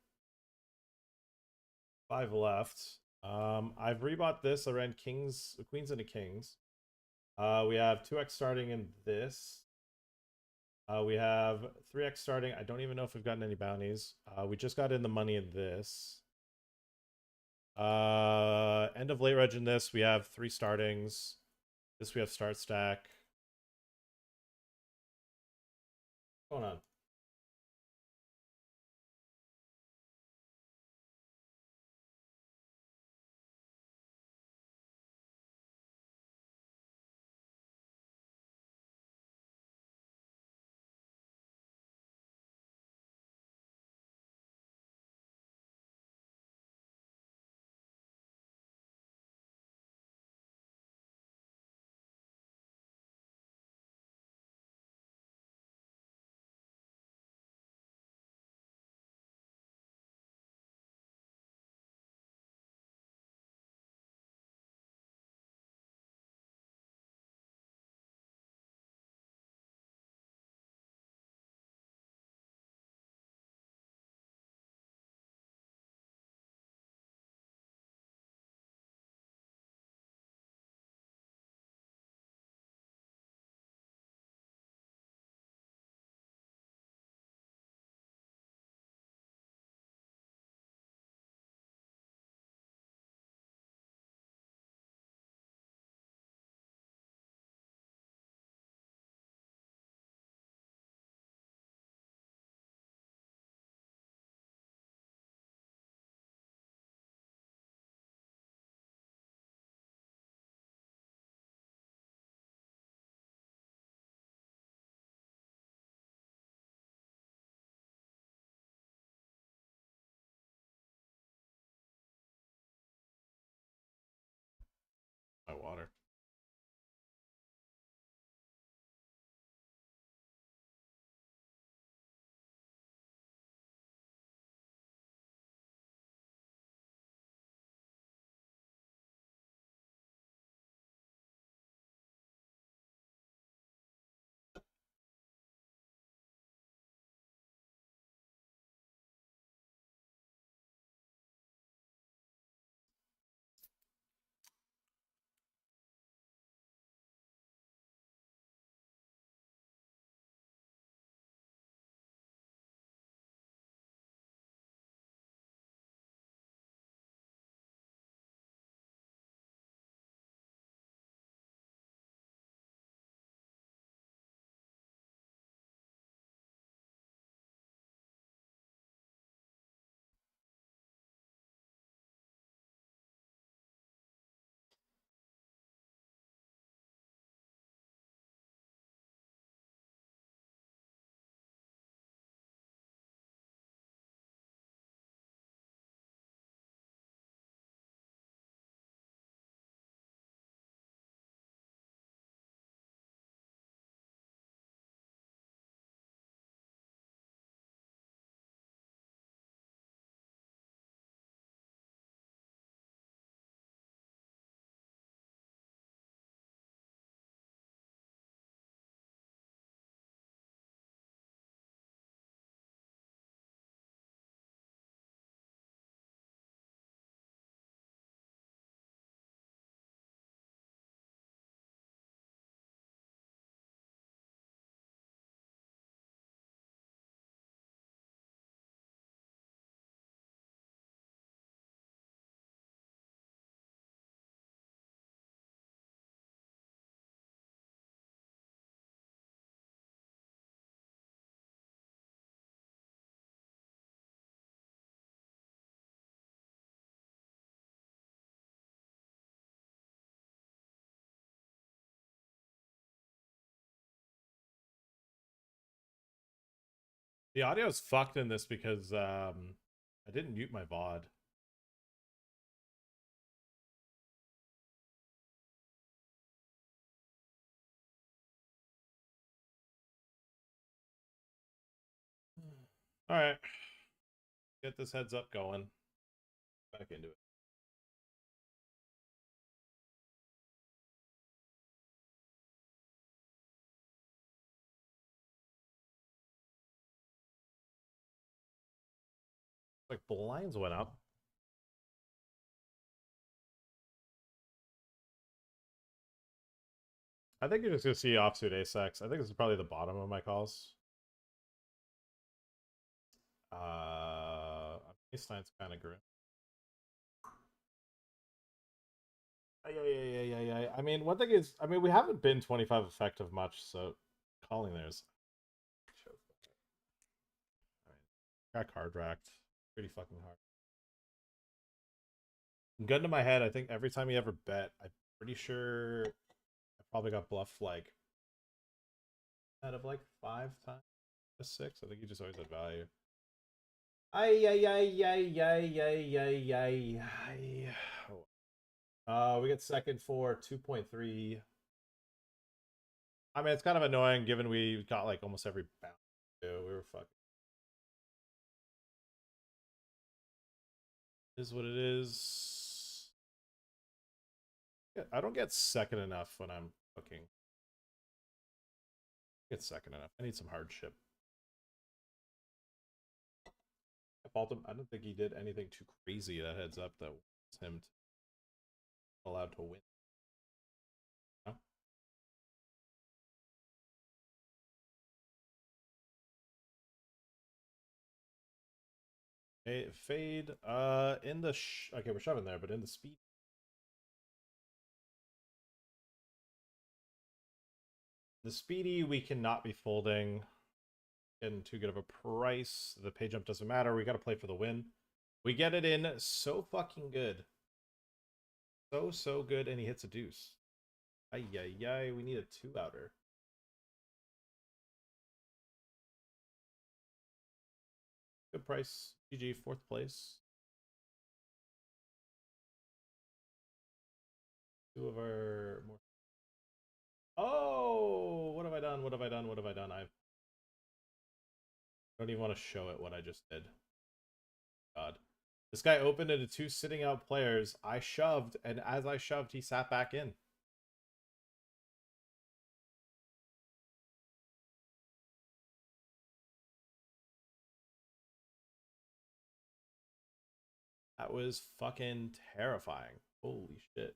5 left. I've rebought this. I ran kings, queens into kings. We have 2x starting in this. We have 3x starting. I don't even know if we've gotten any bounties. We just got in the money in this. End of late reg in this. We have 3 startings. This we have start stack. What's going on? The audio is fucked in this because I didn't mute my VOD. All right, get this heads up going. Back into it. Like blinds went up. I think you're just gonna see offsuit ace-x. I think this is probably the bottom of my calls. Ace-nine's kind of grim. Yeah. I mean, one thing is, I mean, we haven't been 25 effective much, so calling there's. Got card racked. Pretty fucking hard. Gun to my head, I think every time you ever bet, I'm pretty sure I probably got bluffed like out of like 5 times. 6. I think you just always had value. We get second for 2.3. I mean, it's kind of annoying given we got like almost every bounce. We were fucking. Is what it is. I don't get second enough when I'm cooking. Get second enough. I need some hardship. I don't think he did anything too crazy that heads up that was him allowed to win. No? Hey, fade. In the okay, we're shoving there, but in the speed. The speedy, we cannot be folding. Getting too good of a price. The pay jump doesn't matter. We got to play for the win. We get it in so fucking good. So good, and he hits a deuce. Ay. We need a 2-outer. Good price. GG, 4th place. 2 of our more. Oh, what have I done? I don't even want to show it what I just did. God. This guy opened into 2 sitting out players. I shoved, and as I shoved, he sat back in. That was fucking terrifying. Holy shit.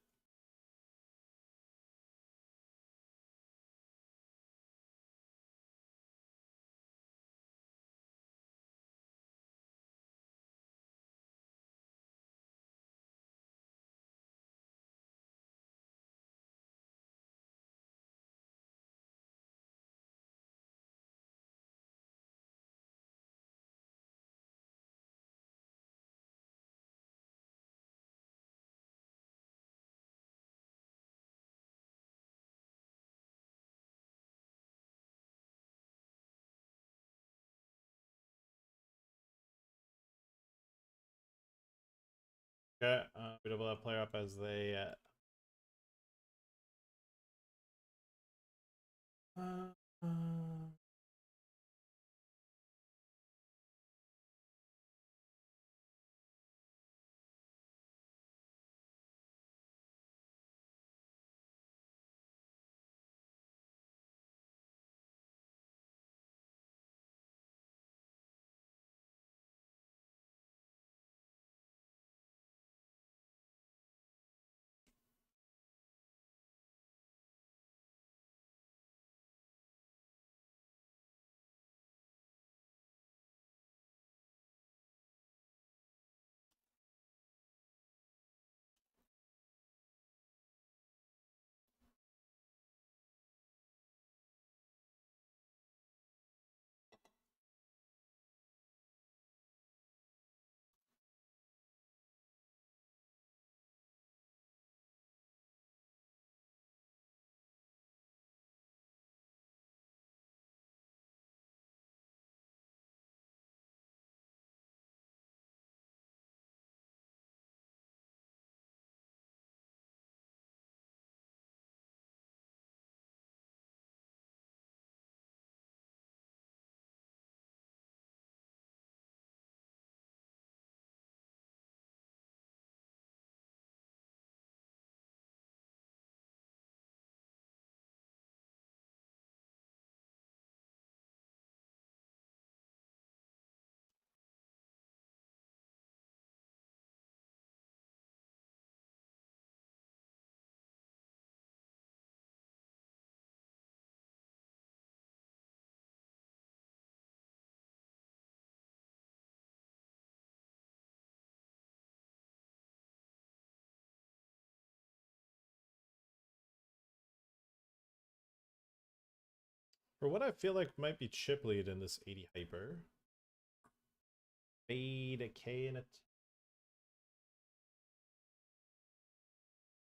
Okay, we double that player up as they. For what I feel like might be chip lead in this 80 hyper. Fade a K and a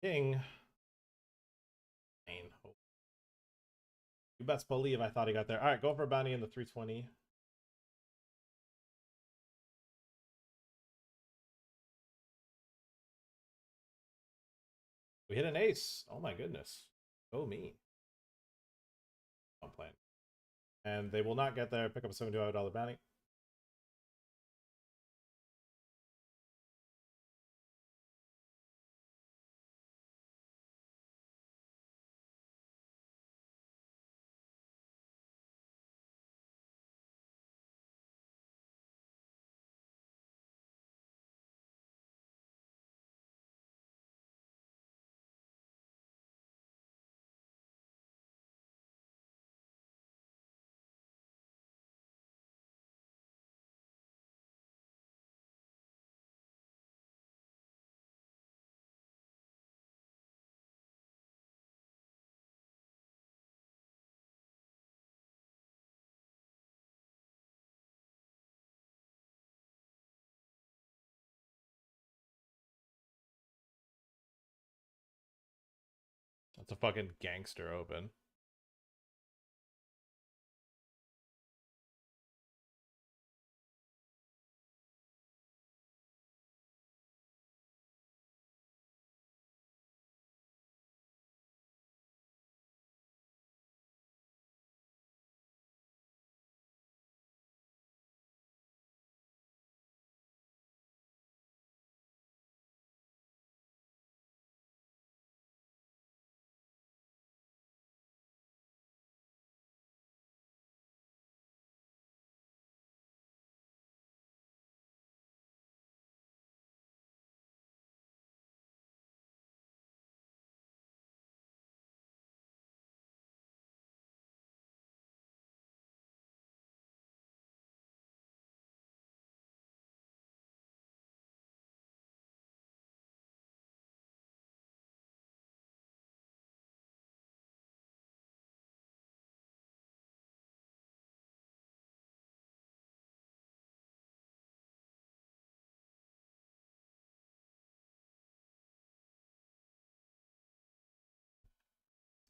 king. Nine. Oh. You best believe I thought he got there. All right, go for a bounty in the 320. We hit an ace. Oh my goodness. Oh me. I'm playing. And they will not get there. Pick up a $75 bounty. That's a fucking gangster open.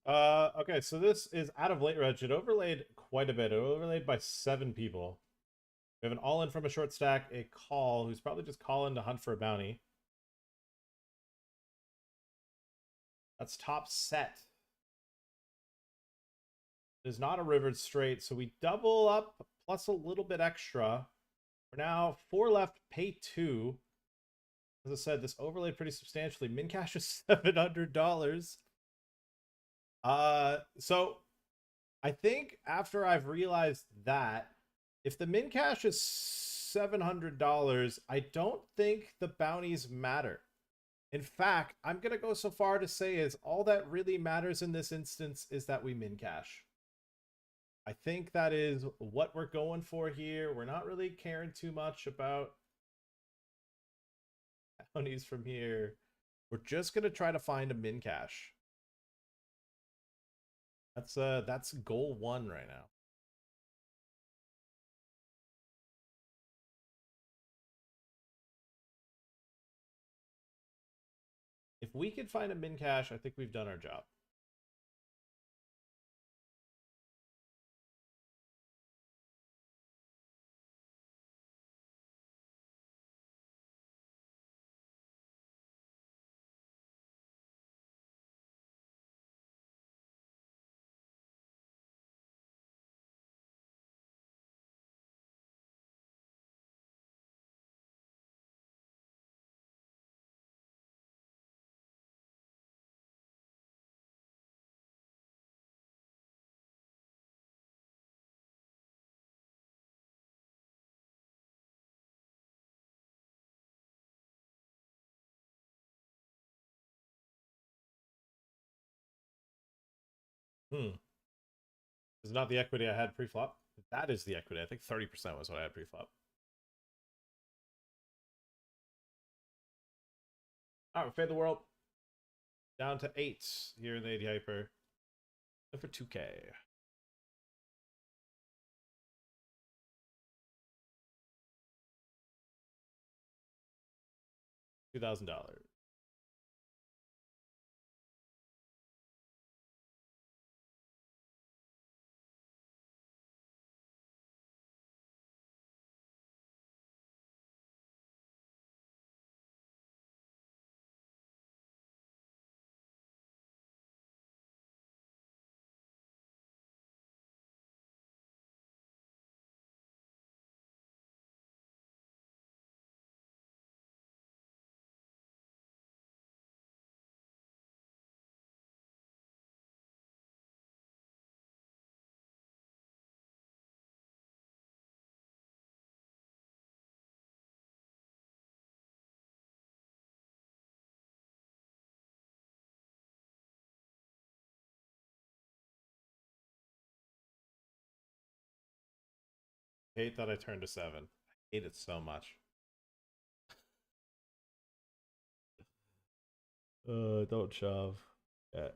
Okay, so this is out of late reg. It overlaid quite a bit. It overlaid by 7 people. We have an all-in from a short stack, a call, who's probably just calling to hunt for a bounty. That's top set. It is not a rivered straight, so we double up plus a little bit extra. We're now 4 left, pay 2. As I said, this overlaid pretty substantially. Min cash is $700. So I think after I've realized that, if the min cash is $700, I don't think the bounties matter. In fact, I'm going to go so far to say is all that really matters in this instance is that we min cash. I think that is what we're going for here. We're not really caring too much about bounties from here. We're just going to try to find a min cash. That's goal 1 right now. If we could find a min cash, I think we've done our job. Is not the equity I had pre-flop. That is the equity. I think 30% was what I had pre-flop. All right, we fade the world down to 8 here in the 80 hyper. And for 2K. $2,000. Hate that I turned to 7. I hate it so much. Don't shove. Yeah.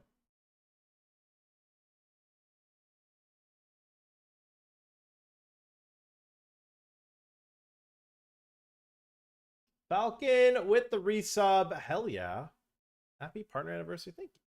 Falcon with the resub. Hell yeah. Happy partner anniversary. Thank you.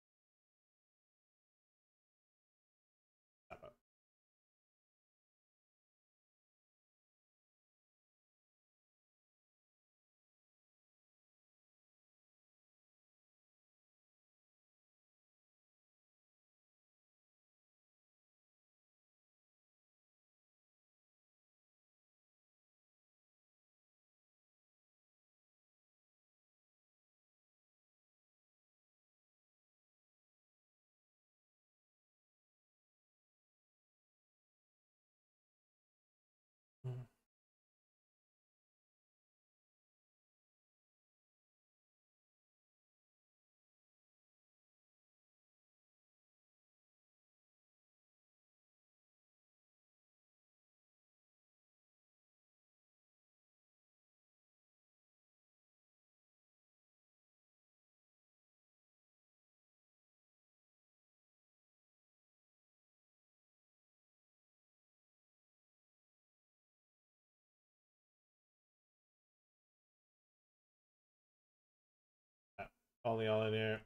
Only all in here.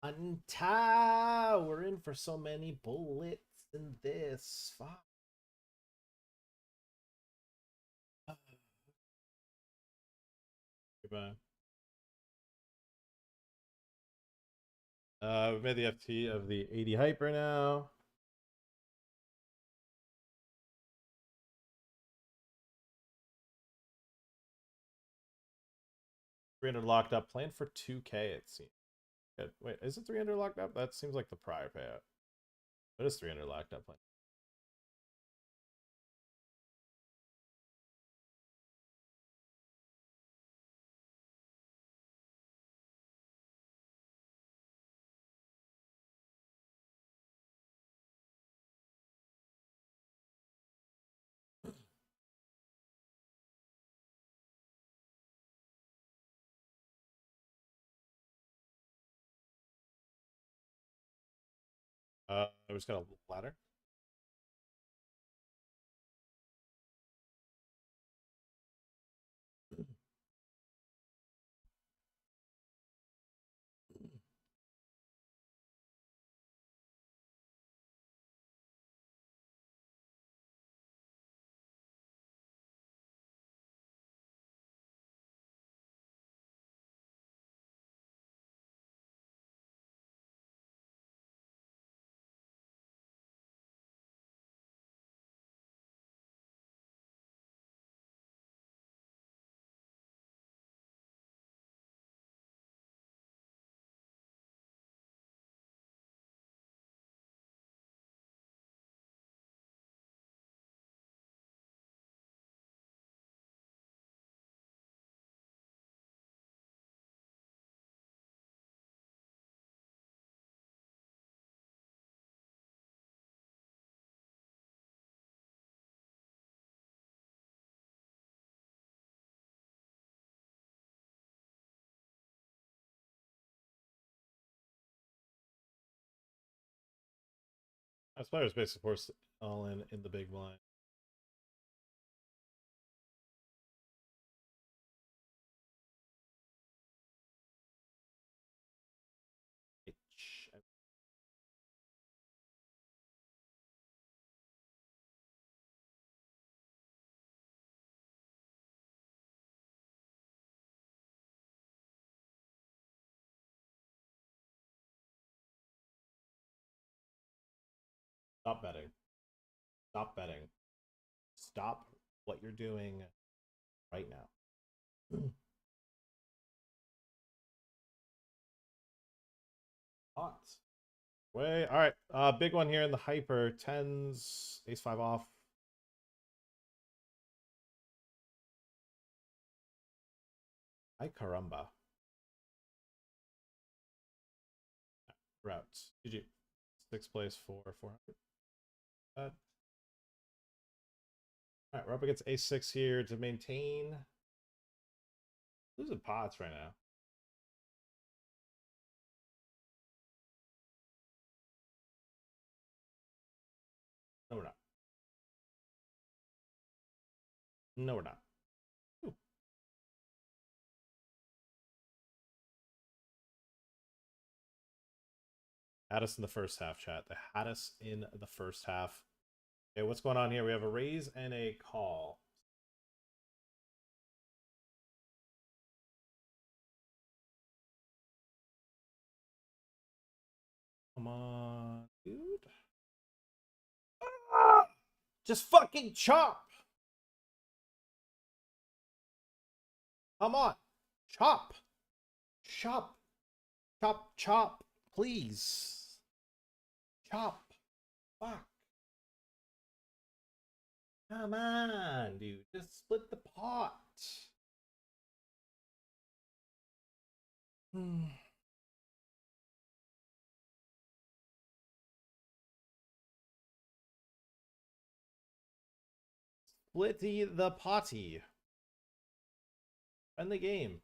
Untie. We're in for so many bullets in this. Fuck. Goodbye. We made the FT of the 80 hyper now. $300 locked up. Plan for 2K, it seems. Wait, is it 300 locked up? That seems like the prior payout. It is 300 locked up. Plan. I just got a ladder. I suppose base supports all in the big blind. Stop betting. Stop betting. Stop what you're doing right now. Hot. Way. All right. Big one here in the hyper. Tens. Ace 5 off. Ay caramba. Routes. GG. 6th place for 400. All right, we're up against ace 6 here to maintain. Losing pots right now. No, we're not. No, we're not. Ooh. Had us in the first half, chat. They had us in the first half. Okay, what's going on here? We have a raise and a call. Come on, dude. Ah! Just fucking chop. Come on. Chop. Chop. Chop, chop. Please. Chop. Fuck. Come on, dude. Just split the pot. Split the potty. End the game.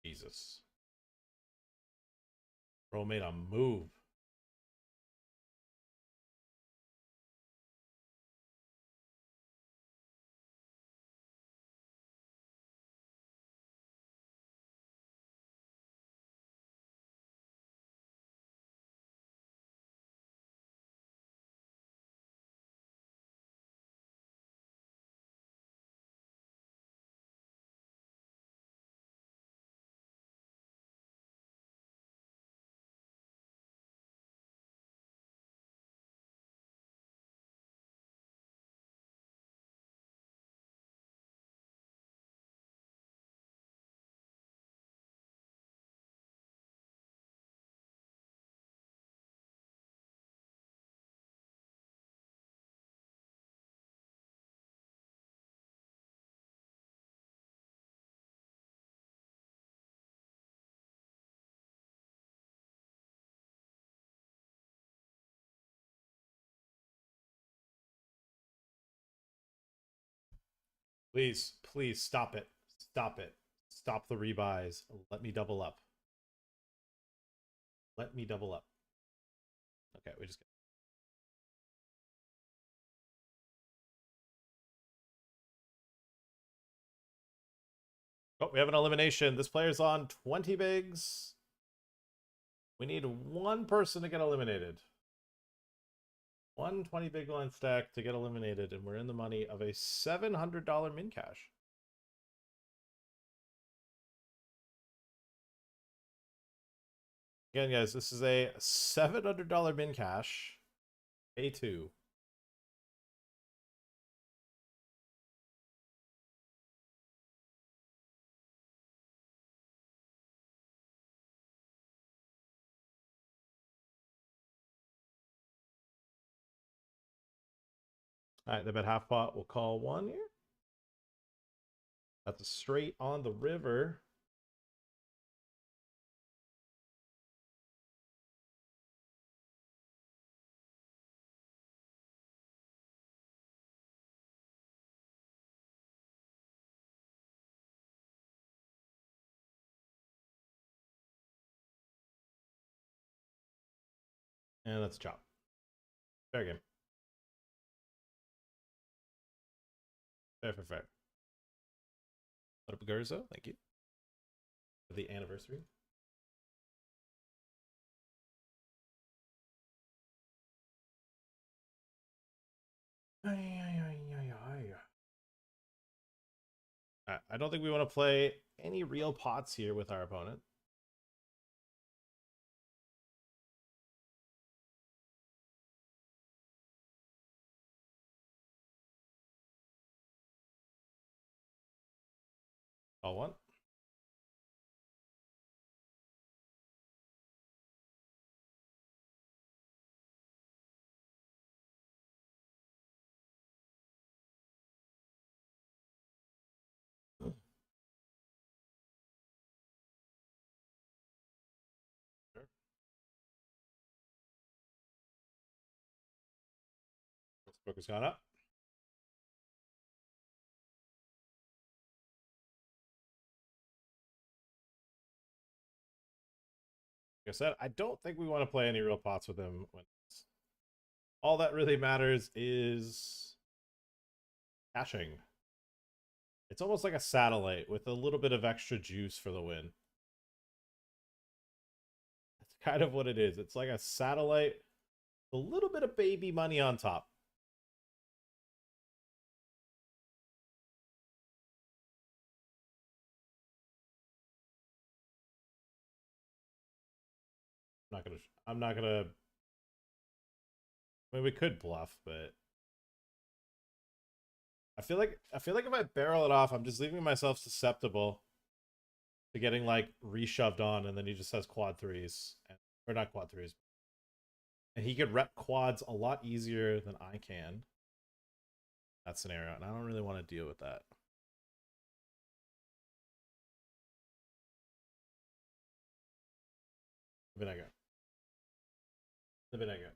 Jesus. Bro made a move. Please, please stop it. Stop it. Stop the rebuys. Let me double up. Let me double up. Okay, we just. Oh, we have an elimination. This player's on 20 bigs. We need one person to get eliminated. One 20 big blind stack to get eliminated, and we're in the money of a $700 min cash. Again, guys, this is a $700 min cash. A2. All right, they bet half pot. We'll call one here. That's a straight on the river. And let's chop. Fair game. Fair, fair, fair. What up, Garzo? Thank you for the anniversary. I don't think we want to play any real pots here with our opponent. Call one. Sure. Book has gone up. Like I said, I don't think we want to play any real pots with him. All that really matters is caching. It's almost like a satellite with a little bit of extra juice for the win. That's kind of what it is. It's like a satellite, a little bit of baby money on top. I'm not gonna. I mean, we could bluff, but I feel like if I barrel it off, I'm just leaving myself susceptible to getting like reshoved on, and then he just has quad threes, or not quad threes, and he could rep quads a lot easier than I can. That scenario, and I don't really want to deal with that. Vinegar. The vinegar.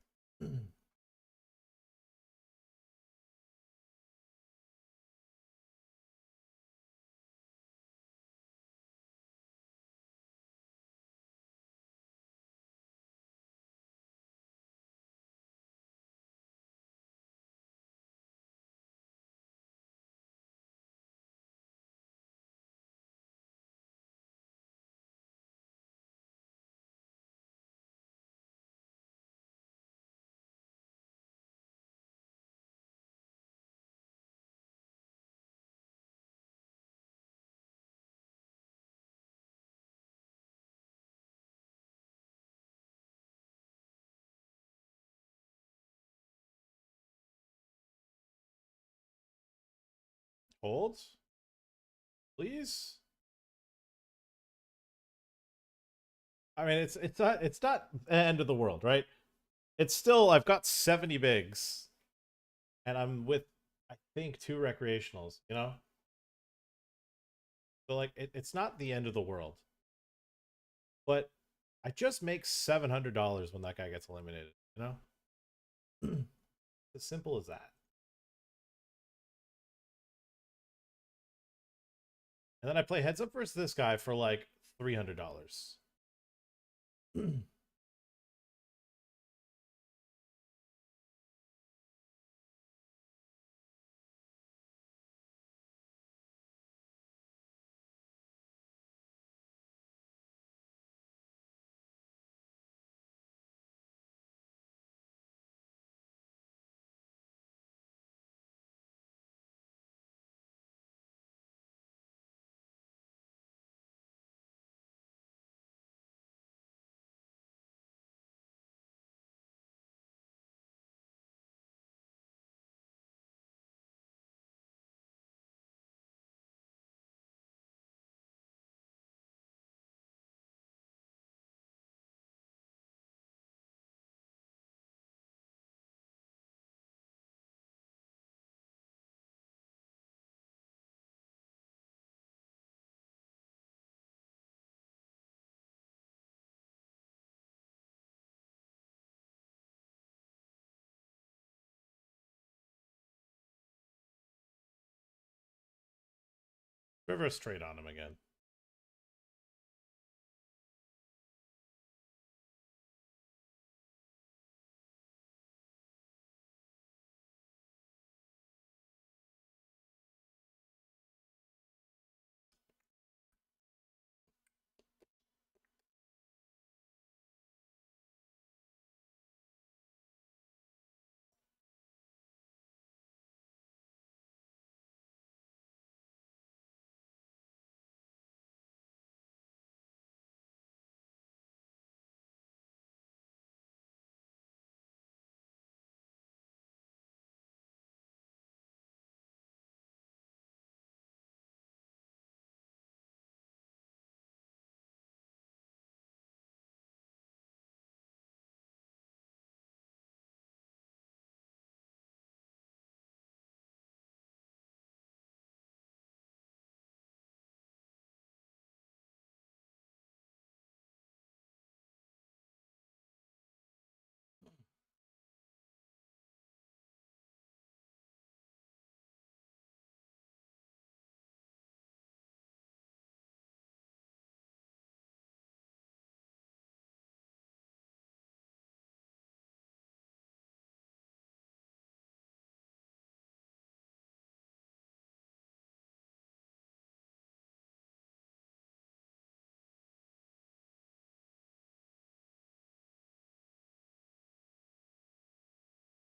Holds, please. I mean, it's not the end of the world, right? It's still, I've got 70 bigs, and I'm with, I think, 2 recreationals. You know, so like it's not the end of the world, but I just make $700 when that guy gets eliminated. You know, as simple as that. And then I play heads up versus this guy for like $300. Reverse trade on him again.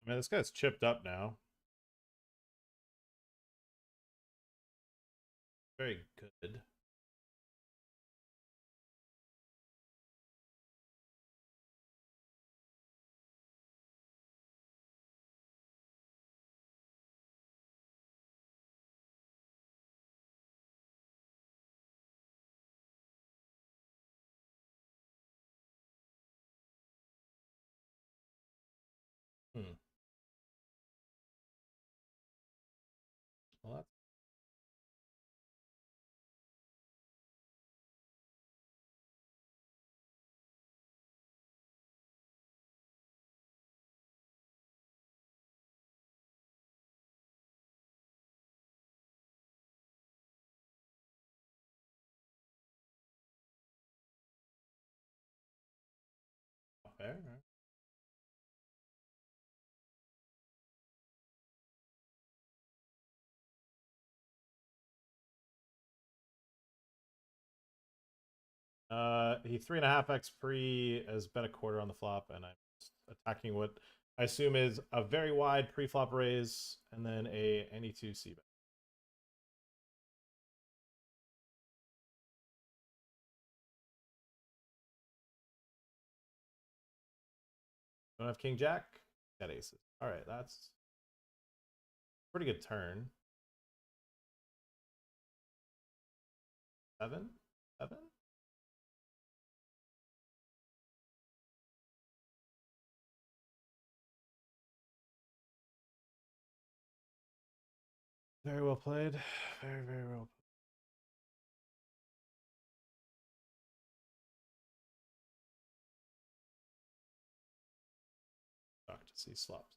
Man, this guy's chipped up now. Very good. Hmm. Well, that's fair. He 3.5x pre has been a quarter on the flop, and I'm just attacking what I assume is a very wide pre-flop raise, and then a any two c bet. Don't have king jack. Got aces. All right, that's pretty good turn. 7, 7. Very well played. Very, very well. Shocked to see slops.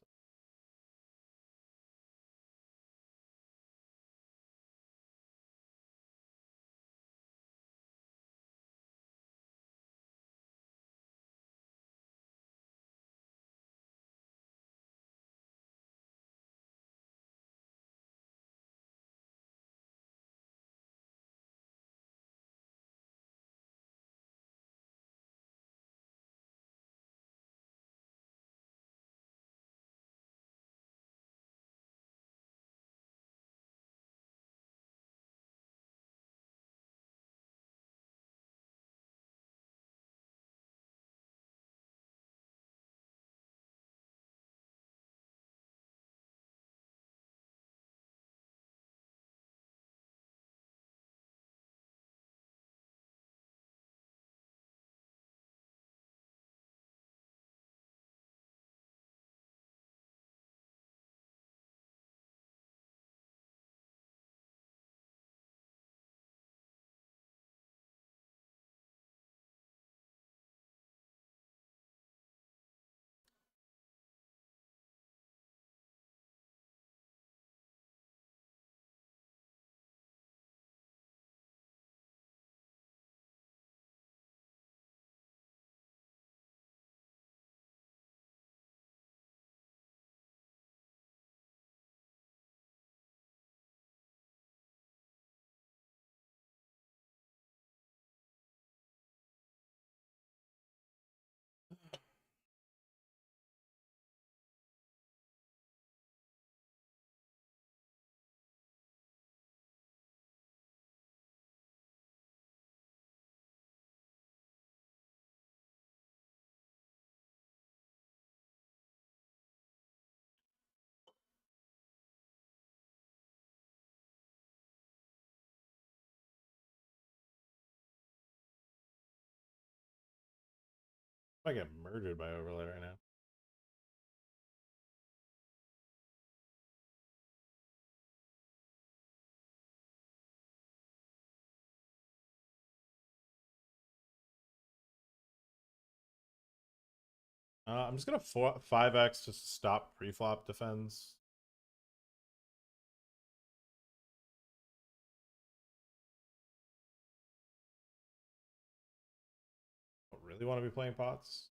I get murdered by overlay right now. I'm just gonna 5x just to stop pre-flop defense. Don't really want to be playing pots.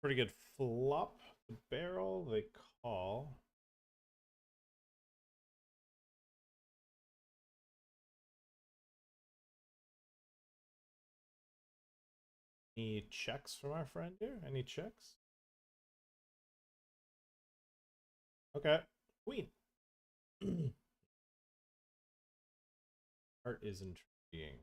Pretty good flop. The barrel, they call. Any checks from our friend here? Any checks? Okay. Queen. Art is intriguing.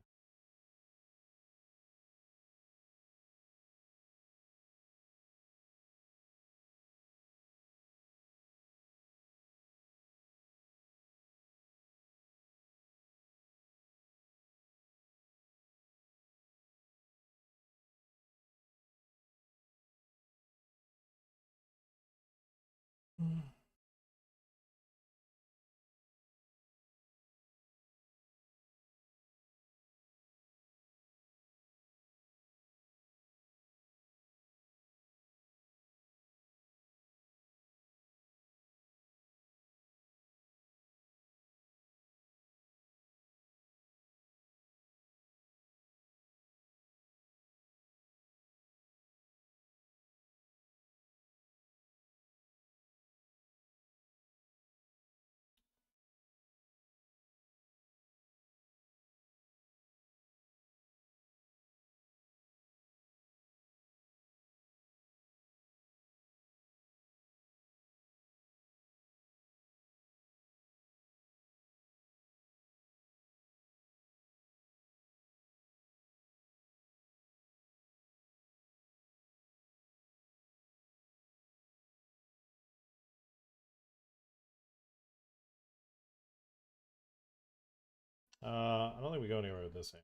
I don't think we go anywhere with this hand.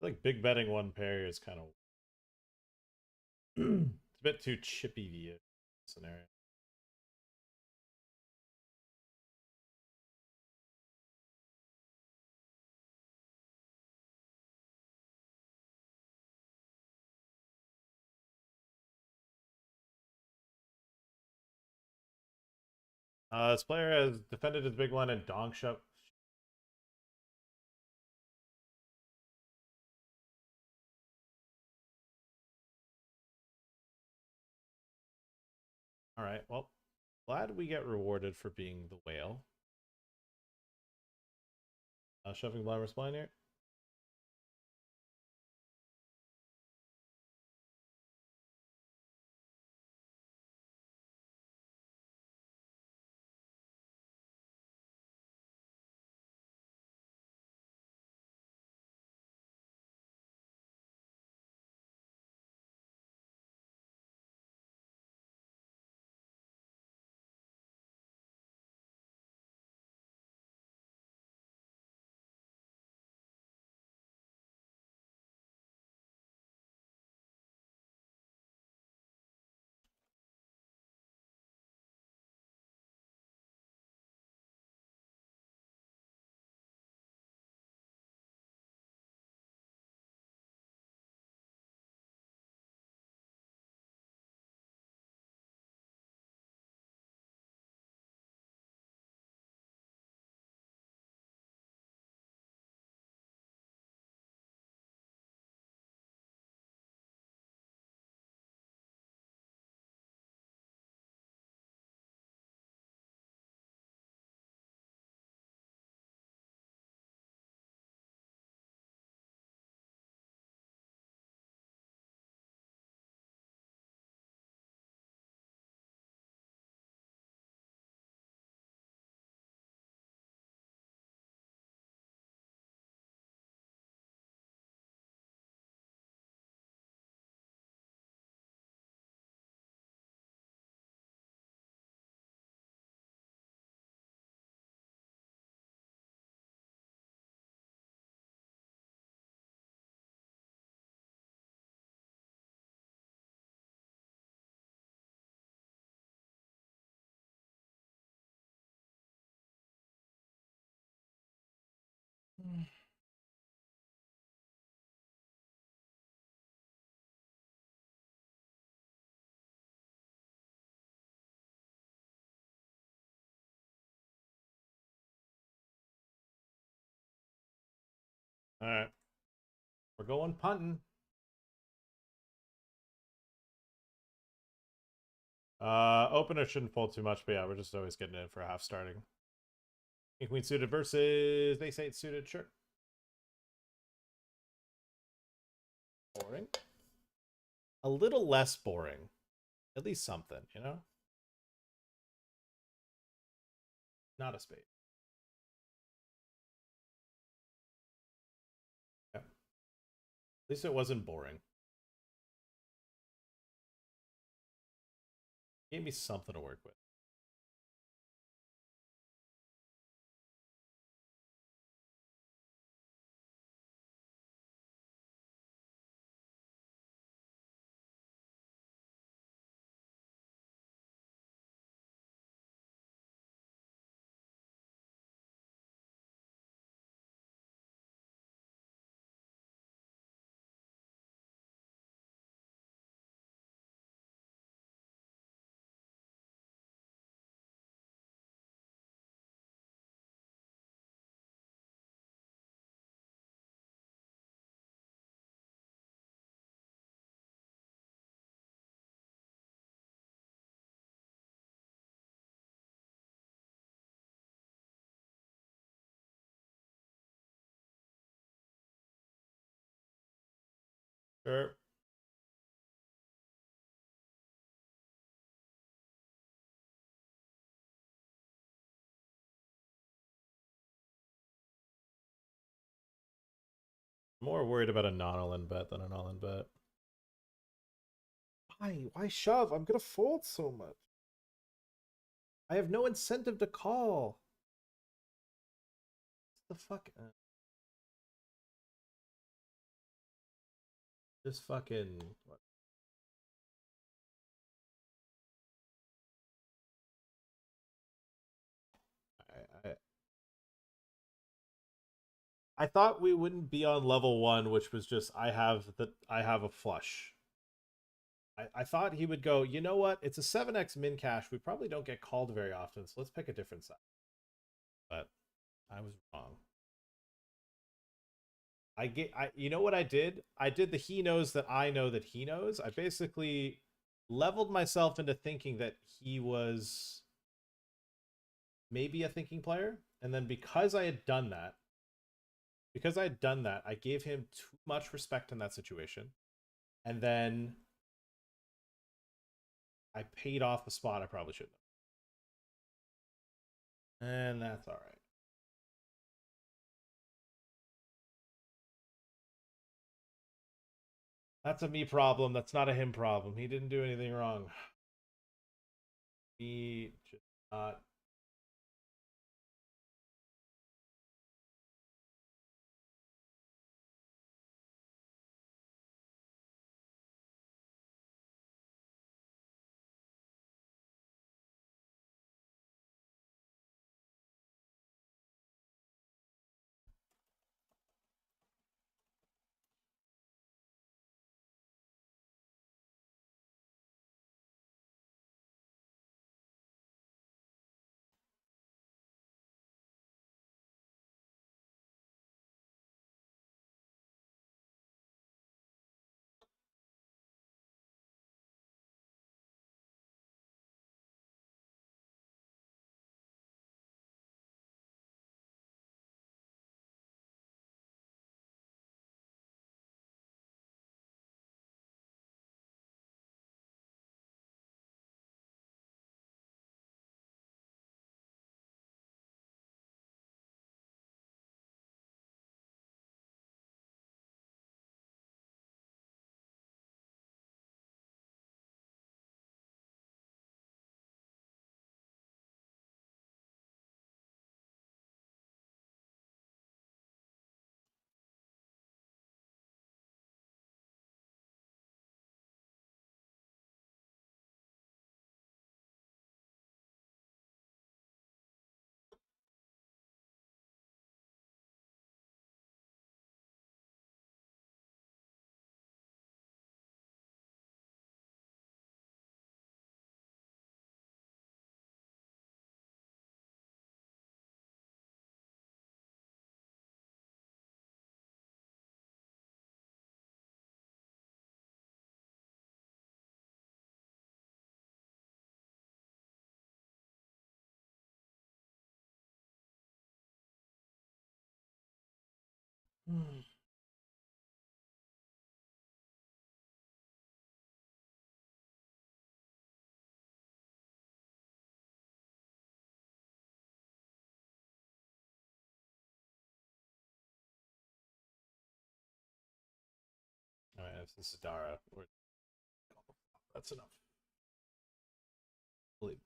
I feel like big betting one pair is kind of it's a bit too chippy view scenario. This player has defended his big one and donk shove. All right, well, glad we get rewarded for being the whale. Shoving blind respline here. All right, we're going punting. Opener shouldn't fold too much, but yeah, we're just always getting in for half starting. King queen suited versus ace eight suited, sure. Boring. A little less boring. At least something, you know? Not a spade. Yeah. At least it wasn't boring. Gave me something to work with. Sure. More worried about a non-all-in bet than an all-in bet. Why? Why shove? I'm gonna fold so much. I have no incentive to call. What the fuck? Just fucking. What? I thought we wouldn't be on level one, which was just I have a flush. I thought he would go, you know what? It's a 7x min cash. We probably don't get called very often, so let's pick a different side. But I was wrong. You know what I did? I did the he knows that I know that he knows. I basically leveled myself into thinking that he was maybe a thinking player. And then because I had done that, I gave him too much respect in that situation. And then I paid off the spot I probably shouldn't have. And that's all right. That's a me problem. That's not a him problem. He didn't do anything wrong. He just not. All right, this is Dara. That's enough. Believe.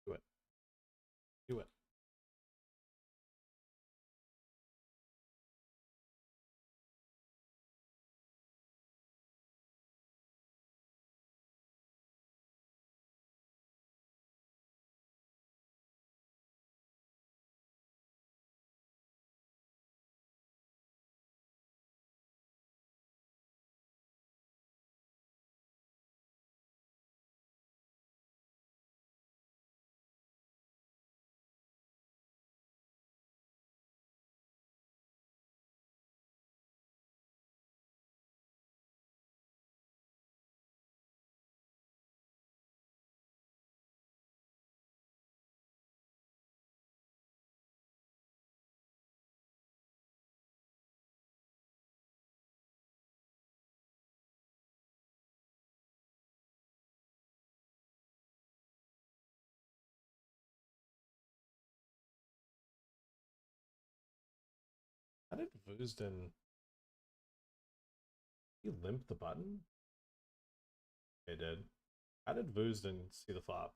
Do it. Do it. How did Vuzden? He limped the button? They did. How did Vuzden see the flop?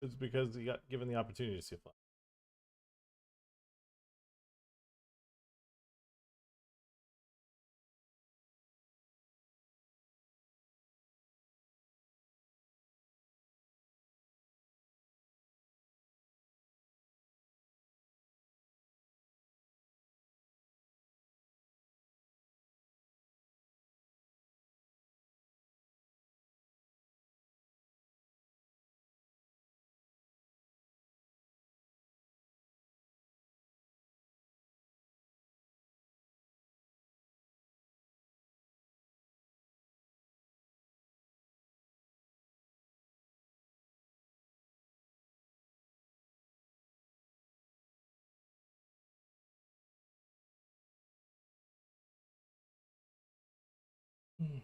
It's because he got given the opportunity to see a flop. Hmm.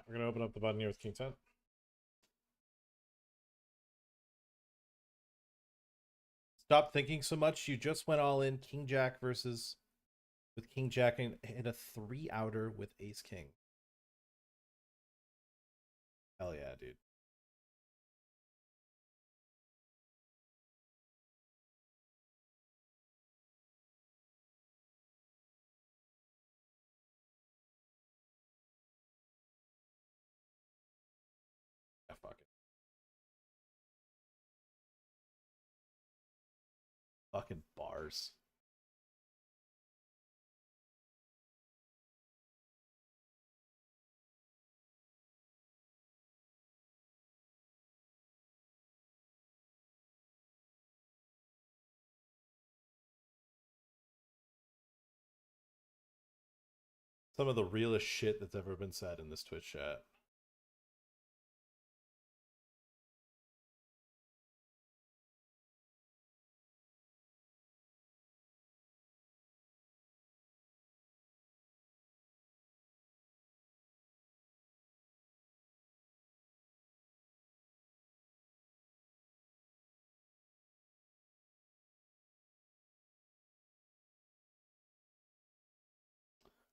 We're gonna open up the button here with King 10. Stop thinking so much. You just went all in. King Jack versus with King Jack and hit a 3-outer with Ace King. Hell yeah, dude. Yeah, fuck it. Fucking bars. Some of the realest shit that's ever been said in this Twitch chat.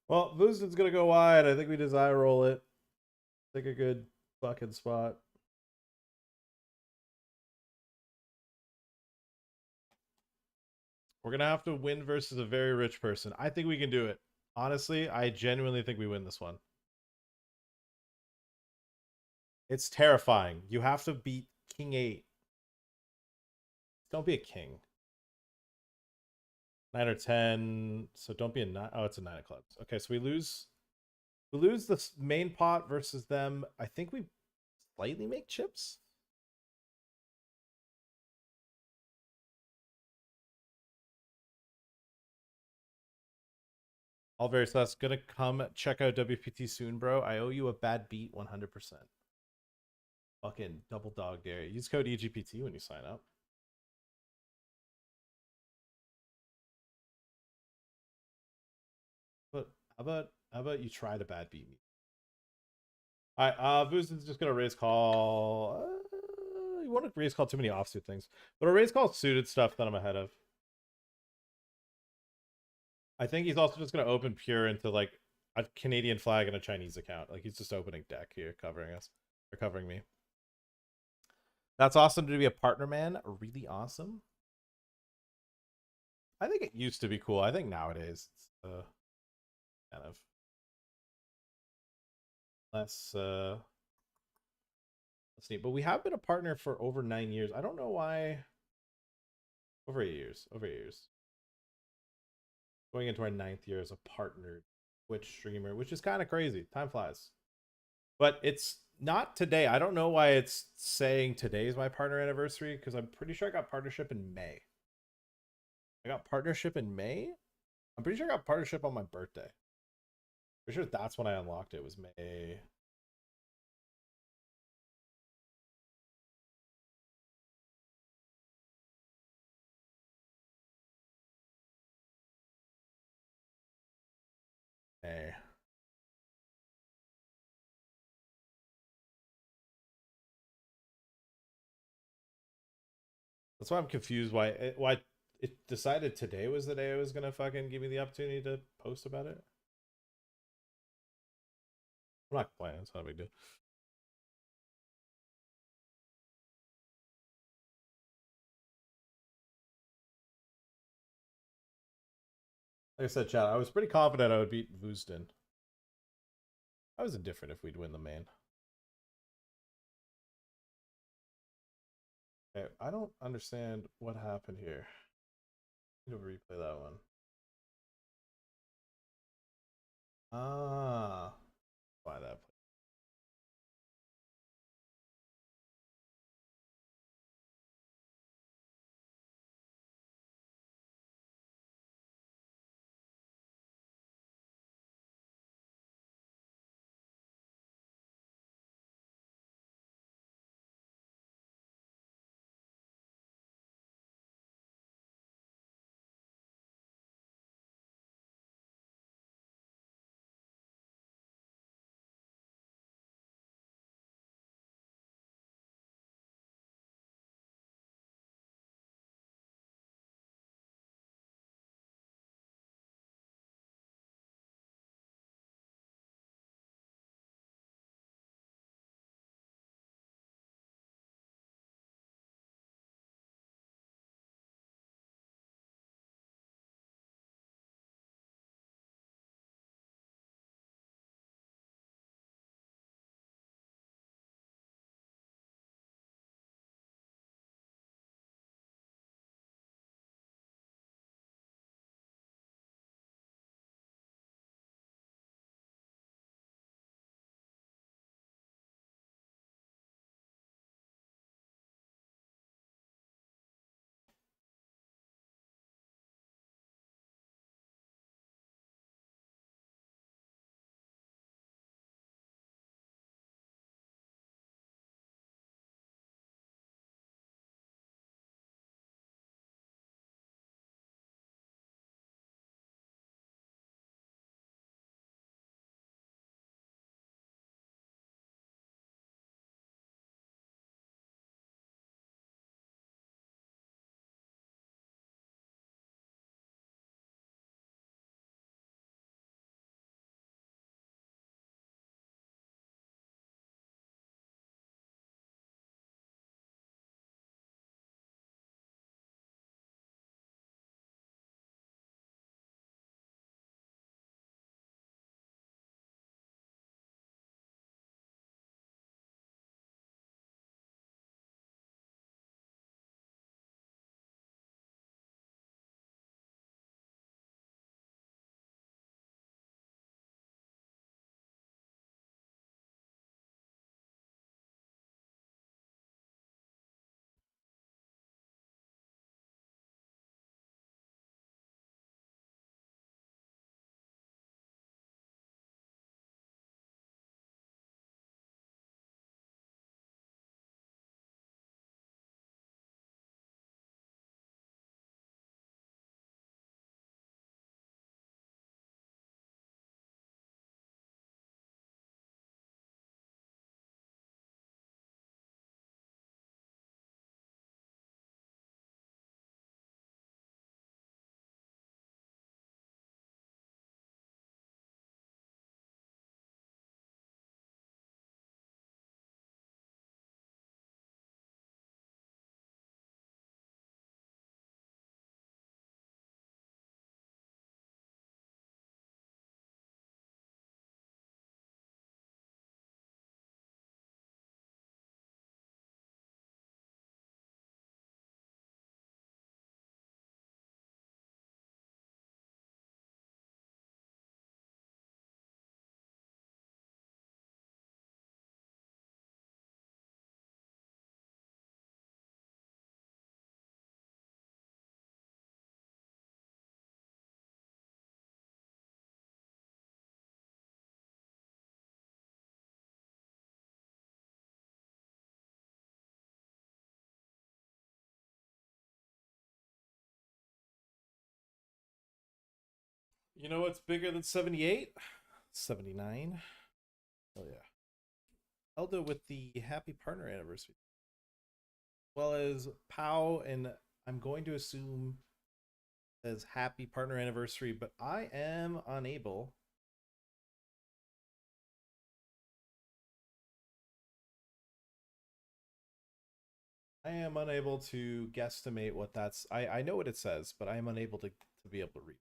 Well, Boostin's gonna go wide. I think we just eye roll it. Take a good fucking spot. We're gonna have to win versus a very rich person. I think we can do it. Honestly, I genuinely think we win this one. It's terrifying. You have to beat King 8. Don't be a king. 9 or 10. So don't be a 9. Oh, it's a 9 of clubs. Okay, so we lose the main pot versus them. I think we slightly make chips. All very sus. Gonna come check out WPT soon, bro. I owe you a bad beat 100%. Fucking double dog dare. Use code EGPT when you sign up. But how about you try to bad beat me? All right, Vuzin's just gonna raise call. You want to raise call too many offsuit things, but a raise call suited stuff that I'm ahead of. I think he's also just gonna open pure into like a Canadian flag and a Chinese account. Like he's just opening deck here, covering us or covering me. That's awesome to be a partner, man. Really awesome. I think it used to be cool. I think nowadays it's kind of less neat. But we have been a partner for over 9 years. I don't know why. Over 8 years. Over 8 years. Going into our 9th year as a partnered Twitch streamer, which is kind of crazy. Time flies. But it's not today. I don't know why it's saying today is my partner anniversary because I'm pretty sure I got partnership in May. I got partnership in May. I'm pretty sure I got partnership on my birthday. Pretty sure that's when I unlocked it. Was May. May. That's why I'm confused why it decided today was the day it was gonna fucking give me the opportunity to post about it. I'm not complaining. It's not a big deal. Like I said, chat, I was pretty confident I would beat Vuston. I was indifferent if we'd win the main. Okay, I don't understand what happened here. I need to replay that one. Ah, why that? You know what's bigger than 78? 79. Oh yeah. Elda with the happy partner anniversary. Well as Pow, and I'm going to assume as happy partner anniversary, but I am unable I am unable to guesstimate what that's. I know what it says, but I am unable to be able to read.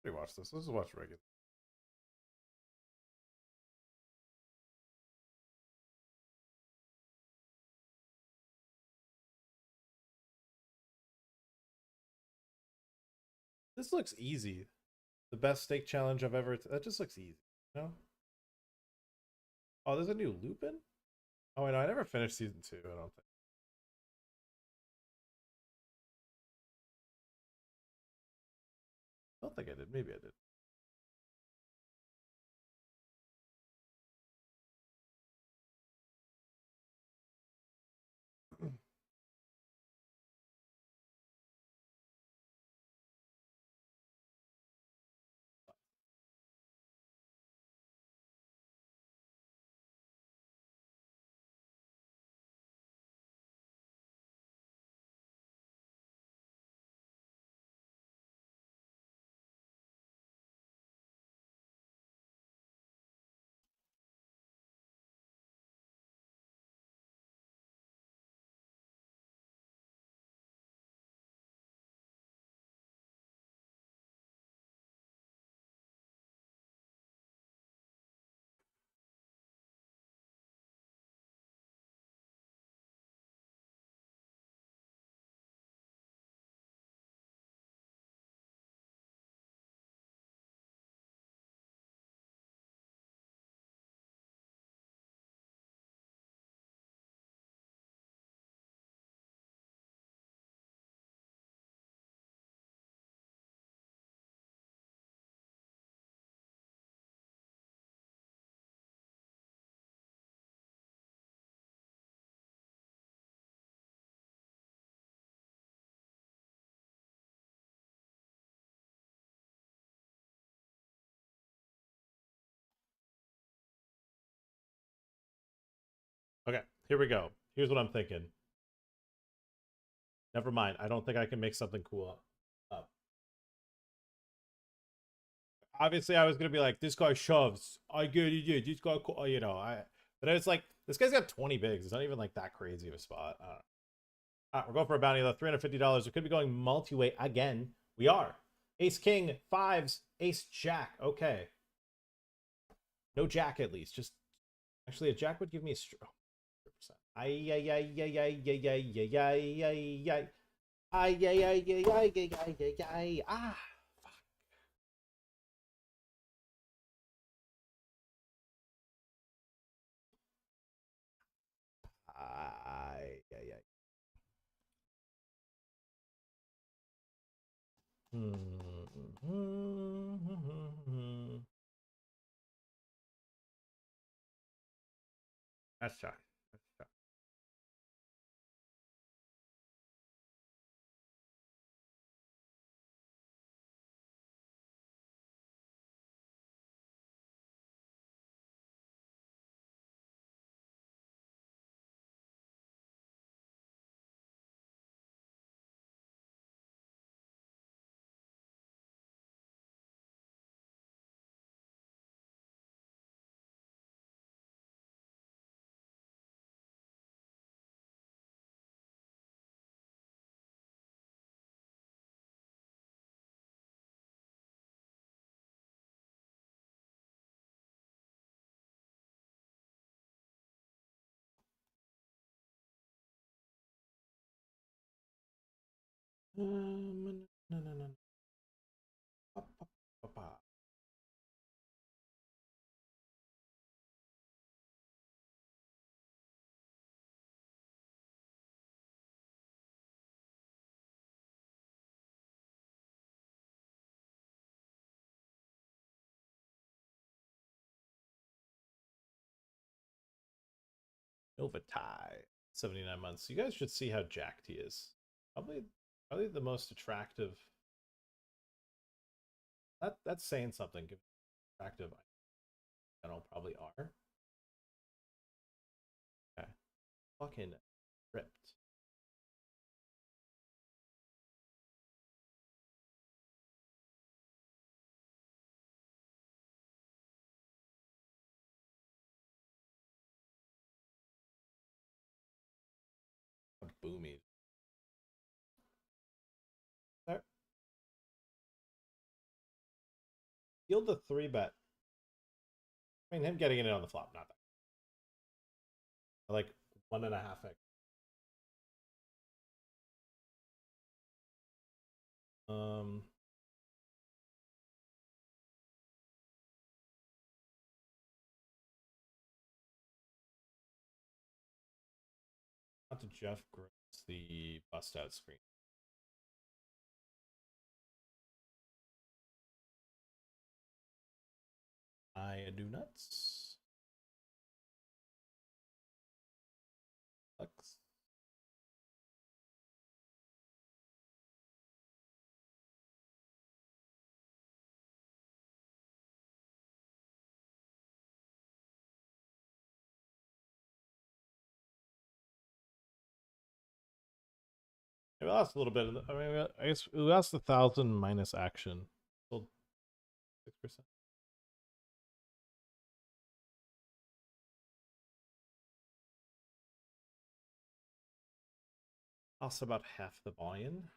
Watch this. Let's watch regular. This looks easy. The best steak challenge I've ever. That just looks easy. You know? Oh, there's a new Lupin. Oh, I know. I never finished season 2. I don't think. I don't think I did. Maybe I did. Okay, here we go. Here's what I'm thinking. Never mind. I don't think I can make something cool up. Obviously, I was gonna be like, this guy shoves. I get it. Yeah, this guy, you know. But it's like this guy's got 20 bigs. It's not even like that crazy of a spot. We're going for a bounty though. $350. We could be going multi-way again. We are. Ace King, fives, Ace Jack. Okay. No Jack at least. Just actually, a Jack would give me a 100%. Ay ay ay ay ay ay ay ay ay ay ay. Ay, ay, ay, ay, ay, ay, ay, ay, ay. Ah, fuck. Ay, ay, ay. That's tough. That's tough. No, no, no. Pa, pa, pa, pa. Novatai, 79 months. You guys should see how jacked he is. Probably the most attractive. That's saying something. Attractive, I don't probably are. Okay, fucking ripped. Boomy. There. Yield the 3-bet. I mean, him getting it on the flop, not that. Like 1.5x. Um, not to Jeff Gross, the bust out screen. I do nuts. Flex. We lost a little bit. I mean, I guess we lost 1,000 minus action. Still 6%. Also about half the volume.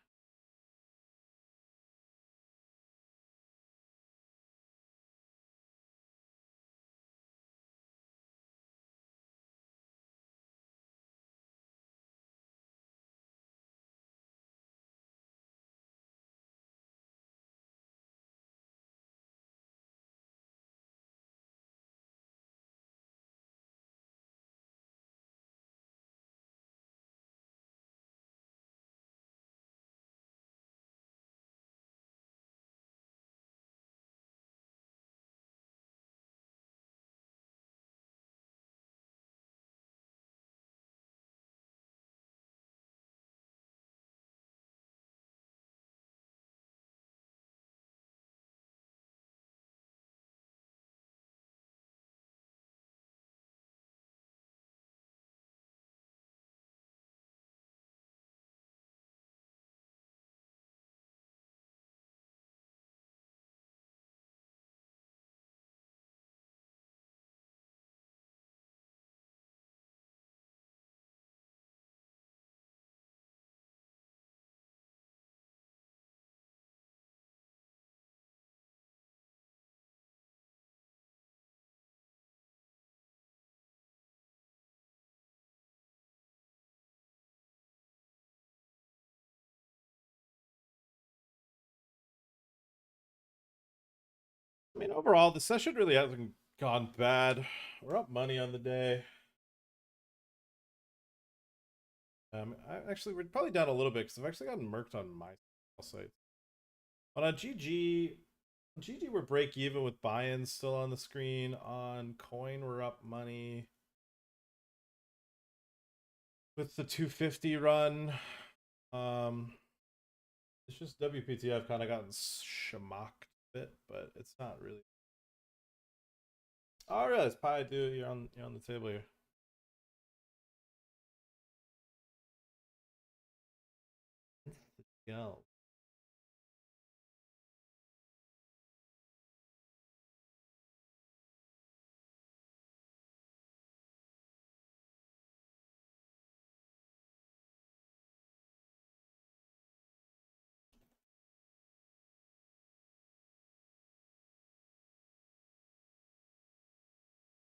I mean, overall, the session really hasn't gone bad. We're up money on the day. We're probably down a little bit because I've actually gotten merked on my site. But on GG, we're break even with buy-ins still on the screen. On coin, we're up money with the 250 run. It's just WPT. I've kind of gotten schmucked a bit, but it's not really. Oh, really? It's Pi, dude. You're on the table here. Go.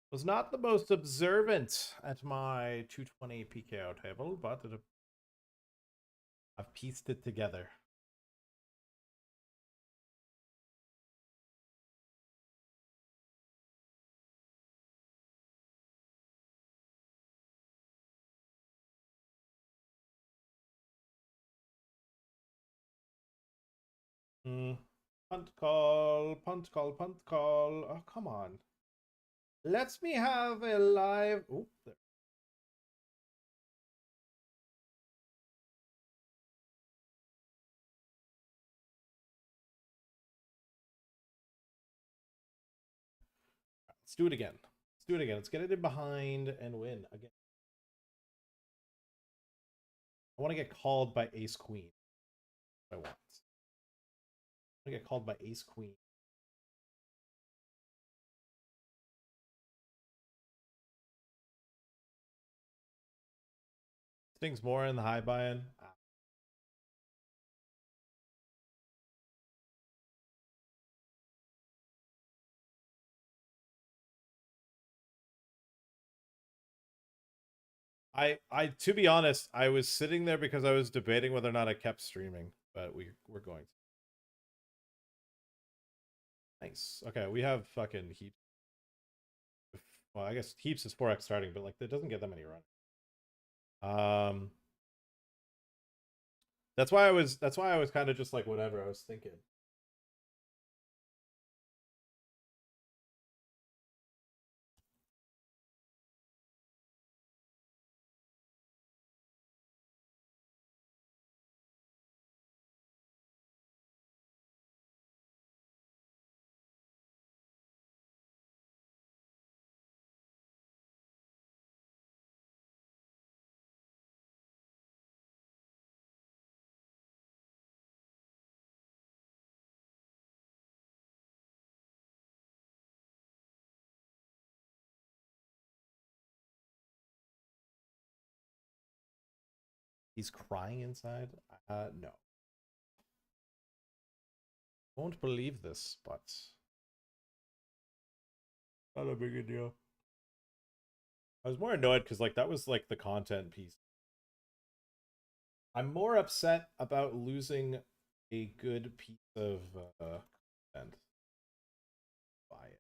Was not the most observant at my 220 PKO table, but I've pieced it together. Punt call, punt call, punt call. Oh, come on. Let me have a live. Oh, there. Let's do it again. Let's do it again. Let's get it in behind and win again. I want to get called by ace queen. I want. I get called by ace queen. Stings more in the high buy-in. I to be honest, I was sitting there because I was debating whether or not I kept streaming, but we're going to. Nice. Okay, we have fucking heaps. Well, I guess heaps is 4x starting, but like it doesn't get that many runs. That's why I was kind of just like whatever I was thinking. He's crying inside. No. Won't believe this, but not a big a deal. I was more annoyed because like that was like the content piece. I'm more upset about losing a good piece of content. Buy it.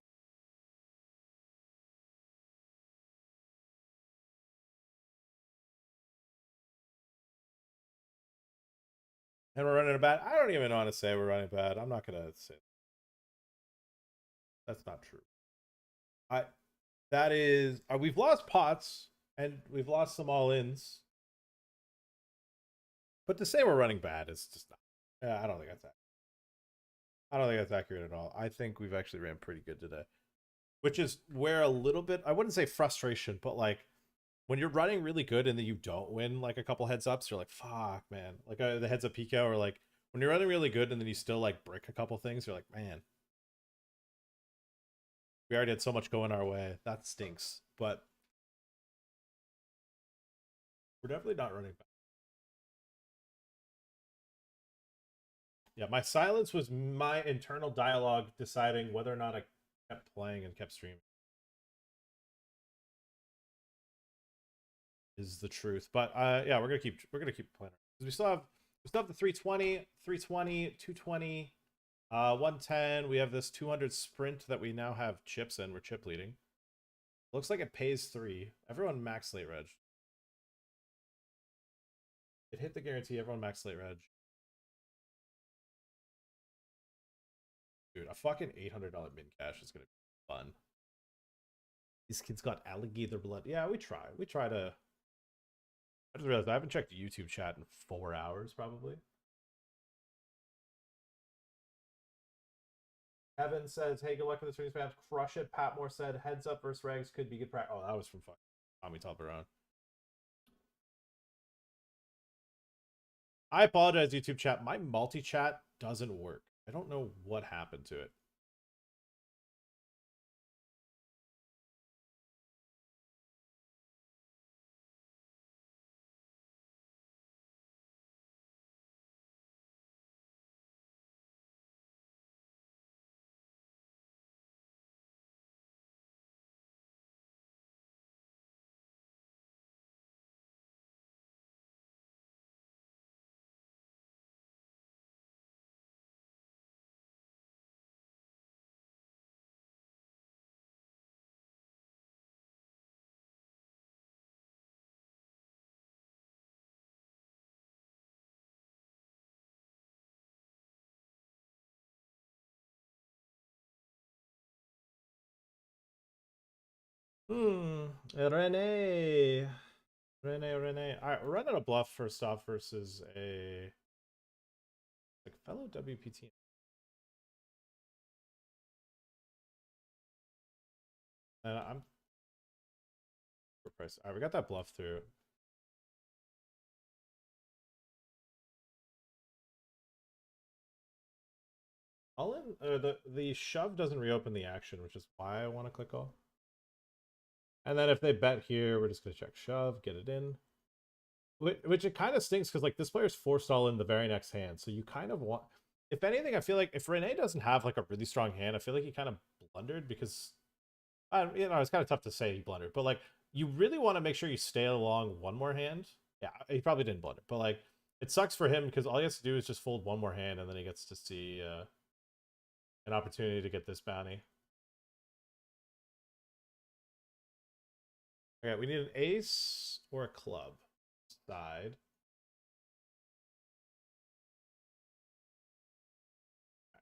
And we're running bad. I don't even want to say we're running bad. I'm not gonna say that's not true. I that is we've lost pots and we've lost some all-ins. But to say we're running bad is just not. Yeah, I don't think that's that. I don't think that's accurate at all. I think we've actually ran pretty good today. Which is where a little bit, I wouldn't say frustration, but like when you're running really good and then you don't win like a couple heads ups, you're like, fuck, man. Like the heads up PK, or like when you're running really good and then you still like brick a couple things, you're like, man, we already had so much going our way. That stinks. But we're definitely not running back. Yeah, my silence was my internal dialogue deciding whether or not I kept playing and kept streaming. Is the truth. But yeah, we're gonna keep playing. We still have the 320, 320, 220, 110. We have this 200 sprint that we now have chips in. We're chip leading. Looks like it pays 3. Everyone max late reg. It hit the guarantee. Everyone max late reg. Dude, a fucking $800 min cash is gonna be fun. These kids got alligator blood. Yeah, we try. We try to. I just realized I haven't checked YouTube chat in 4 hours, probably. Evan says, hey, good luck with the streams, man. Crush it. Patmore said, heads up versus Regs could be good practice. Oh, that was from fucking Tommy Tolperone. I apologize, YouTube chat. My multi-chat doesn't work. I don't know what happened to it. Rene. Rene. All right, we're running a bluff first off versus a like fellow WPT. And I'm for price. All right, we got that bluff through. All in. The shove doesn't reopen the action, which is why I want to click all. And then if they bet here, we're just gonna check shove, get it in. Which it kind of stinks because like this player's forced all in the very next hand, so you kind of want. If anything, I feel like if Rene doesn't have like a really strong hand, I feel like he kind of blundered because, it's kind of tough to say he blundered, but like you really want to make sure you stay along one more hand. Yeah, he probably didn't blunder, but like it sucks for him because all he has to do is just fold one more hand, and then he gets to see an opportunity to get this bounty. Okay, we need an ace or a club side.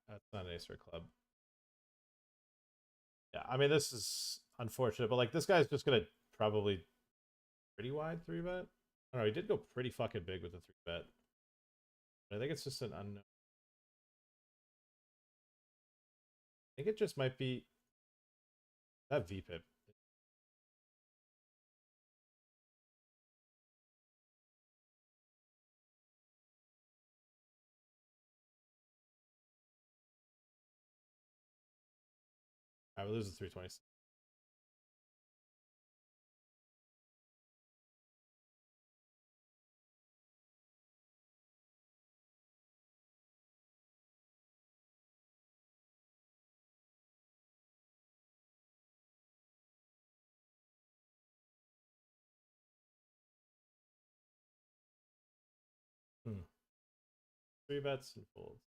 That's not an ace or a club. Yeah, I mean, this is unfortunate, but like this guy's just gonna probably pretty wide 3-bet. I don't know, he did go pretty fucking big with the 3-bet. I think it's just an unknown. I think it just might be that VPIP. I will lose the 320. Hmm. 3-bets and folds.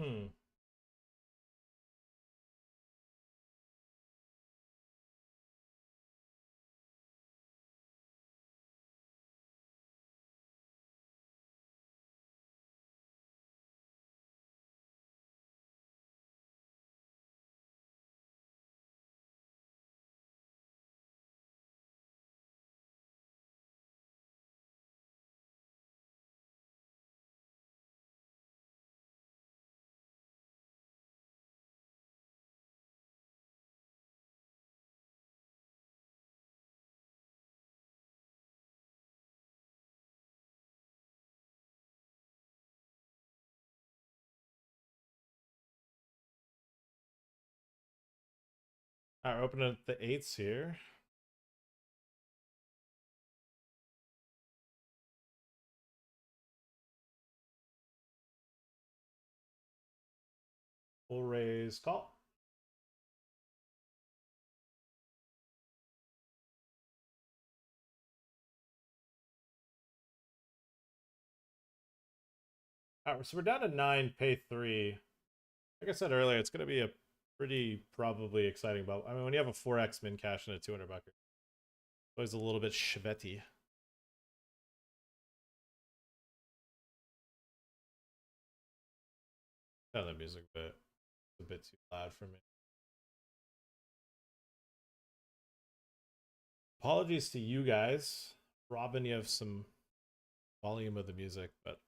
Hmm. All right, we're opening up the eights here. Full raise call. All right, so we're down to 9, pay 3. Like I said earlier, it's going to be a pretty probably exciting bubble. I mean, when you have a 4x min cash and a 200 bucker, it's always a little bit shvetty. Kind of the music, but it's a bit too loud for me. Apologies to you guys. Robin, you have some volume of the music, but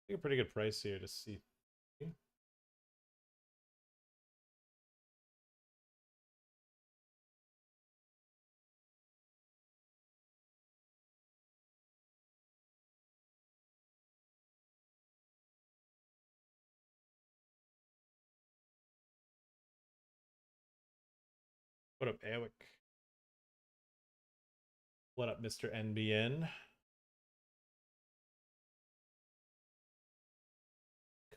I think a pretty good price here to see. What up, Awick? What up, Mr. NBN?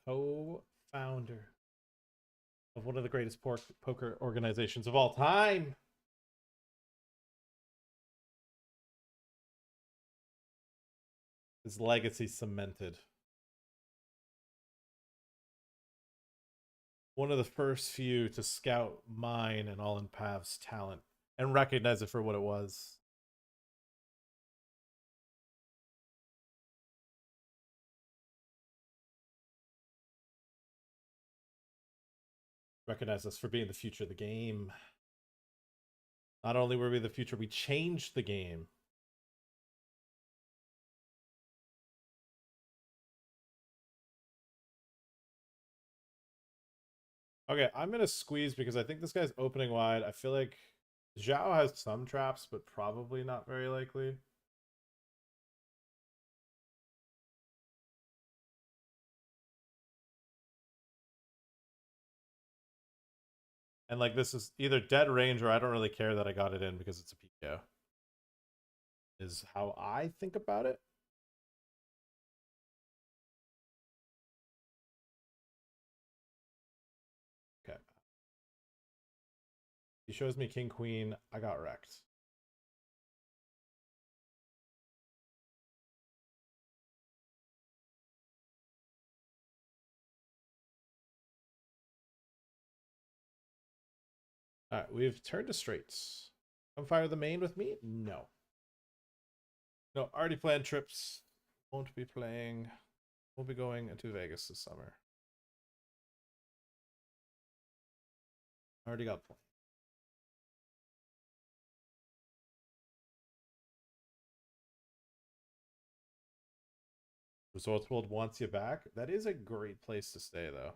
Co-founder of one of the greatest poker organizations of all time. His legacy cemented. One of the first few to scout mine and All in Pav's talent and recognize it for what it was. Recognize us for being the future of the game. Not only were we the future, we changed the game. Okay, I'm going to squeeze because I think this guy's opening wide. I feel like Zhao has some traps, but probably not very likely. And like this is either dead range or I don't really care that I got it in because it's a PKO. Is how I think about it. Okay. He shows me king queen. I got wrecked. All right, we've turned to straights. Come fire the main with me? No. No, already planned trips. Won't be playing. Won't be going into Vegas this summer. Already got planned. Resorts World wants you back. That is a great place to stay, though.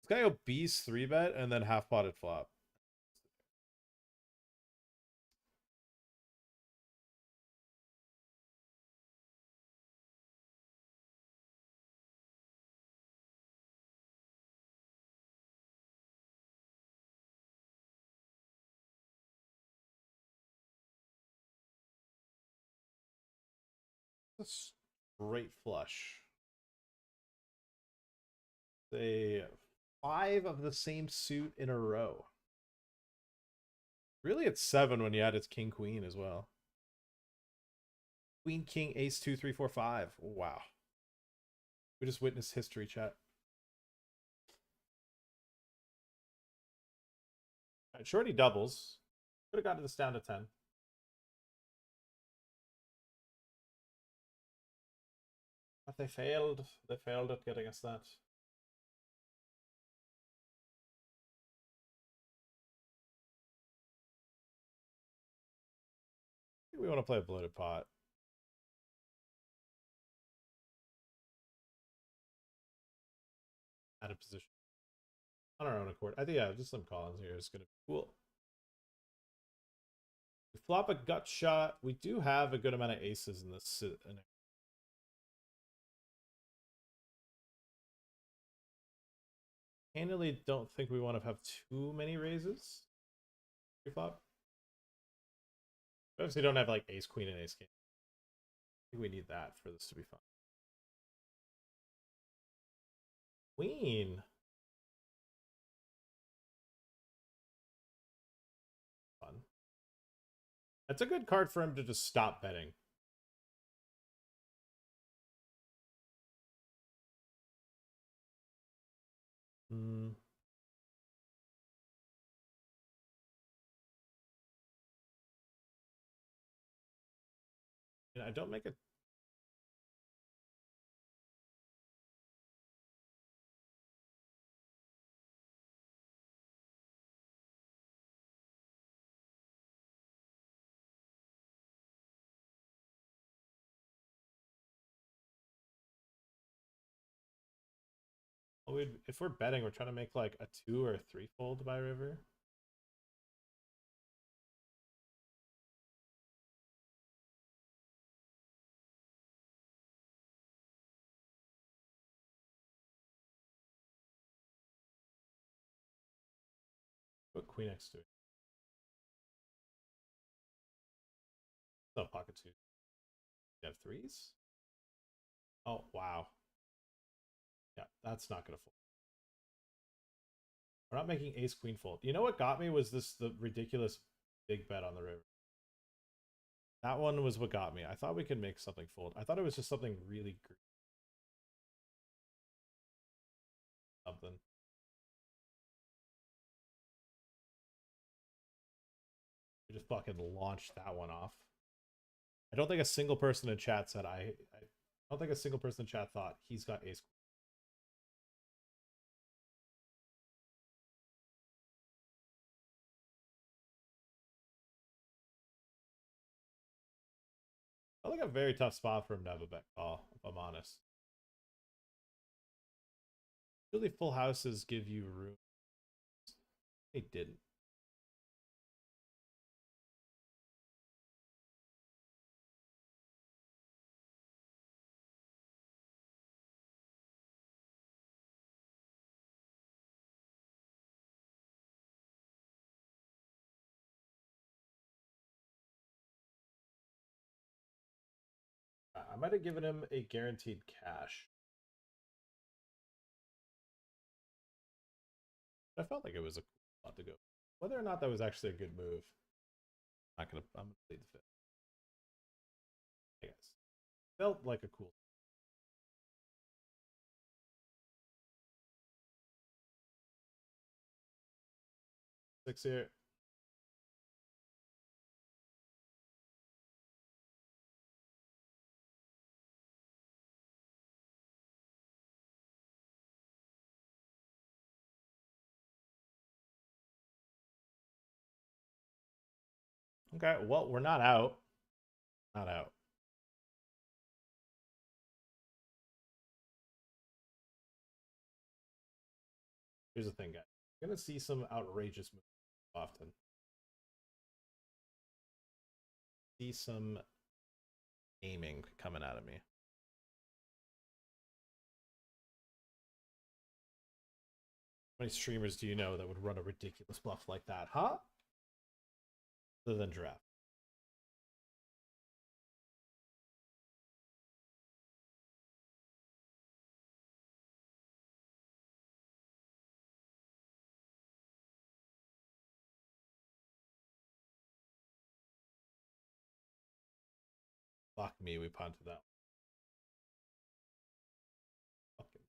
It's gonna go beast 3-bet and then half potted flop. A straight flush. Say 5 of the same suit in a row. Really, it's 7 when you add its king queen as well. Queen, king, ace, 2, 3, 4, 5. Wow. We just witnessed history, chat. All right, shorty doubles. Could have gotten this down to 10. But they failed. They failed at getting us that. I think we want to play a bloated pot. Out of position. On our own accord. I think, yeah, just some Collins here is going to be cool. We flop a gut shot. We do have a good amount of aces in this. Handily don't think we want to have too many raises. Pre-flop. Obviously don't have like ace queen and ace king. I think we need that for this to be fun. Queen. Fun. That's a good card for him to just stop betting. Hmm. I don't make it. Well, if we're betting, we're trying to make like a 2 or a 3 fold by river. Put queen next to it. No, pocket 2. You have 3s? Oh, wow. Yeah, that's not going to fold. We're not making ace queen fold. You know what got me was the ridiculous big bet on the river. That one was what got me. I thought we could make something fold. I thought it was just something really something. We just fucking launched that one off. I don't think a single person in chat said I don't think a single person in chat thought he's got ace. I think a very tough spot for him to have a bet call, if I'm honest. Really, full houses give you room. They didn't. I might have given him a guaranteed cash. I felt like it was a cool spot to go. Whether or not that was actually a good move, I'm gonna plead the fifth. I guess felt like a cool. 6 here. Okay, well, we're not out. Not out. Here's the thing, guys. You're gonna see some outrageous moves often. See some aiming coming out of me. How many streamers do you know that would run a ridiculous bluff like that, huh? Other than Draft. Fuck me, we punted that. Fucking.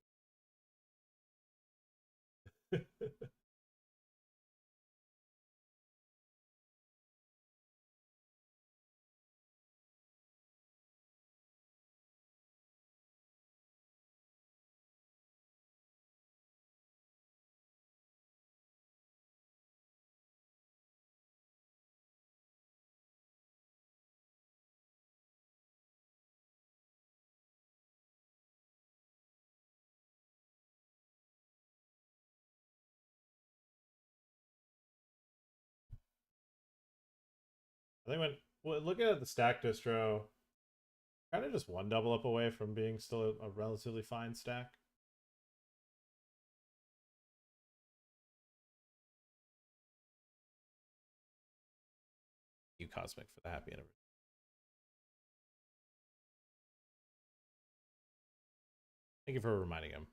I think looking at the stack distro, kind of just one double up away from being still a relatively fine stack. you, Cosmic, for the happy anniversary. Thank you for reminding him.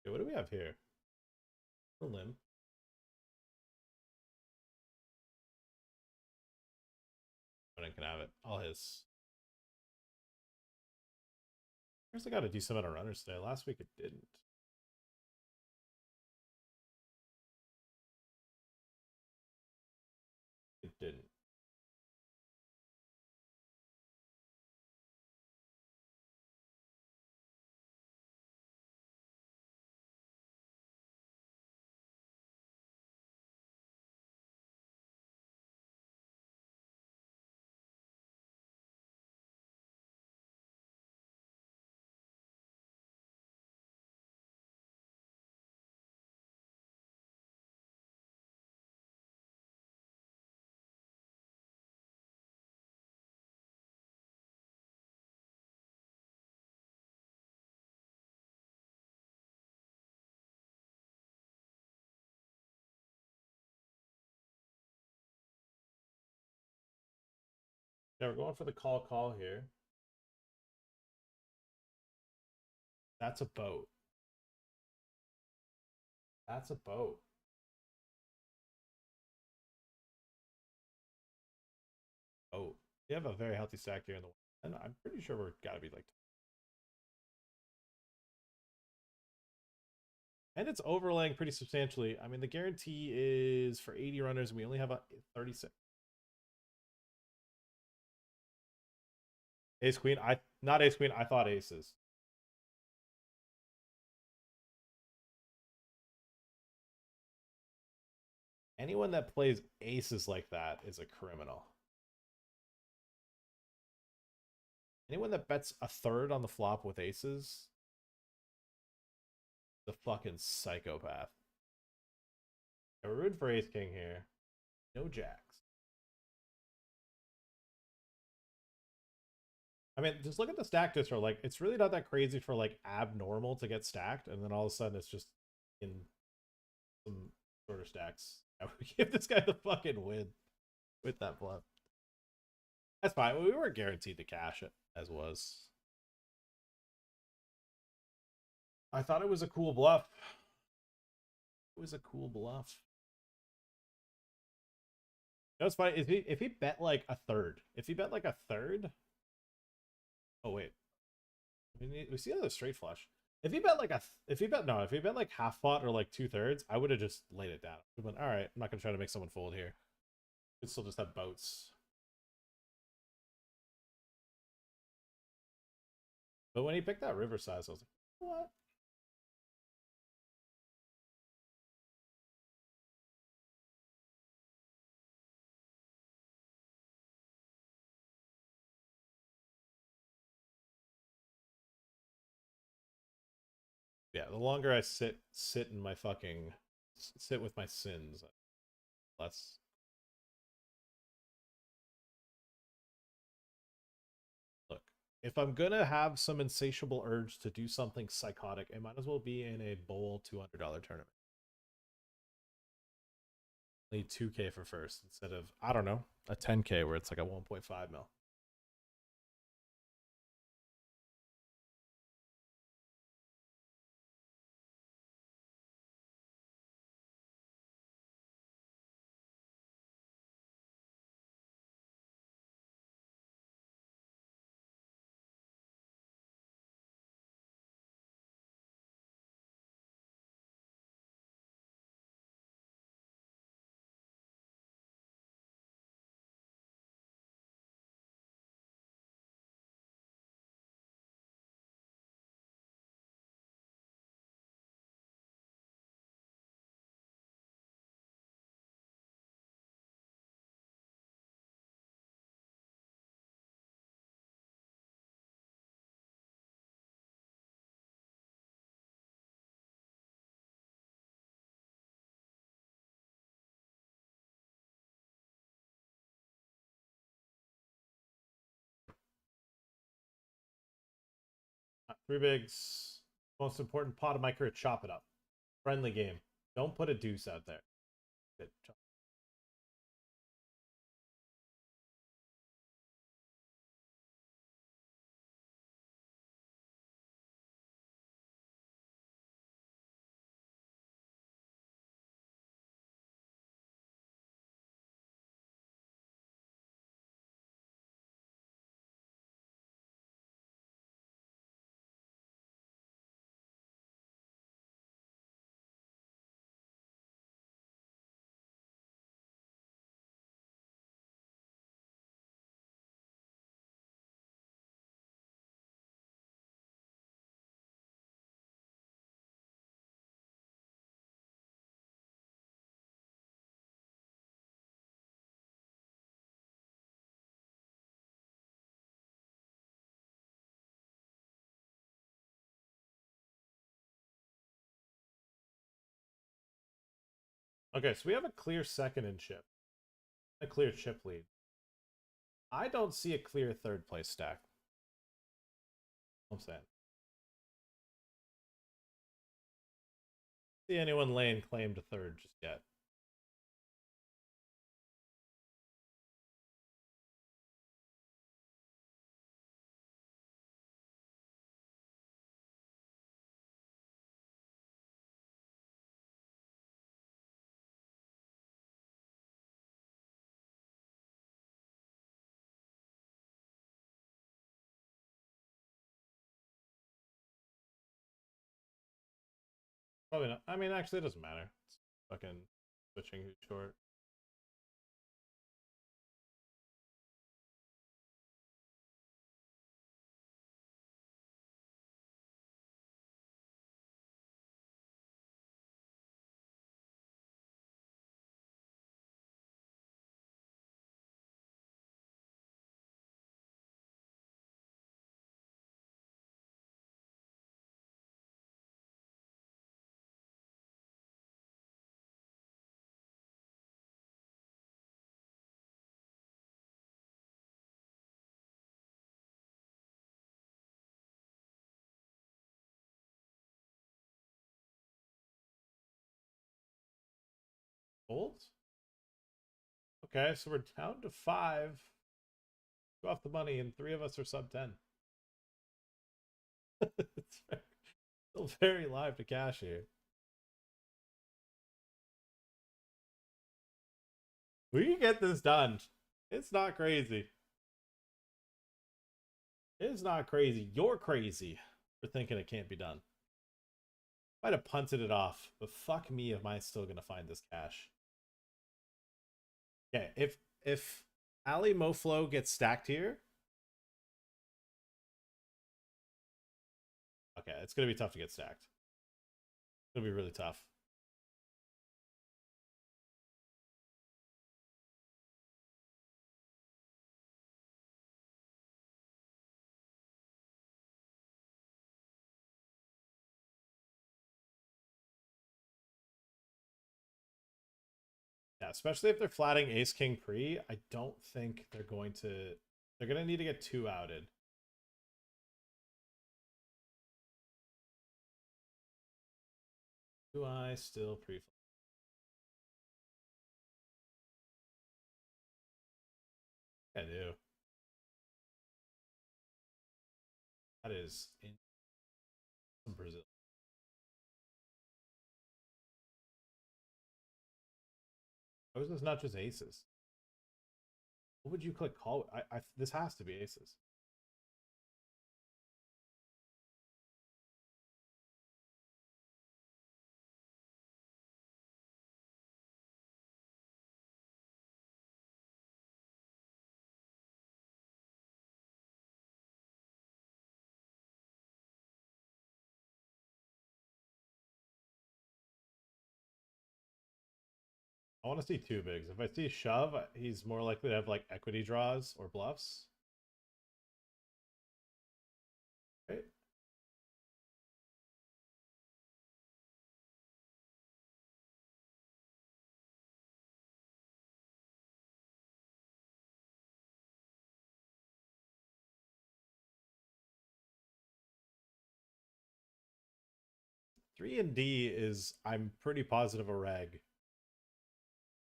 Okay, what do we have here? A limb. But I can have it. All his. Here's I got a decent amount of runners today. Last week it didn't. It didn't. Now we're going for the call here. That's a boat. That's a boat. Oh, you have a very healthy stack here in the and I'm pretty sure we're gotta be like, and it's overlaying pretty substantially. I mean, the guarantee is for 80 runners, and we only have a 36. Ace Queen. Not Ace Queen. I thought aces. Anyone that plays aces like that is a criminal. Anyone that bets a third on the flop with aces, the fucking psychopath. Yeah, we're rooting for Ace King here. No jacks. I mean, just look at the stack distro. Like, it's really not that crazy for like abnormal to get stacked, and then all of a sudden it's just in some shorter stacks. I would give this guy the fucking win with that bluff. That's fine. We were guaranteed to cash it, as was. I thought it was a cool bluff. It was a cool bluff. That's fine. If he bet like a third, oh wait, we see another straight flush. If he bet like if he bet like half pot or like 2/3, I would have just laid it down. Been, all right, I'm not gonna try to make someone fold here. Could still just have boats. But when he picked that river size, I was like, what? Yeah, the longer I sit in my fucking sit with my sins, less. Look, if I'm gonna have some insatiable urge to do something psychotic, it might as well be in a bowl $200 tournament. Need 2K for first instead of, I don't know, a 10K where it's like a 1.5 mil. Three bigs. Most important pot of my career. Chop it up. Friendly game. Don't put a deuce out there. Good. Okay, so we have a clear second in chip. A clear chip lead. I don't see a clear third place stack. I'm saying. See anyone laying claim to third just yet. Probably not. I mean, actually, it doesn't matter. It's fucking switching who's short. Folds? Okay, so we're down to 5. Two off the money, and 3 of us are sub 10. It's still very live to cash here. We can get this done. It's not crazy. It's not crazy. You're crazy for thinking it can't be done. Might have punted it off, but fuck me, am I still gonna find this cash? Okay, if Ali Moflo gets stacked here, okay, it's gonna be tough to get stacked. It's gonna be really tough. Yeah, especially if they're flatting Ace King pre, I don't think they're going to. They're gonna need to get 2 outed. Do I still pre? I do. That is in Brazil. How is this not just aces? What would you click call? This has to be aces. I want to see 2 bigs. If I see shove, he's more likely to have like equity draws or bluffs. Okay. 3 and D is, I'm pretty positive, a reg.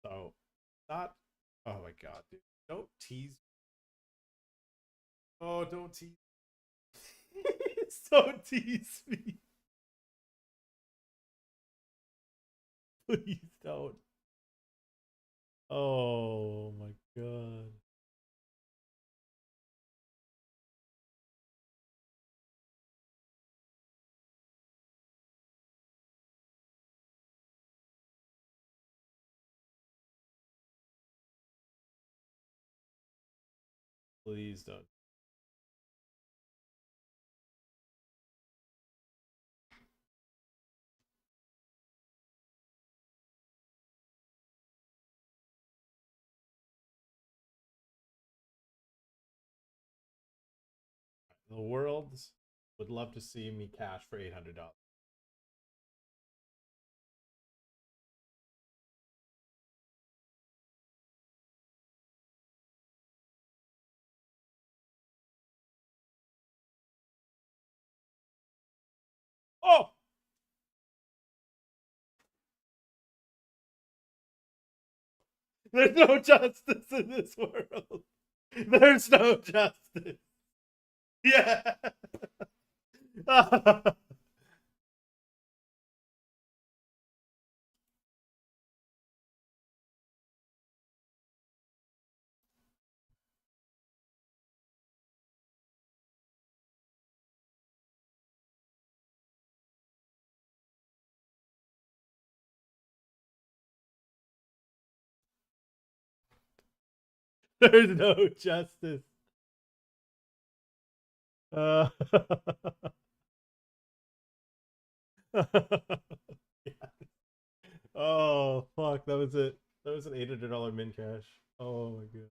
So, not. Oh my god, dude. Don't tease. Oh, don't tease. Don't tease me. Please don't. Oh my god. Please don't. The world would love to see me cash for $800. Oh! There's no justice in this world. There's no justice. Yeah. There's no justice. Uh, yeah. Oh fuck, that was it. That was an $800 min cash. Oh my god.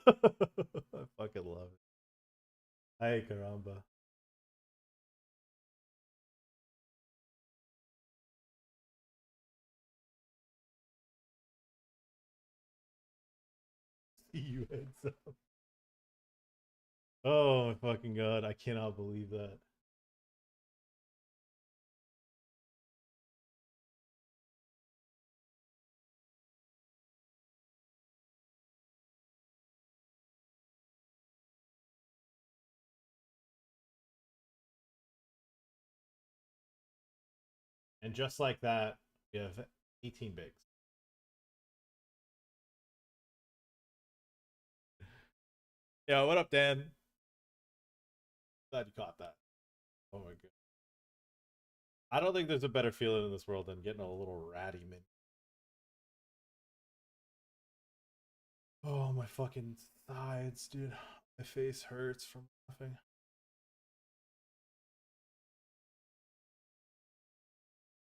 I fucking love it. Ay caramba. See you heads up. Oh my fucking god, I cannot believe that. And just like that, we have 18 bigs. Yeah, what up, Dan? Glad you caught that. Oh my god. I don't think there's a better feeling in this world than getting a little ratty min. Oh, my fucking sides, dude. My face hurts from laughing.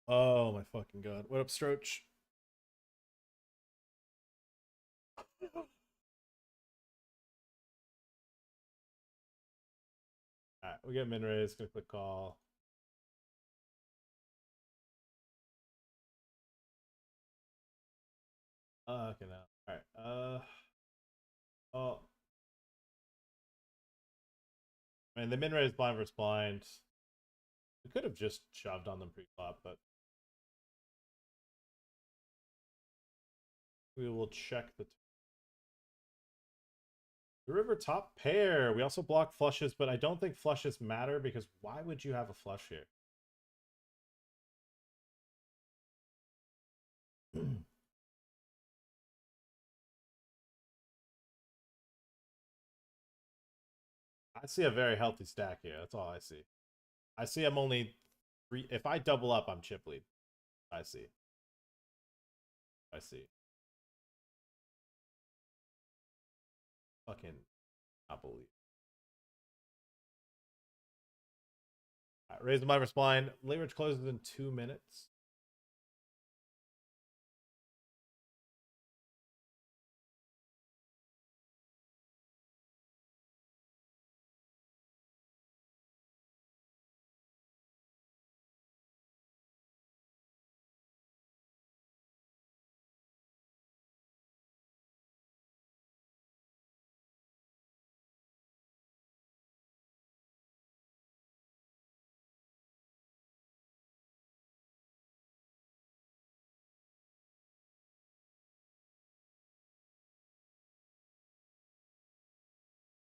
Oh my fucking god. What up, Stroach? Alright, we got min raise, gonna click call. Okay, now. Alright, oh. I mean, the min raise blind versus blind. We could have just shoved on them pre-flop, but we will check the river top pair. We also block flushes, but I don't think flushes matter because why would you have a flush here? I see a very healthy stack here. That's all I see. I see I'm only three. If I double up, I'm chip lead. I see. I see. Fucking not believe. Right, raise the minus blind. Leverage closes in 2 minutes.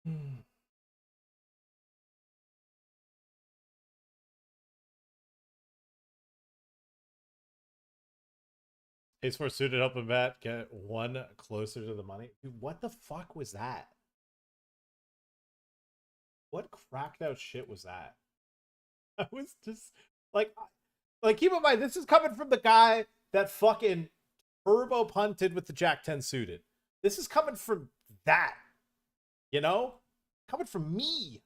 Ace four suited open bet, get one closer to the money. Dude, what the fuck was that? What cracked out shit was that? I was just like keep in mind, this is coming from the guy that fucking turbo punted with the Jack 10 suited. This is coming from that, you know? Coming from me.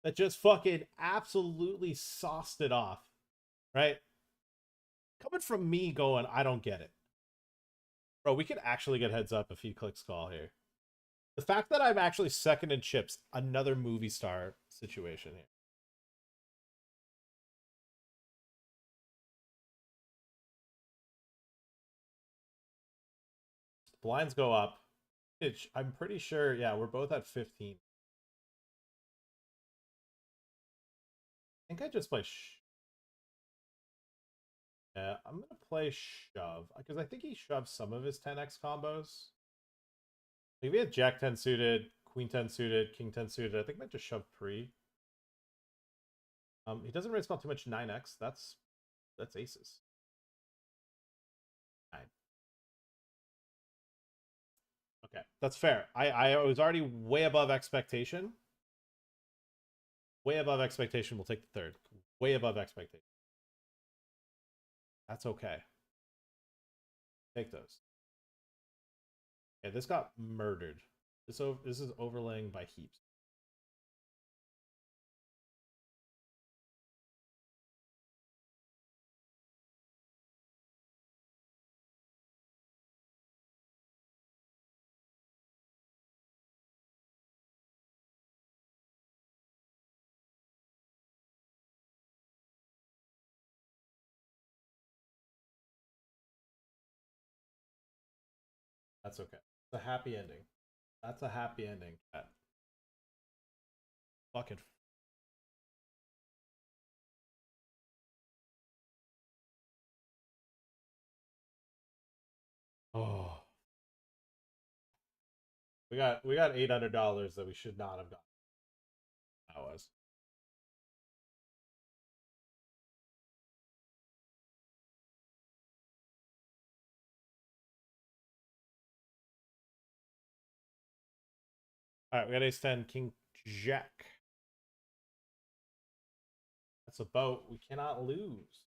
That just fucking absolutely sauced it off, right? Coming from me going, I don't get it. Bro, we could actually get heads up if he clicks call here. The fact that I'm actually second in chips, another movie star situation here. Blinds go up. I'm pretty sure, yeah, we're both at 15. I think I just play yeah, I'm going to play shove because I think he shoves some of his 10x combos. Like if he had Jack 10 suited, Queen 10 suited, King 10 suited, I think I might just shove pre. He doesn't raise call too much 9x. That's aces. 9. Okay, that's fair. I was already way above expectation. Way above expectation. We'll take the third. Way above expectation. That's okay. Take those. Okay, this got murdered. This is overlaying by heaps. That's okay. It's a happy ending. That's a happy ending. Fucking. Oh. We got $800 that we should not have gotten. That was. All right, we got ace 10, king jack. That's a boat. We cannot lose.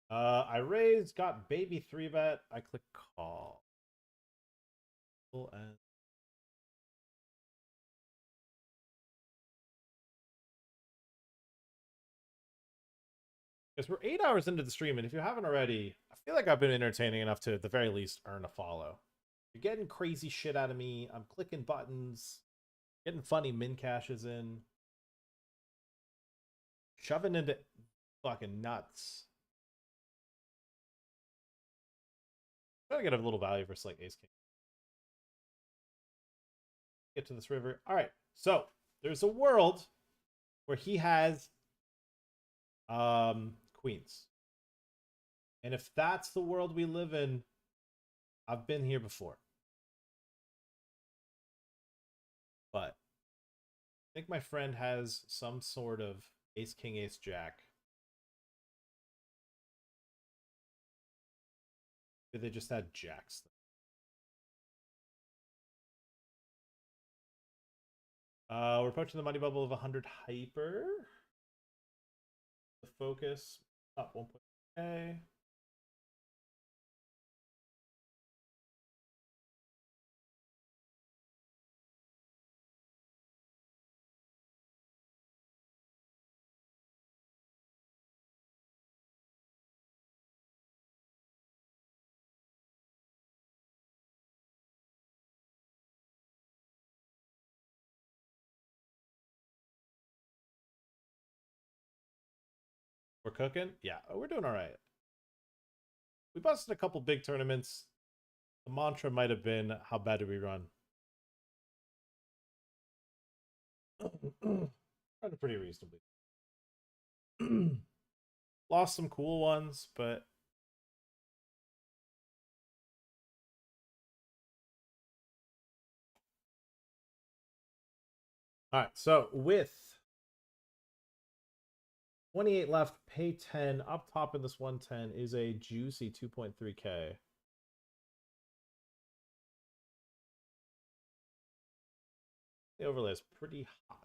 I raised, got baby 3-bet. I click call. Full end. Because we're 8 hours into the stream, and if you haven't already, I feel like I've been entertaining enough to, at the very least, earn a follow. You're getting crazy shit out of me. I'm clicking buttons, getting funny min caches in, shoving into fucking nuts. Trying to get a little value versus like ace king. Get to this river. All right, so there's a world where he has queens, and if that's the world we live in, I've been here before. But I think my friend has some sort of ace king ace jack. Maybe they just had jacks. We're approaching the money bubble of 100 hyper. The focus up 1.k. We're cooking? Yeah, we're doing all right. We busted a couple big tournaments. The mantra might have been, how bad do we run? Running pretty reasonably. Lost some cool ones, but All right, so with 28 left, pay 10. Up top in this 110 is a juicy 2.3K. The overlay is pretty hot.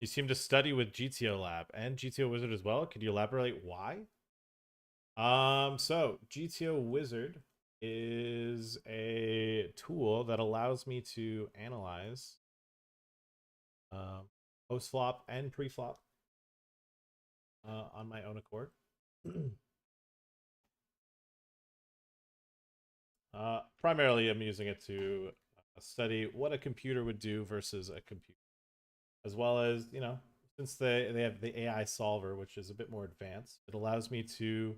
You seem to study with GTOLab and GTO Wizard as well. Could you elaborate why? So GTO Wizard is a tool that allows me to analyze post flop and pre flop on my own accord. Primarily, I'm using it to study what a computer would do versus a computer, as well as, since they have the AI solver, which is a bit more advanced, it allows me to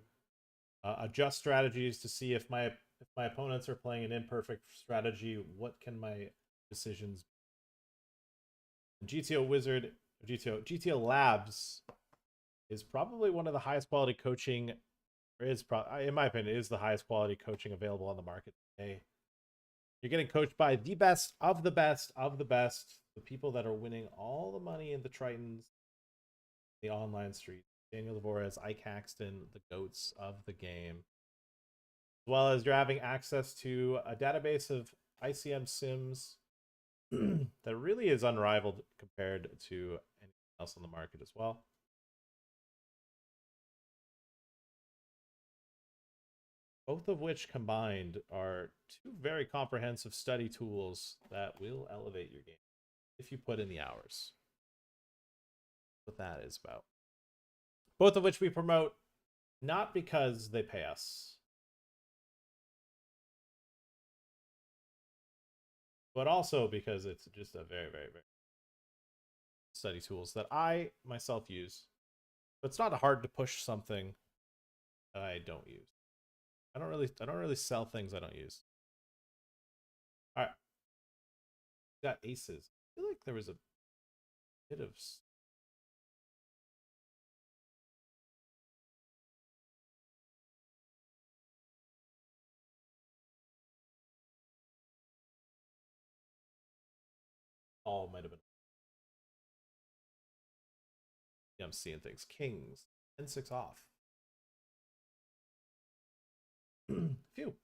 adjust strategies to see if my opponents are playing an imperfect strategy. What can my decisions be? GTO Wizard, GTO Labs is probably one of the highest quality coaching, or is in my opinion, is the highest quality coaching available on the market today. You're getting coached by the best of the best of the best, the people that are winning all the money in the Tritons, the online street. Daniel Lavorez, Ike Haxton, the goats of the game. As well as you're having access to a database of ICM sims that really is unrivaled compared to anything else on the market as well. Both of which combined are two very comprehensive study tools that will elevate your game if you put in the hours. What that is about. Both of which we promote not because they pay us, but also because it's just a very, very, very study tools that I myself use. But it's not hard to push something that I don't use. I don't really sell things I don't use. All right. Got aces. I feel like there was a bit of all might have been. Yeah, I'm seeing things. Kings. 10-6 off. Phew.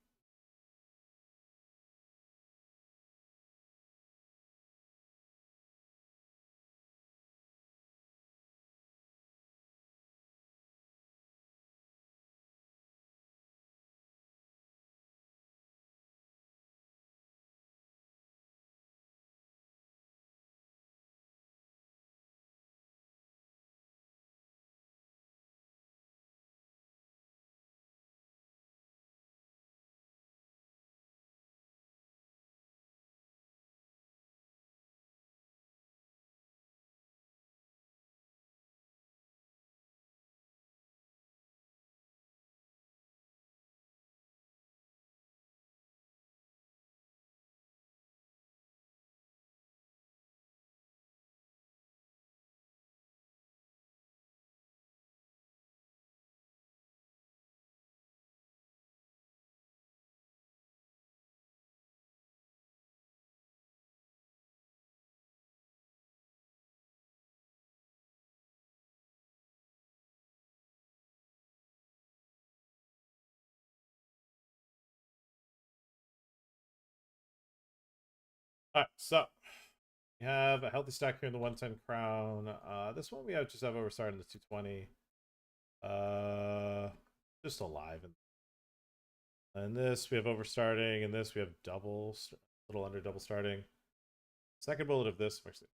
All right, so we have a healthy stack here in the 110 crown. This one we have just have overstarted in the 220. Just alive. And this we have overstarting, and this we have double, a little under double starting. Second bullet of this, actually.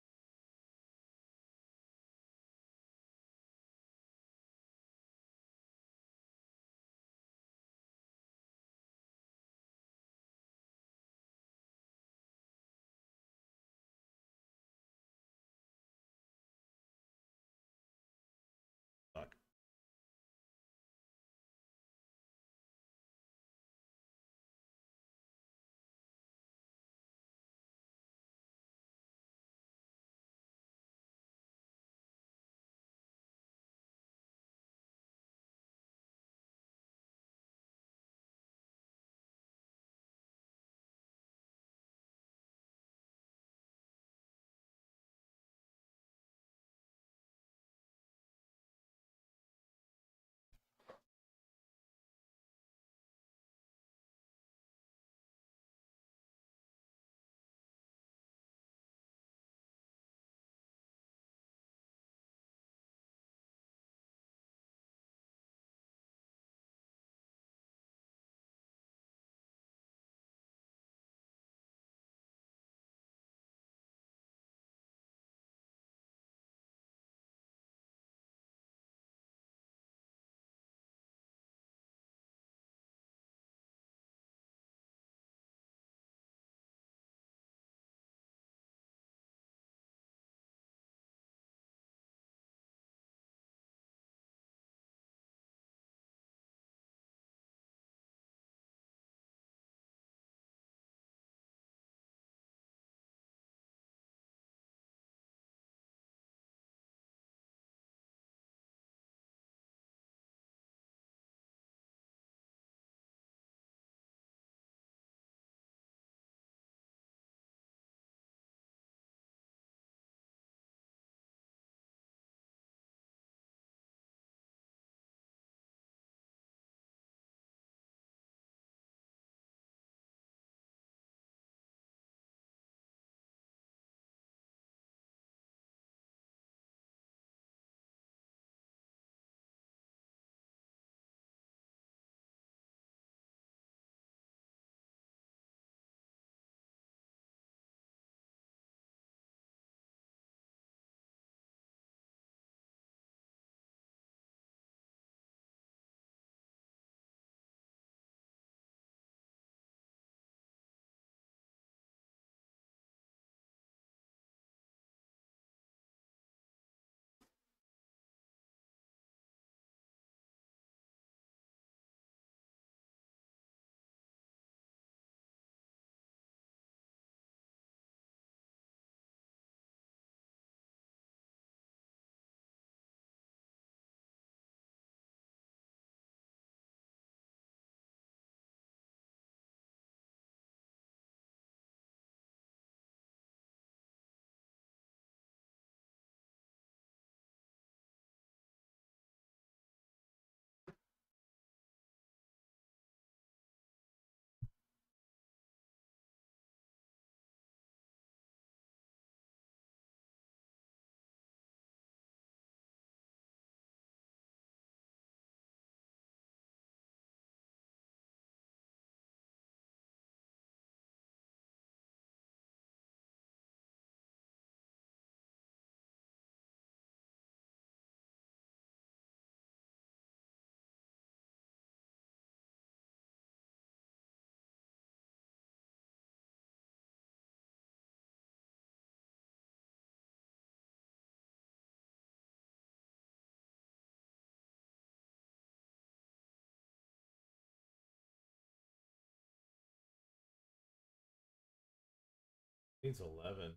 Needs 11.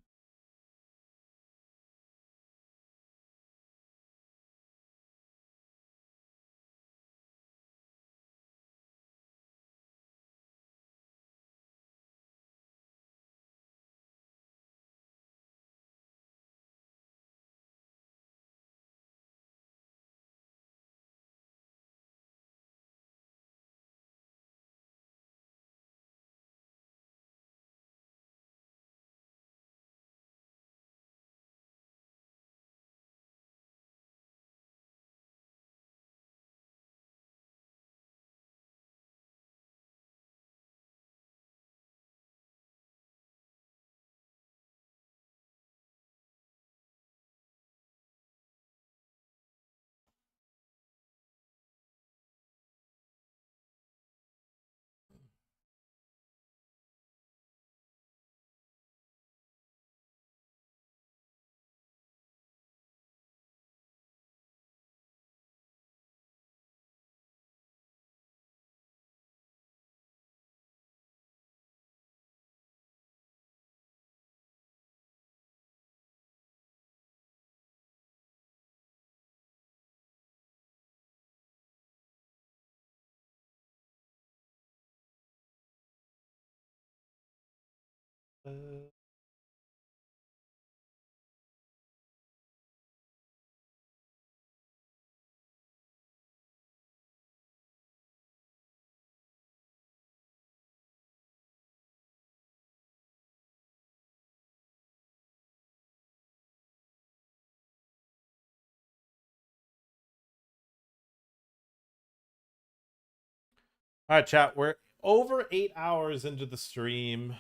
All right, chat. We're over 8 hours into the stream.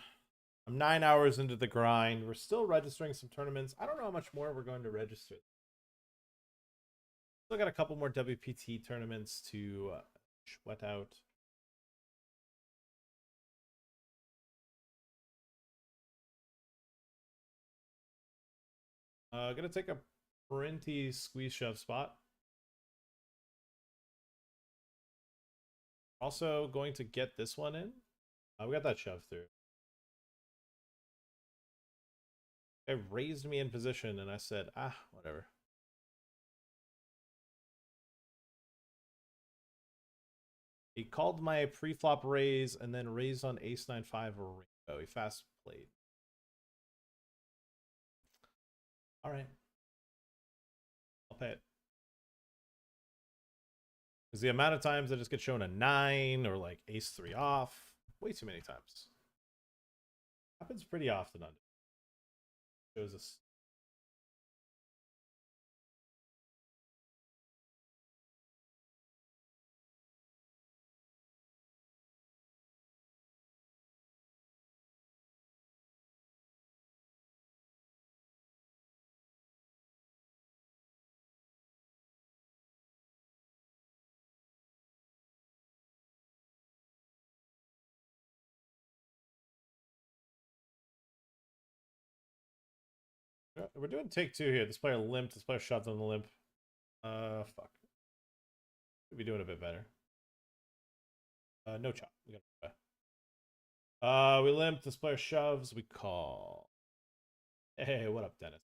I'm 9 hours into the grind. We're still registering some tournaments. I don't know how much more we're going to register. Still got a couple more WPT tournaments to sweat out. Gonna take a Printy squeeze shove spot. Also going to get this one in. We got that shove through. It raised me in position and I said, whatever. He called my pre-flop raise and then raised on ace-9-5 or rainbow. He fast played. All right. I'll pay it. Because the amount of times I just get shown a 9 or like ace-3 off, way too many times. Happens pretty often on it. Shows us. We're doing take two here. This player limped. This player shoved on the limp. Fuck. Could be doing a bit better. No chop. We got we limp. This player shoves. We call. Hey, what up, Dennis?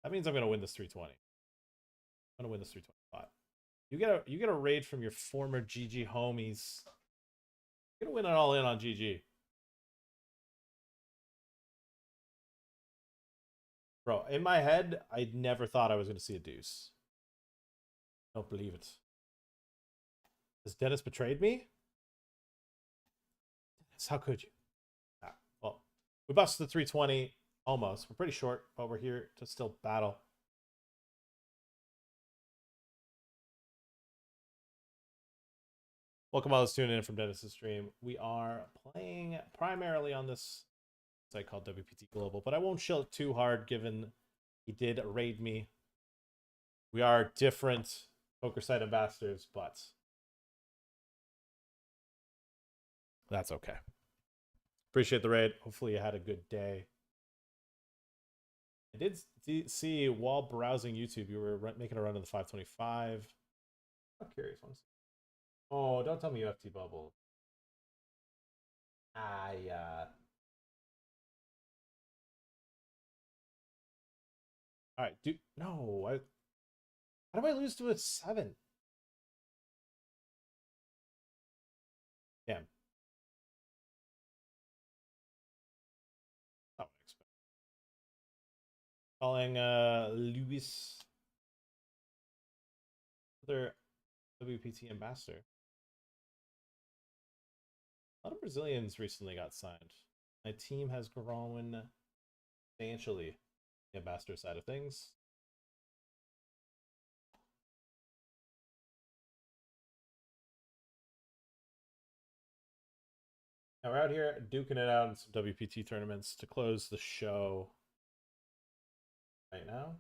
That means I'm gonna win this 320. I'm gonna win this 325. You get a raid from your former GG homies. You're gonna win it all in on GG. Bro, in my head, I never thought I was gonna see a deuce. Don't believe it. Has Dennis betrayed me? Dennis, how could you? Well, we busted the 320 almost. We're pretty short, but we're here to still battle. Welcome all those tuning in from Dennis's stream. We are playing primarily on this site called WPT Global, but I won't chill it too hard given he did raid me. We are different poker site ambassadors, but that's okay. Appreciate the raid. Hopefully you had a good day. I did see while browsing YouTube, you were making a run to the 525. I'm curious. Oh, don't tell me you FT bubble. All right, dude. No, how do I lose to a 7? Damn. Not what I expect. Calling Luis, other WPT ambassador. A lot of Brazilians recently got signed. My team has grown substantially the ambassador side of things. Now we're out here duking it out in some WPT tournaments to close the show right now.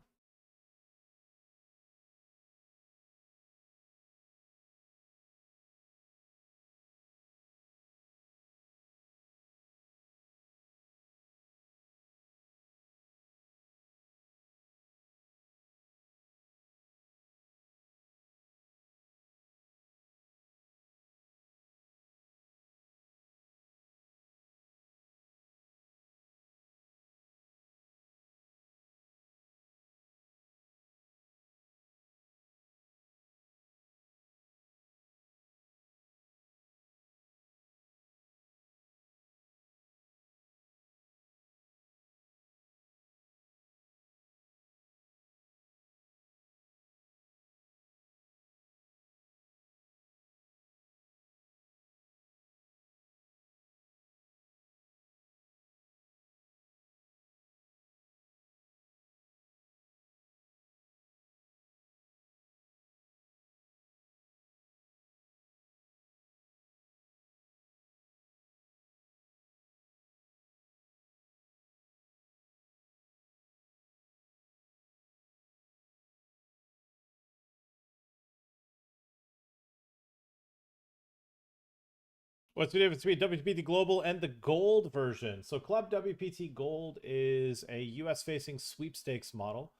What's the difference between WPT Global and the Gold version? So Club WPT Gold is a US facing sweepstakes model,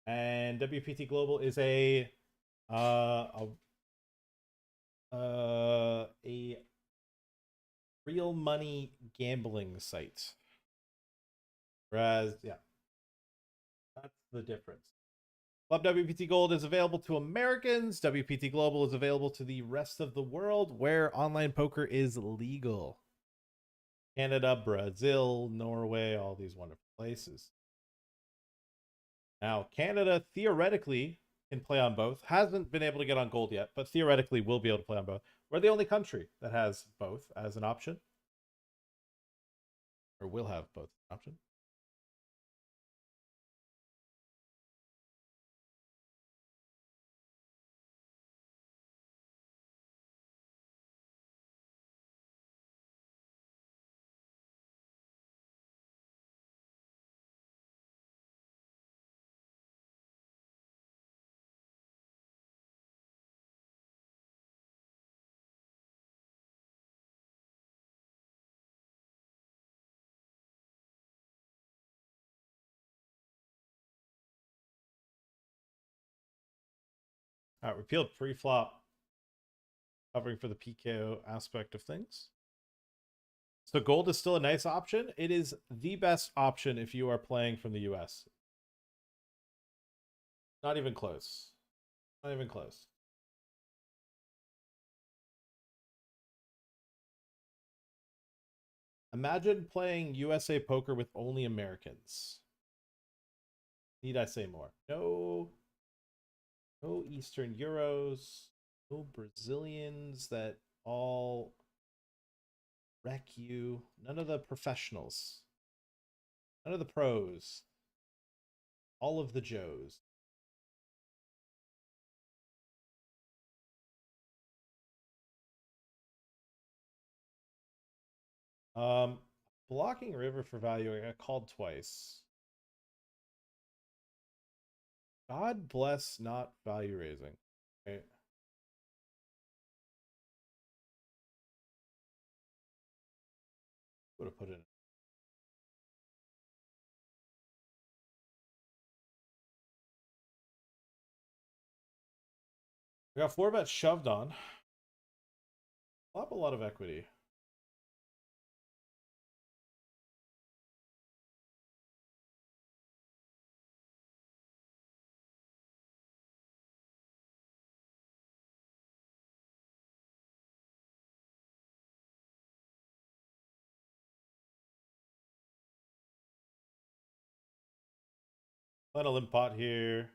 and WPT Global is uh, a real money gambling site. Whereas, yeah, that's the difference. Club WPT Gold is available to Americans. WPT Global is available to the rest of the world where online poker is legal. Canada, Brazil, Norway, all these wonderful places. Now, Canada theoretically can play on both. Hasn't been able to get on gold yet, but theoretically will be able to play on both. We're the only country that has both as an option, or will have both as an option. All right, repealed pre-flop, covering for the PKO aspect of things. So gold is still a nice option. It is the best option if you are playing from the US. Not even close. Not even close. Imagine playing USA poker with only Americans. Need I say more? No, no Eastern Euros, no Brazilians that all wreck you. None of the professionals. None of the pros. All of the Joes. Um, Blocking river for value. I got called twice. God bless not value raising. Okay. Would have put in. I got 4 bets shoved on. Flop a lot of equity. Let a limp pot here.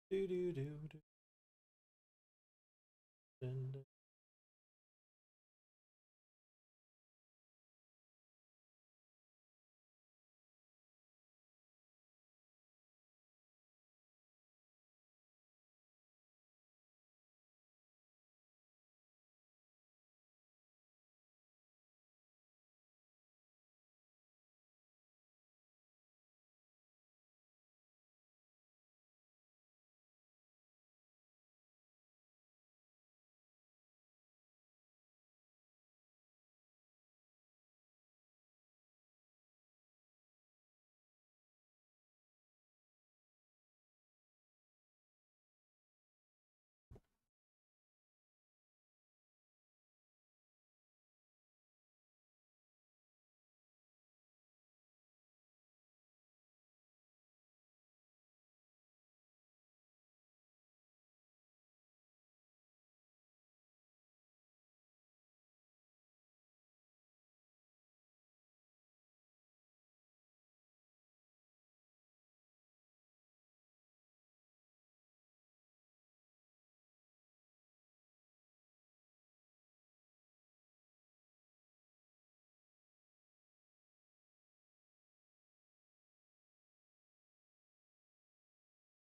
Do do do do. Dun, dun.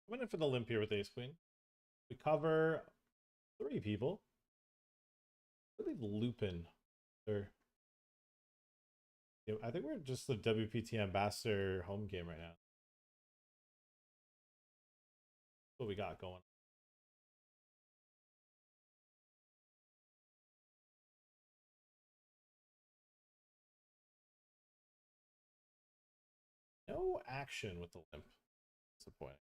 I'm in for the limp here with ace queen. We cover 3 people. I believe Lupin. Or yeah, I think we're just the WPT ambassador home game right now. What we got going. No action with the limp. Disappointing.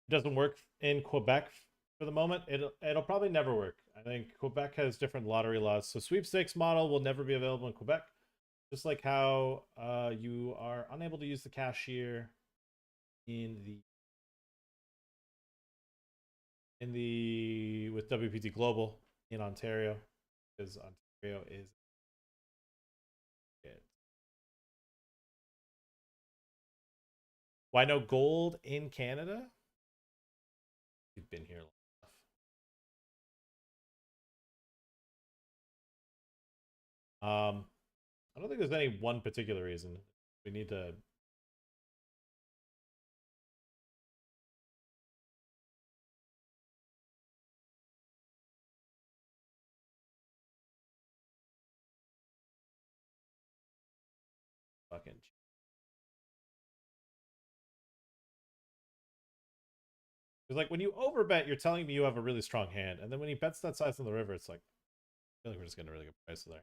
It doesn't work in Quebec for the moment. It'll probably never work. I think Quebec has different lottery laws, so sweepstakes model will never be available in Quebec. Just like how you are unable to use the cashier in the with WPT Global in Ontario, because Ontario is it. Why no gold in Canada? We've been here long enough. I don't think there's any one particular reason. We need to. Fucking. Because like when you overbet, you're telling me you have a really strong hand, and then when he bets that size on the river, it's like I feel like we're just getting a really good price there.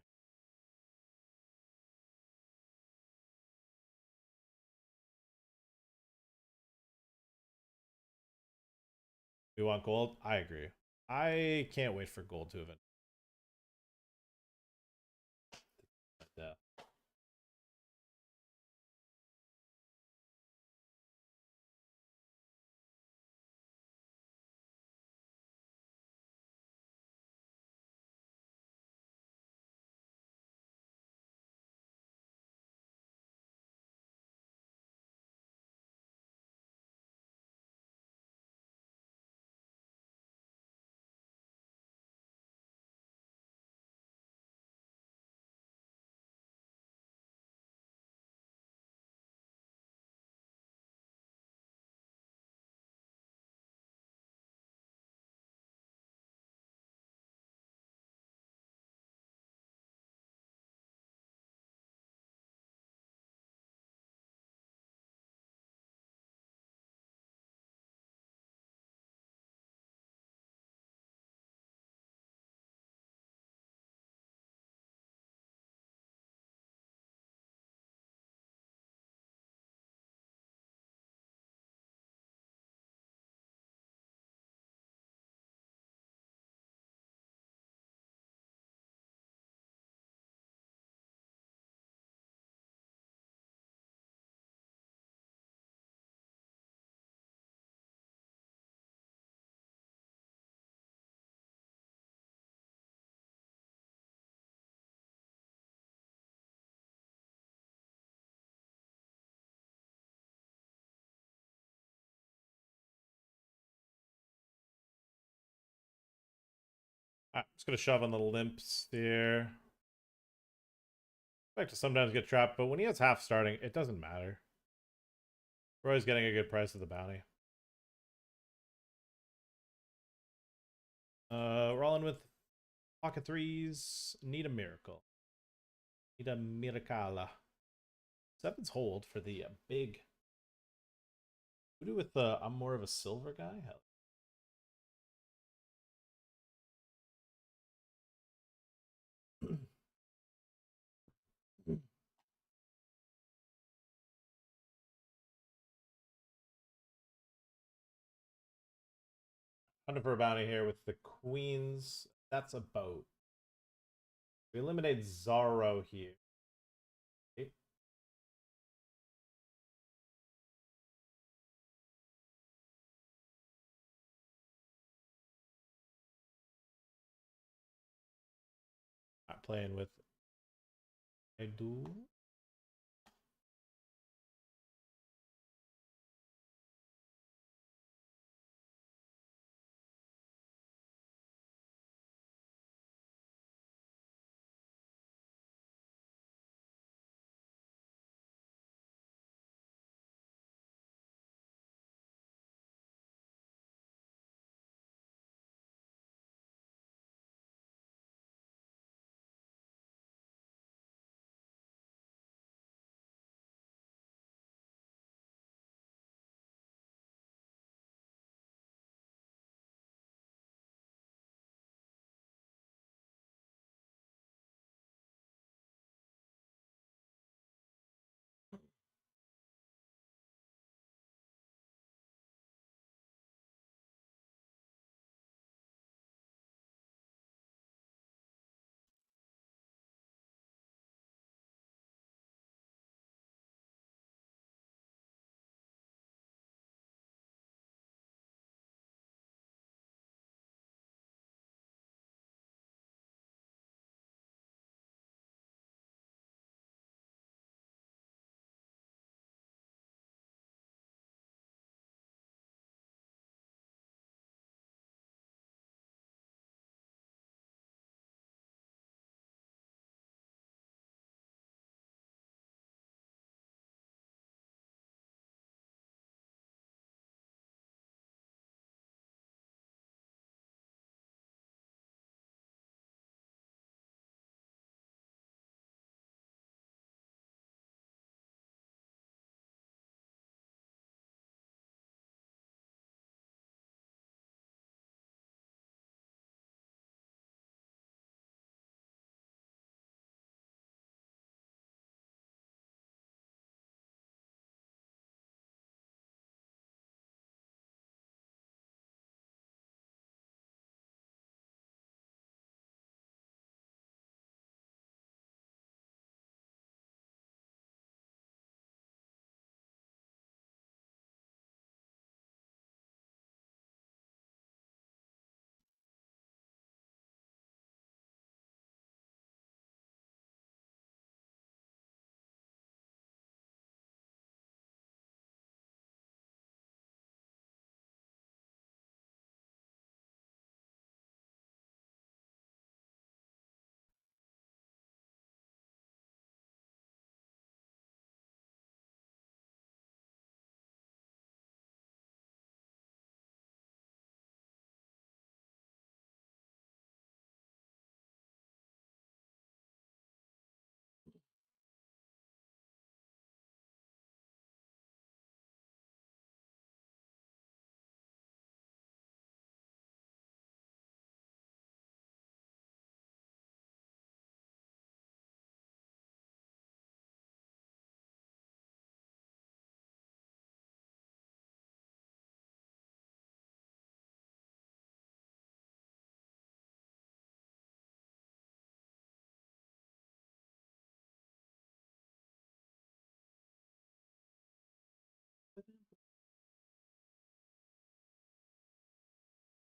We want gold. I agree. I can't wait for gold to event. Yeah. I'm just gonna shove on the limps here. I like to sometimes get trapped, but when he has half starting, it doesn't matter. We're always getting a good price of the bounty. Rolling with pocket threes. Need a miracle. Need a miracala. Sevens hold for the big. We do with the. I'm more of a silver guy. Hell. Hunting for a bounty here with the queens. That's a boat. We eliminate Zaro here. Okay. Not playing with. I do.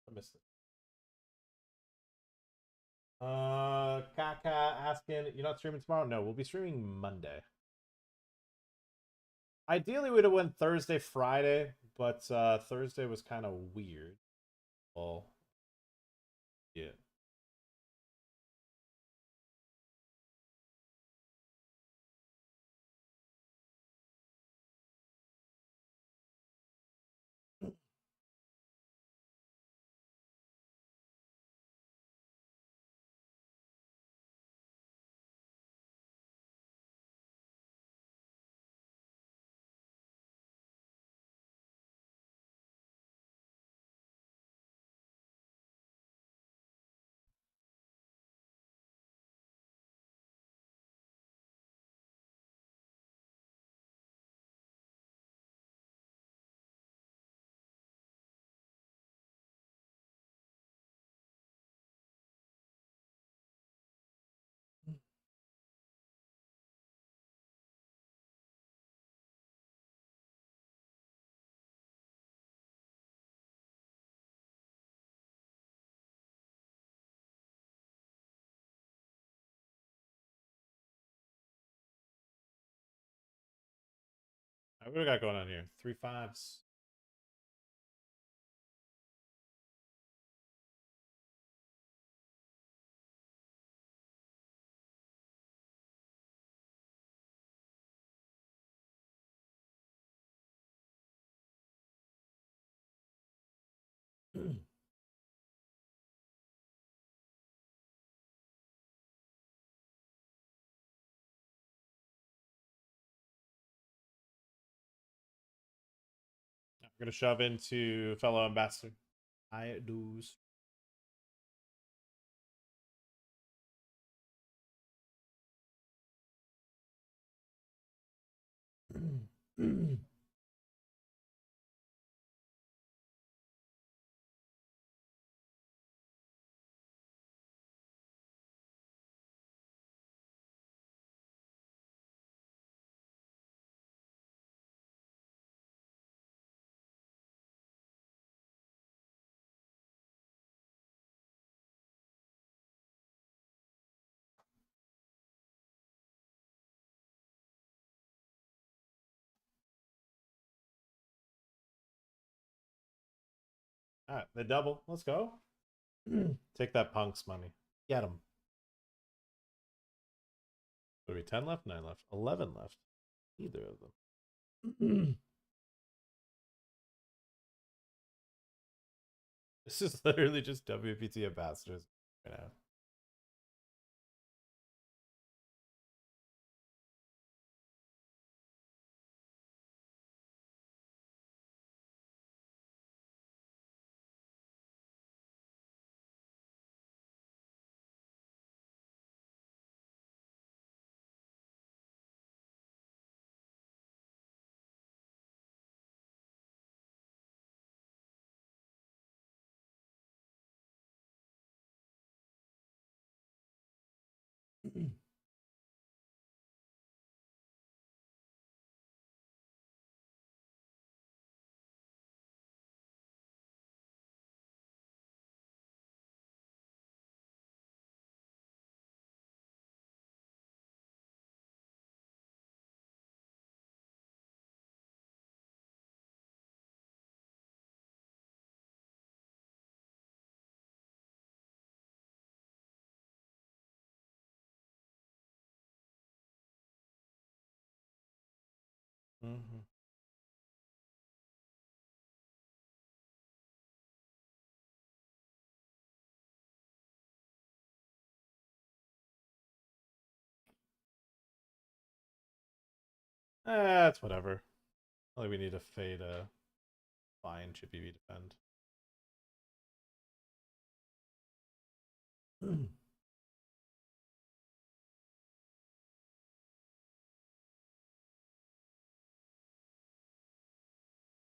I missed it. Kaka asking, you're not streaming tomorrow? No, we'll be streaming Monday. Ideally, we'd have went Thursday, Friday, but Thursday was kind of weird. Well, yeah. What do we got going on here? 3 5s. We're gonna shove into fellow ambassador. I do's. All right, they double. Let's go. Take that punk's money. Get him. What are we? 10 left, 9 left, 11 left. Either of them. This is literally just WPT ambassadors right now. Mm-hmm. That's whatever. Only we need to fade a fine Chippy V defend.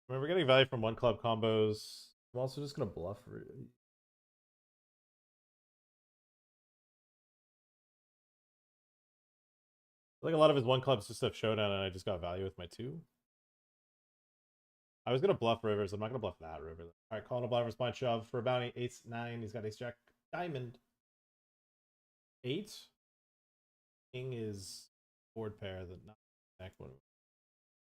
We're getting value from one club combos. I'm also just gonna bluff. Like a lot of his one clubs just have showdown, and I just got value with my 2. I was gonna bluff rivers. I'm not gonna bluff that river. All right, calling a blind response shove for a bounty. Ace 9. He's got ace jack diamond. 8. King is board pair. The neck one.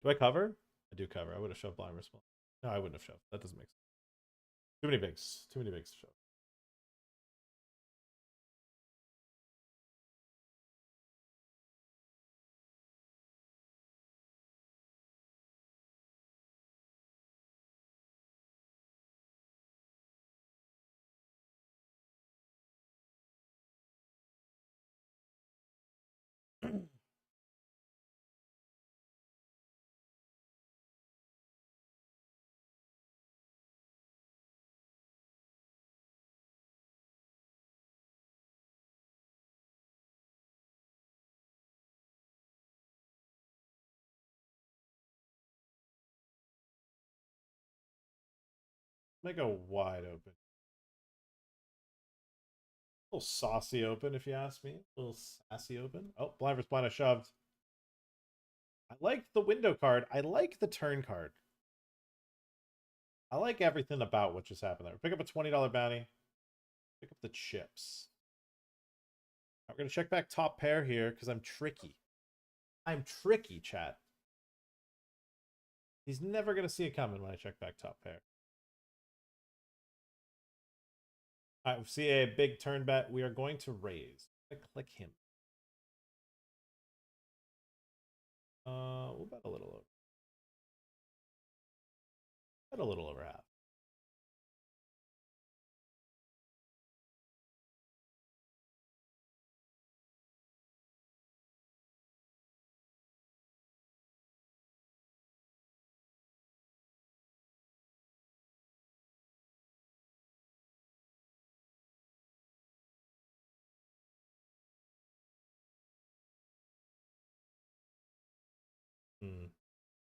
Do I cover? I do cover. I would have shoved blind response. No, I wouldn't have shoved. That doesn't make sense. Too many bigs. Too many bigs to shove. Make a wide open. A little saucy open, if you ask me. A little sassy open. Oh, blind versus blind, I shoved. I like the window card. I like the turn card. I like everything about what just happened there. Pick up a $20 bounty. Pick up the chips. We're going to check back top pair here because I'm tricky. I'm tricky, chat. He's never going to see it coming when I check back top pair. All right, we see a big turn bet. We are going to raise. I'm going to click him. We'll bet a little over. Bet a little over half.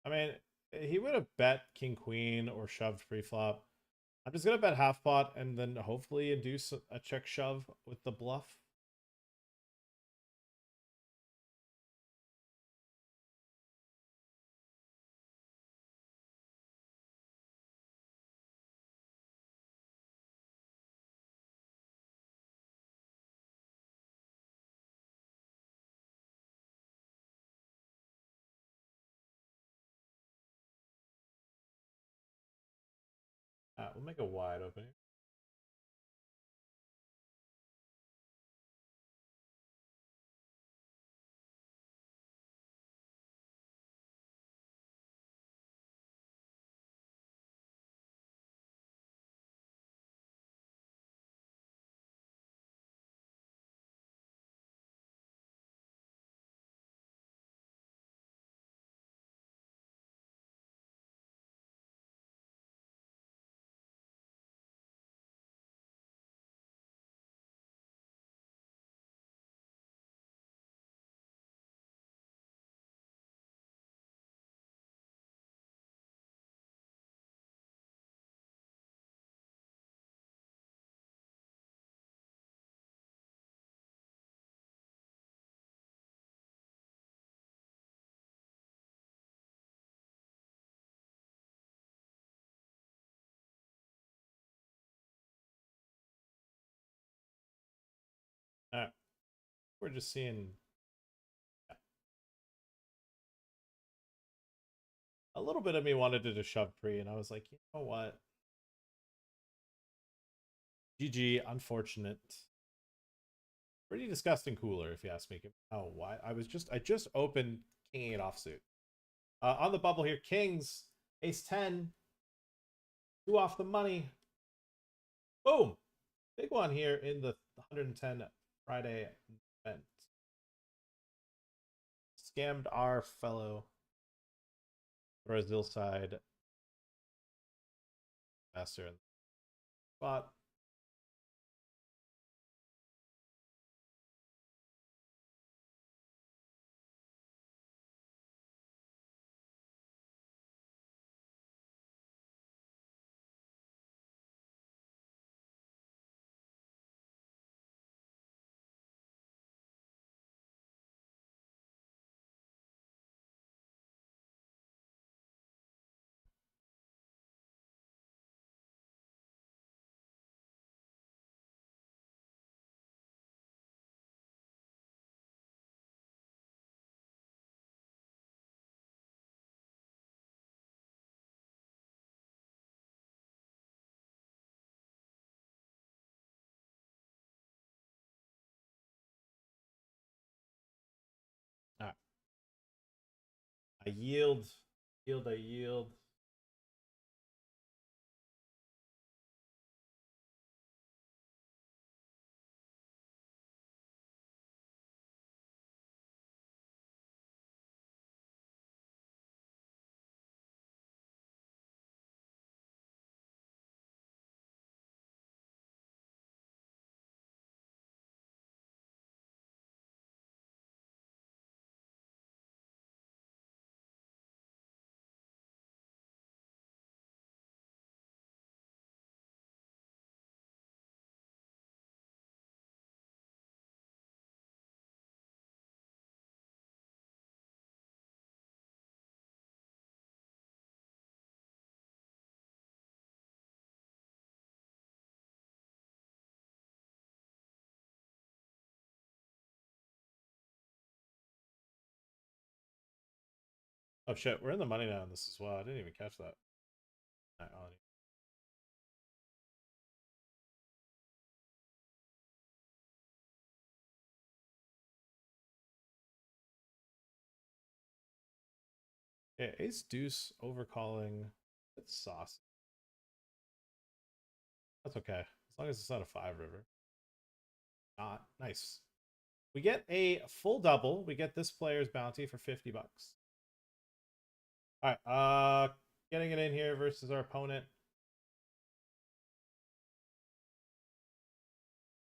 I mean, he would have bet king queen or shoved pre-flop. I'm just gonna bet half pot and then hopefully induce a check shove with the bluff. We'll make a wide opening. All right, we're just seeing a little bit of me wanted to just shove pre, and I was like, you know what? GG, unfortunate. Pretty disgusting cooler, if you ask me. Oh, why? I just opened king 8 offsuit. On the bubble here, kings, ace 10, 2 off the money. Boom! Big one here in the 110 Friday event. Scammed our fellow Brazil side master in the spot. All right. I yield. I yield. Oh shit, we're in the money now on this as well. I didn't even catch that. Yeah, ace deuce overcalling. It's saucy. That's okay. As long as it's not a 5 river. Not nice. We get a full double. We get this player's bounty for 50 bucks. All right, getting it in here versus our opponent.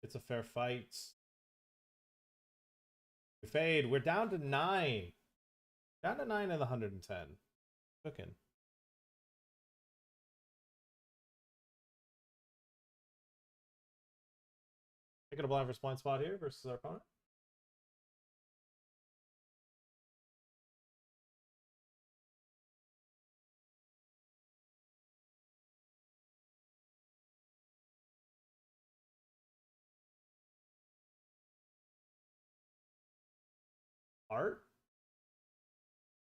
It's a fair fight. We fade. We're down to 9. Down to 9 in the 110. Cooking. Taking a blind versus blind spot here versus our opponent. Art?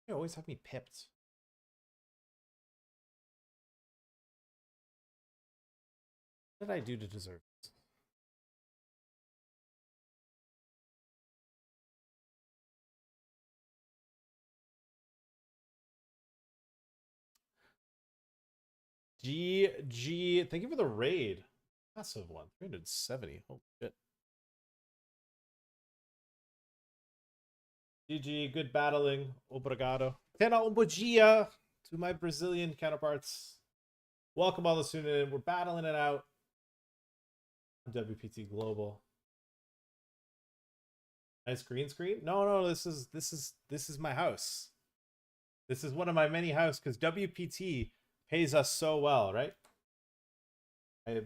You always have me pipped. What did I do to deserve this? GG. Thank you for the raid. Massive one. 370. Holy shit. GG. Good battling. Obrigado. Tena um bom dia to my Brazilian counterparts. Welcome all the students in. We're battling it out. WPT Global. Nice green screen. No. This is my house. This is one of my many houses because WPT pays us so well, right? I have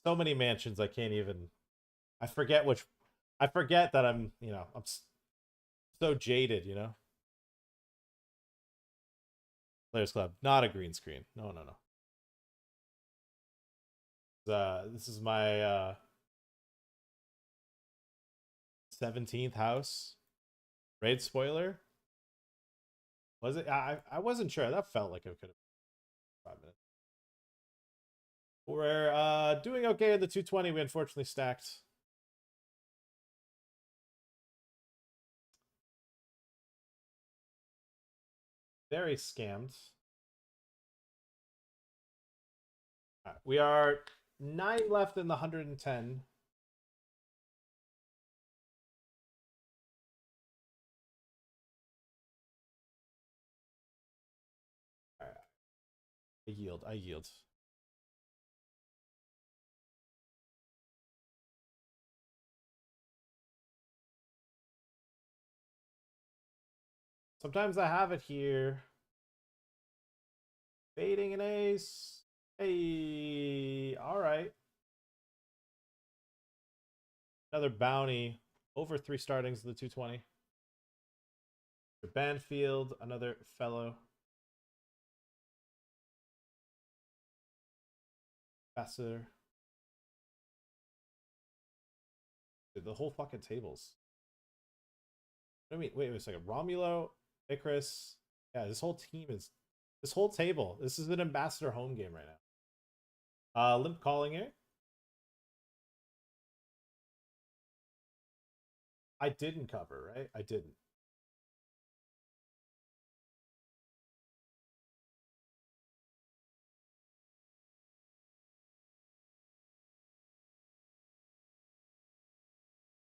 so many mansions I can't even. I forget which. I forget that I'm. I'm so jaded. Players Club, not a green screen. No. This is my 17th house. Raid spoiler. Was it? I wasn't sure. That felt like it could have 5 minutes. We're doing okay in the 220. We unfortunately stacked. Very scammed. Right, we are 9 left in the 110. All right. I yield. Sometimes I have it here. Fading an ace. Hey, all right. Another bounty. Over 3 startings of the 220. Banfield, another fellow. Vassar. Dude, the whole fucking tables. I mean, wait a second. Romulo, Icarus. Yeah, this whole team is. This whole table. This is an ambassador home game right now. Limp calling it. I didn't cover, right? I didn't.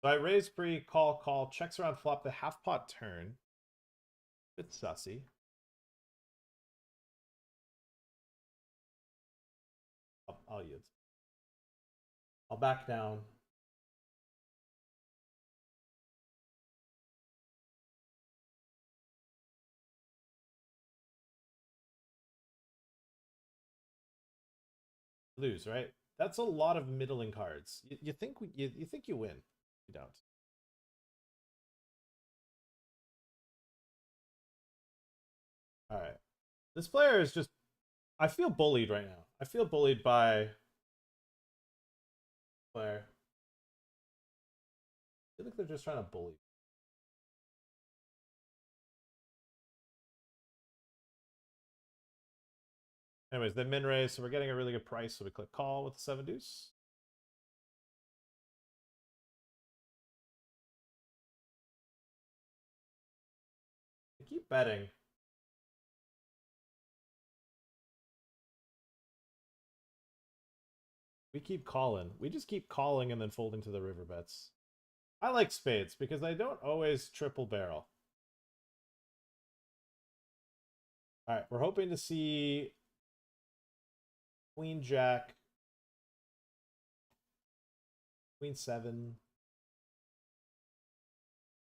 So I raise pre, call, checks around flop, the half pot turn. Bit sussy. I'll use. I'll back down. Lose, right? That's a lot of middling cards. You think you think you win? You don't. All right. This player is just. I feel bullied right now. I feel bullied by player. I feel like they're just trying to bully. Anyways, then min raise, so we're getting a really good price, so we click call with the 7 deuce. I keep betting. We keep calling. We just keep calling and then folding to the river bets. I like spades because I don't always triple barrel. All right, we're hoping to see Queen Jack, Queen 7.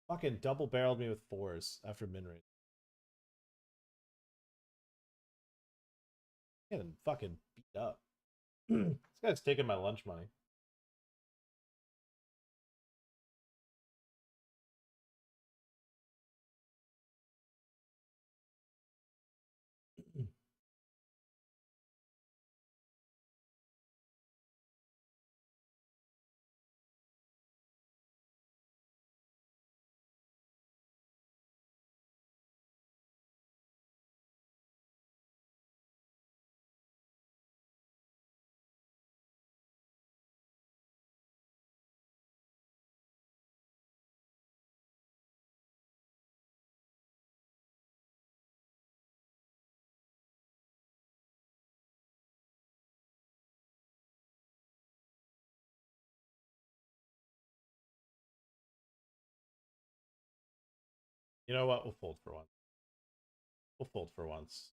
Fucking double barreled me with 4s after min raise. Getting fucking beat up. This guy's taking my lunch money. You know what? We'll fold for once. We'll fold for once.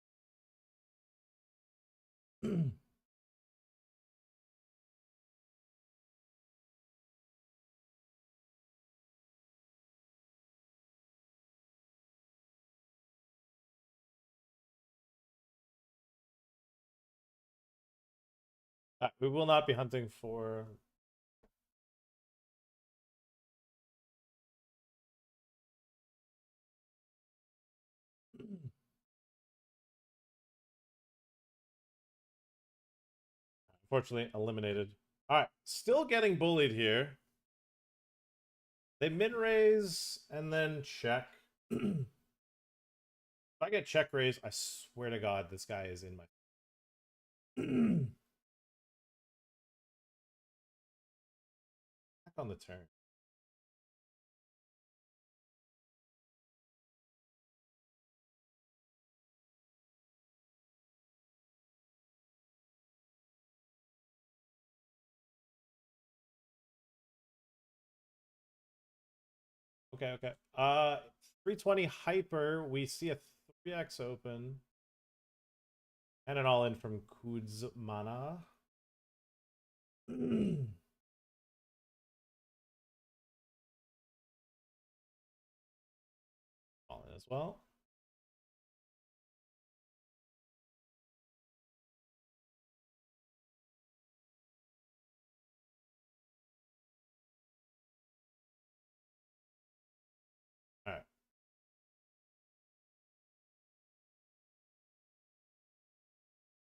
We will not be hunting for... Unfortunately, eliminated. All right, still getting bullied here. They min raise and then check. If I get check raise, I swear to God, this guy is in my... Back on the turn. Okay, okay. 320 hyper. We see a 3x open. And an all in from Kudzmana. All in as well. All right.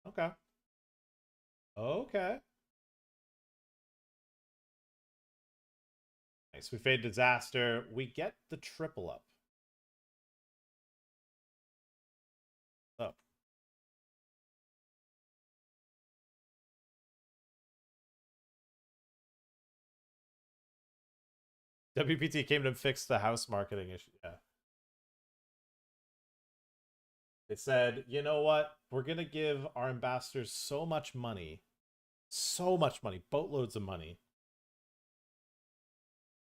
Okay. Okay. Nice. We fade disaster. We get the triple up. Oh. WPT came to fix the house marketing issue. Yeah. They said, you know what? We're going to give our ambassadors so much money, boatloads of money,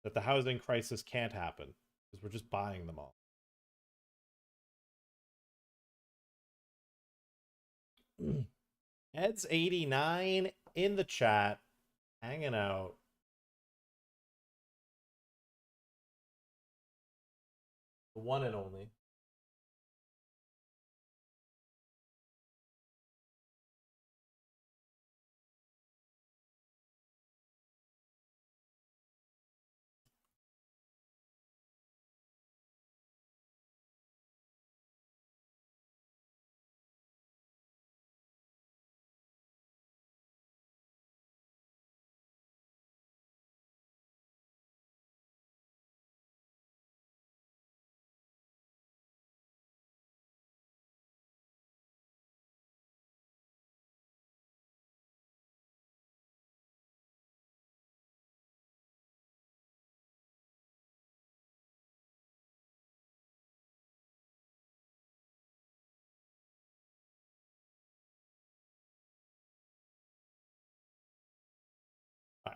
that the housing crisis can't happen because we're just buying them all. Ed's 89 in the chat, hanging out. The one and only.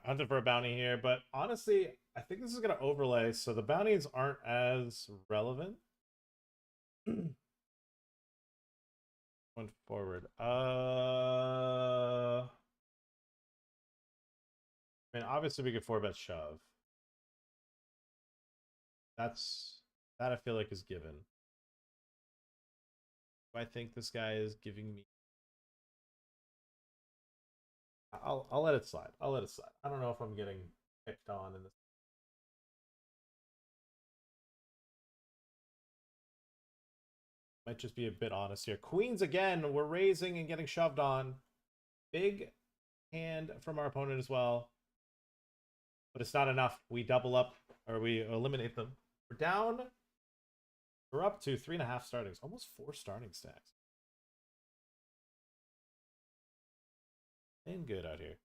hunting for a bounty here, but honestly, I think this is going to overlay, so the bounties aren't as relevant. Going forward. I mean, obviously we could 4-bet shove. That I feel like is given. Do I think this guy is giving me... I'll let it slide. I'll let it slide. I don't know if I'm getting picked on in this. Might just be a bit honest here. Queens again. We're raising and getting shoved on. Big hand from our opponent as well. But it's not enough. We double up, or we eliminate them. We're down. We're up to 3.5 startings. Almost 4 starting stacks. Playing good out here.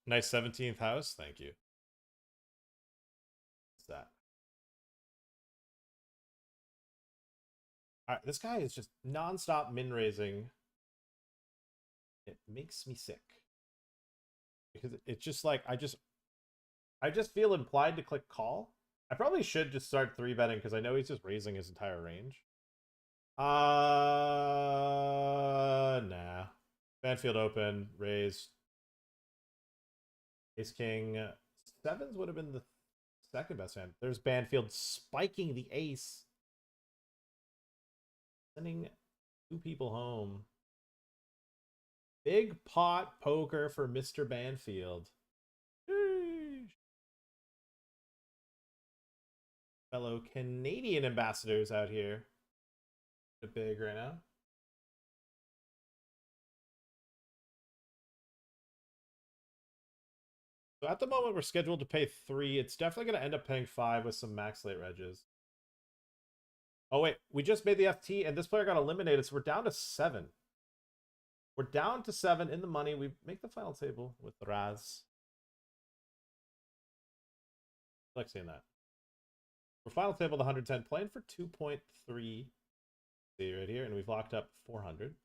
Nice 17th house. Thank you. What's that? All right, this guy is just non-stop min raising. It makes me sick because it's just like I just feel implied to click call. I probably should just start 3-betting because I know he's just raising his entire range. Nah. Banfield open, raise. Ace King. 7s would have been the second best hand. There's Banfield spiking the ace. Sending 2 people home. Big pot poker for Mr. Banfield. Sheesh. Fellow Canadian ambassadors out here. Big right now. So at the moment, we're scheduled to pay 3. It's definitely going to end up paying 5 with some max late regs. Oh, wait. We just made the FT, and this player got eliminated, so we're down to 7. We're down to 7 in the money. We make the final table with Raz. I like seeing that. We're final table the 110, playing for 2.3. See right here, and we've locked up 400.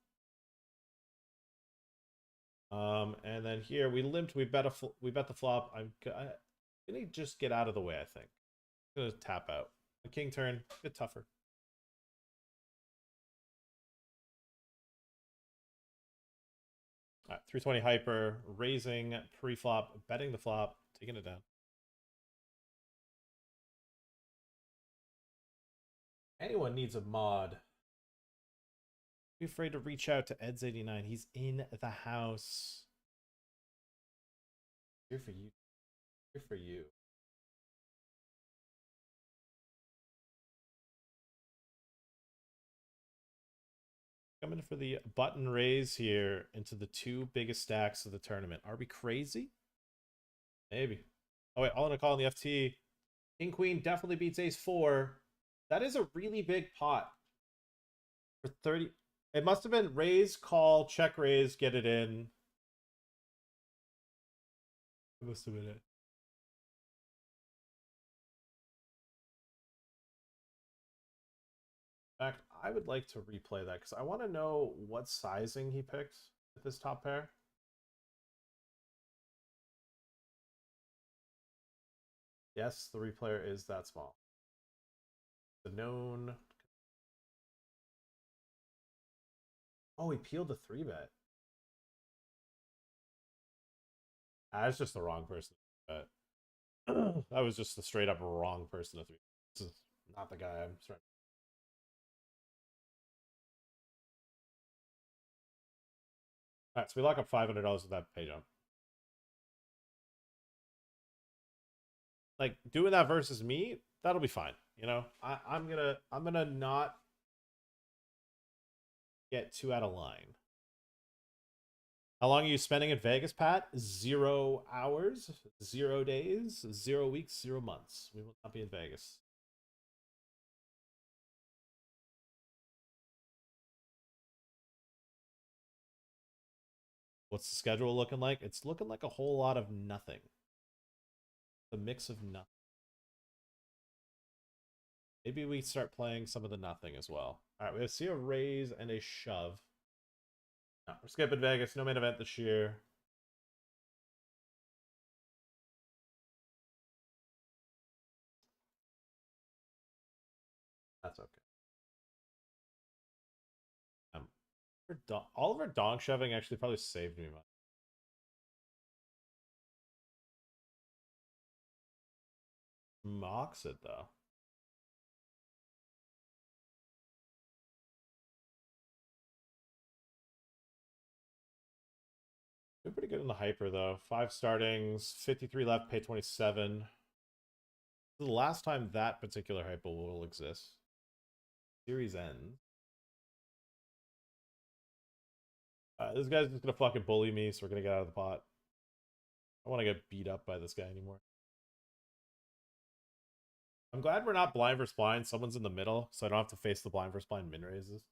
And then here we limped. We bet the flop. I'm gonna just get out of the way. I think I'm gonna tap out. The king turn, a bit tougher. All right, 320 hyper, raising pre-flop, betting the flop, taking it down. Anyone needs a mod. Be afraid to reach out to Eds89. He's in the house. Here for you. Here for you. Coming for the button raise here into the 2 biggest stacks of the tournament. Are we crazy? Maybe. Oh, wait. All in a call in the FT. King Queen definitely beats Ace 4. That is a really big pot. For 30. It must have been raise, call, check raise, get it in. That must have been it. In fact, I would like to replay that because I want to know what sizing he picked with this top pair. Yes, the replayer is that small. The known. Oh, he peeled the 3-bet. That's just the wrong person. But that was just the straight up wrong person to 3. This is not the guy I'm trying. All right, so we lock up $500 with that pay jump. Like doing that versus me, that'll be fine. You know, I'm gonna not get too out of line. How long are you spending in Vegas, Pat? 0 hours, 0 days, 0 weeks, 0 months. We will not be in Vegas. What's the schedule looking like? It's looking like a whole lot of nothing. A mix of nothing. Maybe we start playing some of the nothing as well. All right, we see a raise and a shove. No, we're skipping Vegas. No main event this year. That's okay. All of our dong shoving actually probably saved me money. Mocks it though. We're pretty good in the hyper though. 5 startings, 53 left, pay 27. This is the last time that particular hyper will exist. Series end. This guy's just gonna fucking bully me, so we're gonna get out of the pot. I don't want to get beat up by this guy anymore. I'm glad we're not blind versus blind. Someone's in the middle, so I don't have to face the blind versus blind min raises.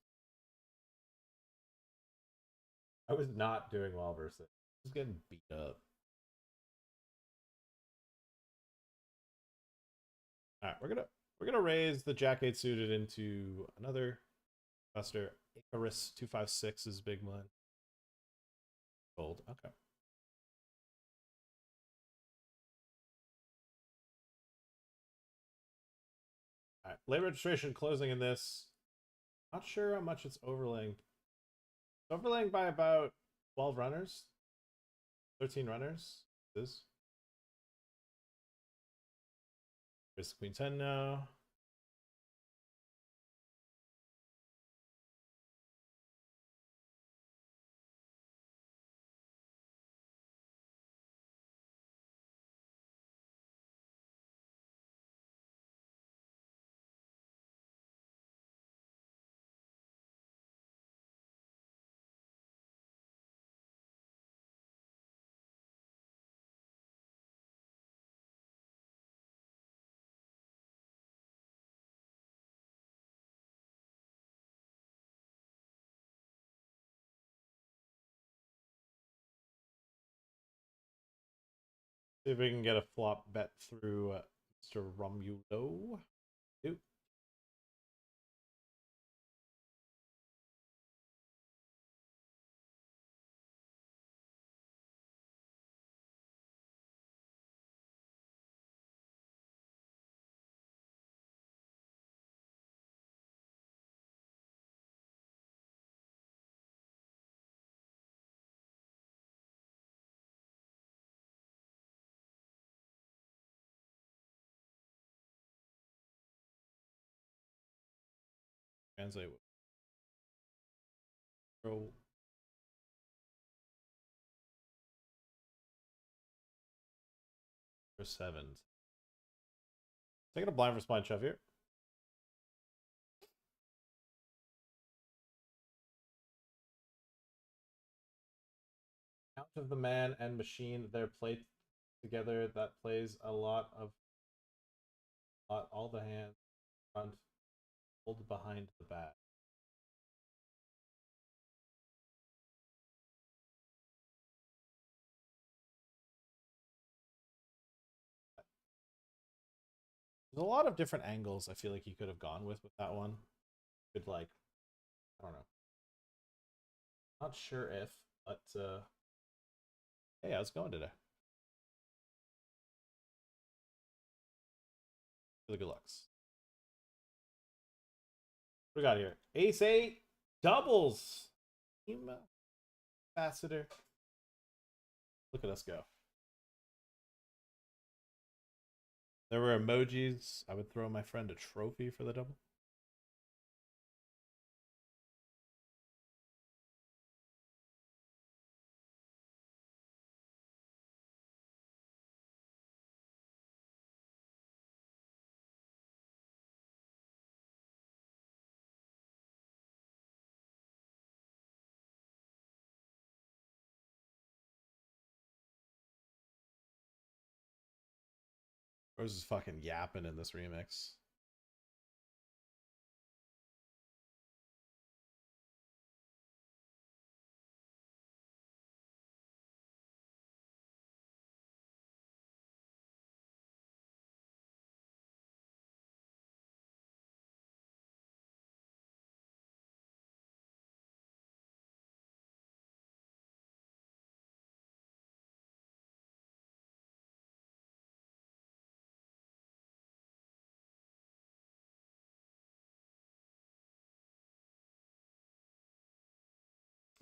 I was not doing well versus it. I was getting beat up. All right, we're gonna raise the Jack 8 suited into another Buster. Icarus 256 is big one. Gold. Okay. All right, late registration closing in this. Not sure how much it's overlaying. It's overlaying by about 12 runners, 13 runners. This is Queen 10 now. See if we can get a flop bet through Mr. Romulo. Dude. Translate. Roll. For 7s. Taking a blind versus blind shove here. Count of the man and machine, their play together, that plays a lot of all the hands front, hold behind the back. There's a lot of different angles I feel like you could have gone with that one. Could like, I don't know. Not sure if, but hey, how's it going today? Really good lucks. What we got here? Ace 8 doubles. Team ambassador. Look at us go. There were emojis. I would throw my friend a trophy for the double. I was just fucking yapping in this remix.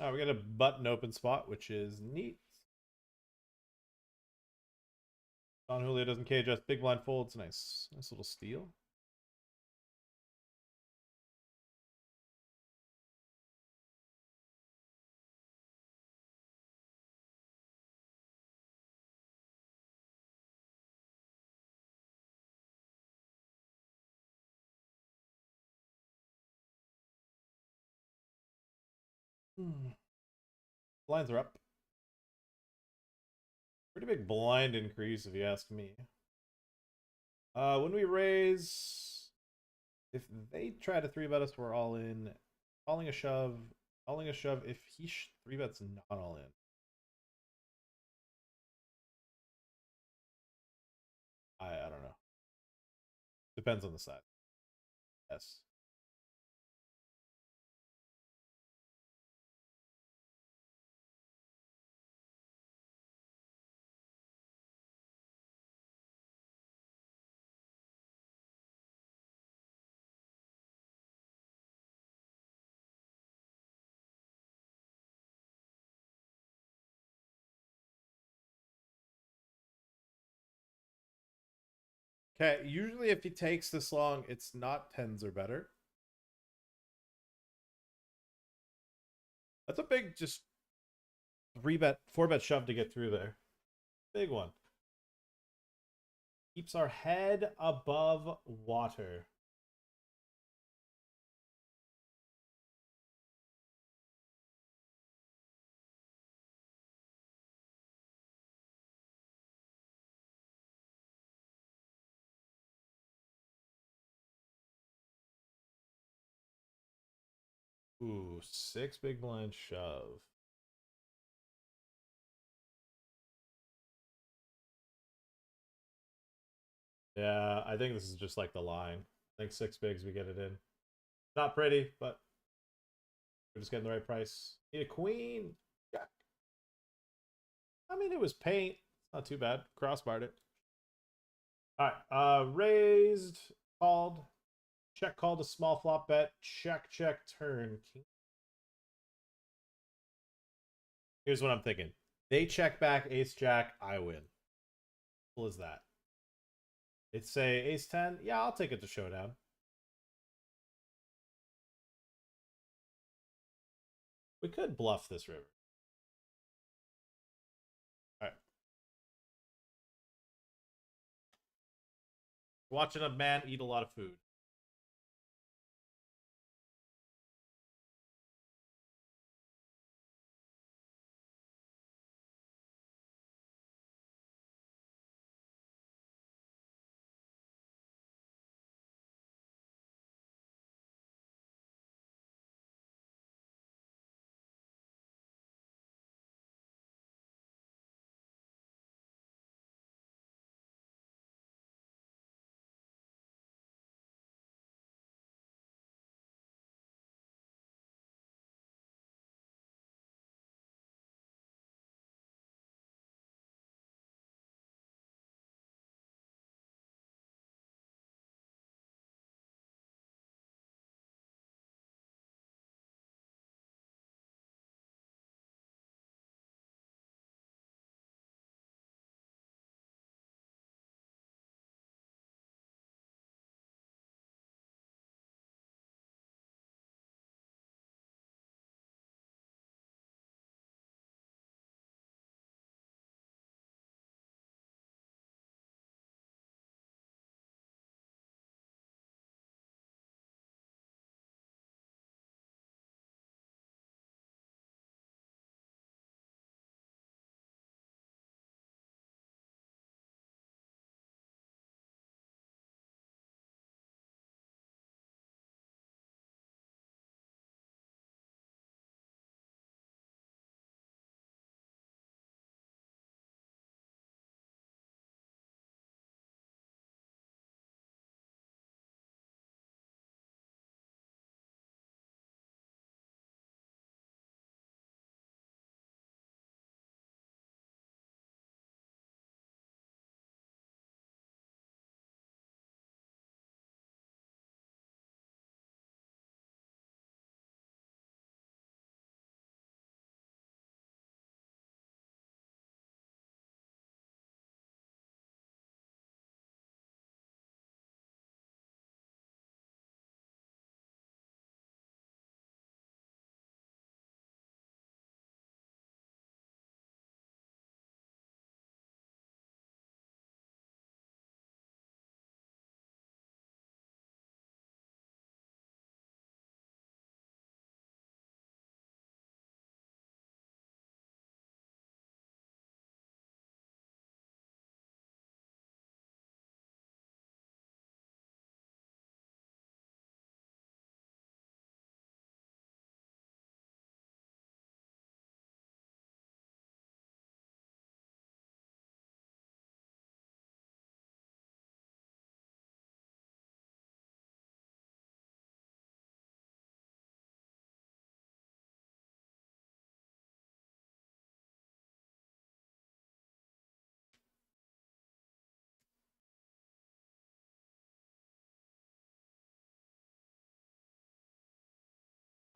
Oh, we got a button open spot, which is neat. Don Julio doesn't cage us. Big blind folds. Nice. Nice little steal. Blinds are up. Pretty big blind increase, if you ask me. When we raise, if they try to 3-bet us, we're all in. Calling a shove. Calling a shove if he 3-bets not all in. I don't know. Depends on the side. Yes. Okay, usually if he takes this long, it's not 10s or better. That's a big just 3-bet, 4-bet shove to get through there. Big one. Keeps our head above water. Ooh, 6 big blind shove. Yeah, I think this is just like the line. I think 6 bigs, we get it in. Not pretty, but we're just getting the right price. Need a queen. Yeah. I mean, it was paint. It's not too bad. Crossbarred it. All right. Raised, called. Check called a small flop bet. Check, check, turn. King. Here's what I'm thinking. They check back ace jack, I win. Simple as that. They'd say ace 10. Yeah, I'll take it to showdown. We could bluff this river. All right. Watching a man eat a lot of food.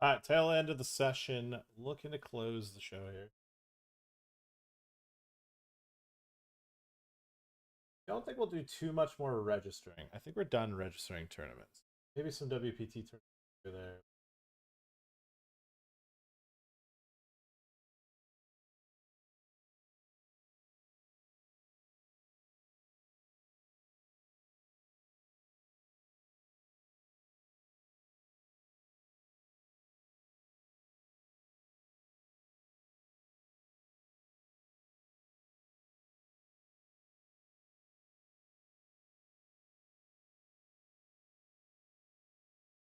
All right, tail end of the session. Looking to close the show here. I don't think we'll do too much more registering. I think we're done registering tournaments. Maybe some WPT tournaments there.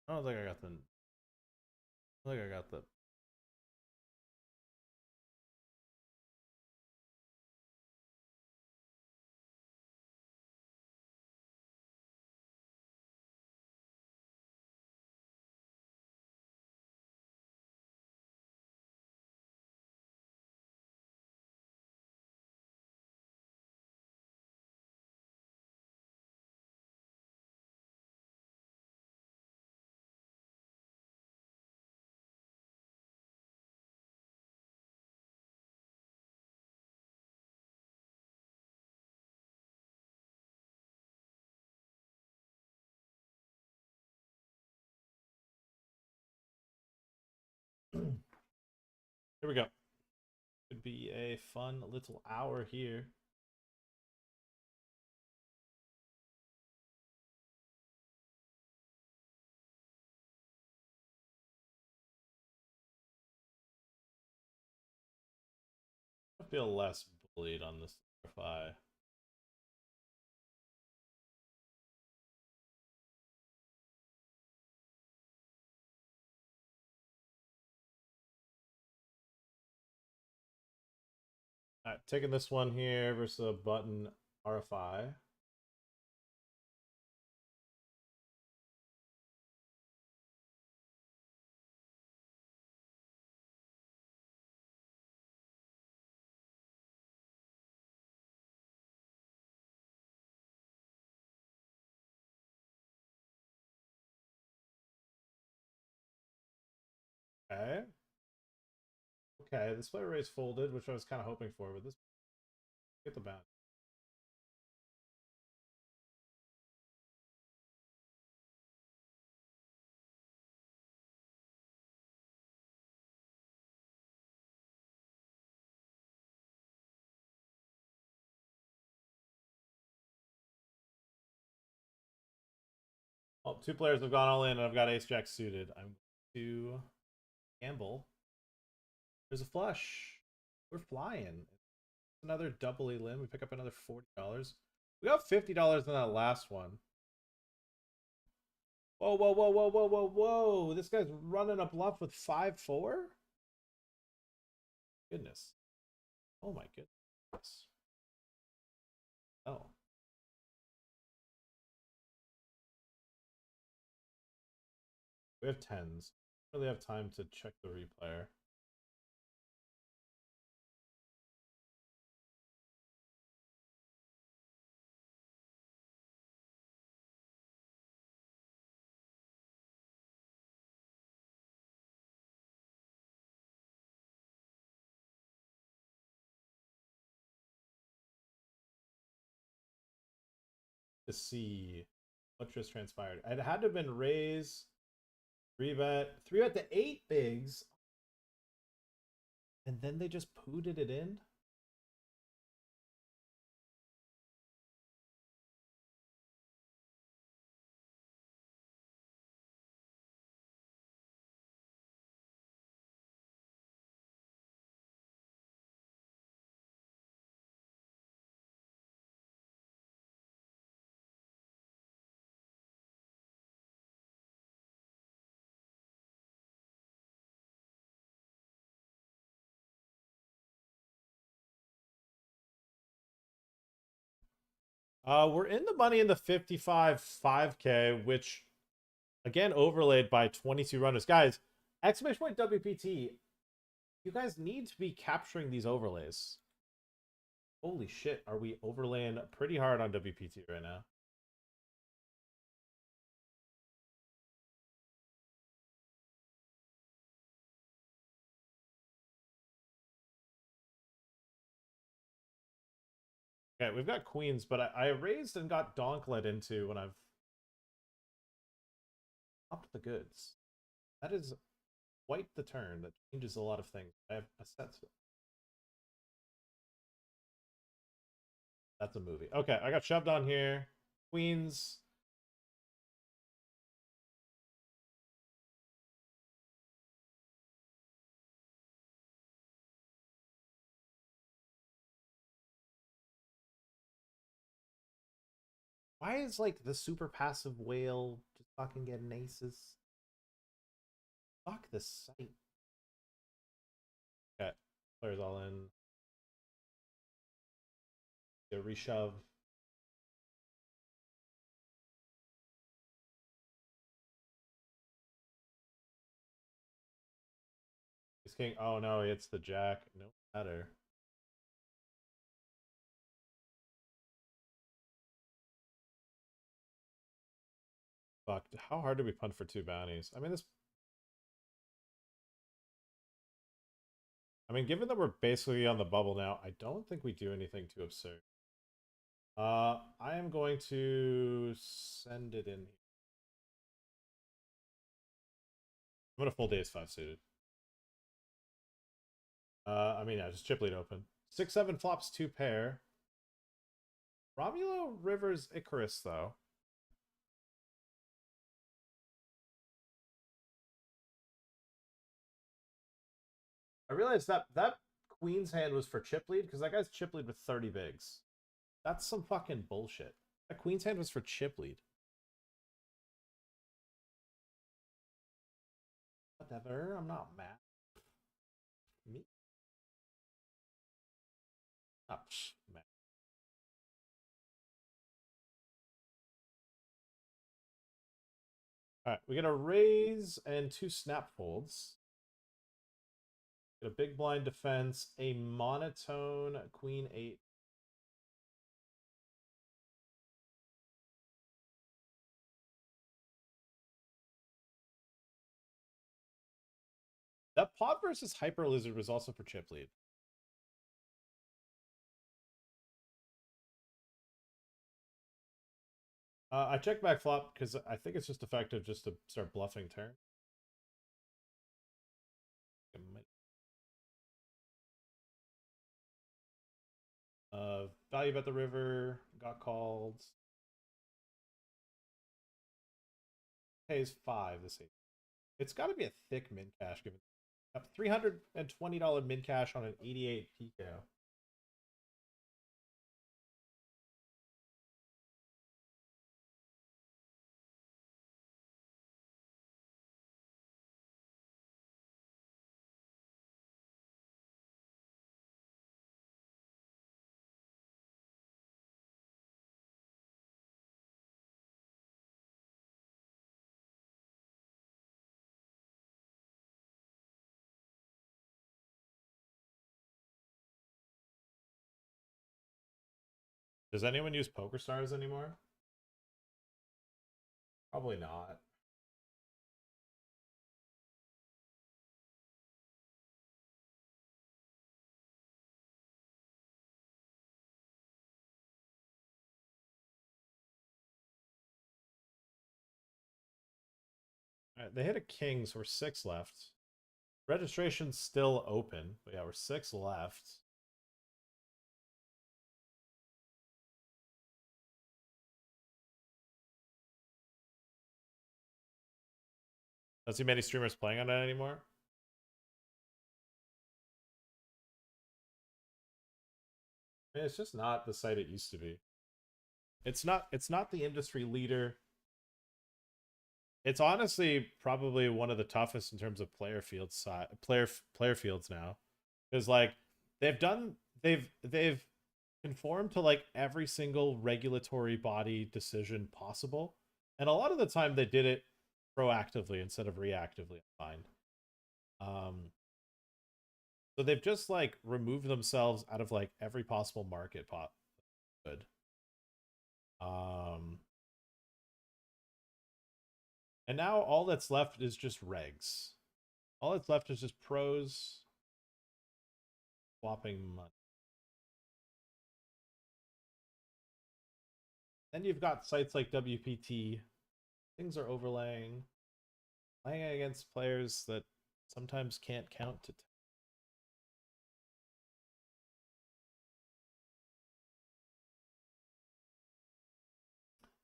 I don't think I got the. I think I got the. Here we go. Could be a fun little hour here. I feel less bullied on this RFI. All right, taking this one here versus a button RFI. Okay. Okay, this player raise folded, which I was kind of hoping for, but this get the bounty. Well, two players have gone all in, and I've got ace jack suited. I'm to gamble. There's a flush. We're flying. Another double elim. We pick up another $40. We got $50 in that last one. Whoa, whoa, whoa, whoa, whoa, whoa, whoa. This guy's running a bluff with 5-4? Goodness. Oh my goodness. Oh. We have tens. Don't really have time to check the replayer. To see what just transpired. It had to have been raise, 3-bet to 8 bigs, and then they just pooted it in. We're in the money in the 55 5K, which again overlaid by 22 runners. Guys, exclamation point WPT. You guys need to be capturing these overlays. Holy shit, are we overlaying pretty hard on WPT right now? Okay, we've got queens, but I raised and got donklet into when I've upped the goods. That is quite the turn. That changes a lot of things. I have a set. That's a movie. Okay, I got shoved on here. Queens. Why is like the super passive whale just fucking getting aces? Fuck this site. Okay, players all in. Get reshove. He's king. Oh no, it's the jack. No matter. Fuck. How hard do we punt for 2 bounties? I mean, this. I mean, given that we're basically on the bubble now, I don't think we do anything too absurd. I am going to send it in. I'm gonna full ace 5 suited. I mean, yeah, just chip lead open. 6-7 flops 2 pair. Romulo Rivers Icarus though. I realized that queen's hand was for chip lead because that guy's chip lead with 30 bigs. That's some fucking bullshit. That queen's hand was for chip lead. Whatever, I'm not mad. Me? Oh, man. Alright, we get a raise and 2 snap folds. Get a big blind defense, a monotone queen 8. That pot versus Hyper Lizard was also for chip lead. I check back flop because I think it's just effective just to start bluffing turn. Value bet the river, got called. Pays 5 this 8. It's got to be a thick min cash given $320 min cash on an 88 PKO. Does anyone use Poker Stars anymore? Probably not. All right, they hit a king, so we're 6 left. Registration's still open, but yeah, we're 6 left. Don't see many streamers playing on it anymore. I mean, it's just not the site it used to be. It's not the industry leader. It's honestly probably one of the toughest in terms of player field size, player fields now, because like they've conformed to like every single regulatory body decision possible, and a lot of the time they did it proactively instead of reactively. I find, so they've just like removed themselves out of like every possible market pot. Good. And now all that's left is just regs. All that's left is just pros swapping money. Then you've got sites like WPT. Things are overlaying. Playing against players that sometimes can't count to 10.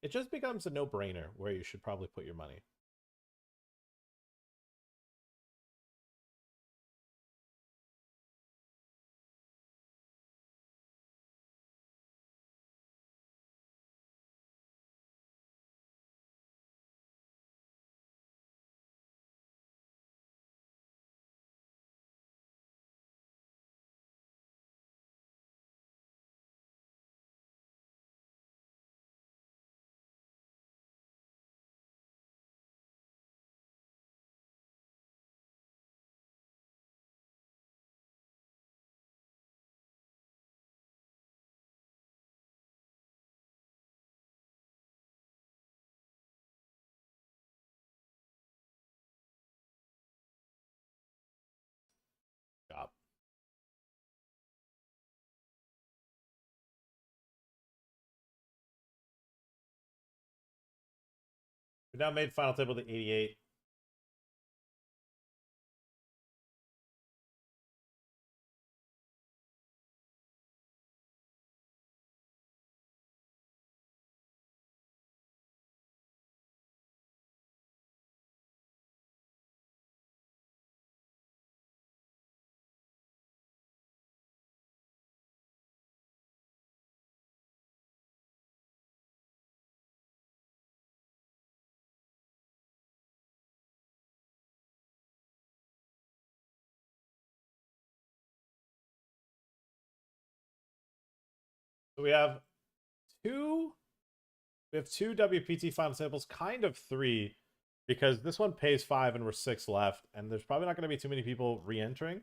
It just becomes a no-brainer where you should probably put your money. Job. We now made final table to 88. So we have two WPT final tables, kind of three, because this one pays 5 and we're 6 left, and there's probably not going to be too many people re-entering.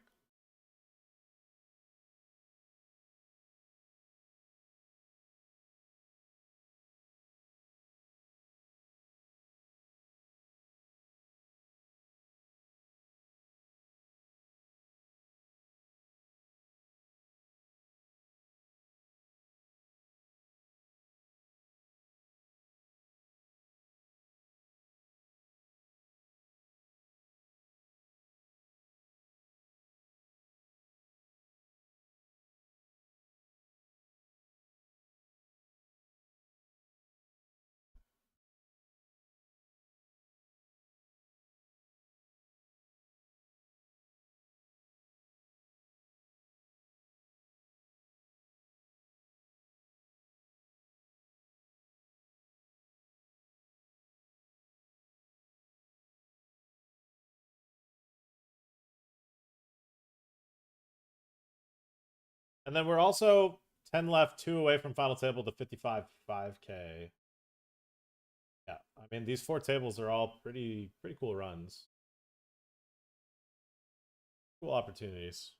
And then we're also 10 left, 2 away from final table to 55 5K. Yeah, I mean, these 4 tables are all pretty cool runs. Cool opportunities.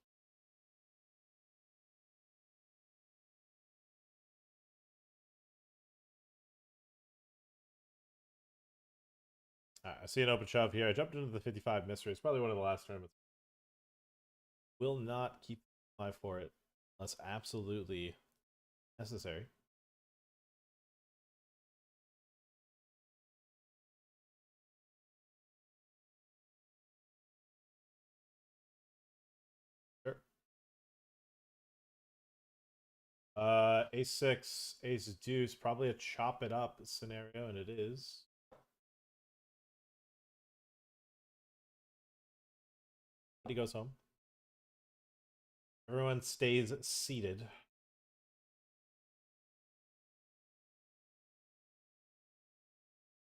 I see an open shove here. I jumped into the 55 mystery. It's probably one of the last tournaments. Will not keep an eye for it unless absolutely necessary. Sure. Ace 6, ace deuce, probably a chop it up scenario, and it is. He goes home. Everyone stays seated.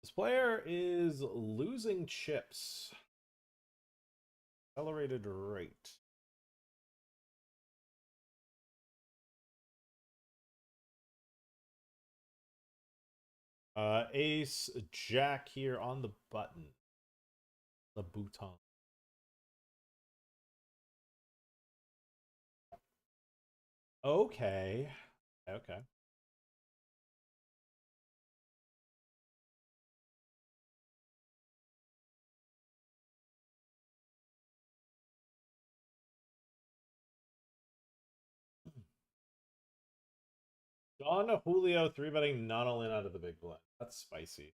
This player is losing chips. Accelerated rate. Ace jack here on the button. The bouton. Okay. Okay. Gone Julio 3-betting not all in out of the big blind. That's spicy.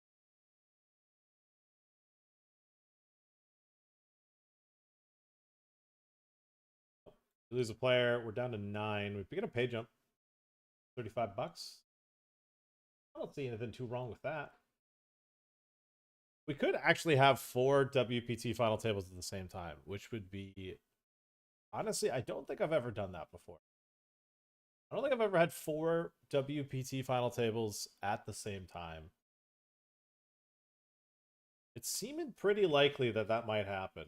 We lose a player. We're down to 9. We get a pay jump. $35. I don't see anything too wrong with that. We could actually have 4 WPT final tables at the same time, which would be... Honestly, I don't think I've ever done that before. I don't think I've ever had 4 WPT final tables at the same time. It's seeming pretty likely that that might happen.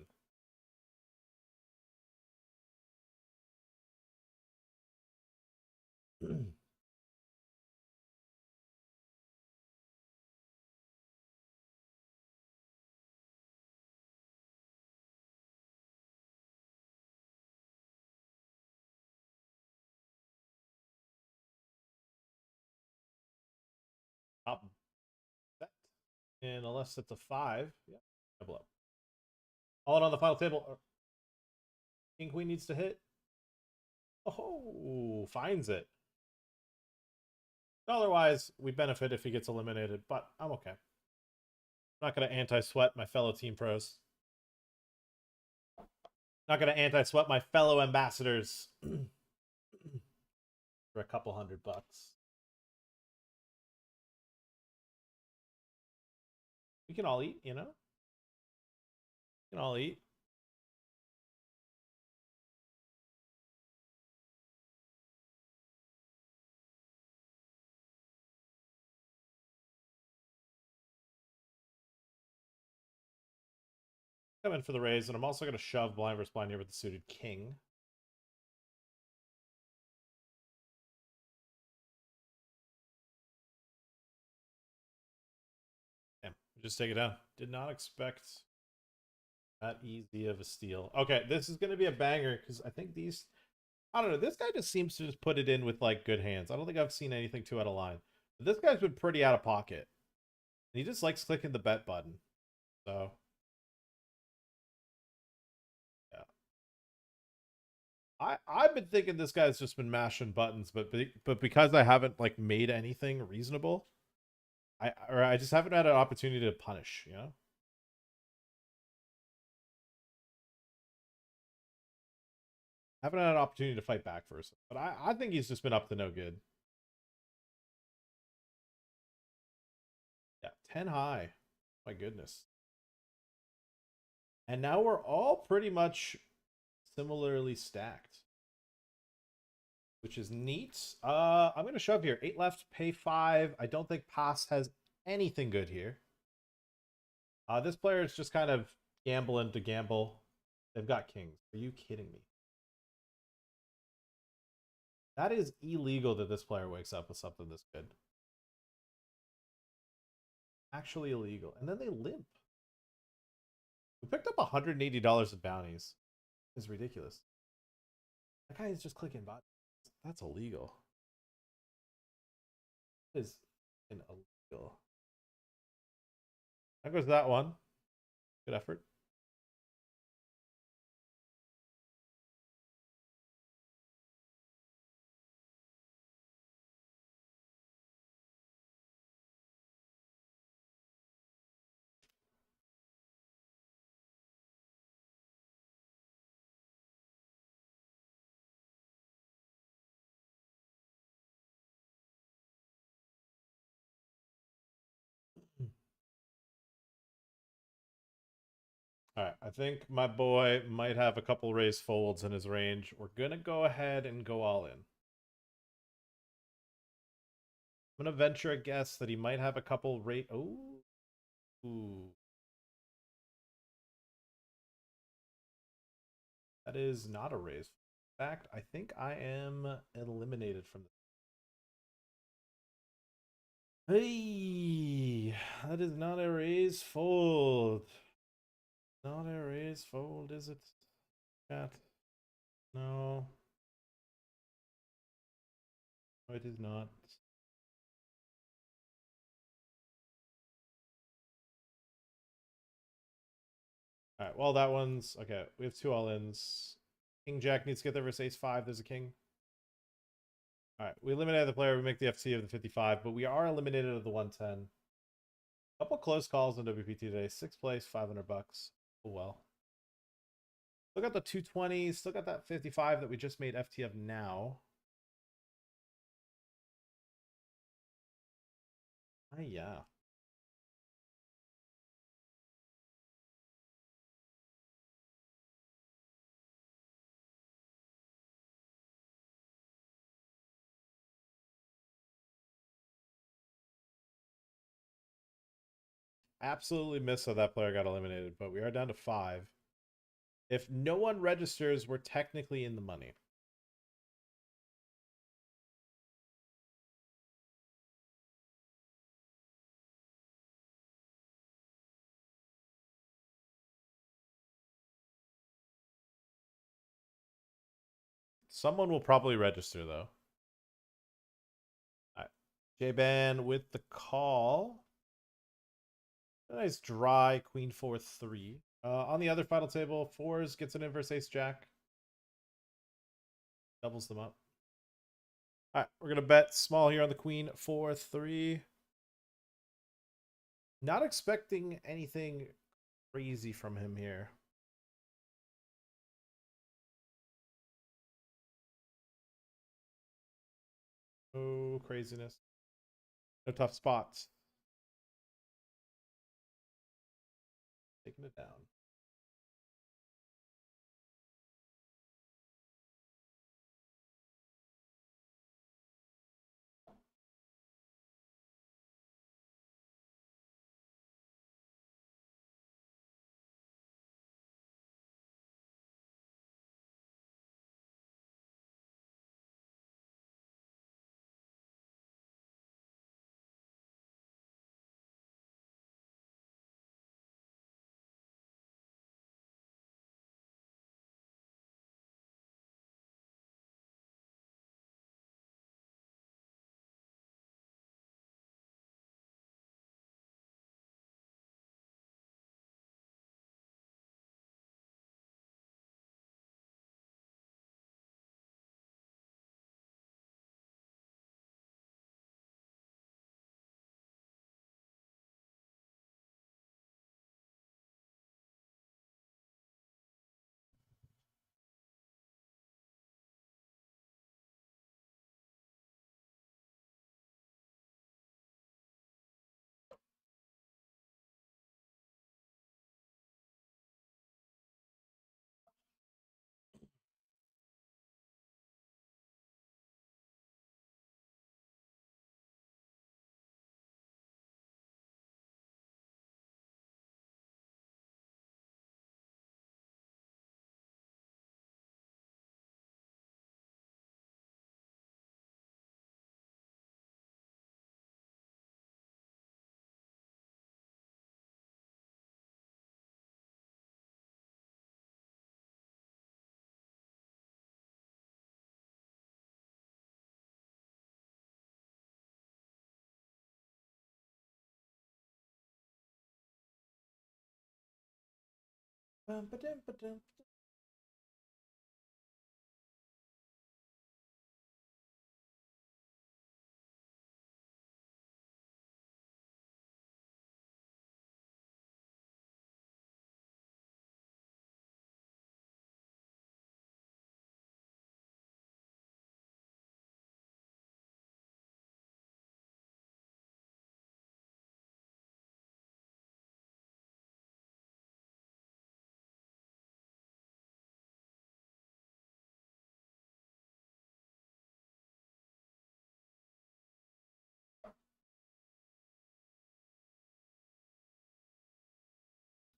Top bet. And unless it's a 5, yeah, double up. All in on the final table. King Queen needs to hit. Oh, finds it. Otherwise, we benefit if he gets eliminated, but I'm okay. I'm not going to anti-sweat my fellow team pros. Not going to anti-sweat my fellow ambassadors for a couple $100. We can all eat, you know? We can all eat. Come in for the raise, and I'm also going to shove blind versus blind here with the suited king. Damn, just take it down. Did not expect that easy of a steal. Okay, this is going to be a banger because I think these... I don't know. This guy just seems to just put it in with, like, good hands. I don't think I've seen anything too out of line. But this guy's been pretty out of pocket. He just likes clicking the bet button. So... I've been thinking this guy's just been mashing buttons, but because I haven't like made anything reasonable, I just haven't had an opportunity to punish, you know? Haven't had an opportunity to fight back first. But I think he's just been up to no good. Yeah, 10 high. My goodness. And now we're all pretty much similarly stacked, which is neat. I'm going to shove here. 8 left, pay 5. I don't think Pass has anything good here. This player is just kind of gambling to gamble. They've got kings. Are you kidding me? That is illegal that this player wakes up with something this good. Actually illegal. And then they limp. We picked up $180 in bounties. It's ridiculous. That guy is just clicking buttons. That's illegal. That is illegal. That goes that one. Good effort. All right, I think my boy might have a couple raise folds in his range. We're going to go ahead and go all in. I'm going to venture a guess that he might have a couple rate. Oh. Ooh. That is not a raise. In fact, I think I am eliminated from this. Hey, that is not a raise fold. Not a raise fold, is it? Chat. No. No, it is not. All right, well, that one's okay. We have 2 all-ins. King Jack needs to get there versus Ace 5. There's a king. All right, we eliminated the player. We make the FT of the 55, but we are eliminated of the 110. Couple close calls in WPT today. 6th place, $500. Oh well. Still got the 220. Still got that 55 that we just made FT of now. Ah, yeah. Absolutely missed how that player got eliminated, but we are down to 5. If no one registers, we're technically in the money. Someone will probably register, though. All right. J-Ban with the call. A nice dry queen 4-3. On the other final table, 4s gets an inverse ace jack. Doubles them up. All right, we're going to bet small here on the queen 4-3. Not expecting anything crazy from him here. No craziness. No tough spots. Taking it down.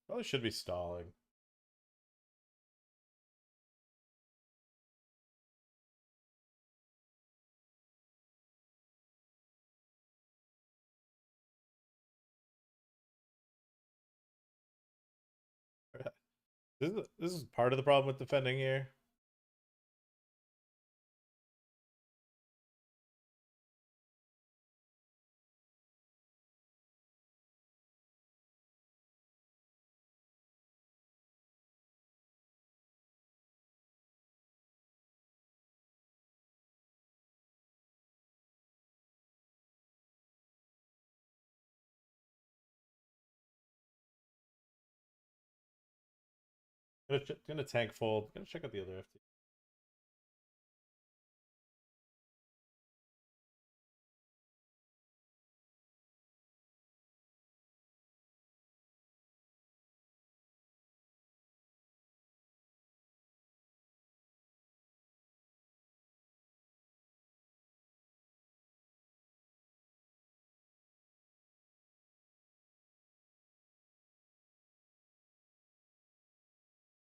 Probably should be stalling. This is part of the problem with defending here. Gonna tank fold. Gonna check out the other FT.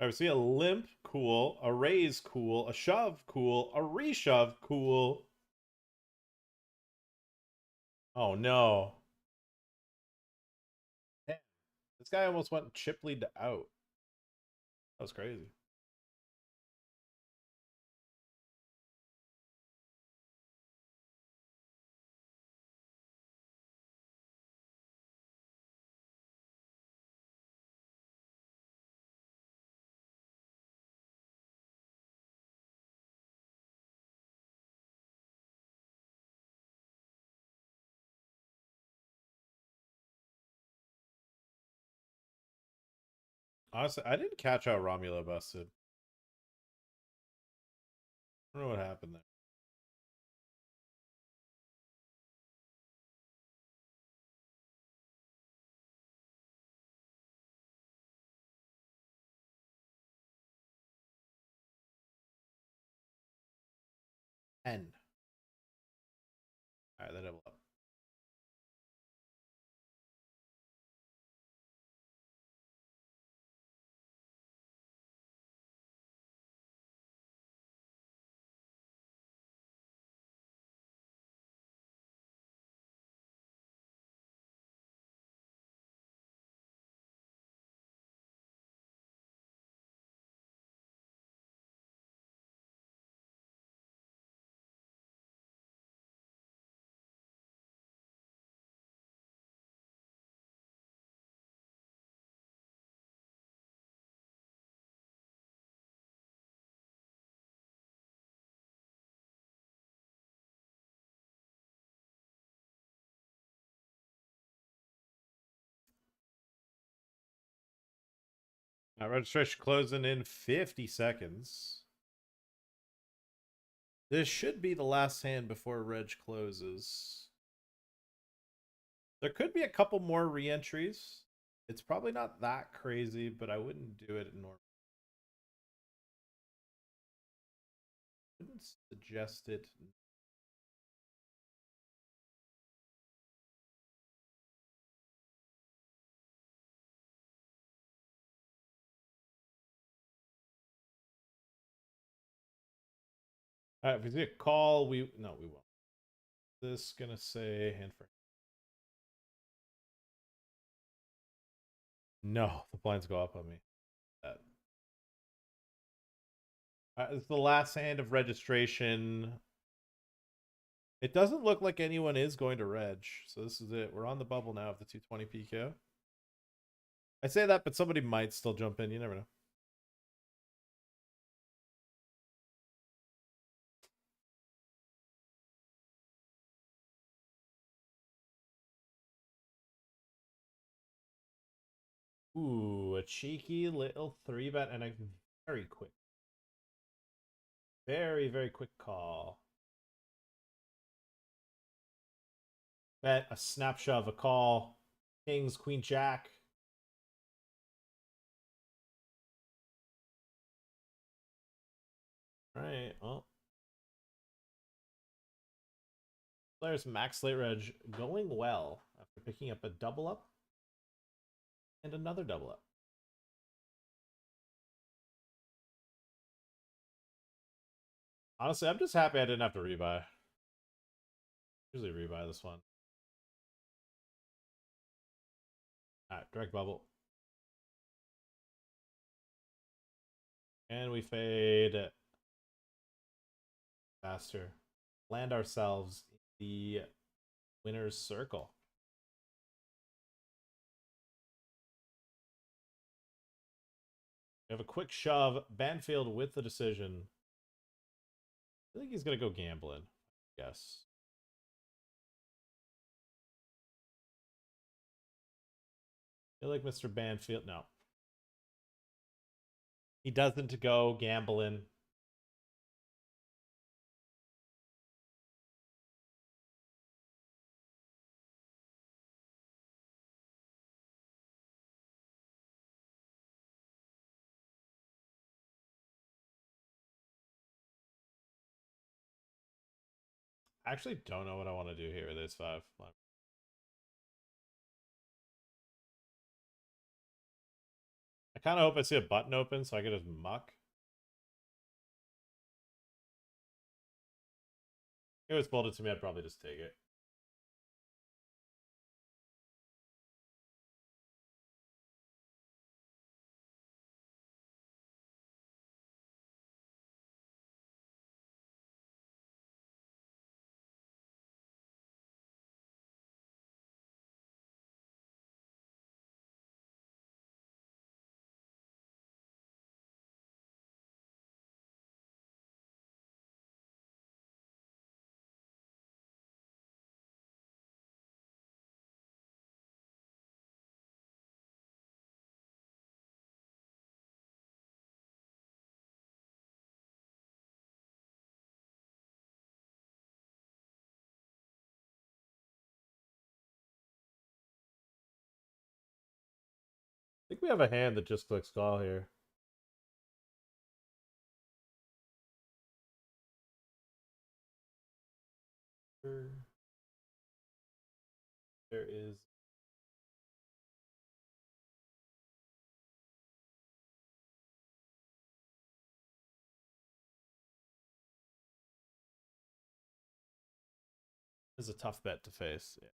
I see a limp, cool. A raise, cool. A shove, cool. A reshove, cool. Oh no. Damn. This guy almost went chip lead to out. That was crazy. Honestly, I didn't catch how Romulo busted. I don't know what happened there. N. Alright, they double up. Registration closing in 50 seconds. This should be the last hand before Reg closes. There could be a couple more re-entries. It's probably not that crazy, but I wouldn't do it normally. Wouldn't suggest it. Alright, if we see a call, we won't. This gonna say hand for. No, the blinds go up on me. It's the last hand of registration. It doesn't look like anyone is going to reg, so this is it. We're on the bubble now of the 220 PKO. I say that, but somebody might still jump in. You never know. Ooh, a cheeky little 3-bet and a very quick. Very, very quick call. Bet, a snap shove, a call. Kings, queen, jack. Alright, well. Players max slate reg going well after picking up a double up and another double up. Honestly, I'm just happy I didn't have to rebuy. Usually rebuy this one. Alright, direct bubble. And we fade faster. Land ourselves in the winner's circle. We have a quick shove. Banfield with the decision. I think he's going to go gambling. Yes. I feel like Mr. Banfield. No. He doesn't go gambling. I actually don't know what I want to do here with ace five. I kind of hope I see a button open so I can just muck. If it was folded to me, I'd probably just take it. I think we have a hand that just clicks call here. There is. This is a tough bet to face. Yeah.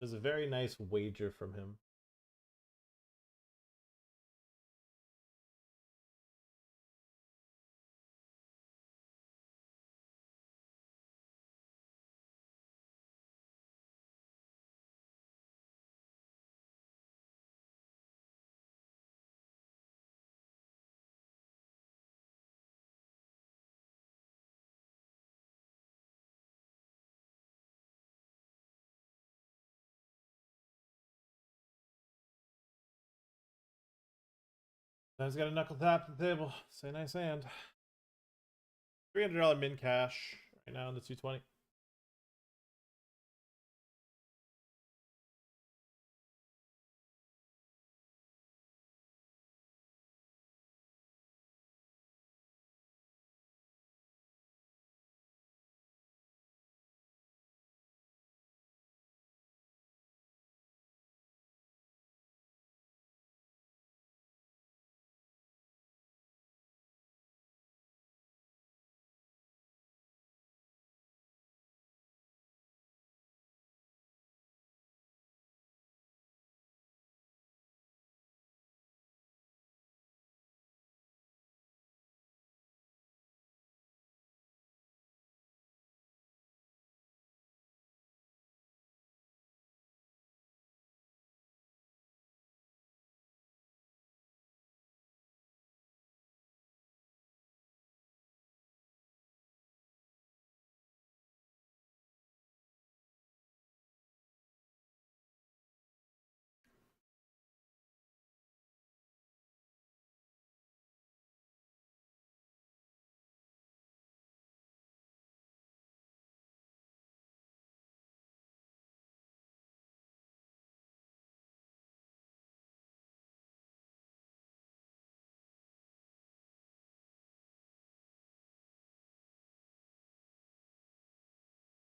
There's a very nice wager from him. Now he's got a knuckle tap to the table. Say nice hand. $300 min cash right now in the 220.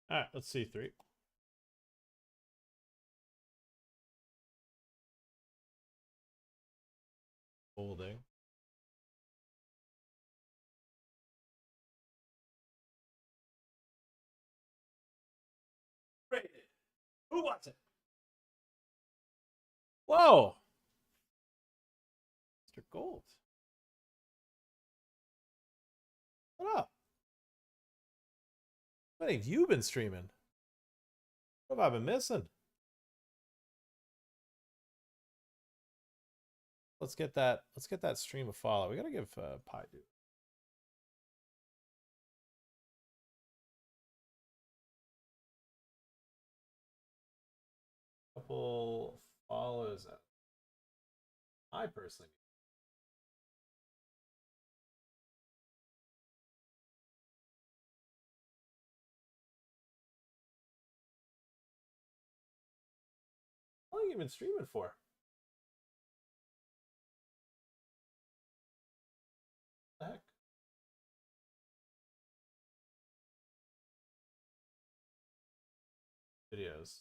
All right, let's see three. Holding. Rated. Who wants it? Whoa! Mr. Gold. What up? What have you been streaming? What have I been missing? Let's get that stream a follow. We gotta give Pi dude. couple follows. I personally. How long have you been streaming for? What the heck? Videos.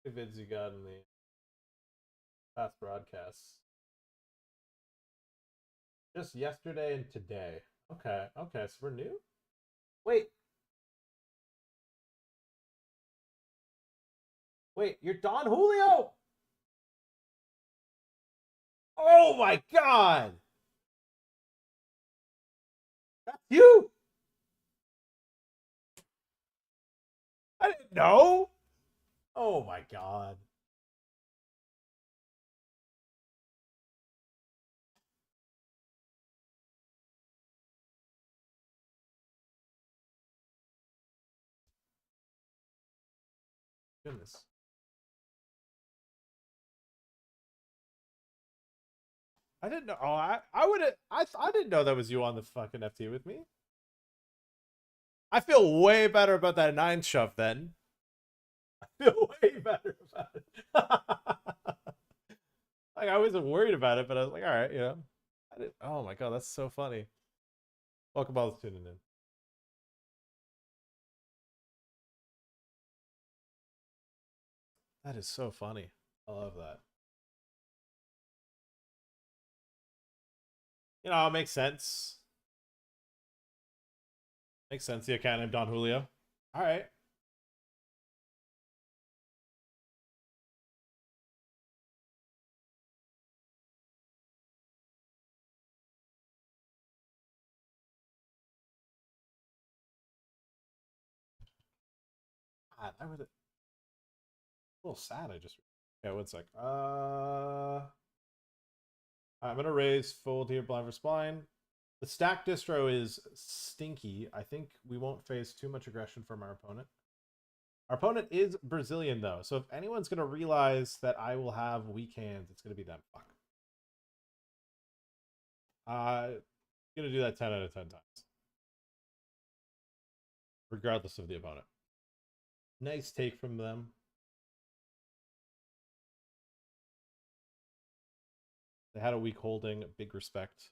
What vids you got in the past broadcasts? Just yesterday and today. Okay, okay, so we're new? Wait. Wait, you're Don Julio? Oh my god! That's you! I didn't know! Oh my god. Goodness. I didn't know. Oh, I would have. I didn't know that was you on the fucking FT with me. I feel way better about that 9 shove then. I feel way better about it. Like, I wasn't worried about it, but I was like, all right, you know. Oh my god, that's so funny. Welcome all tuning in. That is so funny. I love that. You know, it makes sense. Makes sense. The account named Don Julio. All right. God, I would. A little sad. I just. Okay, one sec. I'm gonna raise full tier blind for spline. The stack distro is stinky. I think we won't face too much aggression from our opponent. Our opponent is Brazilian though, so if anyone's gonna realize that I will have weak hands, it's gonna be them. Fuck. Gonna do that 10 out of 10 times, regardless of the opponent. Nice take from them. They had a weak holding. Big respect.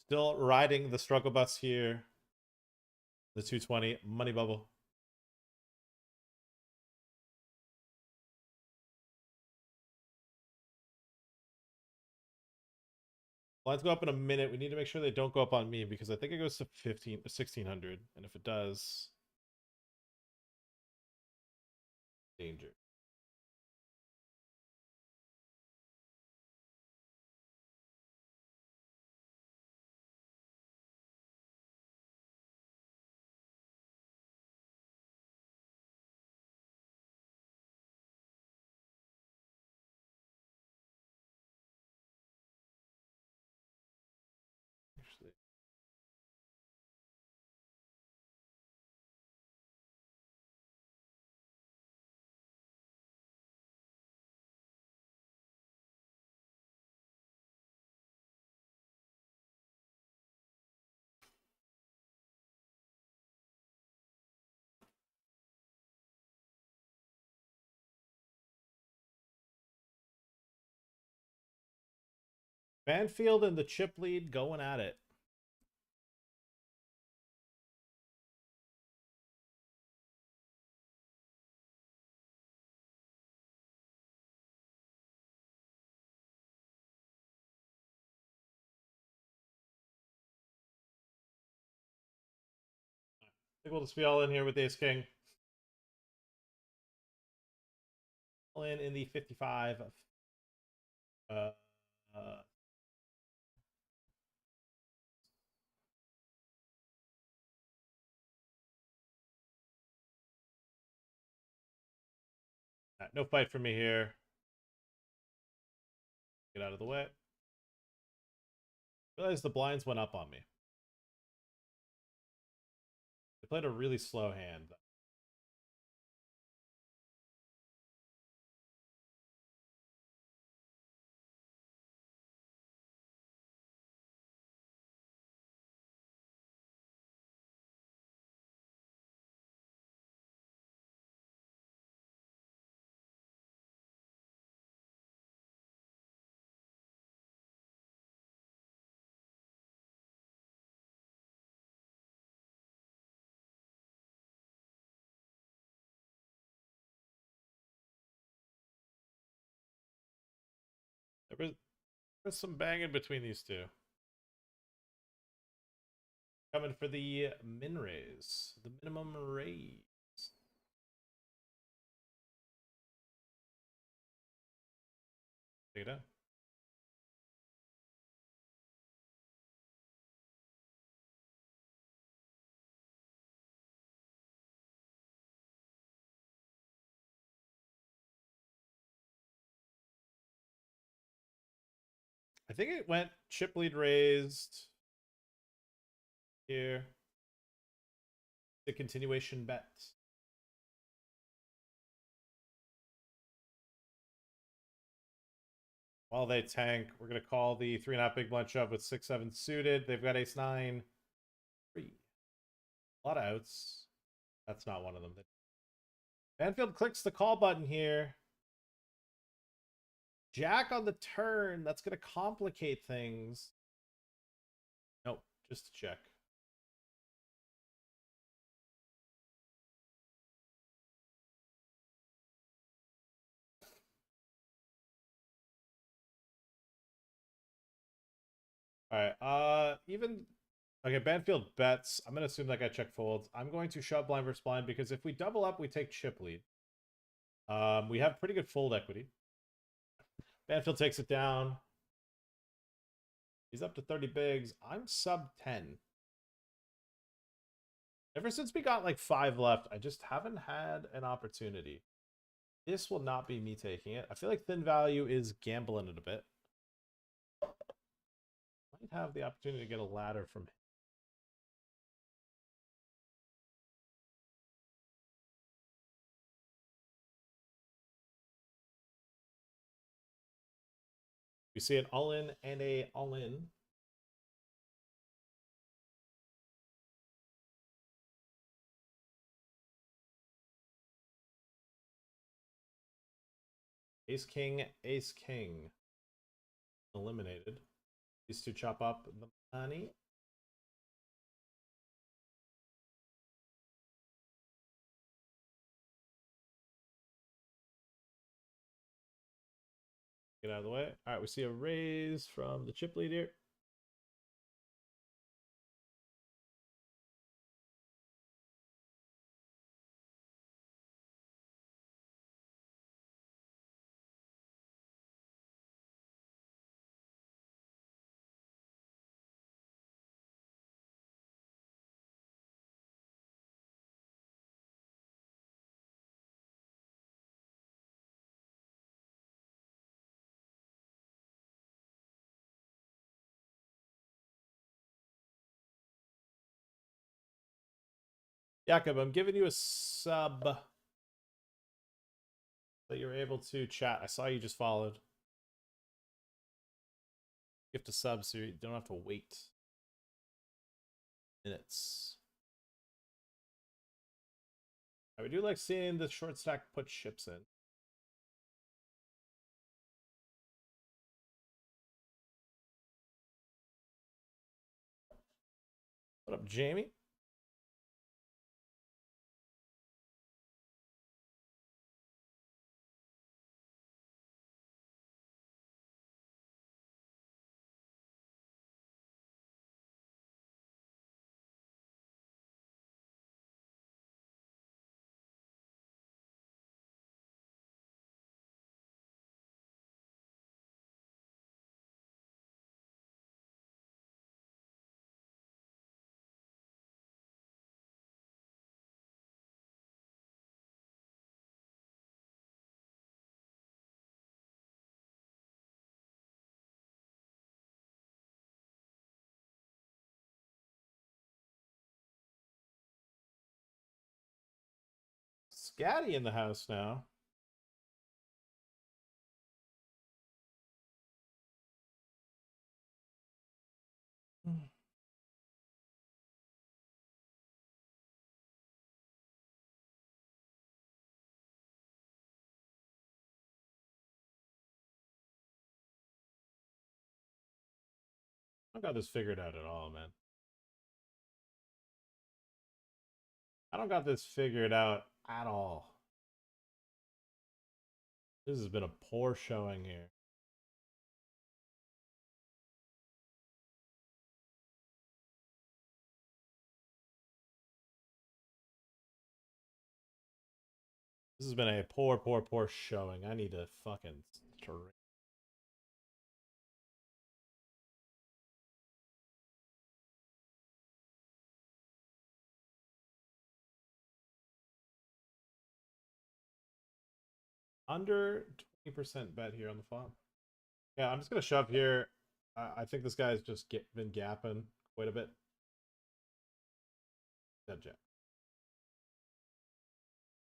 Still riding the struggle bus here. The 220 money bubble. Lines go up in a minute. We need to make sure they don't go up on me because I think it goes to 1600. And if it does, danger. Actually, Banfield and the chip lead going at it. I think we'll just be all in here with Ace King. All in the 55. Uh, no fight for me here. Get out of the way. Realize the blinds went up on me. They played a really slow hand. There's some banging between these two. Coming for the min raise, the minimum raise. Take it down. I think it went chip lead raised here. The continuation bet. While they tank, we're going to call the 3.5 big blind shove with 6-7 suited. They've got ace-9. 3. A lot of outs. That's not one of them. Banfield clicks the call button here. Jack on the turn. That's going to complicate things. Nope, just to check. All right. Okay, Banfield bets. I'm gonna assume that guy check folds. I'm going to shove blind versus blind because if we double up, we take chip lead. We have pretty good fold equity. Banfield takes it down. He's up to 30 bigs. I'm sub 10. Ever since we got like 5 left, I just haven't had an opportunity. This will not be me taking it. I feel like thin value is gambling it a bit. Might have the opportunity to get a ladder from him. We see an all-in and a all-in. Ace, king, ace, king. Eliminated. These two chop up the money. Get out of the way. All right, we see a raise from the chip lead here. Jakob, I'm giving you a sub that you're able to chat. I saw you just followed. You have to sub so you don't have to wait minutes. I do like seeing the short stack put ships in. What up, Jamie? Scatty in the house now. I don't got this figured out at all, man. I don't got this figured out at all. This has been a poor showing here. This has been a poor, poor, poor showing. I need to fucking straight. Under 20% bet here on the flop. Yeah, I'm just gonna shove here. I think this guy's just been gapping quite a bit. Dead jack.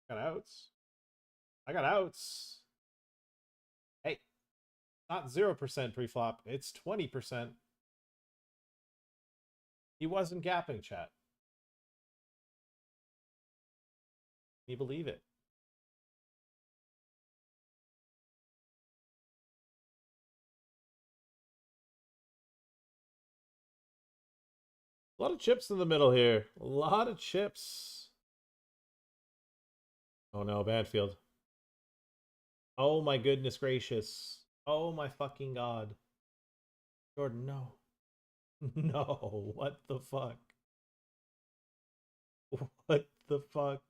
Got outs. I got outs. Hey, not 0% pre-flop. It's 20%. He wasn't gapping, chat. Can you believe it? A lot of chips in the middle here. A lot of chips. Oh no, Banfield. Oh my goodness gracious. Oh my fucking god. Jordan, no. No, what the fuck? What the fuck?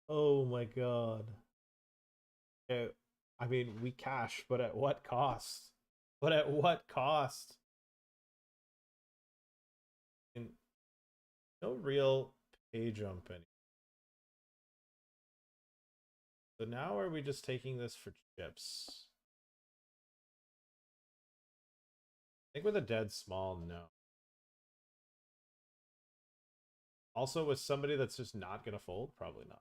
Oh my god. Yeah, I mean, we cash, but at what cost? But at what cost? And no real pay jumping. So now are we just taking this for chips? I think with a dead small, no. Also with somebody that's just not going to fold, probably not.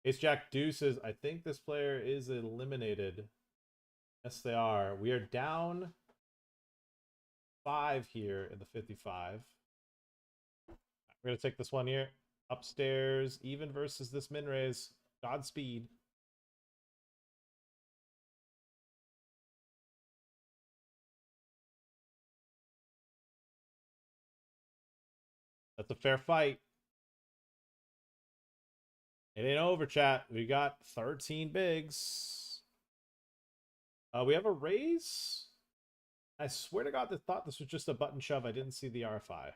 Ace Jack Deuces, I think this player is eliminated. Yes, they are. We are down 5 here in the 55. We're going to take this one here. Upstairs, even versus this min raise. Godspeed. That's a fair fight. It ain't over, chat. We got 13 bigs. We have a raise. I swear to God, I thought this was just a button shove. I didn't see the RFI.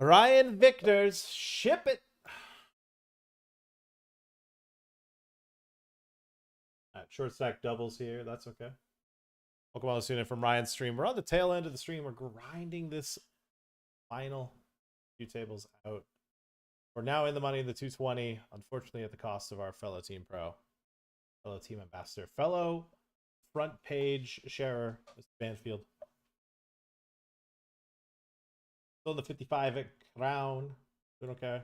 Ryan Victor's, ship it. Short stack doubles here. That's okay. Welcome on the student from Ryan's stream. We're on the tail end of the stream. We're grinding this final few tables out. We're now in the money in the 220. Unfortunately, at the cost of our fellow team pro, fellow team ambassador, fellow front page sharer, Mr. Banfield. Still in the 55 at Crown. Doing okay.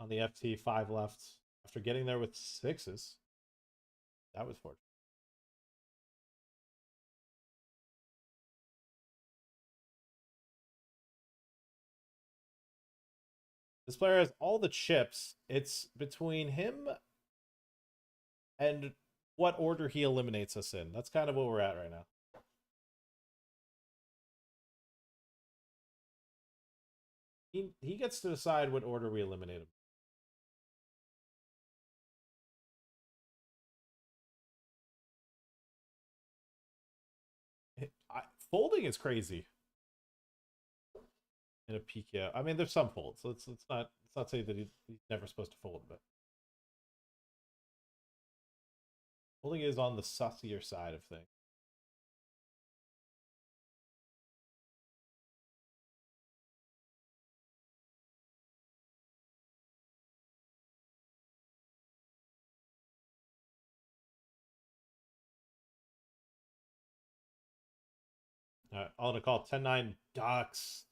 On the FT, 5 left. After getting there with 6s. That was fortunate. This player has all the chips. It's between him and what order he eliminates us in. That's kind of what we're at right now. He gets to decide what order we eliminate him. Folding is crazy in a PKO. I mean, there's some folds. So let's not say that he's never supposed to fold, but folding is on the sussier side of things. All in a call. 10-9 Ducks.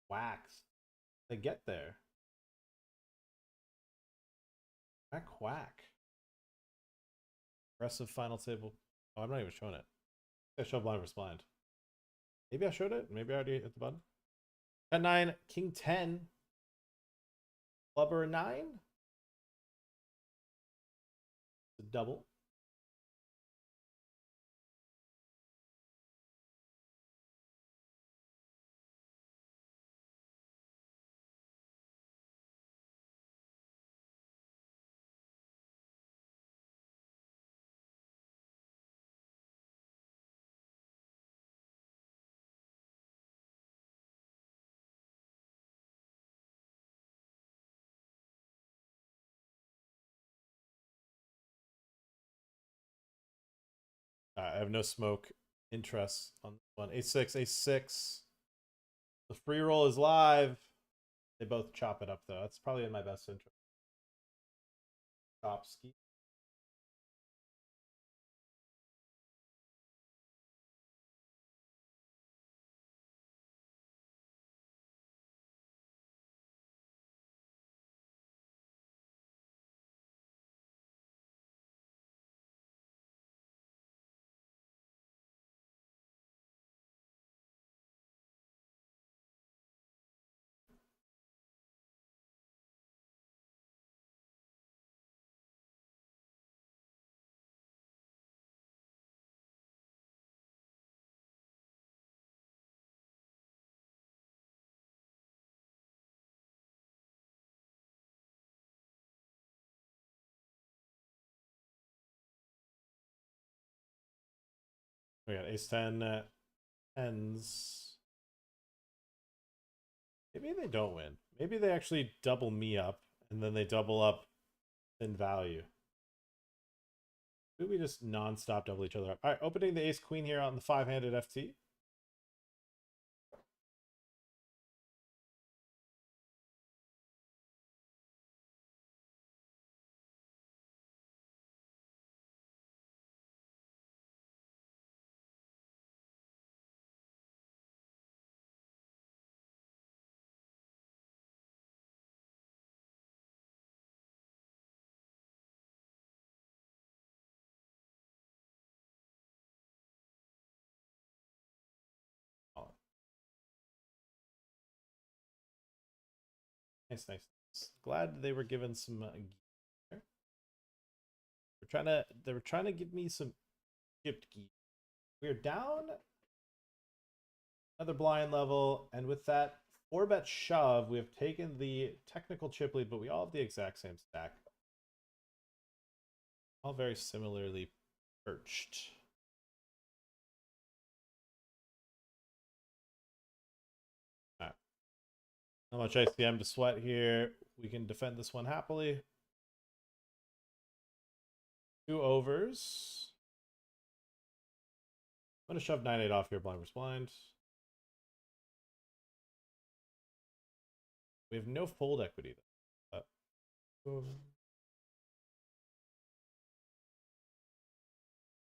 Wax. They get there. Quack quack. Aggressive final table. Oh, I'm not even showing it. I showed blind versus blind. Maybe I showed it. Maybe I already hit the button. 10-9, King 10. Clubber 9. It's a double. I have no smoke interest on this one. A6, A6. The free roll is live. They both chop it up, though. That's probably in my best interest. Chopsky. We got ace 10, tens. Maybe they don't win. Maybe they actually double me up, and then they double up in value. Maybe we just non-stop double each other up. All right, opening the ace queen here on the 5-handed FT. Nice, nice, nice. Glad they were given some. They were trying to give me some chipped gear. We're down another blind level, and with that 4-bet shove, we have taken the technical chip lead, but we all have the exact same stack. All very similarly perched. All right. Not much ICM to sweat here. We can defend this one happily. 2 overs. I'm going to shove 9-8 off here, blind versus blind. We have no fold equity, though.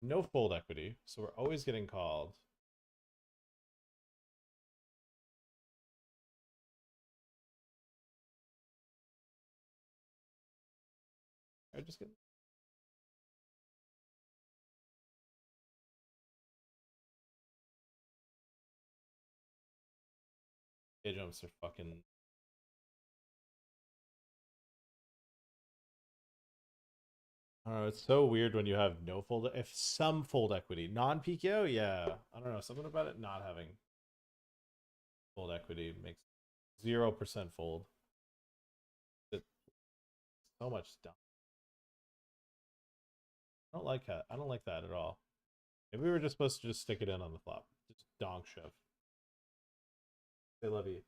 No fold equity, so we're always getting called. I just get. Jumps are fucking. I don't know. It's so weird when you have no fold. If some fold equity, non-PKO, yeah. I don't know. Something about it not having fold equity makes 0% fold. It's so much stuff. I don't like that. I don't like that at all. Maybe we were just supposed to just stick it in on the flop. Just donk shove. They love you.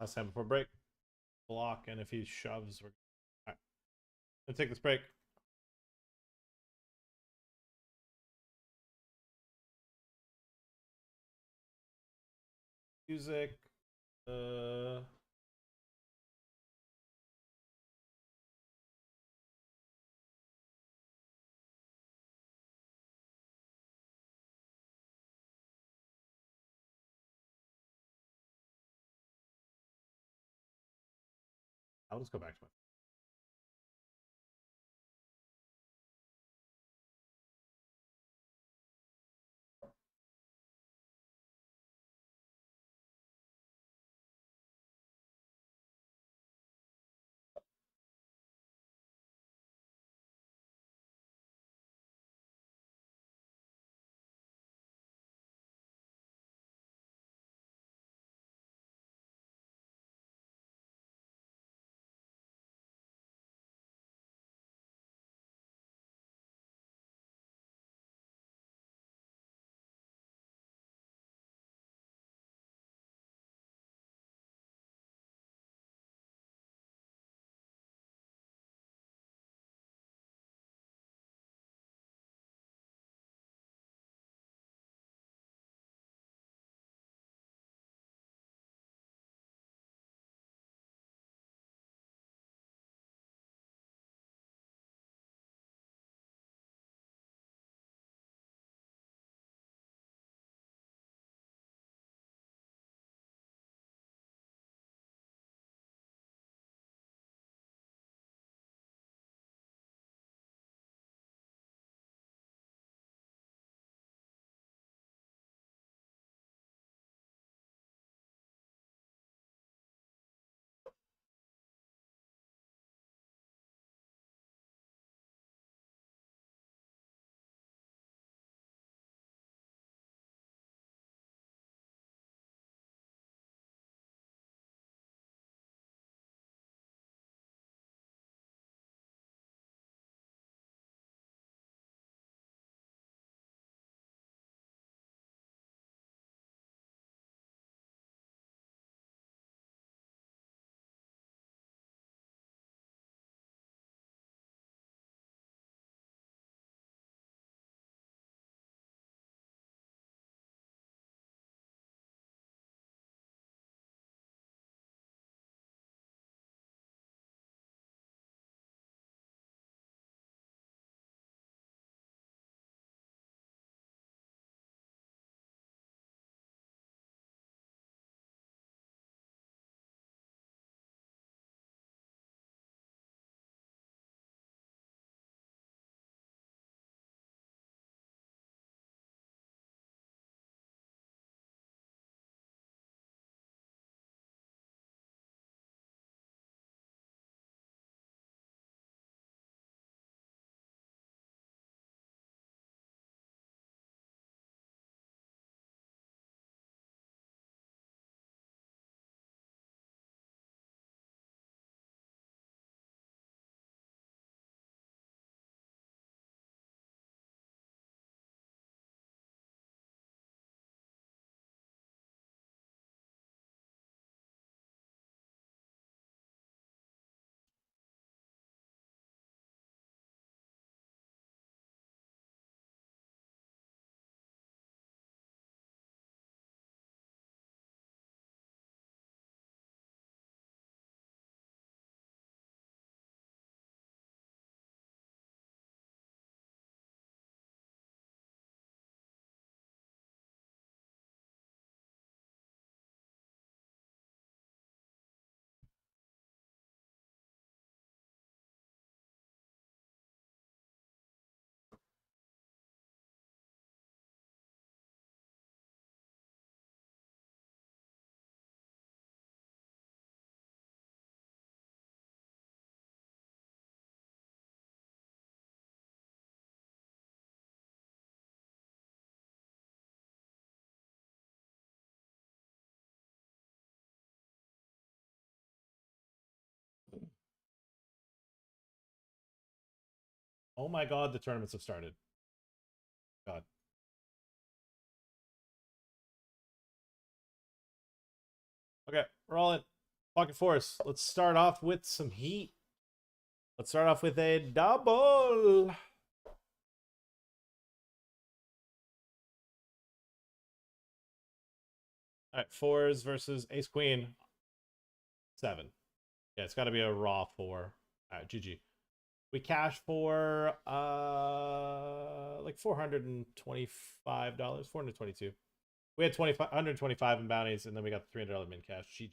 Last time before break. Block, and if he shoves, we're... Alright. Let's take this break. Music. I'll just go back to my... Oh my god, the tournaments have started. God. Okay, we're all in. Pocket Force. Let's start off with some heat. Let's start off with a double. All right, fours versus Ace Queen. 7. Yeah, it's got to be a raw 4. All right, GG. We cash for like $425, 422. We had 125 in bounties, and then we got the $300 min cash. GG.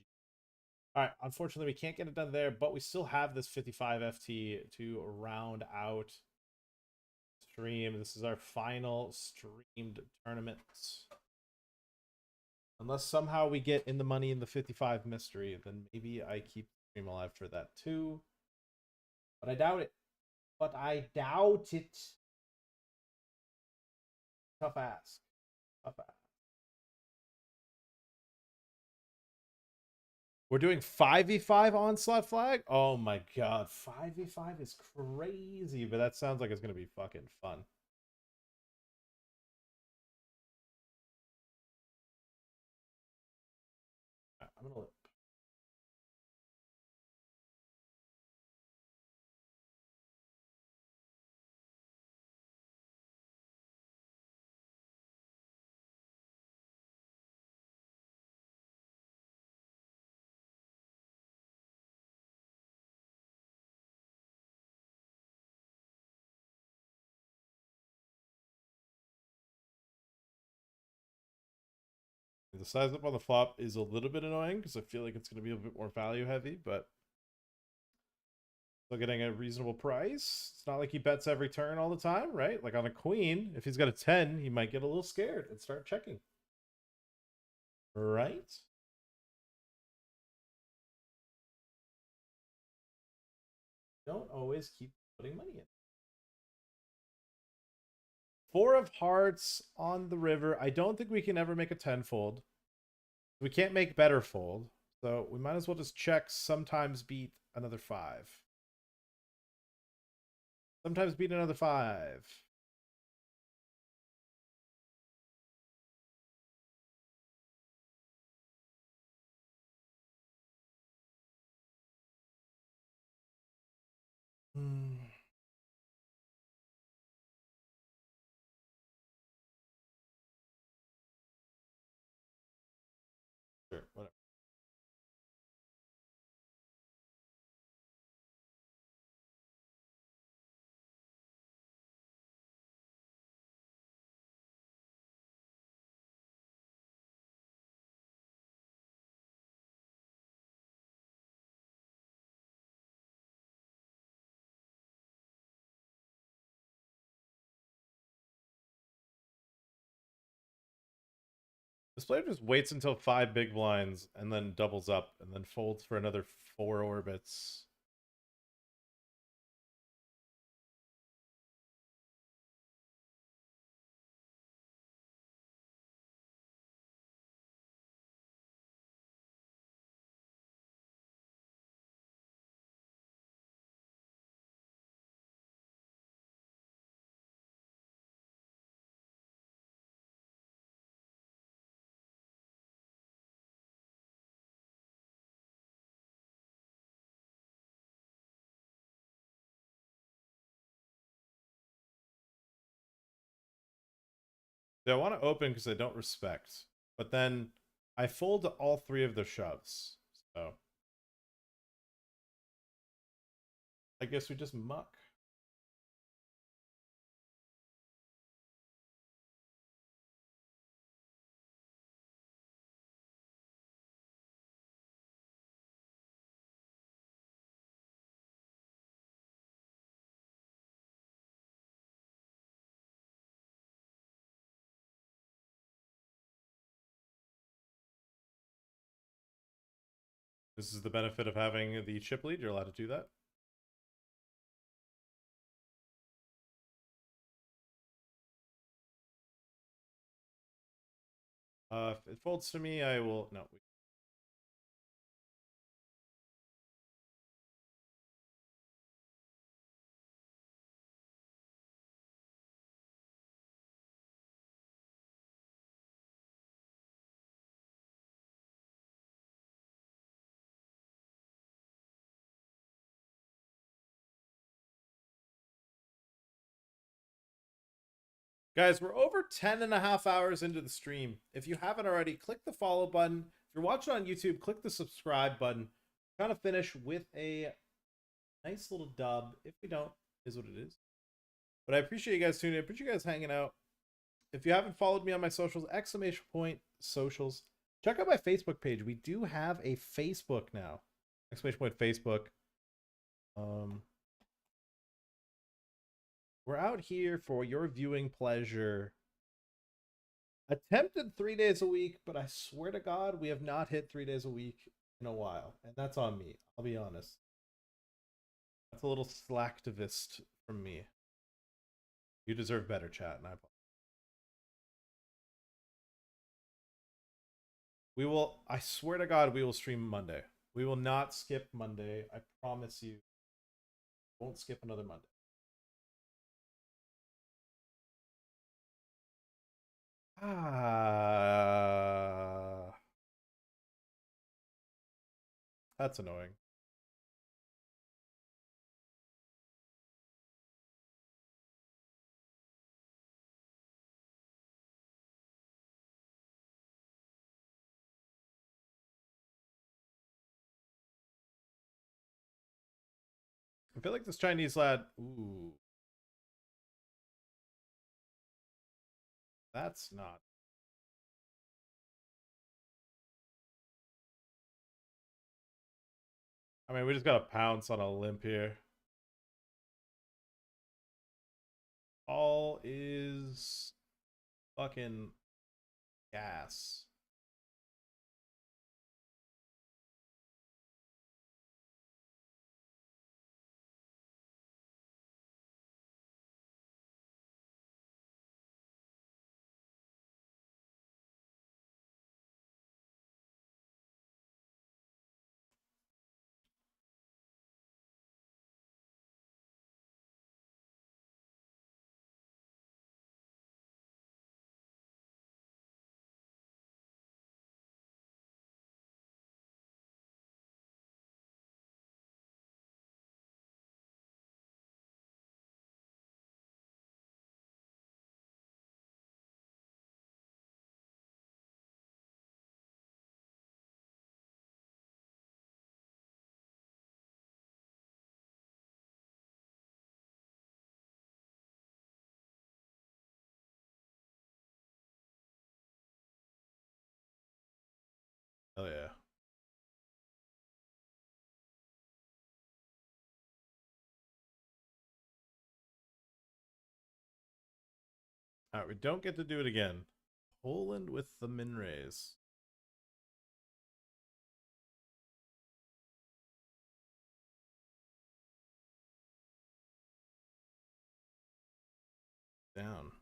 All right, unfortunately, we can't get it done there, but we still have this 55 FT to round out stream. This is our final streamed tournament. Unless somehow we get in the money in the 55 mystery, then maybe I keep the stream alive for that too. But I doubt it. Tough ask. Tough ask. We're doing 5v5 onslaught flag? Oh my god. 5v5 is crazy, but that sounds like it's going to be fucking fun. I'm going to lip. The size up on the flop is a little bit annoying because I feel like it's going to be a bit more value heavy, but still getting a reasonable price. It's not like he bets every turn all the time, right? Like on a queen, if he's got a 10, he might get a little scared and start checking. Right? Don't always keep putting money in. 4 of hearts on the river. I don't think we can ever make a 10-fold. We can't make better fold. So we might as well just check, sometimes beat another 5. Sometimes beat another 5. Sure, whatever. This player just waits until 5 big blinds and then doubles up and then folds for another 4 orbits. I want to open because I don't respect. But then I fold to all 3 of the shoves. So I guess we just muck. This is the benefit of having the chip lead. You're allowed to do that. If it folds to me, I will... No. Guys, we're over 10 and a half hours into the stream. If you haven't already, click the follow button. If you're watching on YouTube, click the subscribe button. Trying to finish with a nice little dub. If we don't, is what it is. But I appreciate you guys tuning in. I appreciate you guys hanging out. If you haven't followed me on my socials, !socials. Check out my Facebook page. We do have a Facebook now. !Facebook. We're out here for your viewing pleasure. Attempted 3 days a week, but I swear to God, we have not hit 3 days a week in a while. And that's on me. I'll be honest. That's a little slacktivist from me. You deserve better, chat, and I apologize. We will, I swear to God, we will stream Monday. We will not skip Monday. I promise you. Won't skip another Monday. That's annoying. I feel like this Chinese lad. Ooh. That's not. I mean, we just got to pounce on a limp here. All is fucking gas. Oh yeah. All right, we don't get to do it again. Poland with the min raise. Down.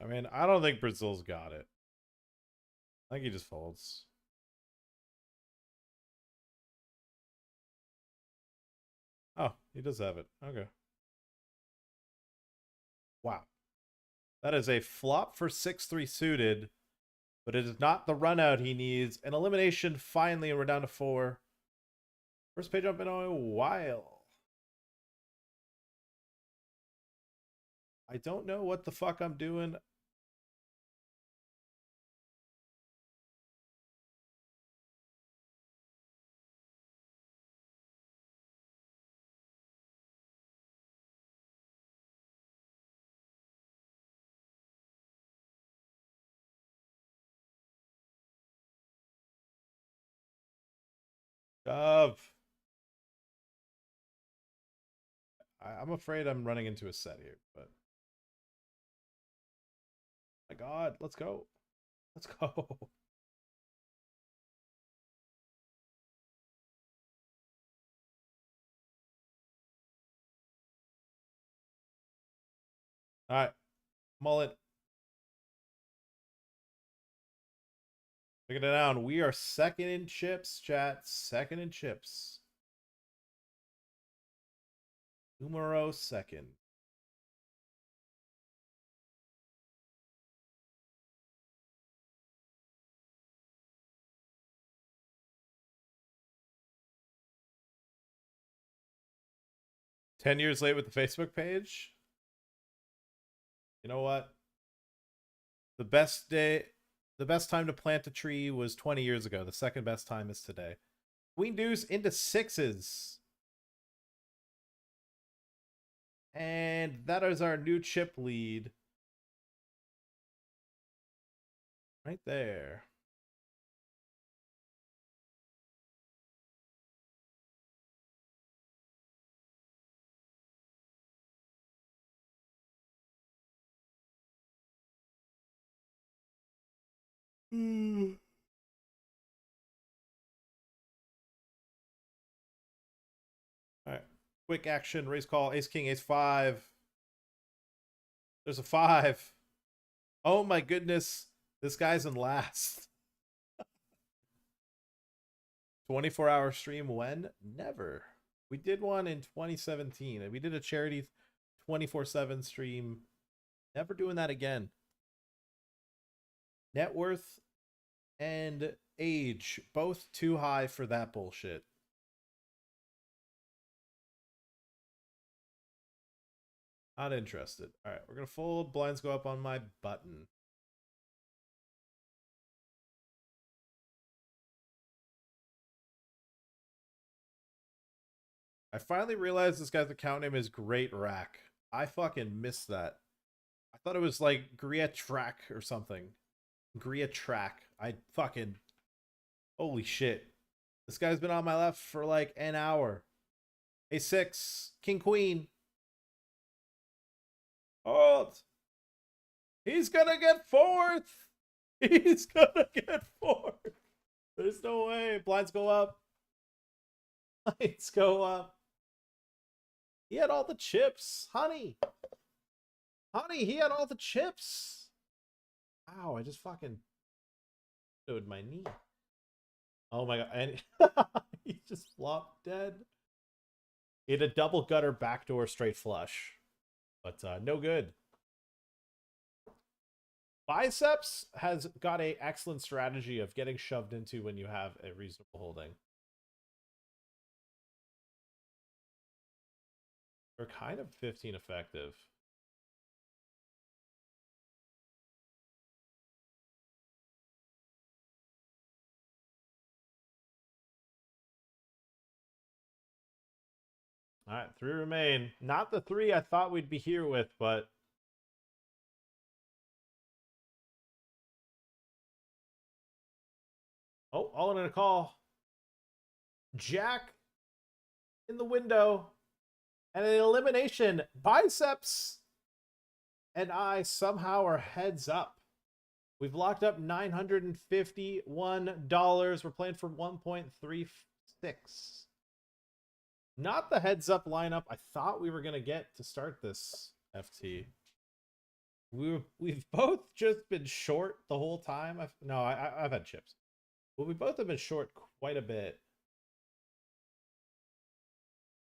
I mean, I don't think Brazil's got it. I think he just folds. Oh, he does have it. Okay. Wow. That is a flop for 6-3 suited, but it is not the run out he needs. An elimination finally, and we're down to 4. First page up in a while. I don't know what the fuck I'm doing. Shove. I'm afraid I'm running into a set here, but my God, let's go. Let's go. All right, mullet. Taking it down. We are second in chips, chat. Second in chips. Numero second. $10 late with the Facebook page. You know what? The best time to plant a tree was 20 years ago. The second best time is today. Queen deuce into sixes. And that is our new chip lead. Right there. All right. Quick action. Raise call. Ace king. Ace 5. There's a 5. Oh my goodness. This guy's in last. 24-hour stream when? Never. We did one in 2017. And we did a charity 24/7 stream. Never doing that again. Net worth and age, both too high for that bullshit. Not interested. All right, we're going to fold. Blinds go up on my button. I finally realized this guy's account name is Great Rack. I fucking missed that. I thought it was like Gria Track or something. Gria Track. I fucking... Holy shit. This guy's been on my left for like an hour. A6. King Queen. Hold. He's gonna get fourth. He's gonna get fourth. There's no way. Blinds go up. Blinds go up. He had all the chips. Honey. Honey, he had all the chips. Ow, I just fucking showed my knee. Oh my god. And he just flopped dead. He had a double gutter backdoor straight flush. But no good. Biceps has got a excellent strategy of getting shoved into when you have a reasonable holding. They're kind of 15 effective. All right, 3 remain. Not the 3 I thought we'd be here with, but... Oh, all in a call. Jack in the window. And an elimination. Biceps and I somehow are heads up. We've locked up $951. We're playing for 1.36. Not the heads up lineup I thought we were going to get to start this FT. We've both just been short the whole time. I've had chips. But we both have been short quite a bit.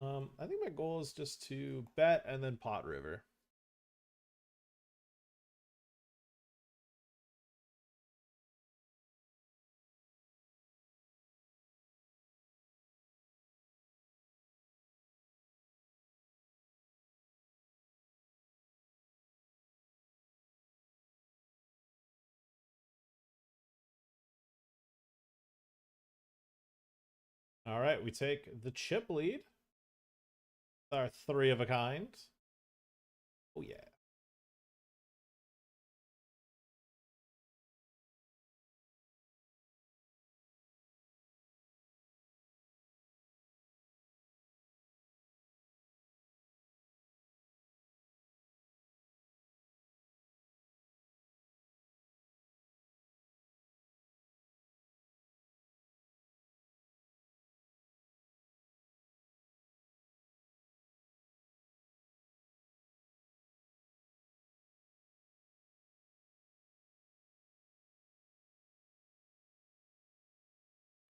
I think my goal is just to bet and then pot river. All right, we take the chip lead. Our 3 of a kind. Oh, yeah.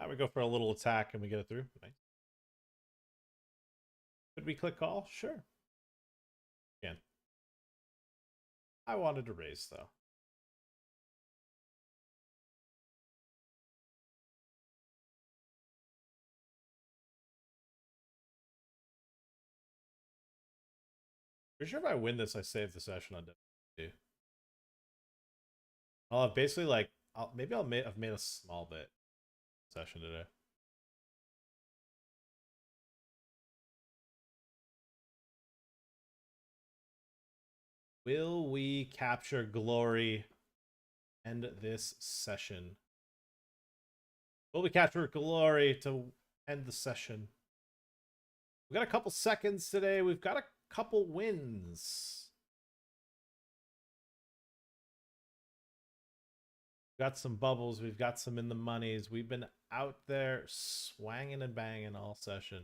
Now we go for a little attack and we get it through. Nice. Could we click call? Sure. Again. I wanted to raise, though. Pretty sure if I win this, I save the session on WPT. I'll have basically like, maybe I've made a small bit session today. Will we capture glory end this session? Will we capture glory to end the session? We've got a couple seconds today. We've got a couple wins. We've got some bubbles. We've got some in the monies. We've been out there swanging and banging all session.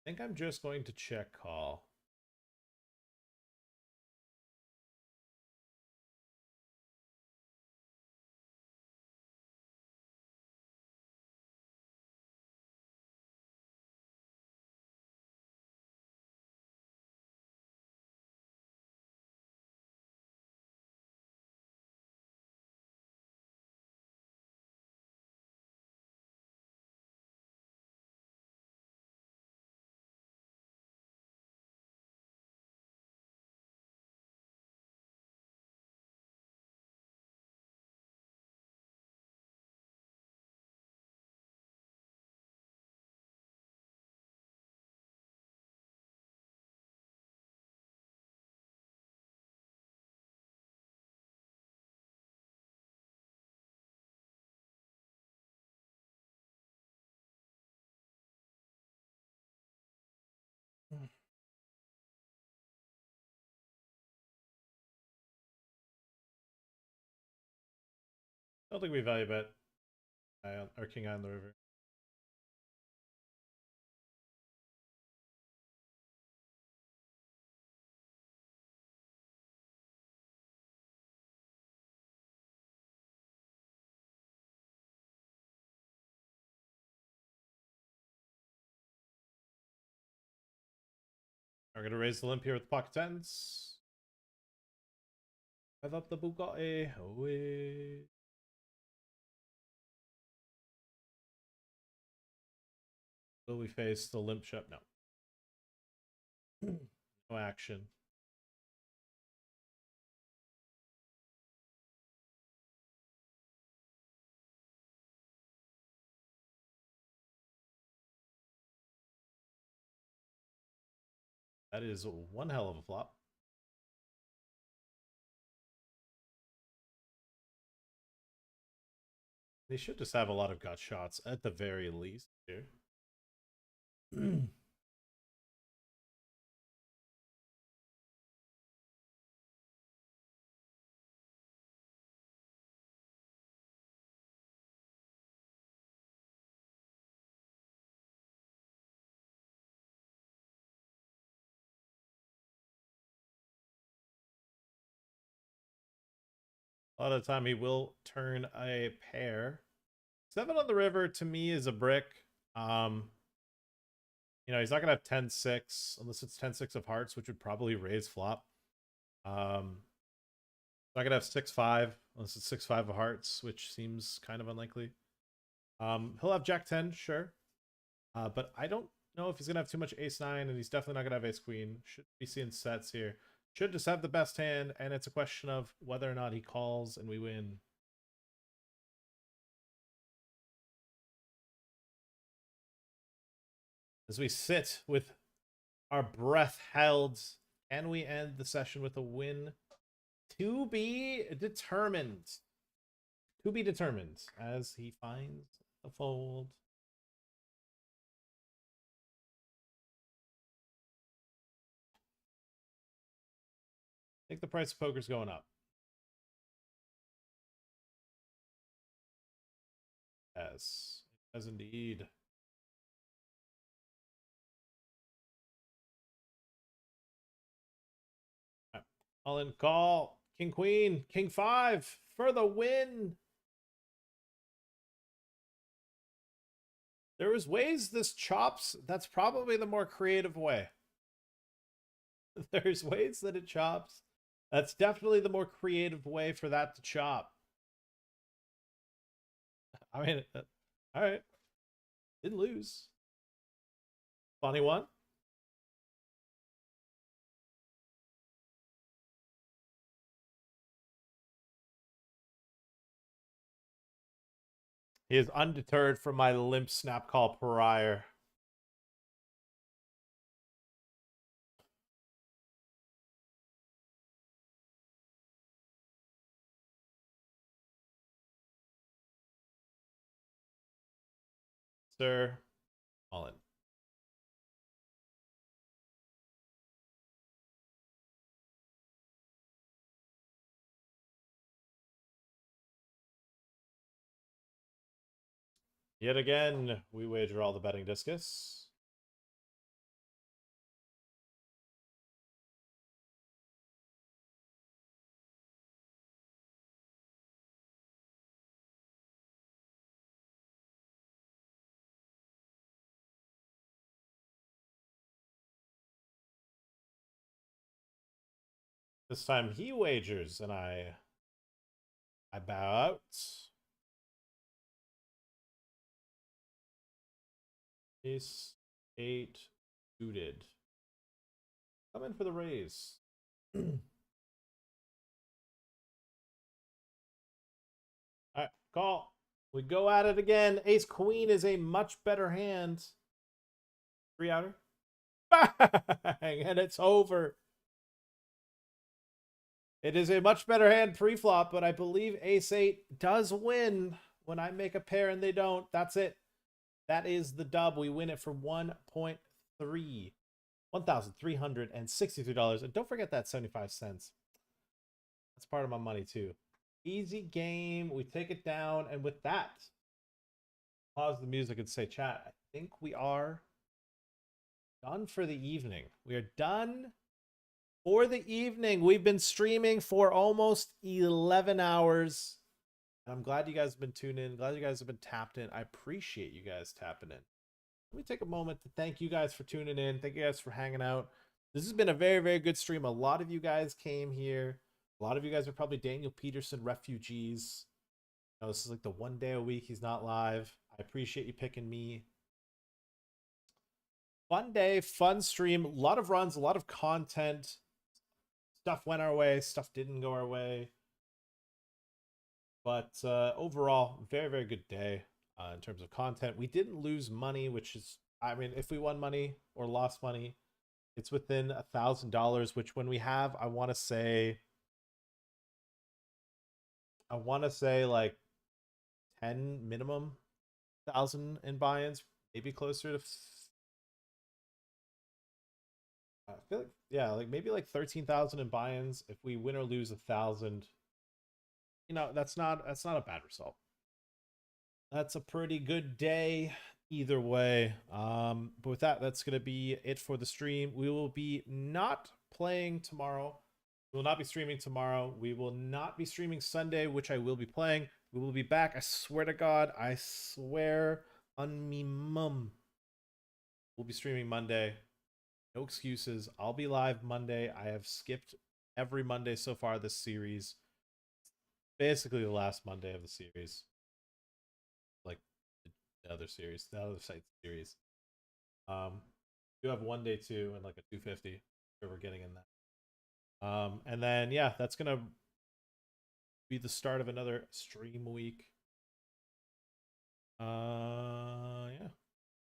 I think I'm just going to check call. I don't think we value bet our king on the river. We're going to raise the limp here with pocket tens. Rev up the Bugatti. Away. Will we face the limp ship? No. No action. That is one hell of a flop. They should just have a lot of gut shots at the very least here. A lot of the time he will turn a pair. 7 on the river to me is a brick. You know, he's not gonna have 10-6 unless it's 10-6 of hearts, which would probably raise flop. Not gonna have 6-5 unless it's 6-5 of hearts, which seems kind of unlikely. He'll have Jack 10, sure. But I don't know if he's gonna have too much Ace 9, and he's definitely not gonna have Ace Queen. Should be seeing sets here. Should just have the best hand, and it's a question of whether or not he calls and we win. As we sit with our breath held, can we end the session with a win? To be determined. To be determined as he finds the fold. I think the price of poker's going up. Yes, it does indeed. All in call. King, queen, king 5 for the win. There was ways this chops. That's probably the more creative way. There's ways that it chops. That's definitely the more creative way for that to chop. I mean, all right. Didn't lose. Funny one. He is undeterred from my limp snap call prior. Sir, all in. Yet again, we wager all the betting discus. This time he wagers, and I bow out. Ace 8 suited. Come in for the raise. All right, call. We go at it again. Ace Queen is a much better hand. 3 outer. Bang! And it's over. It is a much better hand pre-flop, but I believe Ace 8 does win when I make a pair and they don't. That's it. That is the dub. We win it for 1.3. $1,363. And don't forget that 75 cents. That's part of my money too. Easy game. We take it down. And with that, pause the music and say, chat, I think we are done for the evening. We are done for the evening. We've been streaming for almost 11 hours. And I'm glad you guys have been tuned in. Glad you guys have been tapped in. I appreciate you guys tapping in. Let me take a moment to thank you guys for tuning in. Thank you guys for hanging out. This has been a very, very good stream. A lot of you guys came here. A lot of you guys are probably Daniel Peterson refugees. You know, this is like the one day a week he's not live. I appreciate you picking me. Fun day, fun stream. A lot of runs, a lot of content. Stuff went our way. Stuff didn't go our way. But overall, very, very good day in terms of content. We didn't lose money, which is, I mean, if we won money or lost money, it's within $1,000, which when we have, I want to say like 10 minimum thousand in buy-ins, maybe closer to I feel like, yeah, like maybe like 13,000 in buy-ins. If we win or lose 1,000, you know, that's not a bad result. That's a pretty good day either way. But with that, that's gonna be it for the stream. We will be not playing tomorrow. We will not be streaming tomorrow. We will not be streaming Sunday, which I will be playing. We will be back. I swear to God. I swear on me mum. We'll be streaming Monday. No excuses. I'll be live Monday. I have skipped every Monday so far this series. Basically the last Monday of the series. Like the other series, the other site series. You have 1 day 2 and like a 250. So we're getting in that. And then yeah, that's gonna be the start of another stream week. Yeah.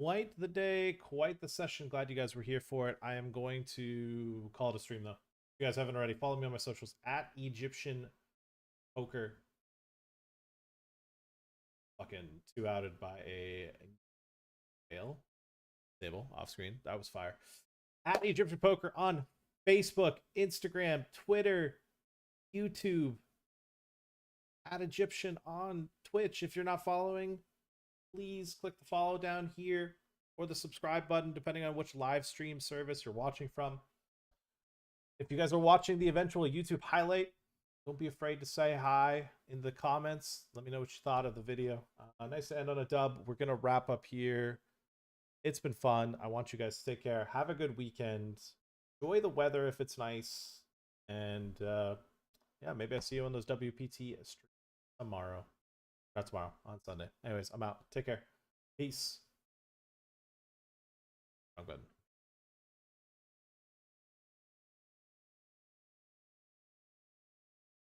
Quite the day, quite the session. Glad you guys were here for it. I am going to call it a stream though. If you guys haven't already, follow me on my socials at Egyptian Poker. Fucking 2-outed by a fail. Stable off screen. That was fire. At Egyptian Poker on Facebook, Instagram, Twitter, YouTube. At Egyptian on Twitch. If you're not following, please click the follow down here or the subscribe button, depending on which live stream service you're watching from. If you guys are watching the eventual YouTube highlight, don't be afraid to say hi in the comments. Let me know what you thought of the video. Nice to end on a dub. We're going to wrap up here. It's been fun. I want you guys to take care. Have a good weekend. Enjoy the weather if it's nice. And yeah, maybe I'll see you on those WPT streams tomorrow. Not tomorrow, on Sunday. Anyways, I'm out. Take care. Peace.